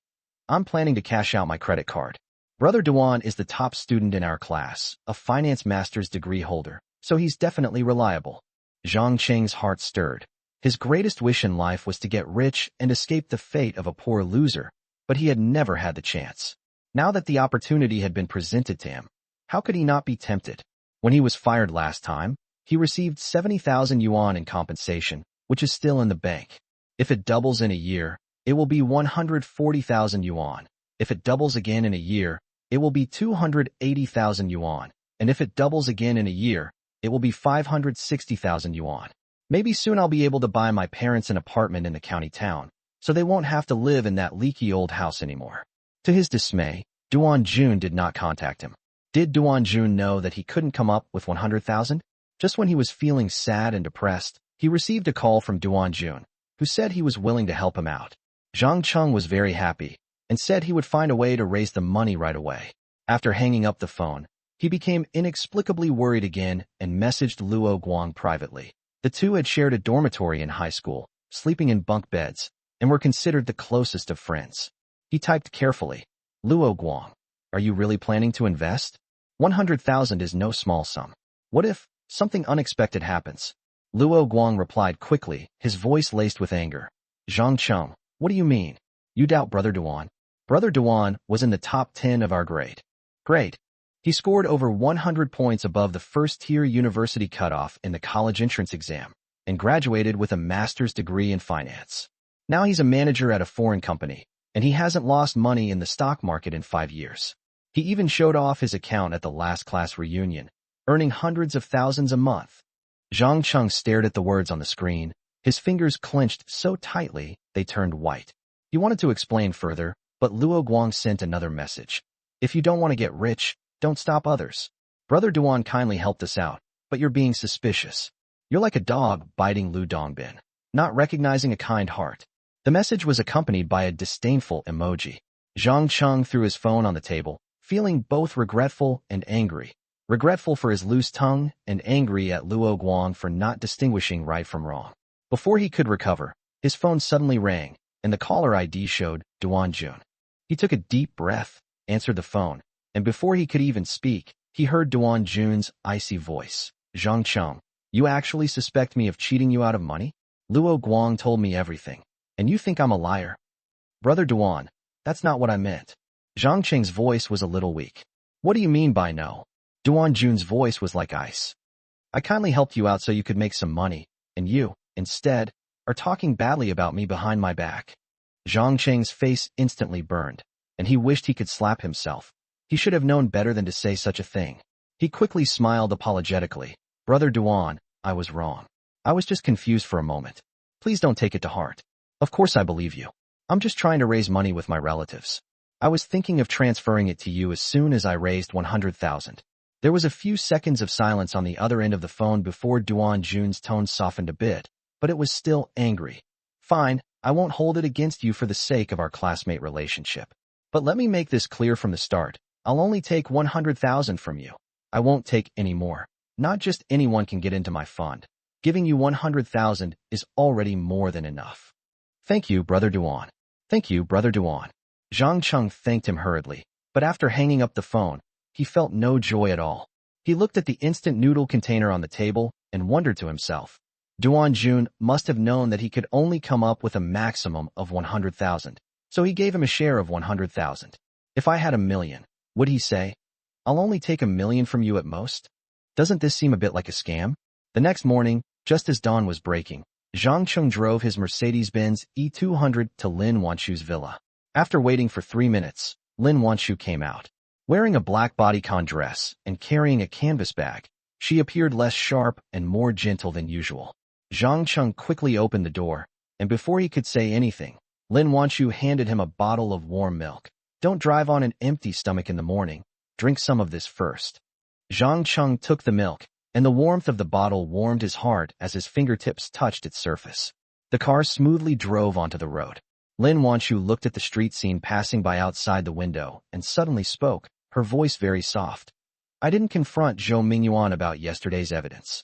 I'm planning to cash out my credit card. Brother Duan is the top student in our class, a finance master's degree holder, so he's definitely reliable. Zhang Cheng's heart stirred. His greatest wish in life was to get rich and escape the fate of a poor loser, but he had never had the chance. Now that the opportunity had been presented to him, how could he not be tempted? When he was fired last time, he received 70,000 yuan in compensation, which is still in the bank. If it doubles in a year, it will be 140,000 yuan. If it doubles again in a year, it will be 280,000 yuan. And if it doubles again in a year, it will be 560,000 yuan. Maybe soon I'll be able to buy my parents an apartment in the county town, so they won't have to live in that leaky old house anymore. To his dismay, Duan Jun did not contact him. Did Duan Jun know that he couldn't come up with 100,000? Just when he was feeling sad and depressed, he received a call from Duan Jun, who said he was willing to help him out. Zhang Cheng was very happy, and said he would find a way to raise the money right away. After hanging up the phone, he became inexplicably worried again and messaged Luo Guang privately. The two had shared a dormitory in high school, sleeping in bunk beds, and were considered the closest of friends. He typed carefully, Luo Guang, are you really planning to invest? 100,000 is no small sum. What if something unexpected happens? Luo Guang replied quickly, his voice laced with anger. Zhang Cheng, what do you mean? You doubt Brother Duan? Brother Duan was in the top 10 of our grade. Great. He scored over 100 points above the first-tier university cutoff in the college entrance exam and graduated with a master's degree in finance. Now he's a manager at a foreign company, and he hasn't lost money in the stock market in 5 years. He even showed off his account at the last class reunion, earning hundreds of thousands a month. Zhang Cheng stared at the words on the screen, his fingers clenched so tightly they turned white. He wanted to explain further, but Luo Guang sent another message. If you don't want to get rich, don't stop others. Brother Duan kindly helped us out, but you're being suspicious. You're like a dog biting Lu Dongbin, not recognizing a kind heart. The message was accompanied by a disdainful emoji. Zhang Cheng threw his phone on the table, feeling both regretful and angry. Regretful for his loose tongue and angry at Luo Guang for not distinguishing right from wrong. Before he could recover, his phone suddenly rang, and the caller ID showed Duan Jun. He took a deep breath, answered the phone, and before he could even speak, he heard Duan Jun's icy voice. Zhang Cheng, you actually suspect me of cheating you out of money? Luo Guang told me everything, and you think I'm a liar? Brother Duan, that's not what I meant. Zhang Cheng's voice was a little weak. What do you mean by no? Duan Jun's voice was like ice. I kindly helped you out so you could make some money, and you, instead, are talking badly about me behind my back. Zhang Cheng's face instantly burned, and he wished he could slap himself. He should have known better than to say such a thing. He quickly smiled apologetically. Brother Duan, I was wrong. I was just confused for a moment. Please don't take it to heart. Of course I believe you. I'm just trying to raise money with my relatives. I was thinking of transferring it to you as soon as I raised 100,000. There was a few seconds of silence on the other end of the phone before Duan Jun's tone softened a bit, but it was still angry. Fine, I won't hold it against you for the sake of our classmate relationship. But let me make this clear from the start. I'll only take 100,000 from you. I won't take any more. Not just anyone can get into my fund. Giving you 100,000 is already more than enough. Thank you, Brother Duan. Thank you, Brother Duan. Zhang Cheng thanked him hurriedly, but after hanging up the phone, he felt no joy at all. He looked at the instant noodle container on the table and wondered to himself. Duan Jun must have known that he could only come up with a maximum of 100,000, so he gave him a share of 100,000. If I had $1 million, would he say, I'll only take $1 million from you at most? Doesn't this seem a bit like a scam? The next morning, just as dawn was breaking, Zhang Cheng drove his Mercedes-Benz E200 to Lin Wanshu's villa. After waiting for 3 minutes, Lin Wanshu came out. Wearing a black bodycon dress and carrying a canvas bag, she appeared less sharp and more gentle than usual. Zhang Cheng quickly opened the door, and before he could say anything, Lin Wanshu handed him a bottle of warm milk. Don't drive on an empty stomach in the morning. Drink some of this first. Zhang Cheng took the milk, and the warmth of the bottle warmed his heart as his fingertips touched its surface. The car smoothly drove onto the road. Lin Wanshu looked at the street scene passing by outside the window and suddenly spoke, her voice very soft. I didn't confront Zhou Mingyuan about yesterday's evidence.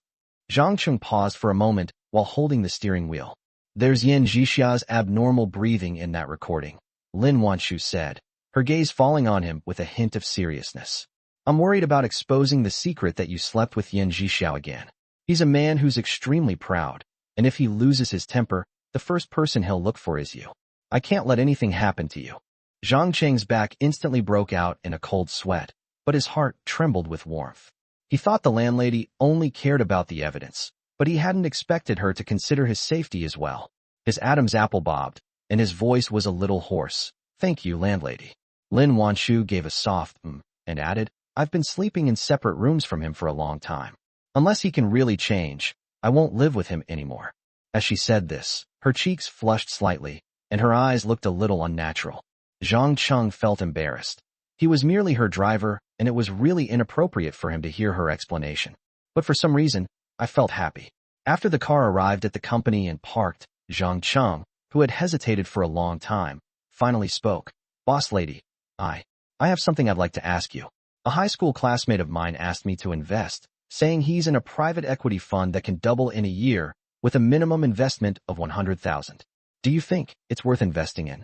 Zhang Cheng paused for a moment while holding the steering wheel. There's Yan Zhixia's abnormal breathing in that recording, Lin Wanshu said, her gaze falling on him with a hint of seriousness. I'm worried about exposing the secret that you slept with Yan Zhixiao again. He's a man who's extremely proud, and if he loses his temper, the first person he'll look for is you. I can't let anything happen to you. Zhang Cheng's back instantly broke out in a cold sweat, but his heart trembled with warmth. He thought the landlady only cared about the evidence, but he hadn't expected her to consider his safety as well. His Adam's apple bobbed, and his voice was a little hoarse. Thank you, landlady. Lin Wanshu gave a soft and added, I've been sleeping in separate rooms from him for a long time. Unless he can really change, I won't live with him anymore. As she said this, her cheeks flushed slightly, and her eyes looked a little unnatural. Zhang Cheng felt embarrassed. He was merely her driver, and it was really inappropriate for him to hear her explanation. But for some reason, I felt happy. After the car arrived at the company and parked, Zhang Cheng, who had hesitated for a long time, finally spoke. Boss lady, I have something I'd like to ask you. A high school classmate of mine asked me to invest, saying he's in a private equity fund that can double in a year with a minimum investment of 100,000. Do you think it's worth investing in?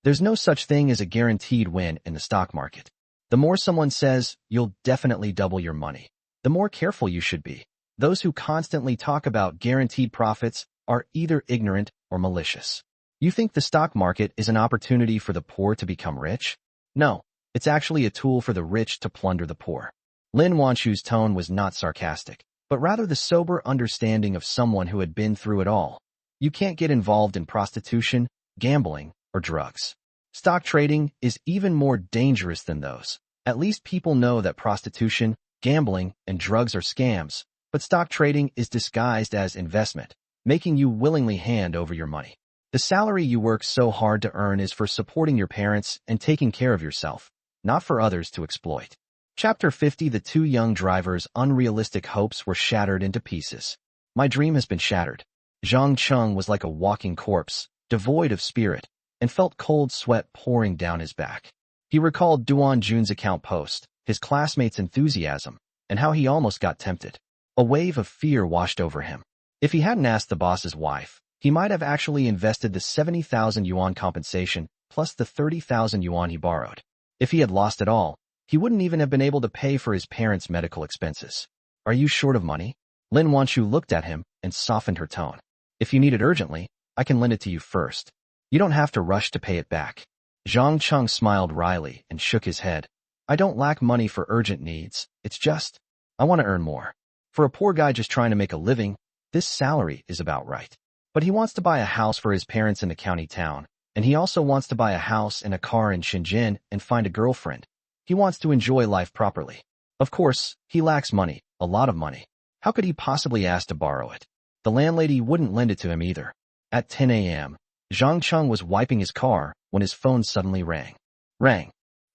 There's no such thing as a guaranteed win in the stock market. The more someone says you'll definitely double your money, the more careful you should be. Those who constantly talk about guaranteed profits are either ignorant or malicious. You think the stock market is an opportunity for the poor to become rich? No, it's actually a tool for the rich to plunder the poor. Lin Wanchu's tone was not sarcastic, but rather the sober understanding of someone who had been through it all. You can't get involved in prostitution, gambling, or drugs. Stock trading is even more dangerous than those. At least people know that prostitution, gambling, and drugs are scams, but stock trading is disguised as investment, making you willingly hand over your money. The salary you work so hard to earn is for supporting your parents and taking care of yourself, not for others to exploit. Chapter 50. The two young drivers' unrealistic hopes were shattered into pieces. My dream has been shattered. Cheng was like a walking corpse, devoid of spirit, and felt cold sweat pouring down his back. He recalled Duan Jun's account post, his classmates' enthusiasm, and how he almost got tempted. A wave of fear washed over him. If he hadn't asked the boss's wife, he might have actually invested the 70,000 yuan compensation plus the 30,000 yuan he borrowed. If he had lost it all, he wouldn't even have been able to pay for his parents' medical expenses. Are you short of money? Lin Wanchu looked at him and softened her tone. If you need it urgently, I can lend it to you first. You don't have to rush to pay it back. Zhang Cheng smiled wryly and shook his head. I don't lack money for urgent needs. It's just, I want to earn more. For a poor guy just trying to make a living, this salary is about right. But he wants to buy a house for his parents in the county town, and he also wants to buy a house and a car in Shenzhen and find a girlfriend. He wants to enjoy life properly. Of course, he lacks money, a lot of money. How could he possibly ask to borrow it? The landlady wouldn't lend it to him either. At 10 a.m., Zhang Cheng was wiping his car when his phone suddenly rang.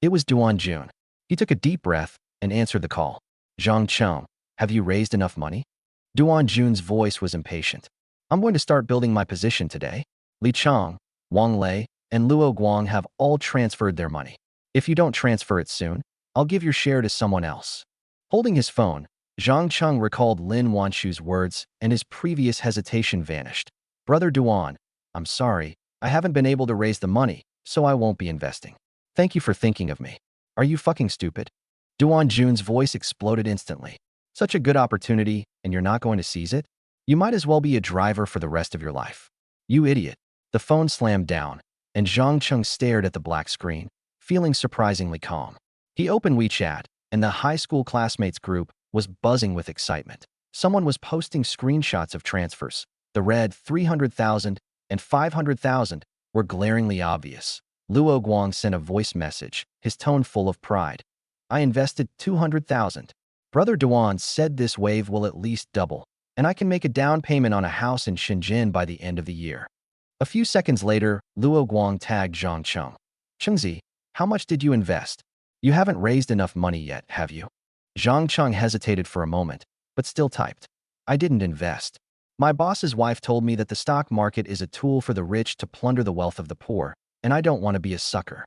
It was Duan Jun. He took a deep breath and answered the call. Zhang Cheng, have you raised enough money? Duan Jun's voice was impatient. I'm going to start building my position today. Li Chang, Wang Lei, and Luo Guang have all transferred their money. If you don't transfer it soon, I'll give your share to someone else. Holding his phone, Zhang Cheng recalled Lin Wanchu's words and his previous hesitation vanished. Brother Duan, I'm sorry, I haven't been able to raise the money, so I won't be investing. Thank you for thinking of me. Are you fucking stupid? Duan Jun's voice exploded instantly. Such a good opportunity, and you're not going to seize it? You might as well be a driver for the rest of your life. You idiot. The phone slammed down, and Zhang Cheng stared at the black screen, feeling surprisingly calm. He opened WeChat, and the high school classmates group was buzzing with excitement. Someone was posting screenshots of transfers. The red 300,000 and 500,000 were glaringly obvious. Luo Guang sent a voice message, his tone full of pride. I invested 200,000. Brother Duan said this wave will at least double, and I can make a down payment on a house in Shenzhen by the end of the year. A few seconds later, Luo Guang tagged Zhang Cheng. Chengzi, how much did you invest? You haven't raised enough money yet, have you? Zhang Cheng hesitated for a moment, but still typed. I didn't invest. My boss's wife told me that the stock market is a tool for the rich to plunder the wealth of the poor, and I don't want to be a sucker.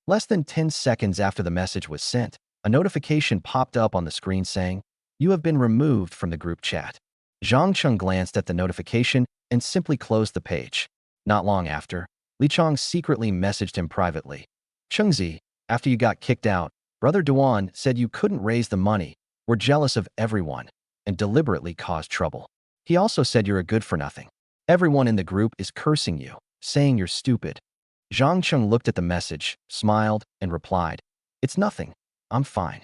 Less than 10 seconds after the message was sent, a notification popped up on the screen saying, you have been removed from the group chat. Zhang Cheng glanced at the notification and simply closed the page. Not long after, Li Chang secretly messaged him privately. Chengzi, after you got kicked out, Brother Duan said you couldn't raise the money, were jealous of everyone, and deliberately caused trouble. He also said you're a good-for-nothing. Everyone in the group is cursing you, saying you're stupid. Zhang Cheng looked at the message, smiled, and replied, it's nothing. I'm fine.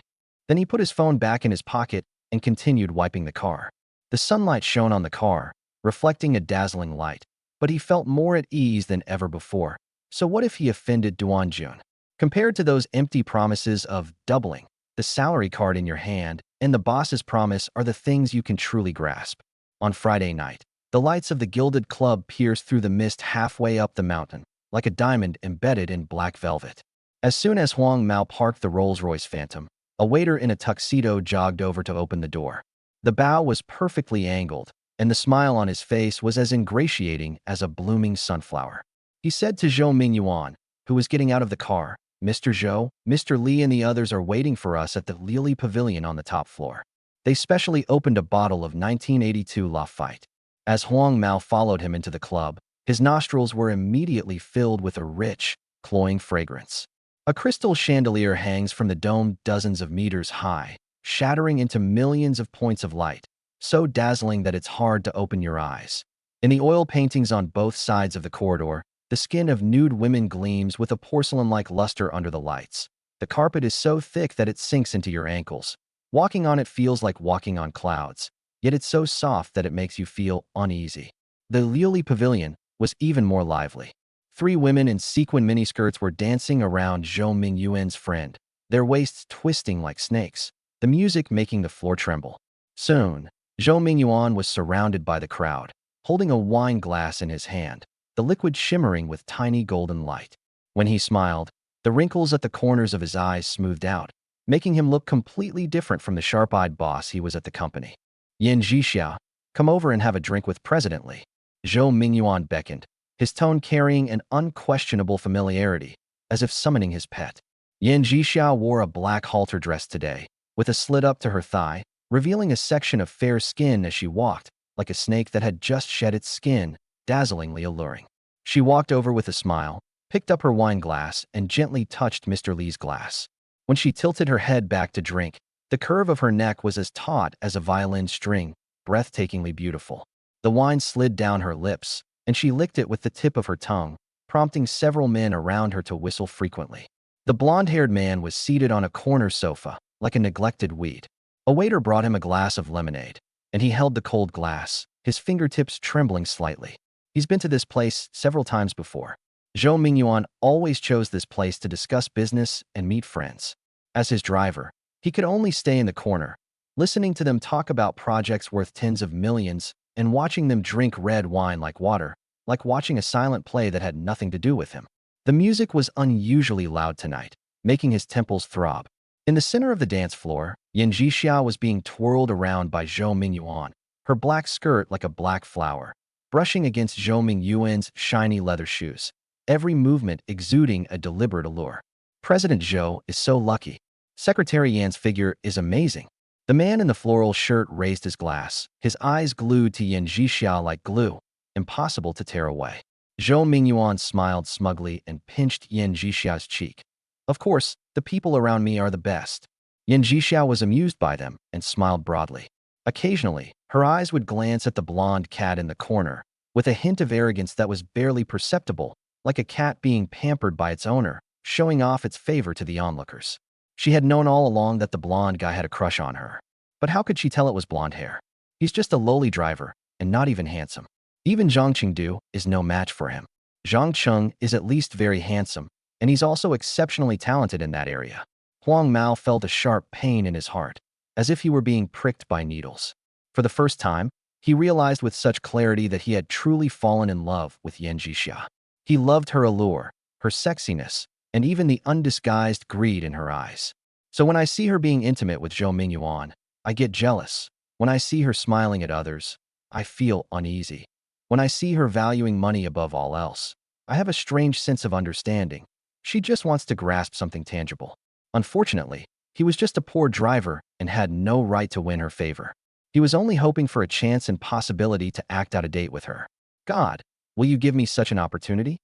Then he put his phone back in his pocket and continued wiping the car. The sunlight shone on the car, reflecting a dazzling light, but he felt more at ease than ever before. So what if he offended Duan Jun? Compared to those empty promises of doubling, the salary card in your hand and the boss's promise are the things you can truly grasp. On Friday night, the lights of the gilded club pierced through the mist halfway up the mountain, like a diamond embedded in black velvet. As soon as Huang Mao parked the Rolls-Royce Phantom, a waiter in a tuxedo jogged over to open the door. The bow was perfectly angled, and the smile on his face was as ingratiating as a blooming sunflower. He said to Zhou Mingyuan, who was getting out of the car, Mr. Zhou, Mr. Li and the others are waiting for us at the Lili Pavilion on the top floor. They specially opened a bottle of 1982 Lafite. As Huang Mao followed him into the club, his nostrils were immediately filled with a rich, cloying fragrance. A crystal chandelier hangs from the dome dozens of meters high, shattering into millions of points of light, so dazzling that it's hard to open your eyes. In the oil paintings on both sides of the corridor, the skin of nude women gleams with a porcelain-like luster under the lights. The carpet is so thick that it sinks into your ankles. Walking on it feels like walking on clouds, yet it's so soft that it makes you feel uneasy. The Liuli Pavilion was even more lively. 3 women in sequin miniskirts were dancing around Zhou Mingyuan's friend, their waists twisting like snakes, the music making the floor tremble. Soon, Zhou Mingyuan was surrounded by the crowd, holding a wine glass in his hand, the liquid shimmering with tiny golden light. When he smiled, the wrinkles at the corners of his eyes smoothed out, making him look completely different from the sharp-eyed boss he was at the company. Yan Zhixia, come over and have a drink with President Li. Zhou Mingyuan beckoned, his tone carrying an unquestionable familiarity, as if summoning his pet. Yan Zhixia wore a black halter dress today, with a slit up to her thigh, revealing a section of fair skin as she walked, like a snake that had just shed its skin, dazzlingly alluring. She walked over with a smile, picked up her wine glass, and gently touched Mr. Li's glass. When she tilted her head back to drink, the curve of her neck was as taut as a violin string, breathtakingly beautiful. The wine slid down her lips, and she licked it with the tip of her tongue, prompting several men around her to whistle frequently. The blonde-haired man was seated on a corner sofa, like a neglected weed. A waiter brought him a glass of lemonade, and he held the cold glass, his fingertips trembling slightly. He's been to this place several times before. Zhou Mingyuan always chose this place to discuss business and meet friends. As his driver, he could only stay in the corner, listening to them talk about projects worth tens of millions and watching them drink red wine like water, like watching a silent play that had nothing to do with him. The music was unusually loud tonight, making his temples throb. In the center of the dance floor, Yan Zhixia was being twirled around by Zhou Mingyuan, her black skirt like a black flower, brushing against Zhou Mingyuan's shiny leather shoes, every movement exuding a deliberate allure. President Zhou is so lucky. Secretary Yan's figure is amazing. The man in the floral shirt raised his glass, his eyes glued to Yan Zhixia like glue, impossible to tear away. Zhou Mingyuan smiled smugly and pinched Yan Zhixia's cheek. Of course, the people around me are the best. Yan Zhixia was amused by them and smiled broadly. Occasionally, her eyes would glance at the blonde cat in the corner, with a hint of arrogance that was barely perceptible, like a cat being pampered by its owner, showing off its favor to the onlookers. She had known all along that the blonde guy had a crush on her. But how could she tell it was blonde hair? He's just a lowly driver, and not even handsome. Even Zhang Chengdu is no match for him. Zhang Cheng is at least very handsome, and he's also exceptionally talented in that area. Huang Mao felt a sharp pain in his heart, as if he were being pricked by needles. For the first time, he realized with such clarity that he had truly fallen in love with Yan Zhixia. He loved her allure, her sexiness, and even the undisguised greed in her eyes. So when I see her being intimate with Zhou Mingyuan, I get jealous. When I see her smiling at others, I feel uneasy. When I see her valuing money above all else, I have a strange sense of understanding. She just wants to grasp something tangible. Unfortunately, he was just a poor driver and had no right to win her favor. He was only hoping for a chance and possibility to act out a date with her. God, will you give me such an opportunity?